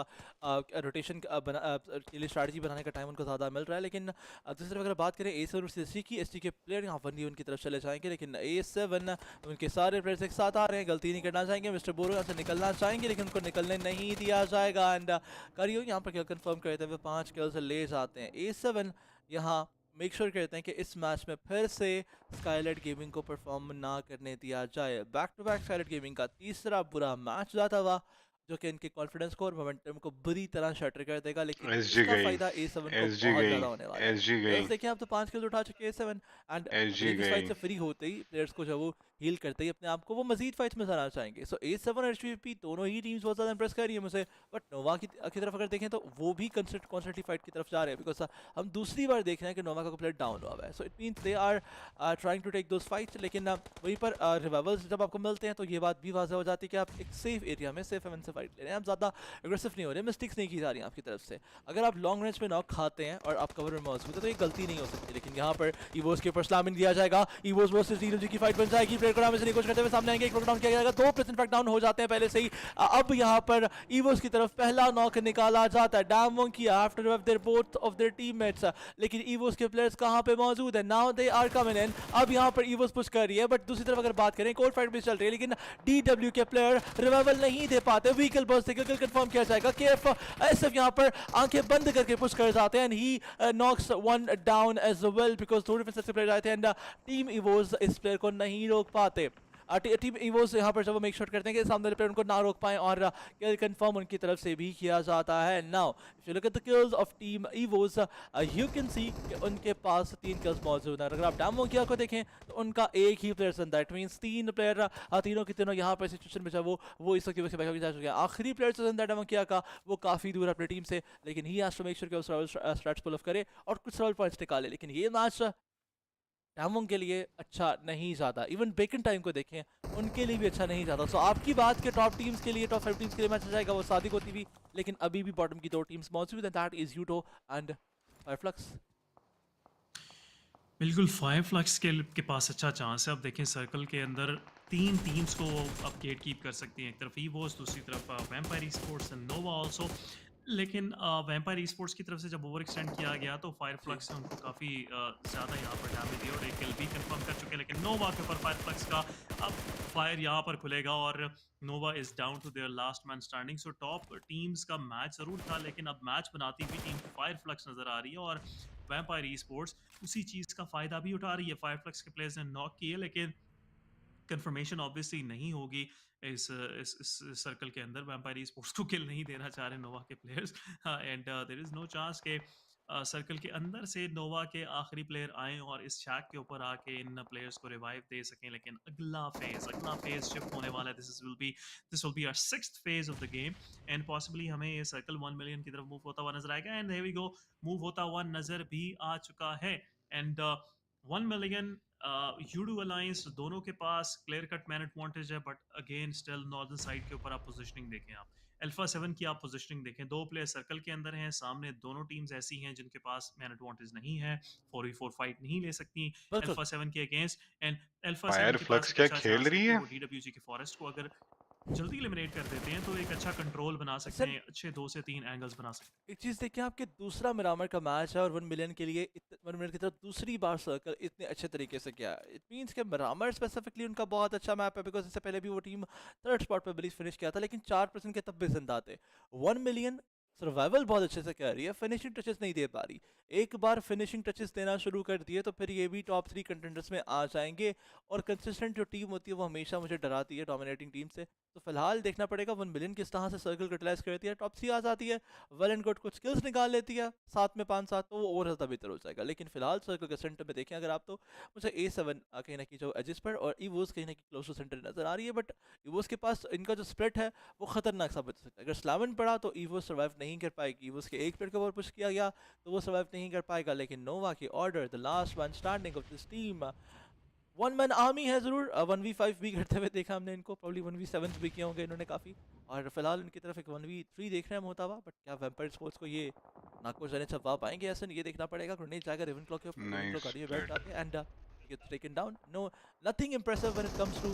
रोटेशन के लिए स्ट्रैटेजी बनाने का टाइम उनको ज़्यादा मिल रहा है। लेकिन दूसरी तरफ अगर बात करें A7 वर्सेस SG की, SG के प्लेयर यहाँ पर उनकी तरफ चले जाएंगे लेकिन A7 उनके सारे प्लेयर्स एक साथ आ रहे हैं, गलती नहीं करना चाहेंगे। मिस्टर बोरो यहाँ से निकलना चाहेंगे लेकिन उनको निकलने नहीं दिया जाएगा एंड करियो यहाँ पर किल कन्फर्म करते हुए 5 किल्स ले जाते हैं। A7 यहाँ मेक श्योर करते हैं कि इस मैच में फिर से स्काईलाइट गेमिंग को परफॉर्म ना करने दिया जाए। Back to back Skylight Gaming का तीसरा बुरा मैच जाता हुआ जो कि इनके कॉन्फिडेंस को और मोमेंटम को बुरी तरह शटर कर देगा। लेकिन इसका फायदा A7 को बहुत ज़्यादा होने वाला है। देखिए आप तो 5 किल उठा चुके हैं A7 एंड इस फाइट से फ्री होते ही प्लेयर्स को जब वो हील करते ही अपने आप को वो मजीद फाइट्स में जाना चाहेंगे। सो A7 और HVP दोनों ही टीम्स बहुत ज़्यादा इंप्रेस कर रही है मुझे, बट नोवा की तरफ अगर देखें तो वो भी कॉन्स्टेंटली फाइट की तरफ जा रहे हैं बिकॉज हम दूसरी बार देख रहे हैं कि नोवा का प्लेयर डाउन हुआ है। So it means they are trying to take those fights. लेकिन वहीं पर रिवाइवल्स जब आपको मिलते हैं तो ये बात भी वाज़ह हो जाती है कि आप एक सेफ एरिया में सेफ एवन से फाइट ले रहे हैं, आप ज़्यादा एग्रेसिव नहीं हो रहे, मिस्टेक्स नहीं की जा रही हैं आपकी तरफ से। अगर आप लॉन्ग रेंज में नॉक खाते हैं और आप कवर में मौजूद है तो ये गलती नहीं हो सकती। लेकिन यहाँ पर ईवोस के ऊपर स्लैमिंग दिया जाएगा, ईवोस वर्सेस DWG की फाइट बन जाएगी, प्लेयर को डाउन से कोशिश करते हुए सामने आएंगे, एक डाउन किया जाएगा, 2 इनफैक्ट डाउन हो जाते हैं पहले से ही। अब यहाँ पर ईवोस की तरफ पहला नॉक निकाला जाता है, डामोंकिया after their both of their teammates. लेकिन ईवोस के प्लेयर्स कहाँ पे मौजूद है? Now they are coming in. अब यहाँ पर ईवोस पुश कर रही है बट दूसरी तरफ अगर बात करें कोल्ड फाइट भी चल रही है लेकिन DW के प्लेयर रिवाइवल नहीं दे पाते। व्हीकल बर्स्ट से किल कंफर्म किया जाएगा, KF यहाँ पर आंखें बंद करके पुश कर जाते हैं and he knocks 1 down as well because 2 defensive player आए थे एंड टीम इवोस इस प्लेयर को नहीं रोक पाते। टीम इवोस यहाँ पर जब वो मेक शॉट करते हैं कि सामने वाले प्लेयर उनको ना रोक पाए और किल कंफर्म उनकी तरफ से भी किया जाता है। Now if you look at the kills of team Evos you can see कि उनके पास 3 किल्स मौजूद हैं। अगर आप डैमो किया को देखें तो उनका एक ही प्लेयर दैट मींस 3 प्लेयर तीनों के तीनों यहाँ पर सिचुएशन में जो वो इस वक्त के बैकअप जा चुके हैं। आखिरी प्लेयर इन दैट डैमो किया का वो काफ़ी दूर अपनी टीम से, लेकिन he has to make sure कि वो सर्वाइवल स्ट्रैट्स पुल ऑफ करे और कुछ सर्वाइवल पॉइंट्स निकाले। लेकिन ये मैच टैमोंग के लिए अच्छा नहीं जाता, इवन बेकन टाइम को देखें उनके लिए भी अच्छा नहीं जाता। सो आपकी बात के टॉप टीम्स के लिए, टॉप 5 टीम्स के लिए मैच जाएगा वो सादिक होती भी, लेकिन अभी भी बॉटम की 2 टीम्स मौजूद हैं, दैट इज यूटो एंड फायरफ्लक्स। बिल्कुल फायरफ्लक्स के पास अच्छा चांस है। अब देखें सर्कल के अंदर 3 टीम्स को अब गेट कीप कर सकती हैं, एक तरफ ईवोस, दूसरी तरफ vampire sports and Nova also. लेकिन वैम्पायर स्पोर्ट्स की तरफ से जब ओवर एक्सटेंड किया गया तो फायरफ्लक्स ने उनको काफ़ी ज़्यादा यहाँ पर डैमेज दिया और एक किल भी कंफर्म कर चुके हैं। लेकिन नोवा के ऊपर फायरफ्लक्स का अब फायर यहाँ पर खुलेगा और Nova is down to their last man standing. So top teams का मैच ज़रूर था, लेकिन अब मैच बनाती हुई टीम फायरफ्लक्स नज़र आ रही है और वैम्पायर स्पोर्ट्स उसी चीज़ का फ़ायदा भी उठा रही है। फायरफ्लक्स के प्लेयर्स ने नॉक किए, लेकिन कंफर्मेशन ऑब्वियसली नहीं होगी इस सर्कल के अंदर। वैम्पायर स्पोर्ट्स को किल नहीं देना चाह रहे नोवा के players and there is no chance के सर्कल के अंदर से नोवा के आखिरी प्लेयर आए और इस शैक के ऊपर आके इन प्लेयर्स को रिवाइव दे सकें। लेकिन अगला फेज शिफ्ट होने वाला है। This will be our 6th phase of the game and possibly हमें ये सर्कल 1 मिलियन की तरफ मूव होता हुआ नजर आएगा। And here we go, move होता हुआ नजर भी आ चुका है एंड 1 मिलियन यूडू अलायंस दोनों के पास क्लियर कट मैन एडवांटेज है, but again still northern side के ऊपर आप पोजीशनिंग देखें, आप अल्फा 7 की आप पोजीशनिंग देखें, 2 प्लेयर सर्कल के अंदर हैं, सामने दोनों टीम्स ऐसी हैं जिनके पास मैन एडवांटेज नहीं है, 4v4 फाइट नहीं ले सकती अल्फा 7 के अगेंस्ट। एंड अल्फा 7 के पास फायरफ्लक्स एक क्या अच्छा खेल चांस है रही कि है? वो डीडब्ल्यूजी के फॉरेस्ट को अगर जल्दी एलिमिनेट कर देते हैं तो एक अच्छा कंट्रोल बना सकते हैं, अच्छे 2 से 3 एंगल्स बना सकते हैं। एक चीज़ देखिए, आपके दूसरा मिरामर का मैच है और 1 मिलियन के लिए 1 मिलियन की तरफ दूसरी बार सर्कल इतने अच्छे तरीके से किया। इट मींस कि मिरामर स्पेसिफिकली उनका बहुत अच्छा मैप है, बिकॉज इससे पहले भी वो टीम 3rd स्पॉट पर बिलीव फिनिश किया था, लेकिन 4% के तब भी जिंदा थे। 1 मिलियन सर्वाइवल बहुत अच्छे से कर रही है, फिनिशिंग टचेस नहीं दे पा रही। एक बार फिनिशिंग टचेस देना शुरू कर दिए तो फिर ये भी टॉप 3 कंटेंडर्स में आ जाएंगे। और कंसिस्टेंट जो टीम होती है वो हमेशा मुझे डराती है डोमिनेटिंग टीम से। तो फिलहाल देखना पड़ेगा 1 मिलियन किस तरह से सर्कल यूटिलाइज करती है, टॉप 3 आ जाती है, वेल एंड गुड, कुछ स्किल्स निकाल लेती है साथ में 5-7 तो वो और ज़्यादा बेहतर हो जाएगा। लेकिन फिलहाल सर्कल के सेंटर में देखें अगर आप, तो मुझे A7 कहीं ना कहीं जो एजिस पर और ईवोस कहीं ना कहीं क्लोज टू सेंटर नजर आ रही है। बट ईवोस के पास इनका जो स्प्लिट है वो खतरनाक साबित हो सकता है। अगर स्लैमन पड़ा तो ईवोस सर्वाइव नहीं कर पाएगी, ईवोस के एक प्लेयर को ओवर पुश किया गया तो वो सर्वाइव नहीं कर पाएगा। लेकिन नोवा की order, the last one standing of this team, 1 man army है जरूर। 1v5 भी करते हुए देखा हमने इनको, प्रॉब्ली 1v7 भी किए होंगे इन्होंने काफ़ी, और फिलहाल इनकी तरफ एक 1v3 देख रहे हैं हम होता हुआ। बट क्या वैम्पायर स्पोर्ट्स को ये नाको जाने छपवा पाएंगे ऐसा, ये देखना पड़ेगा। ग्रेनेड जाकर रेवन क्लॉक के ऊपर, रेवन क्लॉक गाड़ी में बैठ जाते हैं and gets taken down. No, nothing impressive when it comes to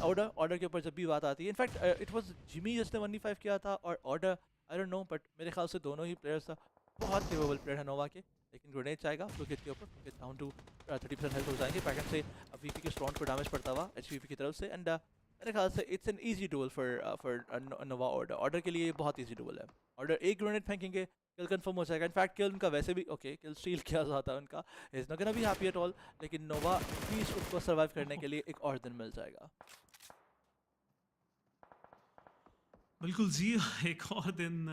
order के ऊपर जब भी बात आती है। इनफैक्ट it was जिमी जिसने 1v5 किया था और order I don't know, but मेरे ख्याल से दोनों ही प्लेयर्स बहुत केपेबल प्लेयर है नोवा के। लेकिन ग्रेनेड आएगा फ्लूकिट के ऊपर, फ्लूकिट डाउन टू 30% हेल्थ हो जाएंगे। पैकेट से वीपी के स्टोन को डैमेज पड़ता हुआ एचवीपी की तरफ से एंड मेरे ख्याल से it's an easy dual for Nova order के लिए बहुत इजी डुअल है। ऑर्डर एक ग्रेनेड फेंकेंगे, किल कंफर्म हो जाएगा। इनफैक्ट किल उनका वैसे भी ओके, किल स्टील किया जाता है उनका, is not gonna be happy at all. लेकिन नोवा प्लीज उसको सर्वाइव करने के लिए एक और दिन मिल जाएगा। बिल्कुल जी, एक और दिन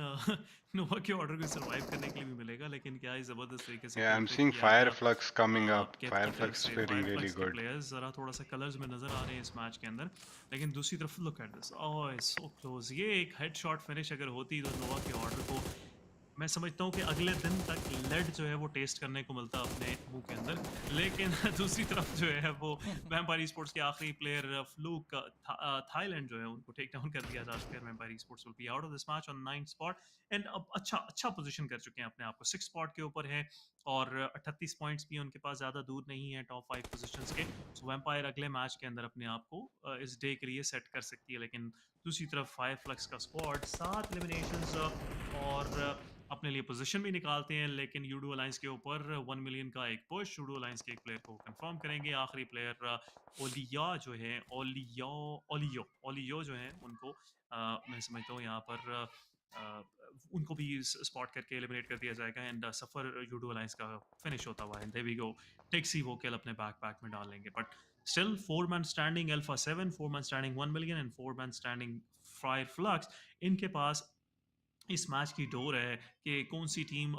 नोवा के ऑर्डर को सरवाइव करने के लिए भी मिलेगा। लेकिन क्या ही जबरदस्त तरीके से I'm seeing Fireflux coming up. Fireflux is feeling really good. Players जरा थोड़ा सा कलर्स में नजर आ रहे हैं इस मैच के अंदर। लेकिन दूसरी तरफ look at this, oh it's so close. ये एक हेडशॉट फिनिश अगर होती तो नोवा के ऑर्डर को मैं समझता हूँ कि अगले दिन तक लेड जो है वो टेस्ट करने को मिलता अपने मुंह के अंदर। लेकिन दूसरी तरफ जो है वो वैम्पायर स्पोर्ट्स के आखिरी प्लेयर फ्लूक थाईलैंड जो है उनको टेक डाउन कर दिया जा चुका है। Vampire sports will be out of this match on 9th spot and अब अच्छा पोजीशन कर चुके हैं अपने आप को, 6 स्पॉट के ऊपर है और 38 पॉइंट्स भी उनके पास ज़्यादा दूर नहीं है टॉप 5 पोजीशंस के। सो वैम्पायर अगले मैच के अंदर अपने आप को इस डे के लिए सेट कर सकती है। लेकिन दूसरी तरफ फायरफ्लक्स का स्क्वाड 7 एलिमिनेशंस और अपने लिए पोजीशन भी निकालते हैं। लेकिन यूडो अलायंस के ऊपर 1 मिलियन का एक पुश, यूडो अलायंस के एक प्लेयर को कंफर्म करेंगे। आखिरी प्लेयर ओलिया जो है ओलियो जो है उनको मैं समझता हूँ यहाँ पर उनको भी स्पॉट करके एलिमिनेट कर दिया जाएगा एंड सफर यूडो अलायंस का फिनिश होता हुआ है। देयर वी गो, टेक्सी वो किल अपने बैकपैक में डाल लेंगे। But Still 4-man standing Alpha 7, 4-man standing 1 million and 4-man standing Fire Flux. इनके पास इस मैच की डोर है कि कौन सी टीम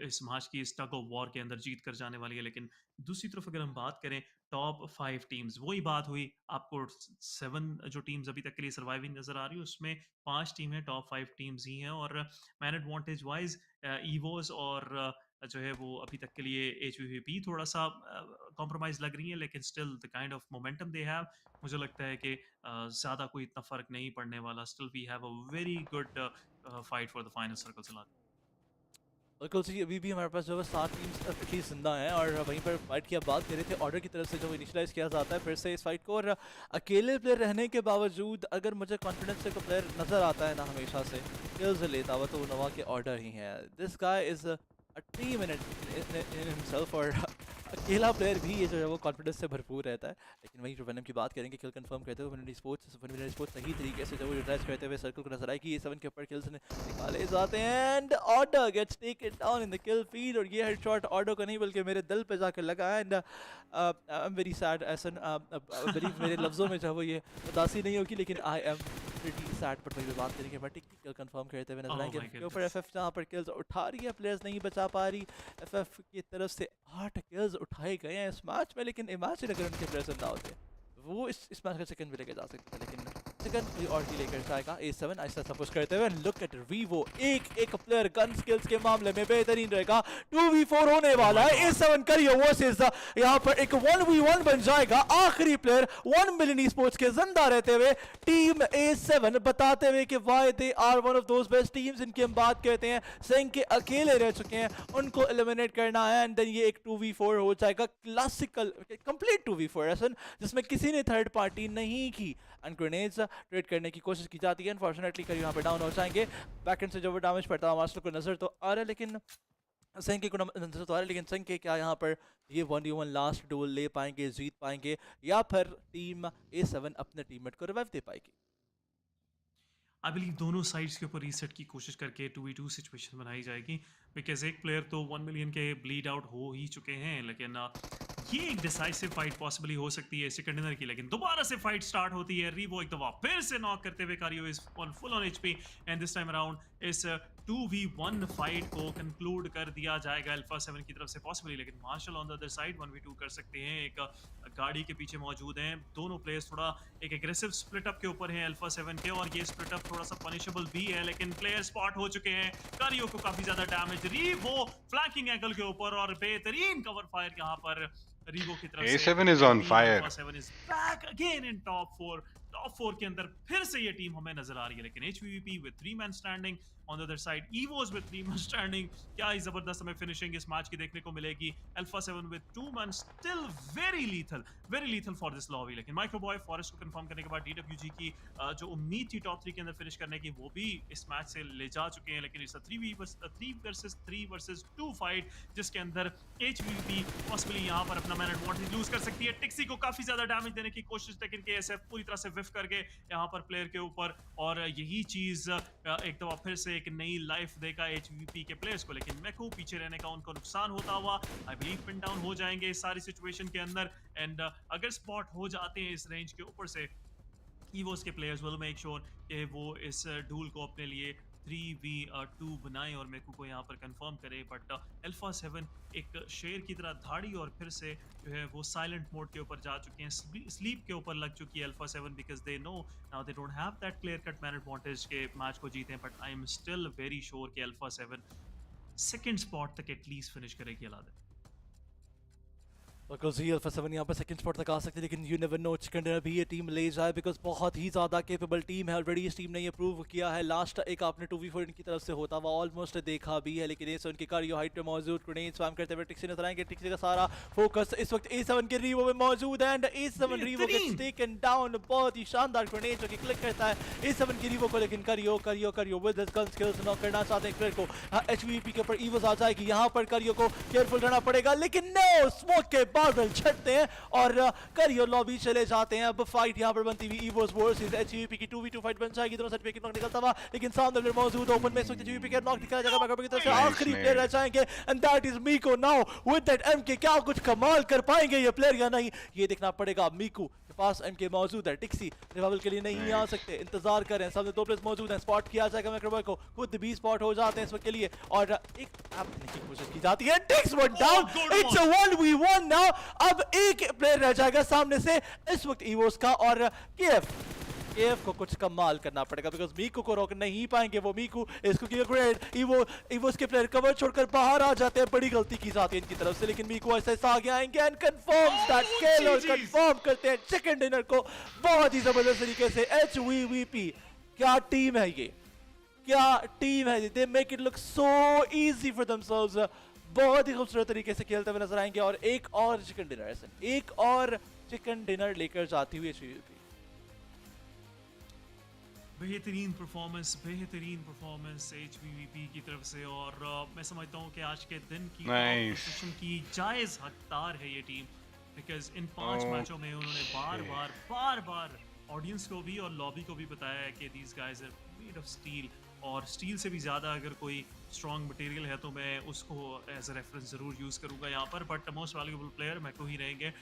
इस मैच की इस टग ऑफ वॉर के अंदर जीत कर जाने वाली है। लेकिन दूसरी तरफ अगर हम बात करें टॉप 5 टीम्स, वही बात हुई आपको 7 जो टीम्स अभी तक के लिए सर्वाइविंग नजर आ रही है उसमें 5 टीमें टॉप 5 टीम्स ही हैं और मैन एडवांटेज वाइज ईवोस और जो है वो अभी तक के लिए HVVP थोड़ा सा कॉम्प्रोमाइज लग रही है, लेकिन still the kind of momentum they have, मुझे लगता है कि ज़्यादा कोई इतना फ़र्क नहीं पड़ने वाला। Still we have a very good fight for the final circle चला। बिल्कुल सही, अभी भी हमारे पास जो है 7 टीम्स एटलीस्ट जिंदा हैं और वहीं पर फाइट की आप बात कर रहे थे ऑर्डर की तरफ से जो इनिशियलाइज किया जाता है फिर से इस फाइट को, और अकेले प्लेयर रहने के बावजूद अगर मुझे कॉन्फिडेंस से कोई प्लेयर नज़र आता है ना हमेशा से किल्स लेता हुआ तो नवा के ऑर्डर ही है। This guy is a team in himself और अकेला प्लेयर भी ये जो है वो कॉन्फिडेंस से भरपूर रहता है। लेकिन वहीं जो वेनम की बात करेंगे किल कंफर्म करते हुए विनर स्पोर्ट्स सही तरीके से जो वो यूटिलाइज करते हुए सर्कल को नजर आए कि ये 7 के ऊपर किल्स निकाले जाते हैं and order gets taken down in the kill feed और ये हेडशॉट ऑर्डर को नहीं बल्कि मेरे दिल पे जाकर लगा and I am very sad ऐसा मेरे लफ्ज़ों में जो वो ये उदासी नहीं होगी लेकिन I am pretty sad. But वही बात करेंगे बट किल कंफर्म करते हुए नजर आएंगे के ऊपर FF जहाँ पर किल्स उठा रही है प्लेयर्स नहीं बचा पा रही। FF की तरफ से 8 किल्स उठाए गए हैं इस मैच में, लेकिन इमेजिन अगर उनके प्लेयर्स ना होते वो इस मैच का सेकंड भी लेके जा सकते हैं, लेकिन सेकंड कोई और भी लेकर जाएगा A7 ऐसा सपोज करते हुए। लुक एट रीवो, एक प्लेयर गन स्किल्स के मामले में बेहतरीन रहेगा। 2v4 होने वाला है। A7 करियो वर्सेस यहाँ पर एक 1v1 बन जाएगा। आखिरी प्लेयर 1 मिलियन स्पोर्ट्स के जिंदा रहते हुए टीम A7 बताते हुए कि why they are one of those best teams इनकी हम बात करते हैं। सेंग के अकेले रह चुके हैं, उनको एलिमिनेट करना है एंड देन ये एक 2v4 हो जाएगा, क्लासिकल कंप्लीट 2v4 ऐसा जिसमें किसी ने थर्ड पार्टी नहीं की एंड ग्रेनेड्स ट्रेड करने की कोशिश की जाती है। अनफॉर्चुनेटली करीब यहाँ पे डाउन हो जाएंगे। बैकएंड से जो वो डैमेज पड़ता है मास्टर को नजर तो आ रहा है, लेकिन संके को नजर तो आ रहा है, लेकिन संके क्या यहाँ पर ये 1v1 लास्ट डुएल ले पाएंगे, जीत पाएंगे या फिर टीम A7 अपने टीममेट को रिवाइव दे पाएगी। आई बिलीव दोनों साइड्स के ऊपर रीसेट की कोशिश करके 2v2 सिचुएशन बनाई जाएगी, बिकॉज एक प्लेयर तो 1 मिलियन के ब्लीड आउट हो ही चुके हैं, लेकिन ये एक डिसाइसिव फाइट पॉसिबली हो सकती है सेकंड डिनर की। लेकिन दोबारा से फाइट स्टार्ट होती है, रीवो एक दफा फिर से नॉक करते हुए कारियो is on full on HP and this time around इस 2v1 फाइट को कंक्लूड कर दिया जाएगा अल्फा 7 की तरफ से पॉसिबली। लेकिन Marshall on the other side 1v2 कर सकते हैं, एक गाड़ी के पीछे मौजूद हैं। दोनों प्लेयर्स थोड़ा एक एग्रेसिव स्प्लिट अप के ऊपर हैं अल्फा 7 के, और ये स्प्लिट अप थोड़ा सा पनिशेबल भी है, लेकिन प्लेयर स्पॉट हो चुके हैं। कारियो को काफी ज्यादा डैमेज, रीवो फ्लैंकिंग एंगल के ऊपर और बेहतरीन कवर फायर यहाँ पर रीवो की तरफ से। A7 is on fire. A7 is back again in top 4 के अंदर फिर से ये टीम हमें नजर आ रही है, लेकिन HVVP with 3-man standing on the other side, EVOs with 3-man standing। क्या ही जबरदस्त हमें फिनिशिंग इस मैच की देखने को मिलेगी। Alpha 7 with 2-man still very lethal for this lobby। लेकिन माइक्रोबॉय फॉरेस्ट को कंफर्म करने के बाद DWG की जो उम्मीद थी टॉप 3 के अंदर फिनिश करने की वो भी इस मैच से ले जा चुके हैं। लेकिन इस 3 versus 2 फाइट जिसके अंदर HVVP पॉसिबली यहाँ पर अपना मैन एडवांटेज लूज कर सकती है। टिक्सी को काफी ज्यादा डैमेज देने की कोशिश, लेकिन KSF पूरी तरह से विफ करके यहाँ पर प्लेयर के ऊपर, और यही चीज एक दफा फिर से एक नई लाइफ देगा HVVP के प्लेयर्स को। लेकिन मैको पीछे रहने का उनको नुकसान होता हुआ आई बिलीव पिन डाउन हो जाएंगे इस सारी सिचुएशन के अंदर। एंड अगर स्पॉट हो जाते हैं इस रेंज के ऊपर से, ईवोस के प्लेयर्स विल मेक श्योर कि वो इस डूल को अपने लिए 3v2 बनाएं और मेको को यहाँ पर कंफर्म करे। बट अल्फा 7 एक शेर की तरह धाड़ी और फिर से जो है वो साइलेंट मोड के ऊपर जा चुके हैं, स्लीप के ऊपर लग चुकी है alpha 7, because they know now they don't have that clear cut man advantage के मैच को जीते। But I am still very sure कि अल्फा 7 सेकंड स्पॉट तक एटलीस्ट फिनिश करेगी। अलादे अल्फा 7 यहाँ पर सेकंड स्पॉट तक आ सकते हैं, लेकिन you never know chicken dinner भी ये टीम ले जाए, बिकॉज बहुत ही ज़्यादा केपेबल टीम है। ऑलरेडी इस टीम ने ये प्रूव किया है। लास्ट एक आपने 2v4 इनकी तरफ से होता हुआ ऑलमोस्ट देखा भी है, लेकिन A7 की कारियो हाइट पे मौजूद ग्रेनेड स्पैम करते हुए टिक्सी नजर आएंगे। टिक्सी का सारा फोकस इस वक्त A7 के रीवो में मौजूद है and A7 Revo gets taken down. बहुत ही शानदार ग्रेनेड जो कि क्लिक करता है A7 की रीवो को, लेकिन कारियो with his gun skills knock करना चाहते हैं प्लेयर को। HVVP के ऊपर ईवोस आ जाएगी, यहाँ पर कारियो को केयरफुल रहना पड़ेगा, लेकिन नो स्मोक के बादल छटते हैं और करियर लॉबी चले जाते हैं। अब फाइट यहाँ पर बनती हुई इवोस वर्सेस एचवीपी की 2v2 फाइट बन जाएगी। दोनों साइड पे नॉक निकलता हुआ, लेकिन सामने प्लेयर मौजूद ओपन में एचवीपी के नॉक दिखाया जाएगा बैकअप की तरफ से। आखिरी प्लेयर रह जाएंगे and that is Miko now with that MK. क्या कुछ कमाल कर पाएंगे ये प्लेयर या नहीं, ये देखना पड़ेगा। मीको के पास एमके मौजूद है, टिक्सी रिवाइवल के लिए नहीं आ सकते, इंतजार कर रहे हैं। सामने दो प्लेयर्स मौजूद हैं, स्पॉट किया जाएगा मैक्रबॉय को, खुद भी स्पॉट हो जाते हैं इस वक्त के लिए और एक अपने की कोशिश की जाती है। Tix one down, it's a 1v1 now. अब एक प्लेयर रह जाएगा सामने से इस वक्त इवोस का और केएफ को कुछ कमाल करना पड़ेगा बिकॉज मीकू को रोक नहीं पाएंगे वो। मीकू इसको किया ग्रेड, इवोस के प्लेयर कवर छोड़कर बाहर आ जाते हैं, बड़ी गलती की जाती है इनकी तरफ से, लेकिन मीकू ऐसे आगे आएंगे एंड कंफर्म दैट किल और कंफर्म करते हैं चिकन डिनर को बहुत ही जबरदस्त तरीके से। एचवीवीपी क्या टीम है ये, क्या टीम है, they make it look so easy for themselves. बहुत ही खूबसूरत तरीके से खेलते हुए नजर आएंगे और एक और चिकन डिनर, ऐसे एक और चिकन डिनर लेकर जाती हुई एचवीवीपी। बेहतरीन परफॉर्मेंस एचवीवीपी की तरफ से और मैं समझता हूँ कि आज के दिन की पोजीशन की जायज हकदार है ये टीम बिकॉज इन 5 मैचों में उन्होंने बार बार ऑडियंस को भी और लॉबी को भी बताया है कि these guys are made of steel, और स्टील से भी ज़्यादा अगर कोई स्ट्रॉन्ग मटेरियल है तो मैं उसको एज अ रेफरेंस ज़रूर यूज़ करूँगा यहाँ पर। बट मोस्ट वैल्यूएबल प्लेयर मैको ही रहेंगे।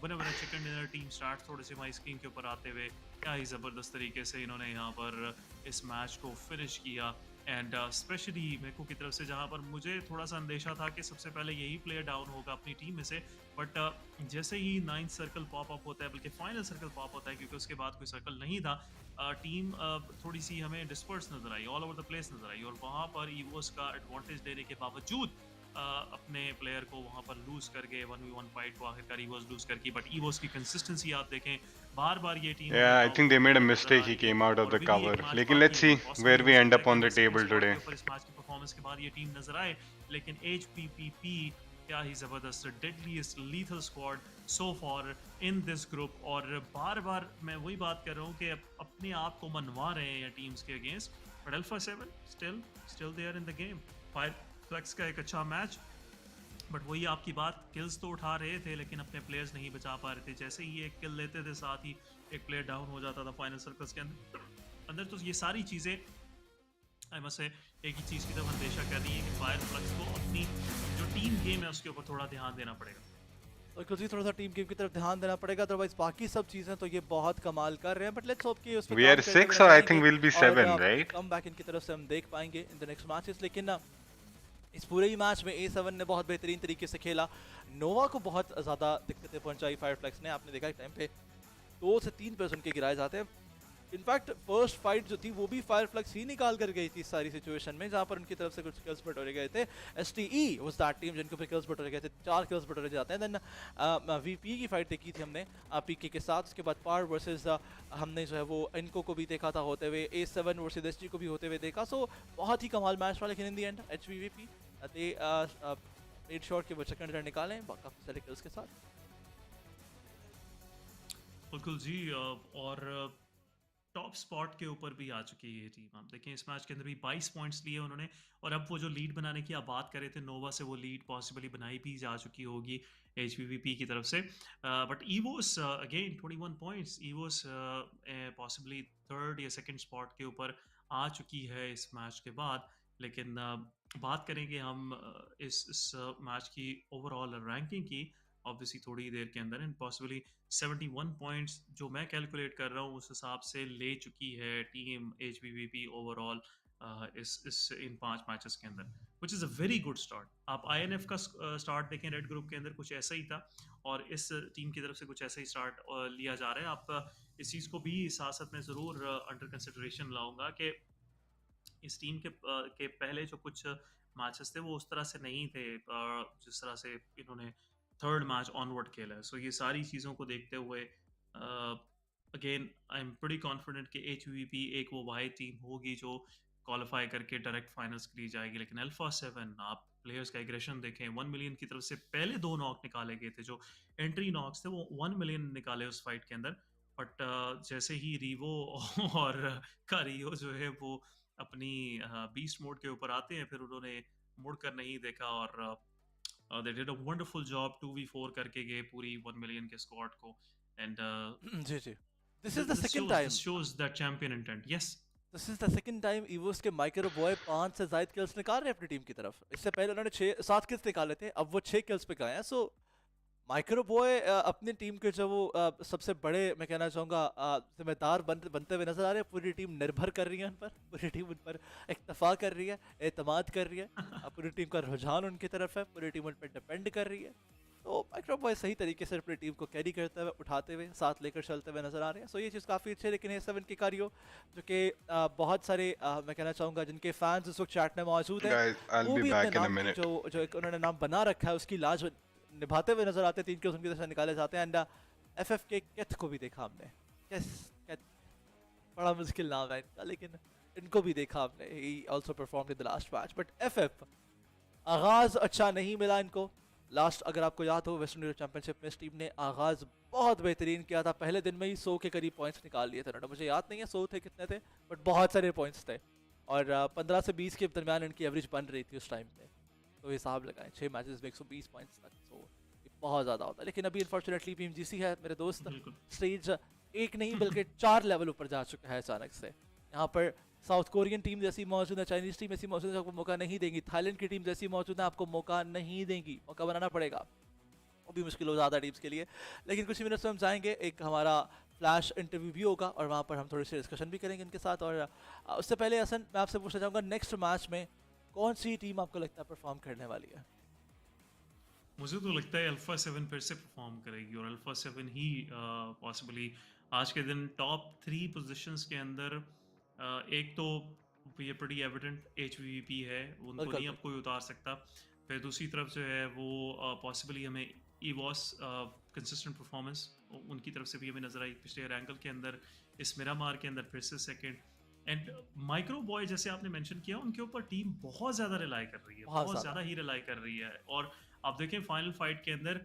बने चिकन डिनर टीम स्टार्ट थोड़े से माई स्क्रीन के ऊपर आते हुए क्या ही ज़बरदस्त तरीके से इन्होंने यहाँ पर इस मैच को फिनिश किया एंड स्पेशली मैको की तरफ से जहाँ पर मुझे थोड़ा सा अंदेशा था कि सबसे पहले यही प्लेयर डाउन होगा अपनी टीम में से, बट जैसे ही 9th सर्कल पॉप अप होता है, बल्कि फाइनल सर्कल पॉप होता है क्योंकि उसके बाद कोई सर्कल नहीं था, टीम थोड़ी सी हमें डिस्पर्स नजर आई, ऑल ओवर द प्लेस नजर आई और वहाँ पर ईवोस का एडवांटेज लेने के बावजूद अपने प्लेयर को वहाँ पर लूज करके 1v1 फाइट को आखिरकार ईवोस लूज करके, बट ईवोस की कंसिस्टेंसी आप देखें बार ये team I think they made a mistake. He came out of the cover. लेकिन let's see where we end up on the table today. इस मैच की परफॉर्मेंस के बाद ये टीम नजर आए, लेकिन HPPP क्या ही जबरदस्त deadliest lethal squad so for in this group, और बार मैं वही बात कर रहा हूँ कि अपने आप को मनवा रहे हैं ये टीम्स के against, but Alpha 7 still there in the game. Fireflux का एक अच्छा मैच, बट वही आपकी बात, किल्स तो उठा रहे थे लेकिन अपने प्लेयर्स नहीं बचा पा रहे थे। जैसे ही एक किल लेते थे साथ ही एक प्लेयर डाउन हो जाता था फाइनल सर्कल्स के अंदर। तो ये सारी चीज़ें आई मस्ट से एक ही चीज़ की तरफ अंदेशा कर रही है कि फायरफ्लेक्स को अपनी जो टीम गेम है उसके ऊपर थोड़ा ध्यान देना पड़ेगा। बिल्कुल जी, थोड़ा सा टीम गेम की तरफ ध्यान देना पड़ेगा, अदरवाइज बाकी सब चीजें तो ये बहुत कमाल कर रहे हैं, बट लेट्स होप कि उसमें We are 6 or I think we'll be 7, right? Come back इनकी तरफ से हम देख पाएंगे इन द नेक्स्ट मैचेस। लेकिन इस पूरे ही मैच में A7 ने बहुत बेहतरीन तरीके से खेला, नोवा को बहुत ज़्यादा दिक्कतें पहुंचाई फायरफ्लेक्स ने। आपने देखा एक टाइम पे 2 से 3 प्लेयर्स उनके गिराए जाते हैं। इनफैक्ट फर्स्ट फाइट जो थी वो भी फायरफ्लेक्स ही निकाल कर गई थी इस सारी सिचुएशन में, जहाँ पर उनकी तरफ से कुछ किल्स बटोरे गए थे। STE वाज दैट टीम जिनको पे किल्स बटोरे गए थे, 4 किल्स बटोरे जाते हैं। देन VP की फाइट देखी थी हमने PK के साथ, उसके बाद पार वर्सेस हमने जो है वो इनको को भी देखा था होते हुए, A7 वर्सेस SG को भी होते हुए देखा। सो बहुत ही कमाल मैच था, लेकिन in the end HVVP they made sure कि वो सेकंड रन निकालें काफी सारे किल्स के साथ। बिल्कुल जी, और टॉप स्पॉट के ऊपर भी आ चुकी है ये टीम। आप देखें इस मैच के अंदर भी 22 पॉइंट्स लिए उन्होंने, और अब वो जो लीड बनाने की आप बात कर रहे थे नोवा से, वो लीड पॉसिबली बनाई भी जा चुकी होगी HVVP की तरफ से। But Evos again 21 points, Evos possibly 3rd या 2nd स्पॉट के ऊपर आ चुकी है इस मैच के बाद। लेकिन बात करेंगे हम इस मैच की ओवरऑल रैंकिंग की ऑब्वियसली थोड़ी देर के अंदर, एंड पॉसिबली 71 पॉइंट्स जो मैं कैलकुलेट कर रहा हूँ उस हिसाब से ले चुकी है टीम HVVP ओवरऑल इस इन 5 मैचेस के अंदर, which is a very good start. आप INF का स्टार्ट देखें रेड ग्रुप के अंदर कुछ ऐसा ही था, और इस टीम की तरफ से कुछ ऐसा ही स्टार्ट लिया जा रहा है। आप इस चीज़ को भी साथ साथ में ज़रूर अंडर कंसिडरेशन लाऊंगा कि इस टीम के पहले जो कुछ मैचेस थे वो उस तरह से नहीं थे जिस तरह से इन्होंने 3rd मैच ऑनवर्ड खेला है। सो ये सारी चीज़ों को देखते हुए again I am pretty confident कि HVVP एक वो वाहिद टीम होगी जो क्वालिफाई करके डायरेक्ट फाइनल्स के लिए जाएगी। लेकिन अल्फा 7 आप प्लेयर्स का एग्रेशन देखें, 1 मिलियन की तरफ से पहले 2 नॉक निकाले गए थे, जो एंट्री नॉक्स थे वो 1 मिलियन निकाले उस फाइट के अंदर। बट जैसे ही रीवो और कारियो जो है वो अपनी बीस्ट मोड के ऊपर आते हैं, फिर उन्होंने मुड़कर नहीं देखा और They did a wonderful job 2v4 करके गए पूरी 1 million के squad को, and G G. This is the second time. This shows that champion intent. Yes. This is the second time EVOS के माइक्रो बॉय 5 से ज़ायद kills निकाल रहे हैं अपनी टीम की तरफ. इससे पहले उन्होंने 7 kills निकाले थे, अब वो 6 kills पे गए हैं. So माइक्रो बॉय अपनी टीम के जो वो सबसे बड़े मैं कहना चाहूँगा जिम्मेदार बनते हुए नजर आ रहे हैं. पूरी टीम निर्भर कर रही है उन पर, पूरी टीम उन पर इक्तफा कर रही है, एतमाद कर रही है. पूरी टीम का रुझान उनकी तरफ है, पूरी टीम उन पर डिपेंड कर रही है. तो माइक्रो बॉय सही तरीके से अपनी टीम को कैरी करते हुए, उठाते हुए, साथ लेकर चलते हुए नजर आ रहे हैं. सो ये चीज़ काफ़ी अच्छी है. लेकिन A7 की कारियो जो कि बहुत सारे मैं कहना चाहूँगा जिनके फैंस इस वक्त चैट में मौजूद हैं, वो भी अपने नाम जो उन्होंने नाम बना रखा है उसकी लाज निभाते हुए नजर आते हैं. 3 kills उनकी तरफ से निकाले जाते हैं. एंड FF के केथ को भी देखा हमने. केथ बड़ा मुश्किल नाम है इनका, लेकिन इनको भी देखा हमने. He also performed in the last match. But FF आगाज़ अच्छा नहीं मिला इनको. लास्ट अगर आपको याद हो वेस्टर्न यूरोप चैंपियनशिप में इस टीम ने आगाज़ बहुत बेहतरीन किया था. पहले दिन में ही 100 के करीब पॉइंट्स निकाल लिए थे उन्होंने. मुझे याद नहीं है 100 थे कितने थे, बट बहुत सारे पॉइंट्स थे. और 15 से 20 के दरमियान इनकी एवरेज बन रही थी उस टाइम पे. तो हिसाब लगाएं 6 मैचेस में 120 पॉइंट्स तक. तो बहुत ज़्यादा होता है. लेकिन अभी अनफॉर्चुनेटली PMGC है मेरे दोस्त, स्टेज 1 नहीं बल्कि 4 लेवल ऊपर जा चुका है अचानक से. यहाँ पर साउथ कोरियन टीम जैसी मौजूद है, चाइनीज़ टीम ऐसी मौजूद है, आपको मौका नहीं देंगी. थाईलैंड की टीम जैसी मौजूद है, आपको मौका नहीं देंगी. मौका बनाना पड़ेगा, वो भी मुश्किल हो ज़्यादा टीम्स के लिए. लेकिन कुछ ही मिनट्स में हम जाएंगे, एक हमारा फ्लैश इंटरव्यू भी होगा और वहाँ पर हम थोड़ी सी डिस्कशन भी करेंगे इनके साथ. और उससे पहले हसन मैं आपसे पूछना चाहूँगा, नेक्स्ट मैच में कौन सी टीम आपको लगता है परफॉर्म करने वाली है? मुझे तो लगता है अल्फा 7 फिर से परफॉर्म करेगी और अल्फा 7 ही पॉसिबली आज के दिन टॉप 3 पोजीशंस के अंदर एक तो ये बड़ी एविडेंट HVVP है, उनको नहीं अब कोई उतार सकता. फिर दूसरी तरफ जो है वो पॉसिबली हमें EVOS कंसिस्टेंट परफॉर्मेंस उनकी तरफ से भी हमें नजर आई पिछले रैंकल के अंदर, इस मिरामार के अंदर फिर से सेकंड. एंड माइक्रो बॉय जैसे आपने मेंशन किया, उनके ऊपर टीम बहुत ज़्यादा रिलाई कर रही है, बहुत ज़्यादा ही रिलाई कर रही है. और आप देखें फाइनल फाइट के अंदर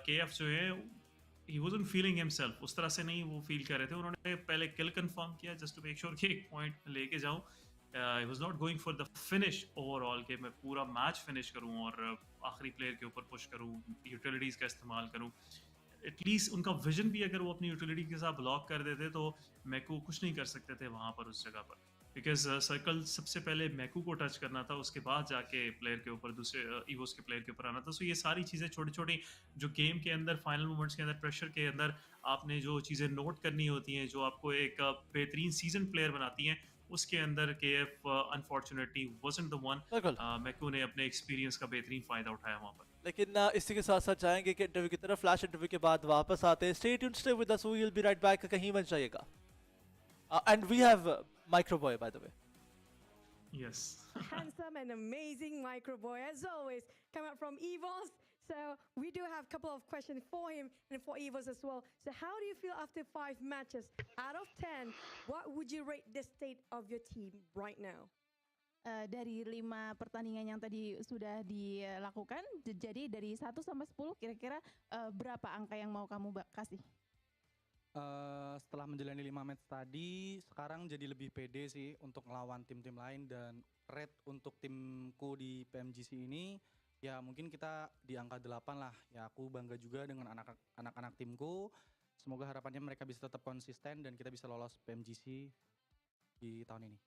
KF जो है he wasn't feeling himself, उस तरह से नहीं वो फील कर रहे थे. उन्होंने पहले किल कंफर्म किया जस्ट टू मेक श्योर कि एक पॉइंट लेके जाऊं. he was not going for the finish overall कि मैं पूरा मैच फिनिश करूं और आखिरी प्लेयर के ऊपर पुश करूं, यूटिलिटीज़ का इस्तेमाल करूं. एटलीस्ट उनका विजन भी अगर वो अपनी यूटिलिटी के साथ ब्लॉक कर देते तो मैकू कुछ नहीं कर सकते थे वहाँ पर उस जगह पर. बिकॉज सर्कल सबसे पहले मैकू को टच करना था, उसके बाद जाके प्लेयर के ऊपर दूसरे EVOS के प्लेयर के ऊपर आना था. सो ये सारी चीज़ें छोटी छोटी जो गेम के अंदर फाइनल मोमेंट्स के अंदर प्रेशर के अंदर आपने जो चीज़ें नोट करनी होती हैं, जो आपको एक बेहतरीन सीजन प्लेयर बनाती हैं, उसके अंदर KF unfortunately wasn't the one. मैकू ने अपने एक्सपीरियंस का बेहतरीन फ़ायदा उठाया वहाँ पर. लेकिन इसी के साथ साथ जाएंगे कि इंटरव्यू की तरफ. फ्लैश इंटरव्यू के बाद वापस आते हैं. Stay tuned, stay with us, we will be right back. कहीं मत जाइएगा. And we have Micro Boy, by the way. Yes. Handsome and amazing Micro Boy, as always, come out from EVOS. So we do have a couple of questions for him and for EVOS as well. So how do you feel after 5 matches? Out of 10, what would you rate the state of your team right now? Dari 5 pertandingan yang tadi sudah dilakukan, jadi dari 1 sampai 10 kira-kira berapa angka yang mau kamu kasih? Setelah menjalani 5 match tadi, sekarang jadi lebih pede sih untuk ngelawan tim-tim lain, dan rate untuk timku di Pmgc ini ya mungkin kita di angka 8 lah. Ya aku bangga juga dengan anak-anak timku. Semoga harapannya mereka bisa tetap konsisten dan kita bisa lolos Pmgc di tahun ini.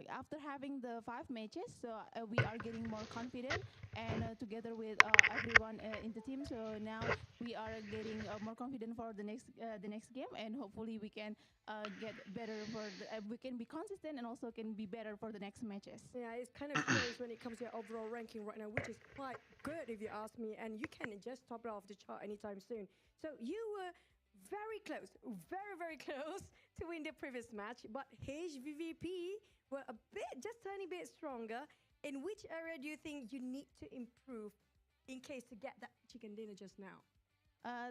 After having the 5 matches, so we are getting more confident, and together with everyone in the team, so now we are getting more confident for the next game, and hopefully we can get better we can be consistent and also can be better for the next matches. Yeah, it's kind of close when it comes to your overall ranking right now, which is quite good if you ask me, and you can just top it off the chart anytime soon. So you were very close, very close to win the previous match, but HVVP were a bit, just tiny bit stronger. In which area do you think you need to improve in case to get that chicken dinner just now?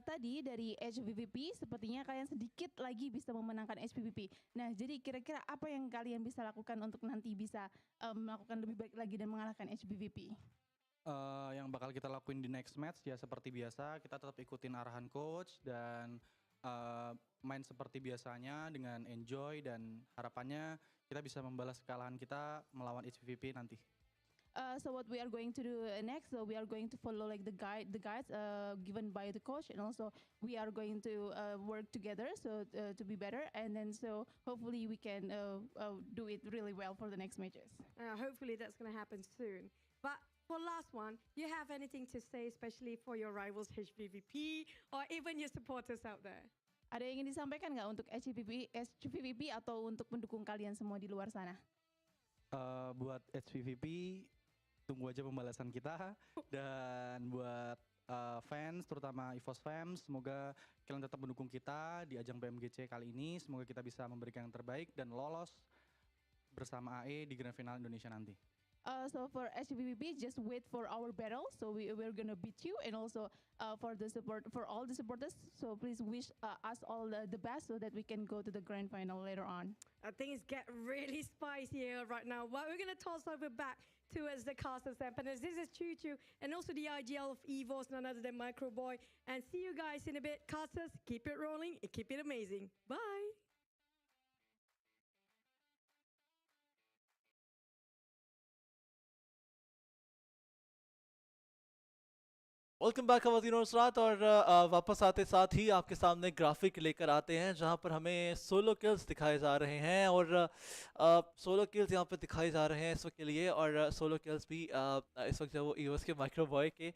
Tadi dari HVVP sepertinya kalian sedikit lagi bisa memenangkan HVVP. Nah, jadi kira-kira apa yang kalian bisa lakukan untuk nanti bisa melakukan lebih baik lagi dan mengalahkan HVVP? Yang bakal kita lakuin di next match ya seperti biasa, kita tetap ikutin arahan coach dan main seperti biasanya dengan enjoy, dan harapannya kita bisa membalas kekalahan kita melawan HVVP nanti. So what we are going to do next, so we are going to follow like the guides given by the coach, and also we are going to work together so to be better, and then so hopefully we can do it really well for the next matches. Hopefully that's going to happen soon. But for last one, you have anything to say, especially for your rivals HVVP or even your supporters out there? Ada yang ingin disampaikan nggak untuk HVVP atau untuk pendukung kalian semua di luar sana? Buat HVVP, tunggu aja pembalasan kita. Dan buat fans, terutama EVOS fans, semoga kalian tetap mendukung kita di ajang Pmgc kali ini. Semoga kita bisa memberikan yang terbaik dan lolos bersama AE di Grand Final Indonesia nanti. So for HVVP, just wait for our battle. So we're gonna beat you, and also for the support for all the supporters. So please wish us all the best so that we can go to the grand final later on. Things get really spicy here right now. But we're gonna toss over back towards the casters and panels. This is Choo Choo, and also the IGL of EVOS, none other than Microboy. And see you guys in a bit. Casters, keep it rolling and keep it amazing. Bye. Welcome back खवातीन और हज़रात, और वापस आते साथ ही आपके सामने graphic लेकर आते हैं जहां पर हमें सोलो किल्स दिखाए जा रहे हैं, और सोलो किल्स यहां पर दिखाए जा रहे हैं इस वक्त के लिए, और सोलो किल्स भी इस वक्त जो वो ईवोस के माइक्रोबॉय के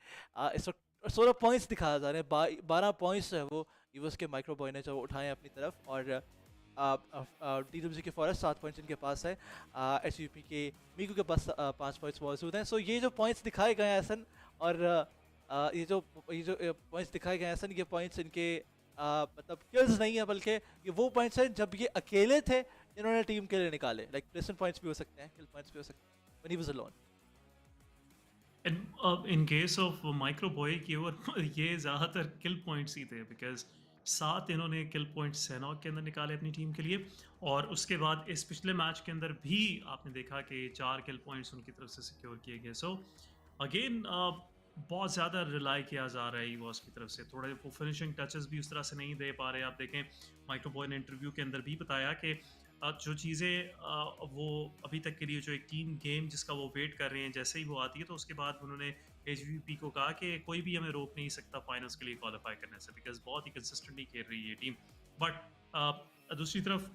इस वक्त 16 पॉइंट्स दिखाए जा रहे हैं। 12 पॉइंट्स है वो ईवोस के माइक्रोबॉय ने जो उठाए अपनी तरफ, और DWG के फॉरेस्ट 7 पॉइंट्स इनके पास है, HVP के मीकू के पास 5 पॉइंट्स मौजूद हैं। सो ये जो पॉइंट्स दिखाए गए हैं ऐसन, और ये जो पॉइंट्स दिखाए गए हैं ऐसा, ये पॉइंट्स इनके मतलब किल्स नहीं है, बल्कि ये वो पॉइंट्स हैं जब ये अकेले थे इन्होंने टीम के लिए निकाले। लाइक प्लेसमेंट पॉइंट्स भी हो सकते हैं, किल पॉइंट्स भी हो सकते हैं, when he was alone. In case of Microboy की ओर ये ज़्यादातर किल पॉइंट्स ही थे, बिकॉज 7 इन्होंने किल पॉइंट्स सेनॉक के अंदर निकाले अपनी टीम के लिए, और उसके बाद इस पिछले मैच के अंदर भी आपने देखा कि 4 किल पॉइंट्स उनकी तरफ से सिक्योर किए गए। सो अगेन बहुत ज़्यादा रिलाई किया जा रहा है ईवॉस की तरफ से, थोड़े वो फिनिशिंग टचेस भी उस तरह से नहीं दे पा रहे। आप देखें माइक्रोबॉय ने इंटरव्यू के अंदर भी बताया कि जो चीज़ें वो अभी तक के लिए जो एक टीम गेम जिसका वो वेट कर रहे हैं, जैसे ही वो आती है तो उसके बाद उन्होंने HVP को कहा कि कोई भी हमें रोक नहीं सकता फाइनल्स के लिए क्वालिफाई करने से, बिकॉज बहुत ही कंसिस्टेंटली खेल रही है ये टीम। बट दूसरी तरफ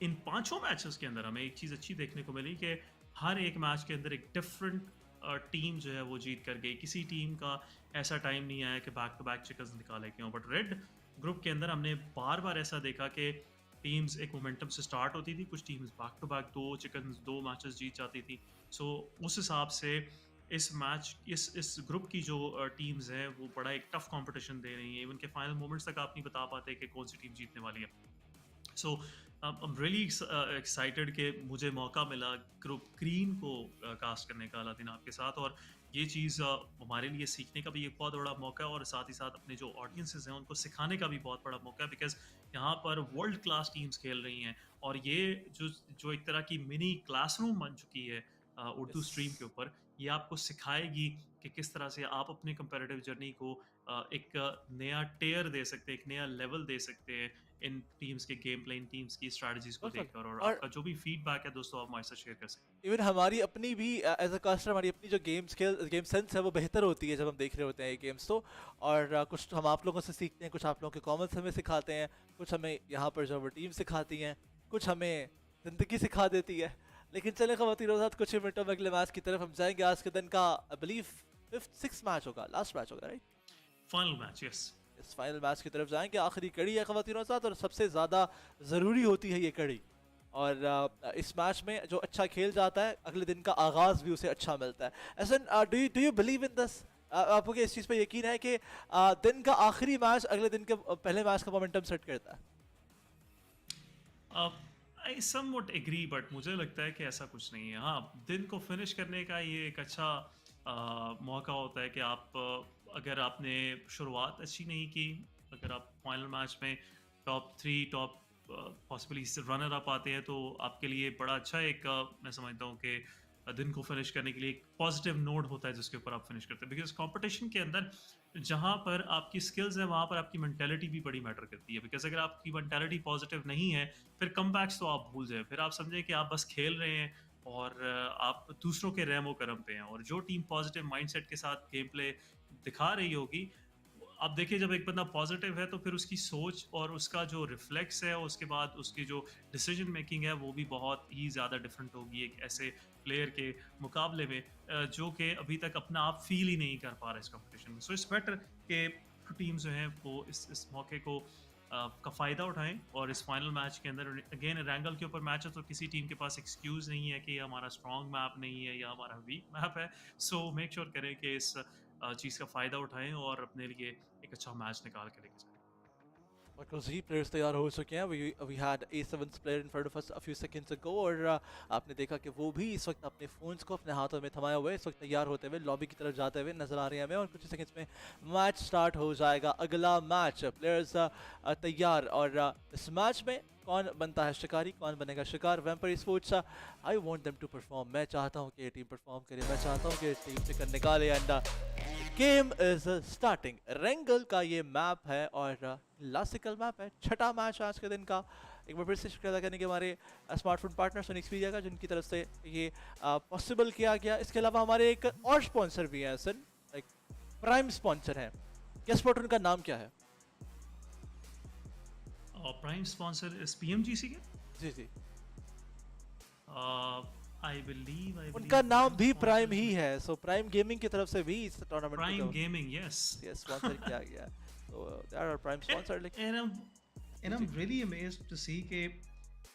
इन 5 मैचेस के अंदर हमें एक चीज़ अच्छी देखने को मिली कि हर एक मैच के अंदर एक डिफरेंट टीम जो है वो जीत कर गई। किसी टीम का ऐसा टाइम नहीं आया कि बैक टू बैक चिकन्स निकाले क्यों, बट रेड ग्रुप के अंदर हमने बार बार ऐसा देखा कि टीम्स एक मोमेंटम से स्टार्ट होती थी, कुछ teams back to back 2 matches जीत जाती थी। सो उस हिसाब से इस मैच इस ग्रुप की जो टीम्स हैं वो बड़ा एक टफ कंपटीशन दे रही हैं। इवन के फाइनल मोमेंट्स तक आप नहीं बता पाते कि कौन सी टीम जीतने वाली है। सो आई एम रियली एक्साइटेड कि मुझे मौका मिला ग्रुप ग्रीन को कास्ट करने का अलादीन आपके साथ, और ये चीज़ हमारे लिए सीखने का भी एक बहुत बड़ा मौका है, और साथ ही साथ अपने जो ऑडियंसेस हैं उनको सिखाने का भी बहुत बड़ा मौका है, बिकॉज यहाँ पर वर्ल्ड क्लास टीम्स खेल रही हैं, और ये जो एक तरह की मिनी क्लासरूम बन चुकी है उर्दू स्ट्रीम के ऊपर, ये आपको सिखाएगी कि किस तरह से आप अपने कंपैरेटिव जर्नी को एक नया टेयर दे सकते हैं, एक नया लेवल दे सकते हैं इन टीम्स के गेम प्ले, इन टीम्स की स्ट्रेटजीज को देखकर, और आपका जो भी फीडबैक है दोस्तों आप हमारे साथ शेयर कर सकते हैं। इवन हमारी अपनी भी एज अ कास्टर हमारी अपनी जो गेम सेंस है वो बेहतर होती है जब हम देख रहे होते हैं ये गेम्स तो, और कुछ हम आप लोगों से सीखते हैं, कुछ आप लोगों के कमेंट्स हमें सिखाते हैं, कुछ हमें यहाँ पर जो वो टीम सिखाती हैं, कुछ हमें ज़िंदगी सिखा देती है। लेकिन चले ख़वातीन और साथ कुछ ही मिनटों में अगले मैच की तरफ हम जाएंगे। आज के दिन का आई बिलीव 5th मैच होगा, लास्ट मैच होगा, राइट? Final match, yes. इस फाइनल मैच की तरफ जाएंगे। आखिरी कड़ी है ख़वातीन और साथ, और सबसे ज़्यादा ज़रूरी होती है ये कड़ी, और इस मैच में जो अच्छा खेल जाता है अगले दिन का आगाज़ भी उसे अच्छा मिलता है। ऐसा do you believe in this? आपको इस चीज़ पे यकीन है कि दिन का आखिरी मैच अगले दिन के पहले मैच का मोमेंटम सेट करता है? आई समवट एग्री, बट मुझे लगता है कि ऐसा कुछ नहीं है। हाँ, दिन को फिनिश करने का ये एक अच्छा मौका होता है कि आप अगर आपने शुरुआत अच्छी नहीं की, अगर आप फाइनल मैच में top 3 top possibly runner up आते हैं, तो आपके लिए बड़ा अच्छा एक मैं समझता हूँ कि दिन को फिनिश करने के लिए एक पॉजिटिव नोट होता है जिसके ऊपर आप फिनिश करते हैं। बिकॉज कंपटीशन के अंदर जहाँ पर आपकी स्किल्स है वहाँ पर आपकी मेंटालिटी भी बड़ी मैटर करती है। बिकॉज अगर आपकी मेंटालिटी पॉजिटिव नहीं है, फिर कमबैक्स तो आप भूल जाए, फिर आप समझें कि आप बस खेल रहे हैं और आप दूसरों के रहमो करम पे हैं, और जो टीम पॉजिटिव माइंडसेट के साथ गेम प्ले दिखा रही होगी, अब देखिए जब एक बंदा पॉजिटिव है तो फिर उसकी सोच और उसका जो रिफ्लेक्स है, उसके बाद उसकी जो डिसीजन मेकिंग है वो भी बहुत ही ज़्यादा डिफरेंट होगी एक ऐसे प्लेयर के मुकाबले में जो कि अभी तक अपना आप फील ही नहीं कर पा रहा इस कंपटीशन में। सो इट्स बेटर कि टीम जो हैं वो इस मौके को का फ़ायदा उठाएं, और इस फाइनल मैच के अंदर अगेन रैंगल के ऊपर मैच है तो किसी टीम के पास एक्सक्यूज़ नहीं है कि ये हमारा स्ट्रॉन्ग मैप नहीं है या हमारा वीक मैप है। सो मेक श्योर करें कि इस चीज़ का फ़ायदा उठाएं और अपने लिए एक अच्छा मैच निकाल के लेके जाएं। Michael Z players तैयार हो चुके हैं. We had A7's player in front of us a few seconds ago और आपने देखा कि वो भी इस वक्त अपने फोन्स को अपने हाथों में थमाए हुए इस वक्त तैयार होते हुए लॉबी की तरफ जाते हुए नजर आ रहे हैं हमें, और कुछ सेकंड्स में मैच स्टार्ट हो जाएगा. अगला मैच प्लेयर्स तैयार, और इस मैच में कौन बनता है शिकारी, कौन बनेगा शिकार. Vampire sports, I want them to perform. मैं चाहता हूँ कि ये टीम परफॉर्म करे, मैं चाहता हूँ कि टीम चिकन निकाले. And game is starting. Erangel का ये मैप है और क्लासिकल मैप है. छठा मैच आज के दिन का. एक बार फिर से शुक्रिया अदा करने के हमारे स्मार्टफोन पार्टनर सोनी एक्सपीरिया का, जिनकी तरफ से ये पॉसिबल किया गया. इसके अलावा हमारे एक और स्पॉन्सर भी हैं सर, एक प्राइम स्पॉन्सर हैं. गेस वॉट उनका नाम क्या है? प्राइम स्पॉन्सर इस PMGC के? जी जी. आई बिलीव उनका नाम भी प्राइम ही है. सो प्राइम गेमिंग की तरफ से भी इस tournament prime gaming yes sponsor किया गया. So they are our prime sponsor. And I'm really amazed to see कि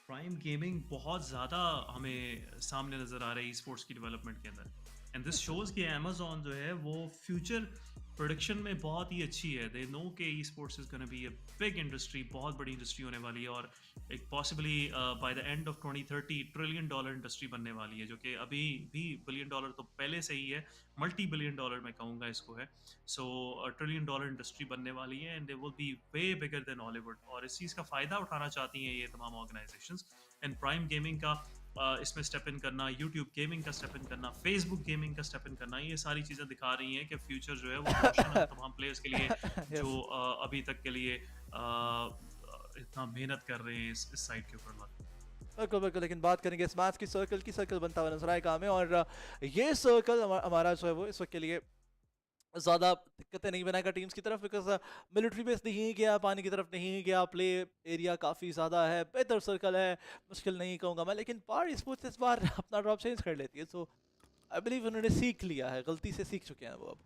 प्राइम गेमिंग बहुत ज़्यादा हमें सामने नज़र आ रही है स्पोर्ट्स की डेवलपमेंट के अंदर. एंड दिस शोज़ कि अमेज़ॉन जो है वो फ्यूचर प्रोडक्शन में बहुत ही अच्छी है. दे नो के e sports is gonna be a big industry, बहुत बड़ी इंडस्ट्री होने वाली है, और एक possibly by the end of 2030 $1 trillion industry बनने वाली है, जो कि अभी भी $1 बिलियन तो पहले से ही है, $multi-billion मैं कहूँगा इसको है. सो $1 ट्रिलियन इंडस्ट्री बनने वाली है and they will B way bigger than Hollywood, और इस चीज़ का फ़ायदा उठाना चाहती हैं ये तमाम ऑर्गेनाइजेशंस. एंड प्राइम गेमिंग का इसमें स्टेप इन करना, यूट्यूब गेमिंग का स्टेप इन करना, फेसबुक गेमिंग का स्टेप इन करना, ये सारी चीज़ें दिखा रही हैं कि फ्यूचर जो है वो रोशन है तमाम प्लेयर्स के लिए जो अभी तक के लिए इतना मेहनत कर रहे हैं इस साइट के ऊपर. बिल्कुल बिल्कुल. लेकिन बात करेंगे इस मैच की सर्कल की. सर्कल बनता हुआ नजर आएगा हमें, और ये सर्कल हमारा जो है वो इस वक्त के लिए ज़्यादा दिक्कतें नहीं बनाएगा टीम्स की तरफ, बिकॉज मिलिट्री बेस नहीं गया, पानी की तरफ नहीं गया, प्ले एरिया काफ़ी ज़्यादा है, बेहतर सर्कल है, मुश्किल नहीं कहूँगा मैं. लेकिन पार स्पोर्ट्स इस बार अपना ड्रॉप चेंज कर लेती है. सो आई बिलीव उन्होंने सीख लिया है, गलती से सीख चुके हैं वो अब.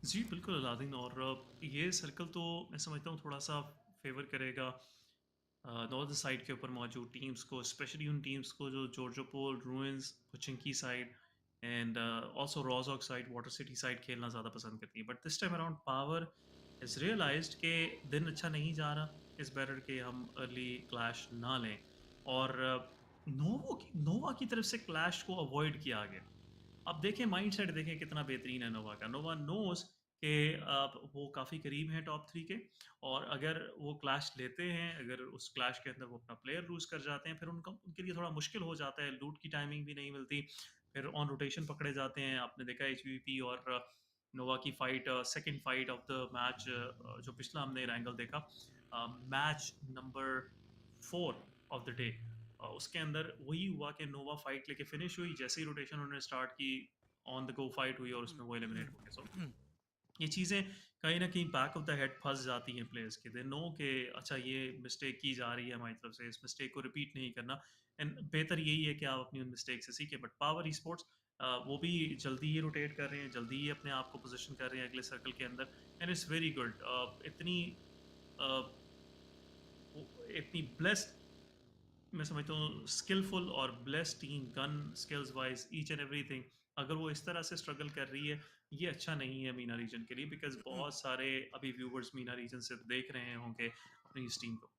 जी बिल्कुल अलादीन, और ये सर्कल तो मैं समझता हूँ थोड़ा सा फेवर करेगा नॉर्थ साइड के ऊपर मौजूद टीम्स को, स्पेशली उन टीम्स को जो Georgopol, Ruins, Pochinki side and also Rozhok side, water city side खेलना ज़्यादा पसंद करती है. But this time around Power is realized कि दिन अच्छा नहीं जा रहा, इस बेटर के हम अर्ली क्लैश ना लें, और नोवा की तरफ से क्लैश को अवॉइड किया गया. अब देखें माइंडसेट देखें कितना बेहतरीन है नोवा का. नोवा नोज कि वो काफ़ी करीब हैं टॉप 3 के, और अगर वो क्लैश लेते हैं, अगर उस क्लैश के अंदर वो अपना प्लेयर लूज़ कर जाते हैं, फिर उनके लिए थोड़ा मुश्किल हो जाता है. लूट की टाइमिंग भी नहीं मिलती, फिर ऑन रोटेशन पकड़े जाते हैं. आपने देखा HVP और नोवा की fight, second fight of the match, जो पिछला हमने रैंगल देखा, match number 4 of the day, उसके अंदर वही हुआ कि नोवा फाइट लेके फिनिश हुई. जैसे ही रोटेशन उन्होंने स्टार्ट की, ऑन द गो फाइट हुई और उसमें वो एलिमिनेट हो गए. सो ये चीज़ें कहीं ना कहीं बैक ऑफ द हेड फंस जाती हैं प्लेयर्स के. दे नो कि अच्छा ये मिस्टेक की जा रही है हमारी तरफ से, इस मिस्टेक को रिपीट नहीं करना. एंड बेहतर यही है कि आप अपनी उन मिस्टेक से सीखें. बट पावर स्पोर्ट्स वो भी जल्दी ही रोटेट कर रहे हैं, जल्दी ही अपने आप को पोजीशन कर रहे हैं अगले सर्कल के अंदर, एंड इट्स वेरी गुड. इतनी ब्लेस्ड, मैं समझता हूँ स्किलफुल और blessed team, gun skills wise each and everything, अगर वो इस तरह से स्ट्रगल कर रही है, ये अच्छा नहीं है मीना रीजन के लिए, बिकॉज बहुत सारे अभी व्यूवर्स मीना रीजन से देख रहे होंगे अपनी इस टीम को.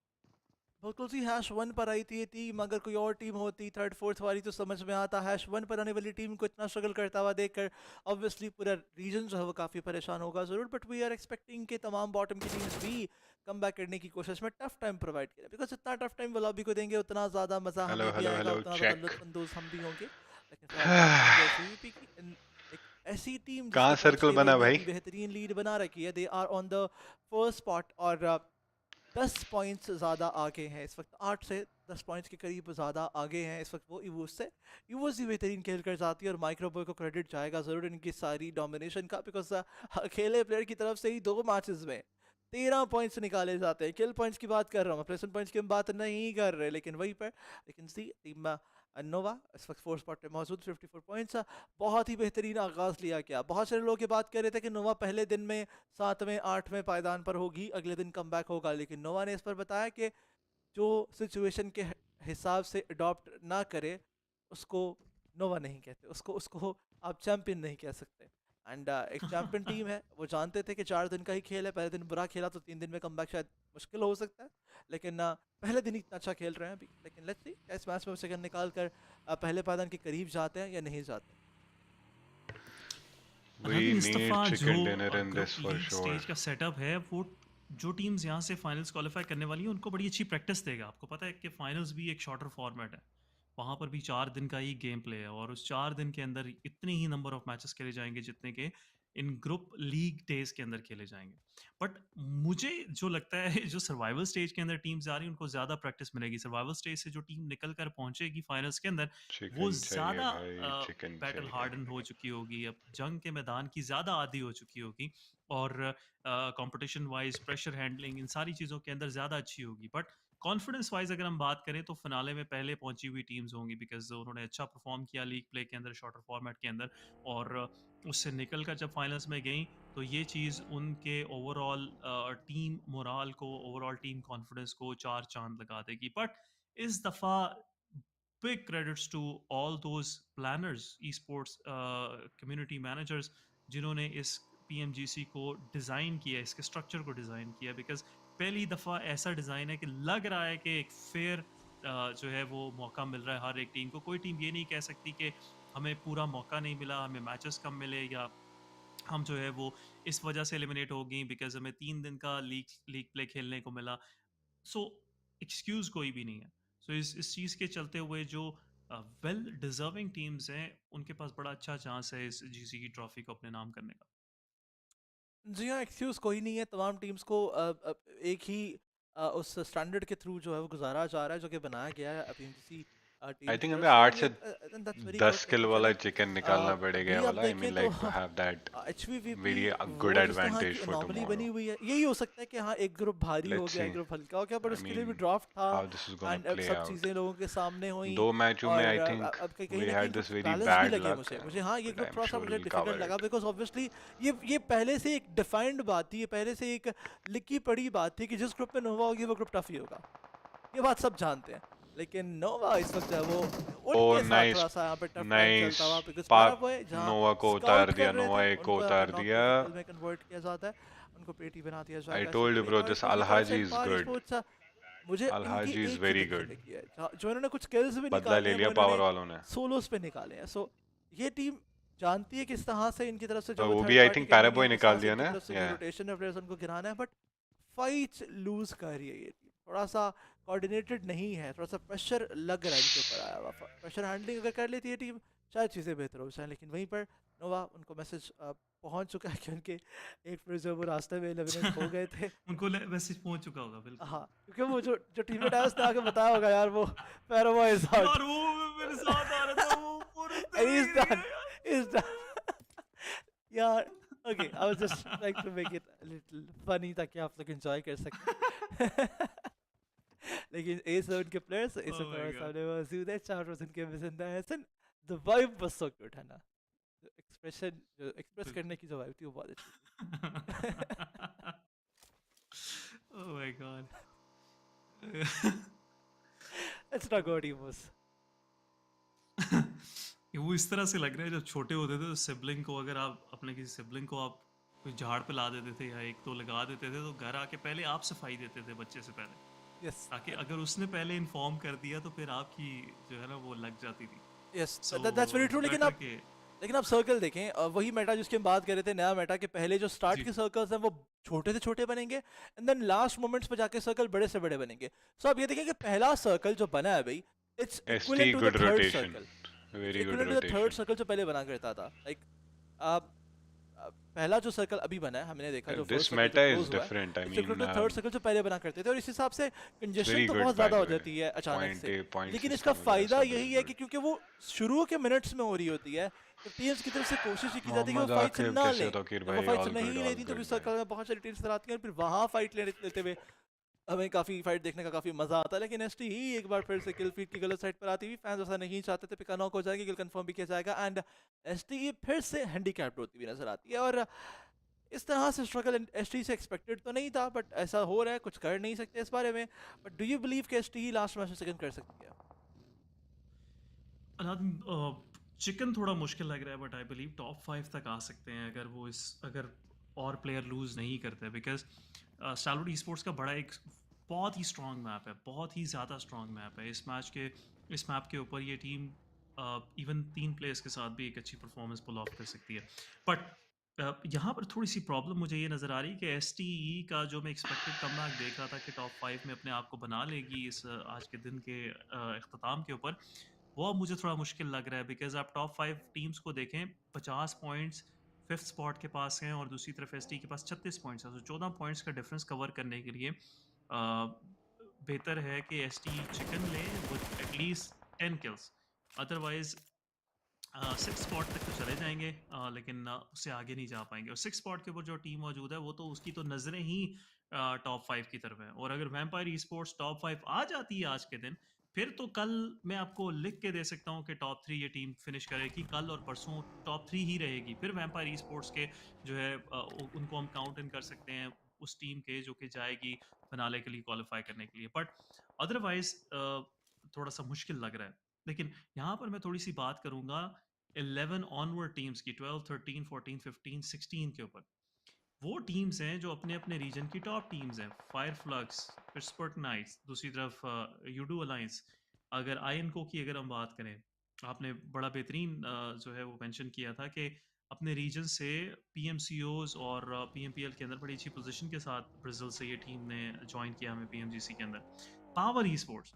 बिल्कुल सी #1 पर आई थी ये टीम. अगर कोई और टीम होती 3rd 4th वाली तो समझ में आता. #1 पर आने वाली टीम को इतना स्ट्रगल करता हुआ देखकर ऑब्वियसली पूरा रीजन जो है वो काफ़ी परेशान होगा ज़रूर. बट वी आर एक्सपेक्टिंग कि तमाम बॉटम की टीम्स भी कम बैक करने की कोशिश में टफ टाइम प्रोवाइड करें, बिकॉज इतना टफ टाइम वो लॉबी को देंगे उतना ज़्यादा मज़ा हमें भी आएगा, उतना ज़्यादा लुत्फ़अंदोज़ हम भी होंगे. लेकिन ऐसी टीम कहाँ सर्कल बना भाई? बेहतरीन लीड बना रखी है. They are on the first spot, और 10 पॉइंट्स ज़्यादा आगे हैं इस वक्त, 8 से 10 पॉइंट्स के करीब ज़्यादा आगे हैं इस वक्त वो यूवोस से। यूवोस ही बेहतरीन खेल कर जाती है और माइक्रोबॉय को क्रेडिट जाएगा ज़रूर इनकी सारी डोमिनेशन का, बिकॉज अकेले प्लेयर की तरफ से ही 2 मैचेस में 13 पॉइंट्स निकाले जाते हैं। किल पॉइंट्स की बात कर रहा हूँ, प्लेसन पॉइंट्स की हम बात नहीं कर रहे, लेकिन वहीं पर लेकिन सी टीम नोवा इस वक्त 4 स्पॉट पे मौजूद 54 पॉइंट्स। बहुत ही बेहतरीन आगाज़ लिया गया। बहुत सारे लोग ये बात कर रहे थे कि नोवा पहले दिन में 7वें 8वें पायदान पर होगी, अगले दिन कम बैक होगा, लेकिन नोवा ने इस पर बताया कि जो सिचुएशन के हिसाब से अडॉप्ट ना करे उसको नोवा नहीं कहते, उसको उसको आप चैम्पियन नहीं कह सकते। एंड एक चैंपियन टीम है, वो जानते थे कि 4 दिन का ही खेल है, पहले दिन बुरा खेला तो 3 दिन में कमबैक शायद मुश्किल हो सकता है, लेकिन पहले दिन ही इतना अच्छा खेल रहे हैं अभी। लेकिन लेट्स सी इस मैच में सेकंड निकाल कर पहले पायदान के करीब जाते हैं या नहीं जाते। We need chicken dinner in this for sure. Stage का सेटअप है वो, जो टीम्स यहाँ से फाइनल्स क्वालिफाई करने वाली हैं उनको बड़ी अच्छी प्रैक्टिस देगा। आपको पता है कि फाइनल्स भी एक शॉर्टर फॉर्मेट है, वहाँ पर भी 4 दिन का ही गेम प्ले है और उस 4 दिन के अंदर इतने ही नंबर ऑफ मैचेस खेले जाएंगे जितने के इन ग्रुप लीग डेज के अंदर खेले जाएंगे। बट मुझे जो लगता है जो सर्वाइवल स्टेज के अंदर टीम्स आ रही हैं उनको ज़्यादा प्रैक्टिस मिलेगी। सर्वाइवल स्टेज से जो टीम निकल कर पहुंचेगी फाइनल्स के अंदर वो ज़्यादा बैटल हार्डन हो चुकी होगी, अब जंग के मैदान की ज़्यादा आदी हो चुकी होगी और competition wise pressure handling in सारी चीज़ों के अंदर ज़्यादा अच्छी होगी। बट कॉन्फिडेंस वाइज अगर हम बात करें तो फिनाले में पहले पहुंची हुई टीम्स होंगी, बिकॉज उन्होंने अच्छा परफॉर्म किया लीग प्ले के अंदर शॉर्टर फॉर्मेट के अंदर, और उससे निकल कर जब फाइनल्स में गई तो ये चीज़ उनके ओवरऑल टीम मोराल को, ओवरऑल टीम कॉन्फिडेंस को 4 चांद लगा देगी। बट इस दफ़ा big credits to all those planners, esports community managers जिन्होंने इस PMGC को डिज़ाइन किया, इसके स्ट्रक्चर को डिज़ाइन किया, बिकॉज पहली दफ़ा ऐसा डिज़ाइन है कि लग रहा है कि एक फेयर जो है वो मौका मिल रहा है हर एक टीम को। कोई टीम ये नहीं कह सकती कि हमें पूरा मौका नहीं मिला, हमें मैचेस कम मिले, या हम जो है वो इस वजह से एलिमिनेट हो गई बिकॉज हमें 3 दिन का लीग प्ले खेलने को मिला। सो एक्सक्यूज़ कोई भी नहीं है। सो इस चीज़ के चलते हुए जो वेल डिजर्विंग टीम्स हैं उनके पास बड़ा अच्छा चांस है इस GC की ट्रॉफी को अपने नाम करने का। जी हाँ, एक्सक्यूज़ कोई नहीं है। तमाम टीम्स को एक ही उस स्टैंडर्ड के थ्रू जो है वो गुजारा जा रहा है जो कि बनाया गया है PMGC I think हमें 8 से 10 किल वाला चिकन निकालना पड़ेगा वाला। I mean like to have that very good advantage for tomorrow. बनी हुई है, यही हो सकता है कि हाँ एक ग्रुप भारी हो गया, एक ग्रुप हल्का हो गया, पर उसके लिए भी ड्राफ्ट था एंड अब सब चीजें लोगों के सामने हुई। 2 मैचों में I think we had this very bad luck. मुझे हाँ ये ग्रुप थोड़ा सा मुझे डिफिकल्ट लगा, बिकॉज ऑब्वियसली ये पहले से एक डिफाइंड बात थी, ये पहले से एक लिखी पड़ी बात थी कि जिस ग्रुप में नोवा होगी वो ग्रुप टफ ही होगा, ये बात सब जानते हैं। लेकिन नोवा इस वक्त है वो उनके साथ थोड़ा सा यहाँ पे टफ टाइम चलता हुआ, बिकॉज़ पैराग्वे जहां नोवा को उतार दिया, नोवा एक को उतार दिया, में कन्वर्ट किया जाता है, उनको पेटी बना दिया जाता है। है। I told you bro, this Alhaji is good. मुझे Alhaji is very good. जो इन्होंने कुछ स्किल्स भी निकाले, बदला ले लिया पावर वालों ने, सोलोस पे निकाले हैं। सो ये टीम जानती है किस तरह से इनकी तरफ से जो वो भी I think पैराग्वे निकाल दिया ना, रोटेशन ऑफ प्लेयर्स उनको गिराना है, बट फाइट्स लूज कर रही है ये टीम, थोड़ा सा कोऑर्डिनेटेड नहीं है, थोड़ा सा प्रेशर लग रहा है इनके ऊपर आया हुआ। प्रेशर हैंडलिंग अगर कर लेती है टीम शायद चीज़ें बेहतर हो जाए, लेकिन वहीं पर नोवा उनको मैसेज पहुंच चुका है कि उनके एक प्लेयर जो वो रास्ते में एलिमिनेट हो गए थे उनको मैसेज पहुंच चुका होगा बिल्कुल। हाँ, क्योंकि वो जो टीममेट है उसने आके बताया होगा यार वो पैराग्वे इज आउट, यार वो मेरे साथ आ रहा था वो पूरे इज डन यार। Okay, I was just trying to make it a little funny ताकि आप लोग एंजॉय कर सकें। लेकिन इस उनके प्लेयर्स इस सामने मौजूद है, 4 रोज उनके पसंद है। The vibe was so good है ना, एक्सप्रेशन जो एक्सप्रेस करने की जो वाइब थी वो बहुत अच्छी थी। Oh my God, it's not good Amos. वो इस तरह से लग रहा है जब छोटे होते थे तो सिबलिंग को, अगर आप अपने किसी सिबलिंग को आप कोई झाड़ पे ला देते थे या एक तो लगा देते थे तो घर आके पहले आप सफाई देते थे बच्चे से पहले, ताकि अगर उसने पहले इन्फॉर्म कर दिया तो फिर आपकी जो है ना वो लग जाती थी। Yes, that's very true. लेकिन आप सर्कल देखें, वही मेटा जिसकी हम बात कर रहे थे, नया मेटा के पहले जो स्टार्ट के सर्कल्स हैं वो छोटे से छोटे बनेंगे एंड देन लास्ट मोमेंट्स पे जाके सर्कल बड़े से बड़े बनेंगे। सो आप ये देखें कि पहला सर्कल जो बना है भाई, it's equivalent to the third circle, very good rotation. Third circle जो पहले बना करता था, लाइक पहला जो सर्कल अभी बना है हमने देखा जो This फर्स्ट सर्कल meta जो is क्लोज हुआ है different. I इस mean, सर्कल को थर्ड सर्कल जो पहले बना करते थे और इस हिसाब से कंजेशन very तो good बहुत by ज़्यादा the हो way. जाती है अचानक Point से A, point लेकिन इसका system वगैरह फ़ायदा सब यही is है good. कि क्योंकि वो शुरू के मिनट्स में हो रही होती है तो टीम्स की तरफ से कोशिश ही की जाती है कि वो मोहम्मद फाइट्स आकिब ना कैसे लें हो तौकीर जब वो भाई? फाइट्स All नहीं good, all लेती तो फिर good भाई. सर्कल में बहुत सारी टीम्स आती हैं और फिर वहाँ फाइट लेते हुए हमें काफ़ी फाइट देखने का काफ़ी मज़ा आता है लेकिन एसटी ही एक बार फिर से किल फीड की गलत साइड पर आती हुई फैंस ऐसा नहीं चाहते थे पिका नॉक हो जाएगी किल कंफर्म भी किया जाएगा एंड एसटी फिर से हैंडीकैप्ड होती हुई नजर आती है और इस तरह से स्ट्रगल एसटी से एक्सपेक्टेड तो नहीं था बट ऐसा हो रहा है कुछ कर नहीं सकते इस बारे में बट डू यू बिलीव कि एसटी ही लास्ट मैच में सेकंड कर सकती है चिकन थोड़ा मुश्किल लग रहा है बट आई बिलीव टॉप 5 तक आ सकते हैं अगर और प्लेयर लूज नहीं करते बिकॉज स्टालवुड ई-स्पोर्ट्स का बड़ा एक बहुत ही स्ट्रॉन्ग मैप है बहुत ही ज़्यादा स्ट्रॉन्ग मैप है इस मैप के ऊपर ये टीम इवन 3 प्लेयर्स के साथ भी एक अच्छी परफॉर्मेंस पुल ऑफ कर सकती है बट यहाँ पर थोड़ी सी प्रॉब्लम मुझे ये नज़र आ रही है कि एसटीई का जो मैं एक्सपेक्टेड कमबैक देख रहा था कि टॉप 5 में अपने आप को बना लेगी इस आज के दिन के अख्ताम के ऊपर वो अब मुझे थोड़ा मुश्किल लग रहा है बिकॉज आप टॉप 5 टीम्स को देखें 50 पॉइंट्स फिफ्थ स्पॉट के पास हैं और दूसरी तरफ एसटी के पास 36 पॉइंट्स हैं तो 14 पॉइंट्स का डिफरेंस कवर करने के लिए बेहतर है कि एसटी चिकन ले with at least 10 kills otherwise 6 spot तक तो चले जाएंगे लेकिन उससे आगे नहीं जा पाएंगे और 6 स्पॉट के ऊपर जो टीम मौजूद है वो तो उसकी तो नज़रें ही टॉप 5 की तरफ है और अगर वैम्पायर ई स्पोर्ट्स टॉप 5 आ जाती है आज के दिन फिर तो कल मैं आपको लिख के दे सकता हूँ कि टॉप 3 ये टीम फिनिश करेगी कल और परसों टॉप 3 ही रहेगी फिर वैम्पायर ई स्पोर्ट्स के जो है उनको हम काउंट इन कर सकते हैं उस टीम के जो कि जाएगी फिनाले के लिए क्वालिफाई करने के लिए बट अदरवाइज थोड़ा सा मुश्किल लग रहा है लेकिन यहाँ पर मैं थोड़ी सी बात करूँगा 11 ऑनवर्ड टीम्स की 12, 13, 14, 15, 16 के ऊपर वो टीम्स हैं जो अपने अपने रीजन की टॉप टीम्स हैं फायर फ्लक्स फिर स्पर्ट नाइट्स दूसरी तरफ यूडू अलायंस अगर आयनको की अगर हम बात करें आपने बड़ा बेहतरीन जो है वो मेंशन किया था कि अपने रीजन से पीएमसीओज और पीएमपीएल के अंदर बड़ी अच्छी पोजीशन के साथ ब्राजील से ये टीम ने ज्वाइन किया हमें पीएमजीसी के अंदर पावर ई स्पोर्ट्स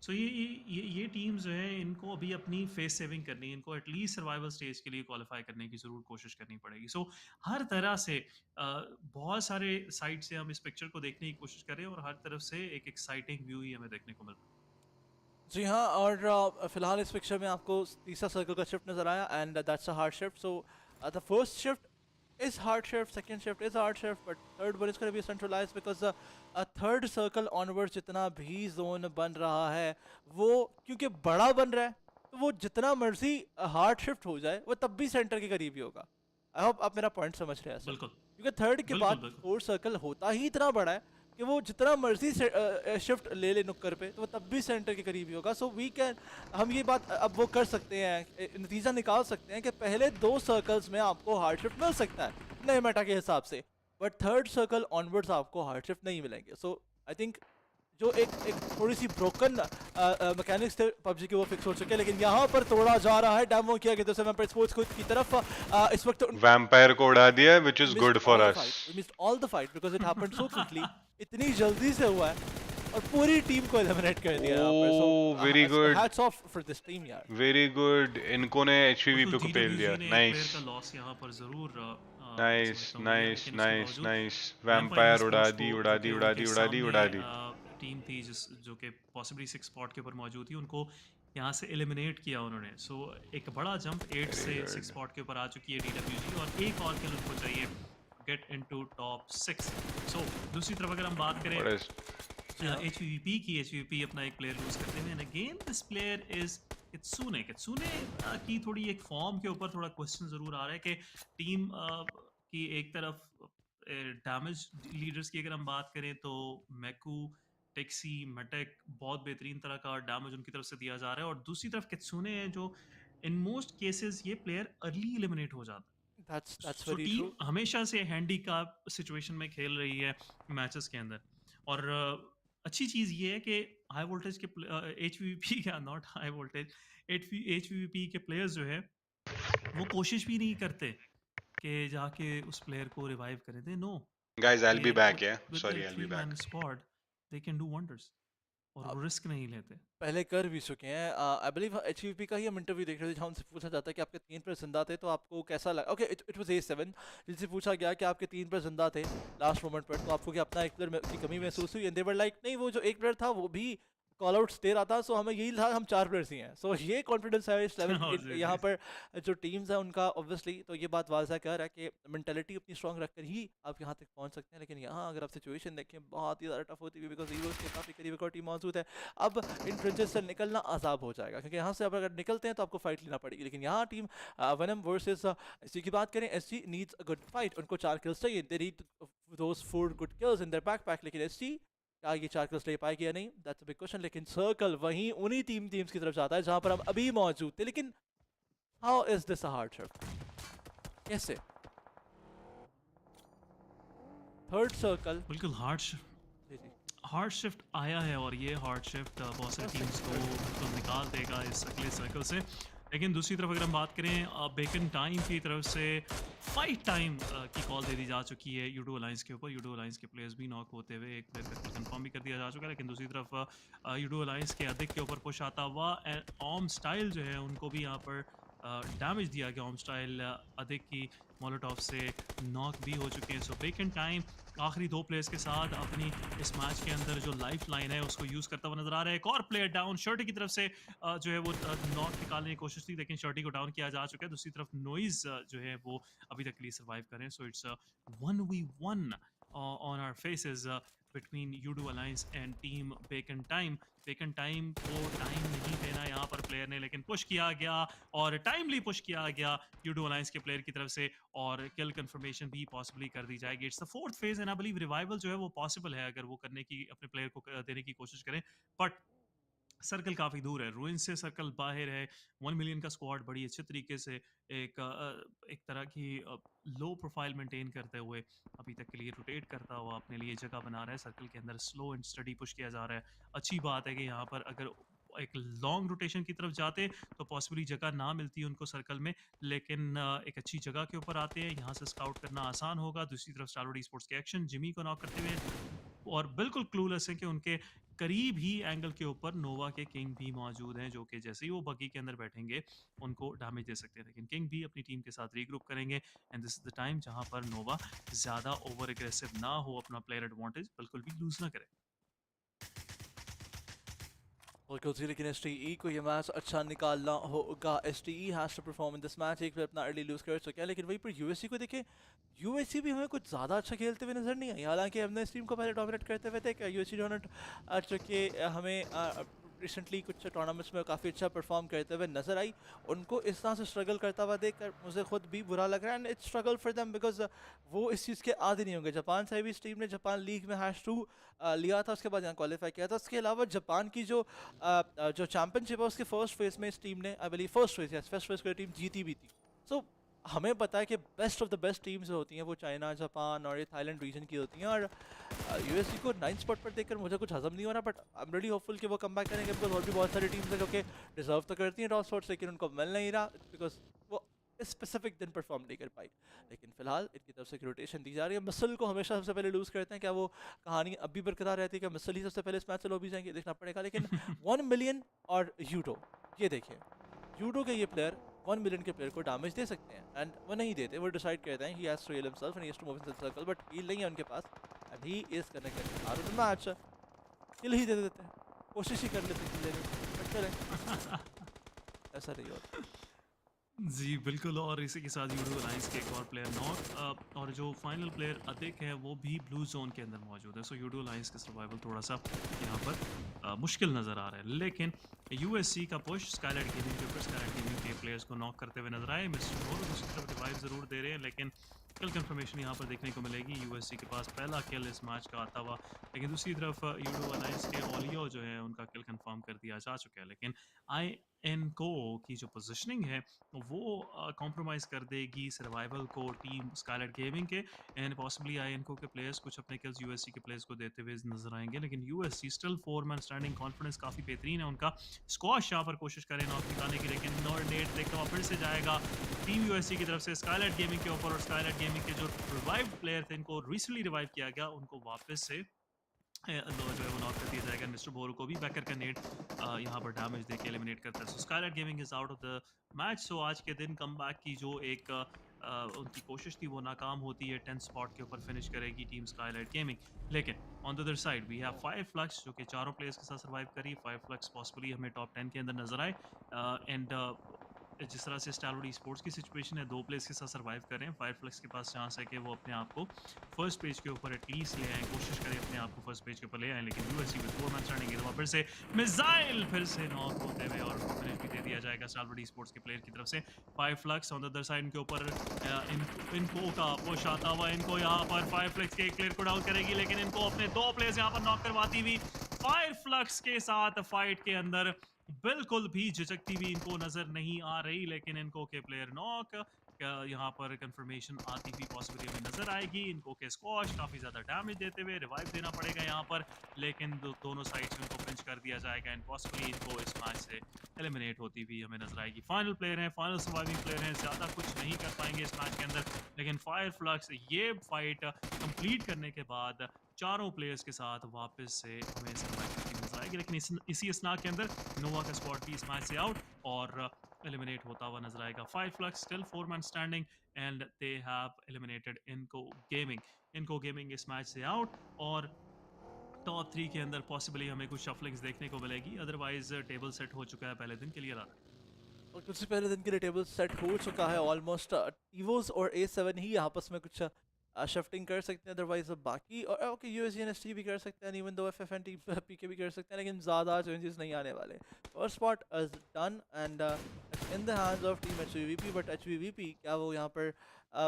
सो ये टीम्स जो है इनको अभी अपनी फेस सेविंग करनी है इनको एटलीस्ट सर्वाइवल स्टेज के लिए क्वालिफाई करने की ज़रूर कोशिश करनी पड़ेगी सो हर तरह से बहुत सारे साइड से हम इस पिक्चर को देखने की कोशिश करें और हर तरफ से एक एक्साइटिंग व्यू ही हमें देखने को मिल रहा है जी हाँ और फिलहाल इस पिक्चर में आपको तीसरा सर्कल का शिफ्ट नजर आया and that's a hard shift so the first shift is hard shift, second shift is hard shift, but third one is going to be centralized because a third circle onwards जितना भी zone बन रहा है वो क्योंकि बड़ा बन रहा है तो वो जितना मर्जी hard shift हो जाए वो तब भी सेंटर के करीब ही होगा आई होप आप मेरा पॉइंट समझ रहे हैं बिल्कुल क्योंकि थर्ड के बाद फोर्थ सर्कल होता ही इतना बड़ा है कि वो जितना मर्जी शिफ्ट ले नुक्कर पे तो वो तब भी सेंटर के करीब ही होगा सो वी कैन हम ये बात अब वो कर सकते हैं नतीजा निकाल सकते हैं कि पहले 2 सर्कल्स में आपको हार्ड शिफ्ट मिल सकता है नए मेटा के हिसाब से बट थर्ड सर्कल ऑनवर्ड्स आपको हार्ड शिफ्ट नहीं मिलेंगे सो आई थिंक जो एक थोड़ी सी ब्रोकन मैकेनिक्स थे पबजी के वो फिक्स हो चुके हैं लेकिन यहाँ पर तोड़ा जा रहा है डेमो किया गया वैम्पायर स्पोर्ट्स की तरफ इस वक्त वैम्पायर को उड़ा दिया which is good for us we missed all the fight because it happened so quickly इतनी जल्दी से हुआ है और पूरी टीम को एलिमिनेट कर दिया यहाँ पर so very good hats off for this team यार वेरी गुड इनको ने एचवीवी पे पेल दिया नाइस का लॉस यहाँ पर जरूर nice nice nice nice vampire उड़ा दी टीम थी जो कि पॉसिबली 6 स्पॉट के ऊपर मौजूद थी उनको यहाँ से एलिमिनेट किया उन्होंने सो एक बड़ा जंप 8 से 6 स्पॉट के ऊपर आ चुकी है डीडब्ल्यूजी और एक और किल उनको चाहिए गेट इनटू टॉप 6 सो दूसरी तरफ अगर हम बात करें एचवीपी की एचवीपी अपना एक प्लेयर लूज करते हुए and again this player is Kitsune की थोड़ी एक फॉर्म के ऊपर थोड़ा क्वेश्चन जरूर आ रहा है कि टीम की एक तरफ डैमेज लीडर्स की अगर हम बात करें तो मैकू टेक्सी मेटेक बहुत बेहतरीन तरह का डैमेज उनकी तरफ से दिया जा रहा है और दूसरी तरफ कित्सुने है जो इन मोस्ट केसेस ये प्लेयर अर्ली एलिमिनेट हो जाता है सो टीम हमेशा से हैंडीकैप सिचुएशन में खेल रही है मैचेस के अंदर और अच्छी चीज़ ये है कि हाई वोल्टेज के एचवीपी का नॉट हाई वोल्टेज एचवीपी के प्लेयर्स जो है वो कोशिश भी नहीं करते कि जाके उस प्लेयर को रिवाइव करें they know guys I will be back या sorry I will be back squad they can do wonders और रिस्क नहीं लेते। पहले कर भी चुके हैं। आई बिलीव एचवीपी का ही हम इंटरव्यू देख रहे थे जहाँ उनसे पूछा जाता है कि आपके 3 प्लेयर जिंदा थे तो आपको कैसा लगा। ओके इट वाज A7 जिनसे पूछा गया कि आपके 3 प्लेयर जिंदा थे लास्ट मोमेंट पर तो आपको क्या अपना एक प्लेयर की कमी महसूस हुई? एंड दे वर लाइक नहीं, वो जो एक प्लेयर था वो भी कॉल आउट्स दे रहा था, सो हमें यही था हम 4 प्लेयर्स ही हैं। सो ये कॉन्फिडेंस है इस लेवल यहाँ पर जो टीम्स है उनका ऑब्वियसली, तो ये बात वाज़ह कर रहा है कि मेंटालिटी अपनी स्ट्रांग रखकर ही आप यहाँ तक पहुँच सकते हैं। लेकिन यहाँ अगर आप सिचुएशन देखें बहुत ही ज़्यादा टफ होती है बिकॉज हीरोज़ के काफ़ी करीब एक और टीम मौजूद है। अब इन ट्रेंचेस से निकलना आसाब हो जाएगा क्योंकि यहाँ से अब अगर निकलते हैं तो आपको फाइट लेना पड़ेगी। लेकिन यहाँ टीम वेनम वर्सेस एसजी की बात करें, SG needs a good fight, उनको 4 किल्स चाहिए, they need those 4 good kills in their backpack. लेकिन एसजी क्या ये 4 किल्स ले पाएगी या नहीं, दैट्स अ बिग क्वेश्चन। लेकिन सर्कल वहीं उन्हीं टीम्स की तरफ जाता है जहां पर हम अभी मौजूद थे। लेकिन how is this a hard shift? कैसे थर्ड सर्कल बिल्कुल हार्ड शिफ्ट आया है और ये हार्ड शिफ्ट बहुत सारी टीम्स को बिल्कुल निकाल देगा इस अगले सर्कल से। लेकिन दूसरी तरफ अगर हम बात करें बेकन टाइम की तरफ से फाइट टाइम की कॉल दे दी जा चुकी है यूडो अलायंस के ऊपर। यूडो अलायंस के प्लेयर्स भी नॉक होते हुए एक प्लेयर का कंफर्म भी कर दिया जा चुका है। लेकिन दूसरी तरफ यूडो अलायंस के अधिक के ऊपर पुश आता हुआ ऑम स्टाइल जो है उनको भी यहाँ पर डैमेज दिया गया। ऑम स्टाइल अधिक की मोलोटॉफ से नॉक भी हो चुके हैं। सो बेकन टाइम आखिरी 2 प्लेयर्स के साथ अपनी इस मैच के अंदर जो लाइफ लाइन है उसको यूज़ करता हुआ नजर आ रहा है। एक और प्लेयर डाउन, शर्टी की तरफ से जो है वो नॉक निकालने की कोशिश थी लेकिन शर्टी को डाउन किया जा चुका है। दूसरी तरफ नॉइज जो है वो अभी तक के लिए सर्वाइव कर रहे हैं। So it's 1v1 on our faces between Udo alliance and team Bacon Time. Bacon Time को टाइम नहीं देना यहाँ पर प्लेयर ने, लेकिन पुश किया गया और टाइमली पुश किया गया यूडो अलायंस के प्लेयर की तरफ से और किल कंफर्मेशन भी पॉसिबली कर दी जाएगी। It's the 4th phase and I believe revival जो है वो पॉसिबल है अगर वो करने की अपने प्लेयर को देने की कोशिश करें। बट सर्कल काफ़ी दूर है, रूइन से सर्कल बाहर है। 1 मिलियन का स्क्वाड बड़ी अच्छे तरीके से एक तरह की लो प्रोफाइल मेंटेन करते हुए अभी तक के लिए रोटेट करता हुआ अपने लिए जगह बना रहा है। सर्कल के अंदर स्लो एंड स्टडी पुश किया जा रहा है। अच्छी बात है कि यहाँ पर अगर एक लॉन्ग रोटेशन की तरफ जाते तो पॉसिबली जगह ना मिलती है उनको सर्कल में, लेकिन एक अच्छी जगह के ऊपर आते हैं, यहाँ से स्काउट करना आसान होगा। दूसरी तरफ स्टारवुड स्पोर्ट्स के एक्शन जिमी को नॉक करते हुए और बिल्कुल क्लूलेस है कि उनके करीब ही एंगल के ऊपर नोवा के किंग भी मौजूद हैं जो कि जैसे ही वो बगी के अंदर बैठेंगे उनको डैमेज दे सकते हैं। लेकिन किंग भी अपनी टीम के साथ रीग्रुप करेंगे and this is the time जहां पर नोवा ज़्यादा ओवर एग्रेसिव ना हो, अपना प्लेयर एडवांटेज बिल्कुल भी लूज ना करे। लेकिन STE को ये मैच अच्छा निकालना होगा। STE has to perform in this match. एक प्लेयर अपना अर्ली लूज कर चुका है लेकिन वहीं पर USC को देखें, USC भी हमें कुछ ज़्यादा अच्छा खेलते हुए नजर नहीं आई। हालांकि हमने इस टीम को पहले डोमिनेट करते हुए देखा। USC डोमिनेट चुके हमें रिसेंटली कुछ टूर्नामेंट्स में काफ़ी अच्छा परफॉर्म करते हुए नजर आई। उनको इस तरह से स्ट्रगल करता हुआ देखकर मुझे खुद भी बुरा लग रहा है and it's struggle for them because वो इस चीज़ के आदी नहीं होंगे। जापान से भी इस टीम ने जापान लीग में #2 लिया था, उसके बाद यहाँ क्वालिफाई किया था। उसके अलावा जापान की जो चैंपियनशिप है उसके फर्स्ट फेज में इस टीम ने आई बिलीव फर्स्ट फेज को टीम जीती भी थी। सो हमें पता है कि best of the best teams जो होती हैं वो चाइना, जापान और ये थाईलैंड रीजन की होती हैं। और USC को 9th स्पॉट पर देखकर मुझे कुछ हजम नहीं हो रहा, but I am really hopeful कि वो कम बैक करेंगे बिकॉज और भी बहुत सारी टीम्स हैं जो कि डिजर्व तो करती हैं टॉप स्पॉट्स लेकिन उनको मिल नहीं रहा बिकॉज वो इस स्पेसिफिक दिन परफॉर्म नहीं कर पाई। लेकिन फिलहाल इनकी तरफ से रोटेशन दी जा रही है। मिसल को हमेशा सबसे पहले लूज करते हैं, क्या वो कहानी अभी बरकरार रहती है? क्या मिसल ही सबसे पहले इस मैच से लो भी जाएंगे, देखना पड़ेगा। लेकिन 1 मिलियन और यूडो, ये देखिए यूडो के ये प्लेयर 1 मिलियन के प्लेयर को डैमेज दे सकते हैं एंड वो नहीं देते। वो डिसाइड करते हैं he has to heal himself and he has to move in the circle, but heal नहीं है उनके पास and he is gonna get out of the match. Kill ही दे देते हैं, कोशिश ही कर लेते हैं किल देने की, बट चलें ऐसा नहीं होता। जी बिल्कुल, और इसी के साथ यूडो अलायंस के एक और प्लेयर नॉक और जो फाइनल प्लेयर अधिक है वो भी ब्लू जोन के अंदर मौजूद है। सो यूडो अलायंस का सर्वाइवल थोड़ा सा यहाँ पर मुश्किल नज़र आ रहा है। लेकिन USC का पुश स्काईलाइट गेमिंग के ऊपर, स्काईलाइट गेमिंग के प्लेयर्स को नॉक करते हुए नजर आए। मिस्टर और दूसरी तरफ रिवाइव ज़रूर दे रहे हैं लेकिन किल कंफर्मेशन यहाँ पर देखने को मिलेगी। USC के पास पहला किल इस मैच का आता हुआ, लेकिन दूसरी तरफ यूडो अलायंस के ओलियो जो है उनका किल कंफर्म कर दिया जा चुका है। लेकिन INCO की जो पोजीशनिंग है वो कॉम्प्रोमाइज़ कर देगी सर्वाइवल को टीम स्काईलाइट गेमिंग के एंड पॉसिबली INCO के प्लेयर्स कुछ अपने किल्स USC के प्लेयर्स को देते हुए नजर आएंगे। लेकिन USC still 4-man standing, confidence काफ़ी बेहतरीन है उनका। स्क्वाश यहाँ पर कोशिश करें नॉक निकालने की, लेकिन नेट देखता हुआ फिर से जाएगा टीम USC की तरफ से स्काईलाइट गेमिंग के ऊपर। और स्काईलाइट गेमिंग के जो रिवाइव्ड प्लेयर थे, इनको रिसेंटली रिवाइव किया गया, उनको वापस से जो है वो नॉक कर दिया जाएगा। मिस्टर बोरो को भी बैकर का नेट यहाँ पर डैमेज देके एलिमिनेट करता है। So Skylight gaming is out of the match. So आज के दिन कमबैक की जो एक उनकी कोशिश थी वो नाकाम होती है। 10th स्पॉट के ऊपर फिनिश करेगी टीम स्काईलाइट गेमिंग। लेकिन on the other side we have 5 Flux जो कि चारों प्लेयर्स के साथ सर्वाइव करी। 5 फ्लक्स पॉसिबली हमें टॉप 10 के अंदर नजर आए। एंड जिस तरह से स्टारवुड स्पोर्ट्स की सिचुएशन है, 2 प्लेयर्स के साथ सर्वाइव कर रहे हैं। फायरफ्लक्स के पास चांस है कि वो अपने आप को फर्स्ट पेज के ऊपर एटलीस्ट ले आए, कोशिश करें अपने आप को फर्स्ट पेज के ऊपर ले आए। लेकिन यूएससी विद 4 मैन स्टैंडिंग है, फिर से मिसाइल फिर से नॉक होते हुए और फिनिश भी दे दिया जाएगा स्टारवुड स्पोर्ट्स के प्लेयर की तरफ से। फायरफ्लक्स ऑन द अदर साइड के ऊपर इनको का पुश आता हुआ, इनको यहाँ पर फायरफ्लक्स के एक प्लेयर को डाउन करेगी, लेकिन इनको अपने 2 प्लेयर्स यहाँ पर नॉक करवाती हुई फायरफ्लक्स के साथ फाइट के अंदर बिल्कुल भी झिझकती हुई इनको नजर नहीं आ रही। लेकिन इनको के प्लेयर नॉक यहाँ पर कंफर्मेशन आती हुई पॉसिबिलिटी हमें नजर आएगी। इनको के स्क्वॉश काफी ज्यादा डैमेज देते हुए रिवाइव देना पड़ेगा यहाँ पर, लेकिन दोनों साइड से इनको पिंच कर दिया जाएगा एंड पॉसिबली इनको इस मैच से एलिमिनेट होती हुई हमें नजर आएगी। फाइनल प्लेयर हैं, फाइनल सर्वाइविंग प्लेयर हैं, ज्यादा कुछ नहीं कर पाएंगे इस मैच के अंदर। लेकिन फायरफ्लक्स ये फाइट कंप्लीट करने के बाद चारों प्लेयर्स के साथ वापस से हमें सर्वाइव करती नजर आएगी। लेकिन इसी असना के अंदर नोवा का स्क्वाड भी इस मैच से आउट और एलिमिनेट होता हुआ नजर आएगा। Fireflux still 4 man standing and they have eliminated इनको गेमिंग इस मैच से आउट। और टॉप 3 के अंदर पॉसिबली हमें कुछ शफलिंग्स देखने को मिलेगी, अदरवाइज टेबल सेट हो चुका है पहले दिन के लिए। और कुछ पहले दिन के लिए टेबल सेट हो चुका है ऑलमोस्ट। टीवोस और A7 ही आपस में कुछ शिफ्टिंग कर सकते हैं, अदरवाइज बाकी और ओके USGNST भी कर सकते हैं, इवन दो FFNT PK भी कर सकते हैं, लेकिन ज़्यादा चेंजेस नहीं आने वाले। First spot is done and in the hands of team HVVP। But HVVP क्या वो यहाँ पर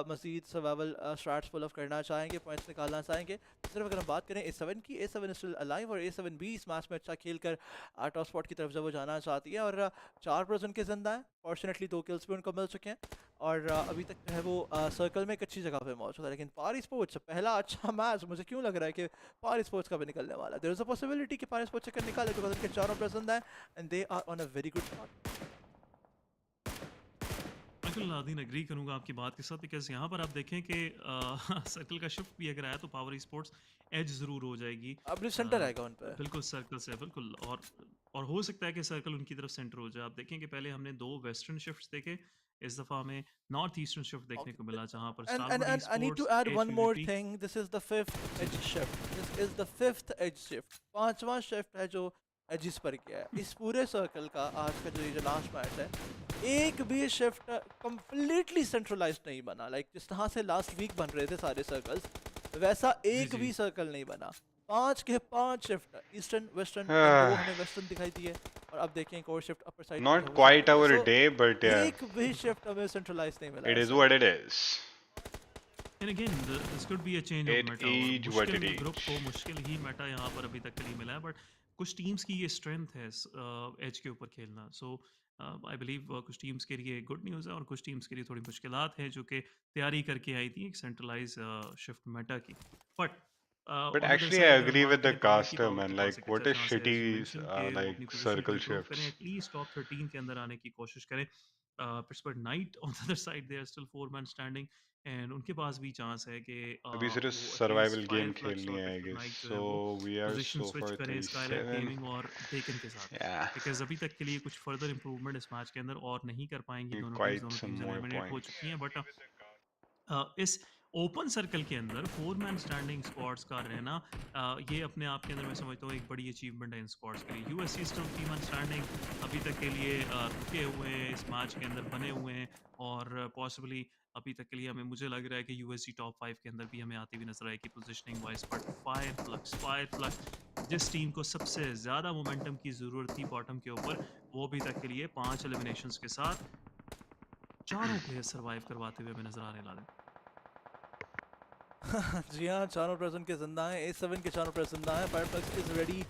मज़ीद सर्वाइवल स्ट्रैट्स फुल ऑफ करना चाहेंगे, पॉइंट्स निकालना चाहेंगे? सिर्फ अगर हम बात करें A7 की, A7 स्टिल अलाइव और A7 भी इस मैच में अच्छा खेल कर टॉप स्पॉट की तरफ जब वो जाना चाहती है। और 4 पर्सन के जिंदा हैं, फॉर्चुनेटली 2 किल्स भी उनको मिल चुके हैं और अभी तक जो है वो सर्कल में एक अच्छी जगह पे मौजूद है। लेकिन पारी स्पोर्ट्स पहला अच्छा मैच मुझे क्यों लग रहा है कि पारी स्पोर्ट्स का भी निकलने वाला है। देयर इज अ पॉसिबिलिटी कि पारी स्पोर्ट्स चक्कर निकाले बिकॉज़ उनके चारों प्रेजेंट हैं and they are on a very good spot. बिल्कुल नादिन एग्री करूंगा आपकी बात के साथ, बिकॉज यहाँ पर आप देखें कि सर्कल का शिफ्ट भी अगर आया तो पावर स्पोर्ट्स एज जरूर हो जाएगी। अब सेंटर आएगा उन पे बिल्कुल सर्कल से, बिल्कुल। और हो सकता है कि सर्कल उनकी तरफ सेंटर हो जाए। आप देखें कि पहले हमने 2 वेस्टर्न शिफ्ट्स देखे, इस दफा हमें नॉर्थ ईस्टर्न शिफ्ट देखने को मिला, जहां पर and I need to add one more thing. This is the 5th edge shift. This is the 5th edge shift. 5वां शिफ्ट है जो एजिस पर किया है। इस पूरे सर्कल का आज का जो लास्ट मैच है, एक भी शिफ्ट कंप्लीटली सेंट्रलाइज्ड नहीं बना। लाइक जिस तरह से लास्ट वीक बन रहे थे सारे सर्कल्स, वैसा एक भी सर्कल नहीं बना। 5 के 5 शिफ्ट, ईस्टर्न वेस्टर्न, 2 हमें वेस्टर्न दिखाई दी है और अब देखें एक और shift upper side. Not quite our day, but yeah, एक भी शिफ्ट हमें सेंट्रलाइज नहीं मिला। it is what it is. And again, this could be a change of meta. It what it is. Group को मुश्किल ही मेटा यहाँ पर अभी तक के लिए मिला है, बट कुछ टीम्स की ये स्ट्रेंथ है एज के ऊपर खेलना। सो आई बिलीव कुछ टीम्स के लिए गुड न्यूज़ है और कुछ टीम्स के लिए थोड़ी मुश्किलात है, जो कि तैयारी करके आई थी एक सेंट्रलाइज शिफ्ट मेटा की। But actually, I agree with the caster, man. Like, what is shitty like circle shifts? At least top 13 के अंदर आने की कोशिश करें। Pittsburgh Knight on the other side, they are still 4 man standing, and उनके पास भी chance है कि अभी सिर्फ survival game खेलनी है, I guess. So we are so far 37. और Taken के साथ, Yeah. because अभी तक के लिए कुछ further improvement इस मैच के अंदर और नहीं कर पाएंगी। दोनों Quite some more eliminate हो points. चुकी हैं, बट इस ओपन सर्कल के अंदर 4 मैन स्टैंडिंग स्क्वाड्स का रहना ये अपने आप के अंदर मैं समझता हूँ एक बड़ी अचीवमेंट है इन स्क्वाड्स के लिए। यूएससी स्टिल 3 मैन स्टैंडिंग अभी तक के लिए रुके हुए हैं, इस मैच के अंदर बने हुए हैं और पॉसिबली अभी तक के लिए हमें मुझे लग रहा है कि यूएससी टॉप 5 के अंदर भी हमें आती हुई नजर आएगी पोजीशनिंग वाइज। बट फायरफ्लक्स जिस टीम को सबसे ज़्यादा मोमेंटम की ज़रूरत थी बॉटम के ऊपर, वो अभी तक के लिए 5 एलिमिनेशंस के साथ चारों प्लेयर सर्वाइव करवाते हुए हमें नजर आने वाले। जी हाँ, चारों प्रेजेंट के जिंदा हैं, A7 के चारों प्रेजेंट जिंदा हैं। Fireflux is ready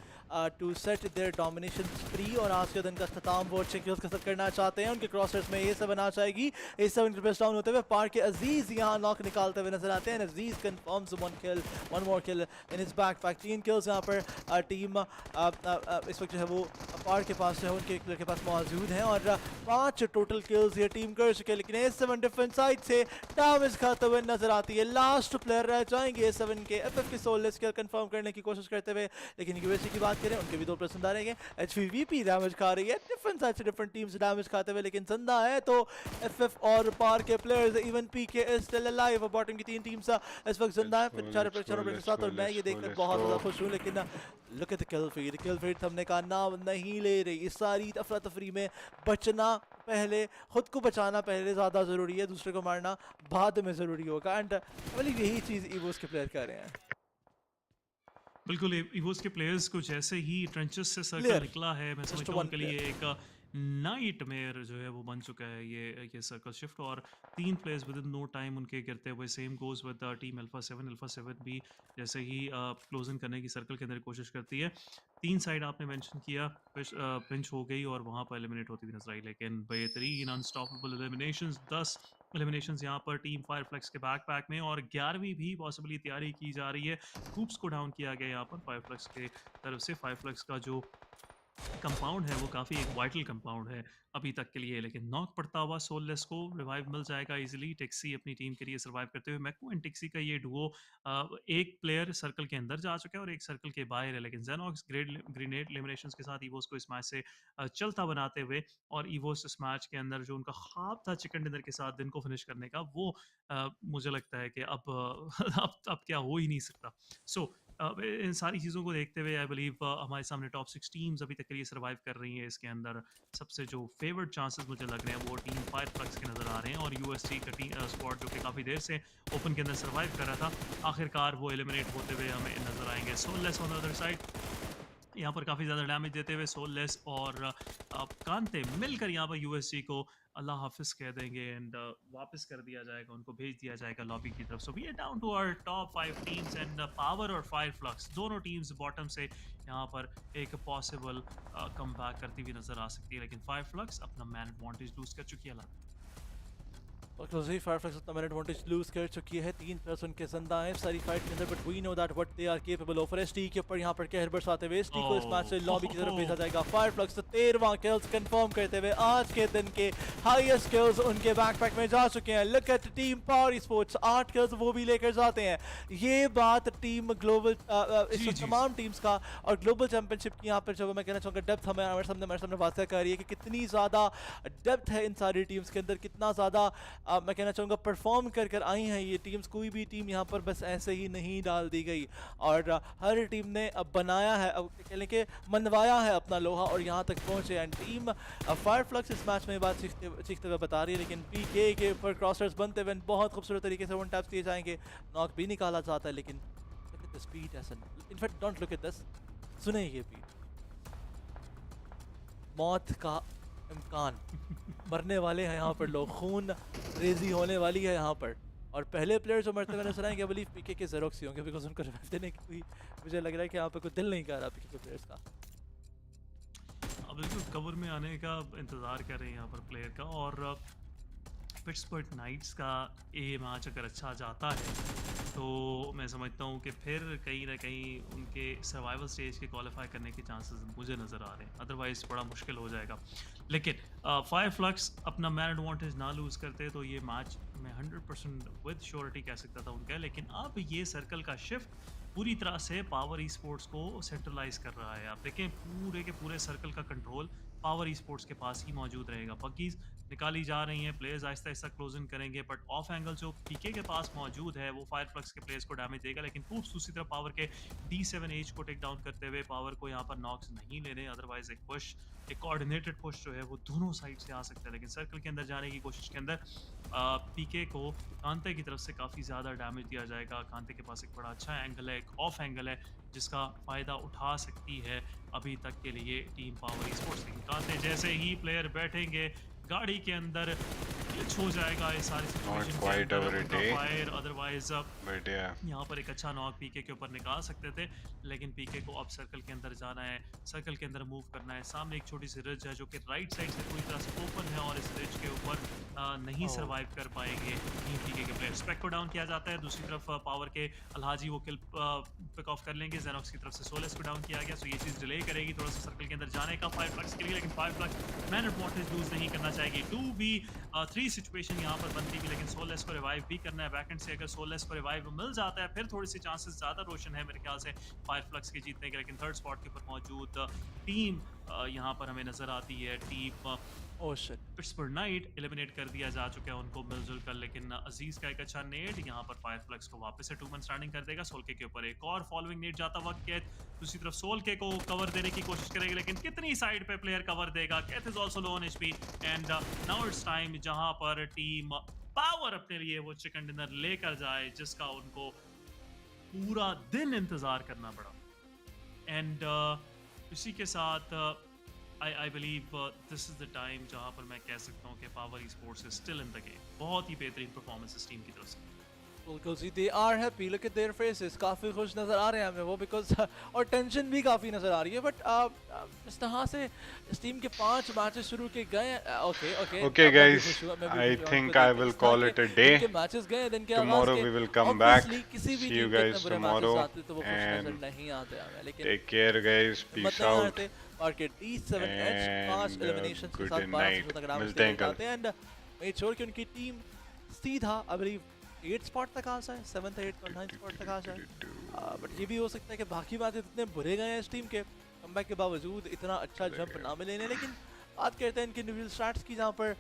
to set their domination free, और आज के दिन का अख्ताम वो अच्छे किल्स के साथ करना चाहते हैं। उनके क्रॉसर्स में A7 आ जाएगी, A7 के प्रेस डाउन होते हुए पार के अजीज यहाँ नॉक निकालते हुए नजर आते हैं। Aziz confirms one more kill in his backpack. 3 kills यहाँ पर टीम इस वक्त जो है वो पार के पास है, उनके प्लेयर के पास मौजूद हैं, और 5 टोटल किल्स ये टीम कर चुके हैं। लेकिन A7 डिफेंस साइड से डैमेज खाते हुए नजर आती है। लास्ट प्लेयर रह जाएंगे A7 के, FF के सोललेस किल कंफर्म करने की कोशिश करते हुए। लेकिन यूएससी की बात करें, उनके भी 2 प्लेयर जिंदा रहेंगे। HVVP डैमेज खा रही है, डिफरेंट साइड से डिफरेंट टीम्स डैमेज खाते हुए, लेकिन जिंदा है तो FF और पार के players. Even PK is still alive. Bottom की 3 टीम्स इस वक्त जिंदा है, फिर 4 प्लेयर के साथ, और मैं ये देखकर बहुत ज़्यादा खुश हूँ। लेकिन look at the kill feed थमने का नाम नहीं ले रही। इस सारी अफरा तफरी में बचना पहले, खुद को बचाना पहले ज़्यादा ज़रूरी है, दूसरे को मारना बाद में ज़रूरी होगा। एंड यही चीज़ ईवोस के प्लेयर कर रहे हैं। बिल्कुल, ईवोस के प्लेयर्स को जैसे ही ट्रेंचेस से सर्कल निकला है, मैं समझता हूँ उनके लिए एक नाइटमेयर जो है वो बन चुका है ये सर्कल शिफ्ट, और 3 players with in no time उनके गिरते हुए। Same goes with team Alpha 7 भी जैसे ही क्लोजिंग करने की सर्कल के अंदर कोशिश करती है। 3 साइड आपने मेंशन किया, पिंच हो गई और वहाँ पर एलिमिनेट होती हुई नजर आई। लेकिन बेहतरीन अनस्टॉपेबल एलिमिनेशंस, 10 एलिमिनेशंस यहाँ पर टीम फायरफ्लेक्स के बैकपैक में, और 11वीं भी पॉसिबली तैयारी की जा रही है। कूप्स को डाउन किया गया यहाँ पर फायरफ्लेक्स के तरफ से। फायरफ्लेक्स का जो कंपाउंड है वो काफ़ी एक वाइटल कंपाउंड है अभी तक के लिए, लेकिन नॉक पड़ता हुआ सोललेस को रिवाइव मिल जाएगा इजीली। टेक्सी अपनी टीम के लिए सर्वाइव करते हुए, मैको एंड टेक्सी का ये डुओ, एक प्लेयर सर्कल के अंदर जा चुका है और एक सर्कल के बाहर है। लेकिन जेनॉक्स ग्रेनेड एलिमिनेशंस के साथ ईवोस को इस मैच से चलता बनाते हुए, और ईवोस इस मैच के अंदर जो उनका ख्वाब था चिकन डिनर के साथ दिन को फिनिश करने का, वो मुझे लगता है कि अब क्या हो ही नहीं सकता। सो इन सारी चीज़ों को देखते हुए आई बिलीव हमारे सामने टॉप 6 टीम्स अभी तक के लिए सर्वाइव कर रही हैं। इसके अंदर सबसे जो फेवरेट चांसेस मुझे लग रहे हैं वो टीम फायरफ्लेक्स के नज़र आ रहे हैं, और यूएसटी का स्क्वाड जो कि काफ़ी देर से ओपन के अंदर सर्वाइव कर रहा था, आखिरकार वो एलिमिनेट होते हुए हमें नज़र आएंगे। Soulless on the other side यहाँ पर काफ़ी ज़्यादा डैमेज देते हुए सोललेस और कांते मिलकर यहाँ पर यूएससी को अल्लाह हाफिज़ कह देंगे, एंड वापस कर दिया जाएगा, उनको भेज दिया जाएगा लॉबी की तरफ। So we are down to our top 5 teams, and Power और फायरफ्लक्स दोनों टीम्स बॉटम से यहाँ पर एक पॉसिबल कम बैक करती हुई नज़र आ सकती है। लेकिन फायरफ्लक्स अपना मैन एडवांटेज लूज कर चुकी है। फायरफ्लक्स अपना मैन एडवांटेज लूज कर चुकी है। 3 प्लेयर्स उनके जिंदा हैं सारी फाइट के अंदर, but we know that what they are capable of. ST के ऊपर यहाँ पर कहर बरसाते हुए एसटी को इस मैच से लॉबी की तरफ भेजा जाएगा। फायरफ्लक्स 13वां किल्स कंफर्म करते हुए आज के दिन के हाईएस्ट किल्स उनके बैकपैक में जा चुके हैं। Look at team power sports, 8 kills वो भी लेकर जाते हैं। ये बात टीम ग्लोबल इस तमाम टीम्स का और ग्लोबल चैंपियनशिप की यहाँ पर जो मैं कहना चाहूँगा डेप्थ हमारे सामने वास्ता कर रही है कि कितनी ज़्यादा डेप्थ है इन सारी टीम्स के अंदर, कितना ज़्यादा मैं कहना चाहूँगा परफॉर्म कर आई हैं ये टीम्स। कोई भी टीम यहाँ पर बस ऐसे ही नहीं डाल दी गई, और हर टीम ने अब बनाया है, अब कह लें कि मनवाया है अपना लोहा और यहाँ तक पहुँचे। एंड टीम फायरफ्लक्स इस मैच में बात सीखते हुए बता रही है, लेकिन पीके के ऊपर क्रॉसर्स बनते हुए बहुत खूबसूरत तरीके से वन टैप्स दिए जाएंगे, नॉक भी निकाला जाता है। लेकिन look at the speed, in fact don't look at this, सुने ये भी मौत का इम्कान, मरने वाले हैं यहाँ पर लोग, खून रेजी होने वाली है यहाँ पर, और पहले प्लेयर जो मरते हुए नजर आएंगे आई बिलीव पीके के ज़ेरोक्स होंगे, बिकॉज उनको रिवाइव देने की कोई मुझे लग रहा है कि यहाँ पर कोई दिल नहीं कर रहा पीके के प्लेयर्स का। अब बिल्कुल कवर में आने का इंतज़ार कर रहे हैं यहाँ पर प्लेयर का, और पिट्सबर्ग नाइट्स का ये मैच अगर अच्छा जाता है तो मैं समझता हूँ कि फिर कहीं ना कहीं उनके सर्वाइवल स्टेज के क्वालिफाई करने के चांसेस मुझे नज़र आ रहे हैं, अदरवाइज़ बड़ा मुश्किल हो जाएगा। लेकिन फायरफ्लक्स अपना मैन एडवांटेज ना लूज़ करते तो ये मैच मैं 100% विद श्योरिटी कह सकता था उनका। लेकिन अब ये सर्कल का शिफ्ट पूरी तरह से पावर ई स्पोर्ट्स को सेंट्रलाइज कर रहा है। आप देखें पूरे के पूरे सर्कल का कंट्रोल पावर ई स्पोर्ट्स के पास ही मौजूद रहेगा। बग्गीज निकाली जा रही हैं, प्लेयर्स आहिस्ता आहिस्ता क्लोजिंग करेंगे, बट ऑफ एंगल जो पीके के पास मौजूद है वो फायरफ्लक्स के प्लेयर्स को डैमेज देगा। लेकिन कूप्स दूसरी तरफ पावर के D7H को टेक डाउन करते हुए पावर को यहाँ पर नॉक्स नहीं लेने, अदरवाइज एक पुश, एक कोऑर्डिनेटेड पुश जो है वो दोनों साइड से आ सकता है। लेकिन सर्कल के अंदर जाने की कोशिश के अंदर पीके को कांते की तरफ से काफ़ी ज़्यादा डैमेज दिया जाएगा। कांते के पास एक बड़ा अच्छा एंगल है, एक ऑफ एंगल है जिसका फ़ायदा उठा सकती है अभी तक के लिए टीम पावर ई स्पोर्ट्स। लेकिन कांते जैसे ही प्लेयर बैठेंगे गाड़ी के अंदर, ग्लिच हो जाएगा ये सारी Not situation quite our day, fire, otherwise but yeah. यहाँ पर एक अच्छा नॉक पीके के ऊपर निकाल सकते थे, लेकिन पीके को अब सर्कल के अंदर जाना है, सर्कल के अंदर मूव करना है। सामने एक छोटी सी रिज है जो कि राइट साइड से पूरी तरह से ओपन है और इस रिज के ऊपर नहीं सर्वाइव कर पाएंगे पीके के प्लेयर। स्पेक को डाउन किया जाता है, दूसरी तरफ पावर के अलहाजी वो किल पिक ऑफ कर लेंगे। जेनॉक्स की तरफ से सोलेस को डाउन किया गया, सो ये चीज़ डिले करेगी थोड़ा सा सर्कल के अंदर जाने का 5 फ्लक्स के लिए, लेकिन 5 फ्लक्स मैन एडवांटेज लूज नहीं करना चाहेगी। 2v3 सिचुएशन यहाँ पर बनती है, लेकिन सोलेस को रिवाइव भी करना है। बैकएंड से अगर सोलेस को रिवाइव मिल जाता है फिर थोड़ी सी चांसेस ज़्यादा रोशन है मेरे ख्याल से 5 फ्लक्स के जीतने के। लेकिन थर्ड स्पॉट के ऊपर मौजूद टीम यहाँ पर हमें नजर आती है टीम पिट्सबर्ग नाइट एलिमिनेट कर दिया जा चुका है उनको मिलजुल कर, लेकिन अजीज का एक अच्छा नेट यहाँ पर 5 फ्लक्स को वापस से 2 मन स्टार्टिंग कर देगा। सोल के ऊपर एक और फॉलोइंग नेट जाता वक्त कैथ दूसरी तरफ सोल के को कवर देने की कोशिश करेगी, लेकिन कितनी साइड पे प्लेयर कवर देगा। Kath is also low on HP and now it's time जहां पर टीम पावर अपने लिए वो चिकन डिनर लेकर जाए जिसका उनको पूरा दिन इंतजार करना पड़ा। एंड इसी के साथ I believe this is the time जहाँ पर मैं कह सकता हूँ कि power esports is still in the game। बहुत ही बेहतरीन परफॉर्मेंस इस टीम की तरफ से। बिल्कुल जी, they are happy, look at their faces, काफ़ी खुश नज़र आ रहे हैं हमें वो, because और टेंशन भी काफ़ी नज़र आ रही है। बट इस तरह से इस टीम के 5 मैचेस शुरू के गए। Okay guys, I think I will call it a day. Matches गए दिन के Tomorrow we will come back. See you guys tomorrow and take care guys. Peace out. Market D7H 5 eliminations के साथ 12 मिलते हैं कल। एंड मेक श्योर कि उनकी टीम सीधा आई बिलीव 8 स्पॉट तक आ जाए, 7th 8th और 9th स्पॉट तक आ जाए। बट ये भी हो सकता है कि बाकी मैचेस इतने बुरे गए हैं इस टीम के कमबैक के बावजूद इतना अच्छा जंप ना मिले, लेकिन बात करते हैं इनके इंडिविजुअल स्टैट्स की जहाँ पर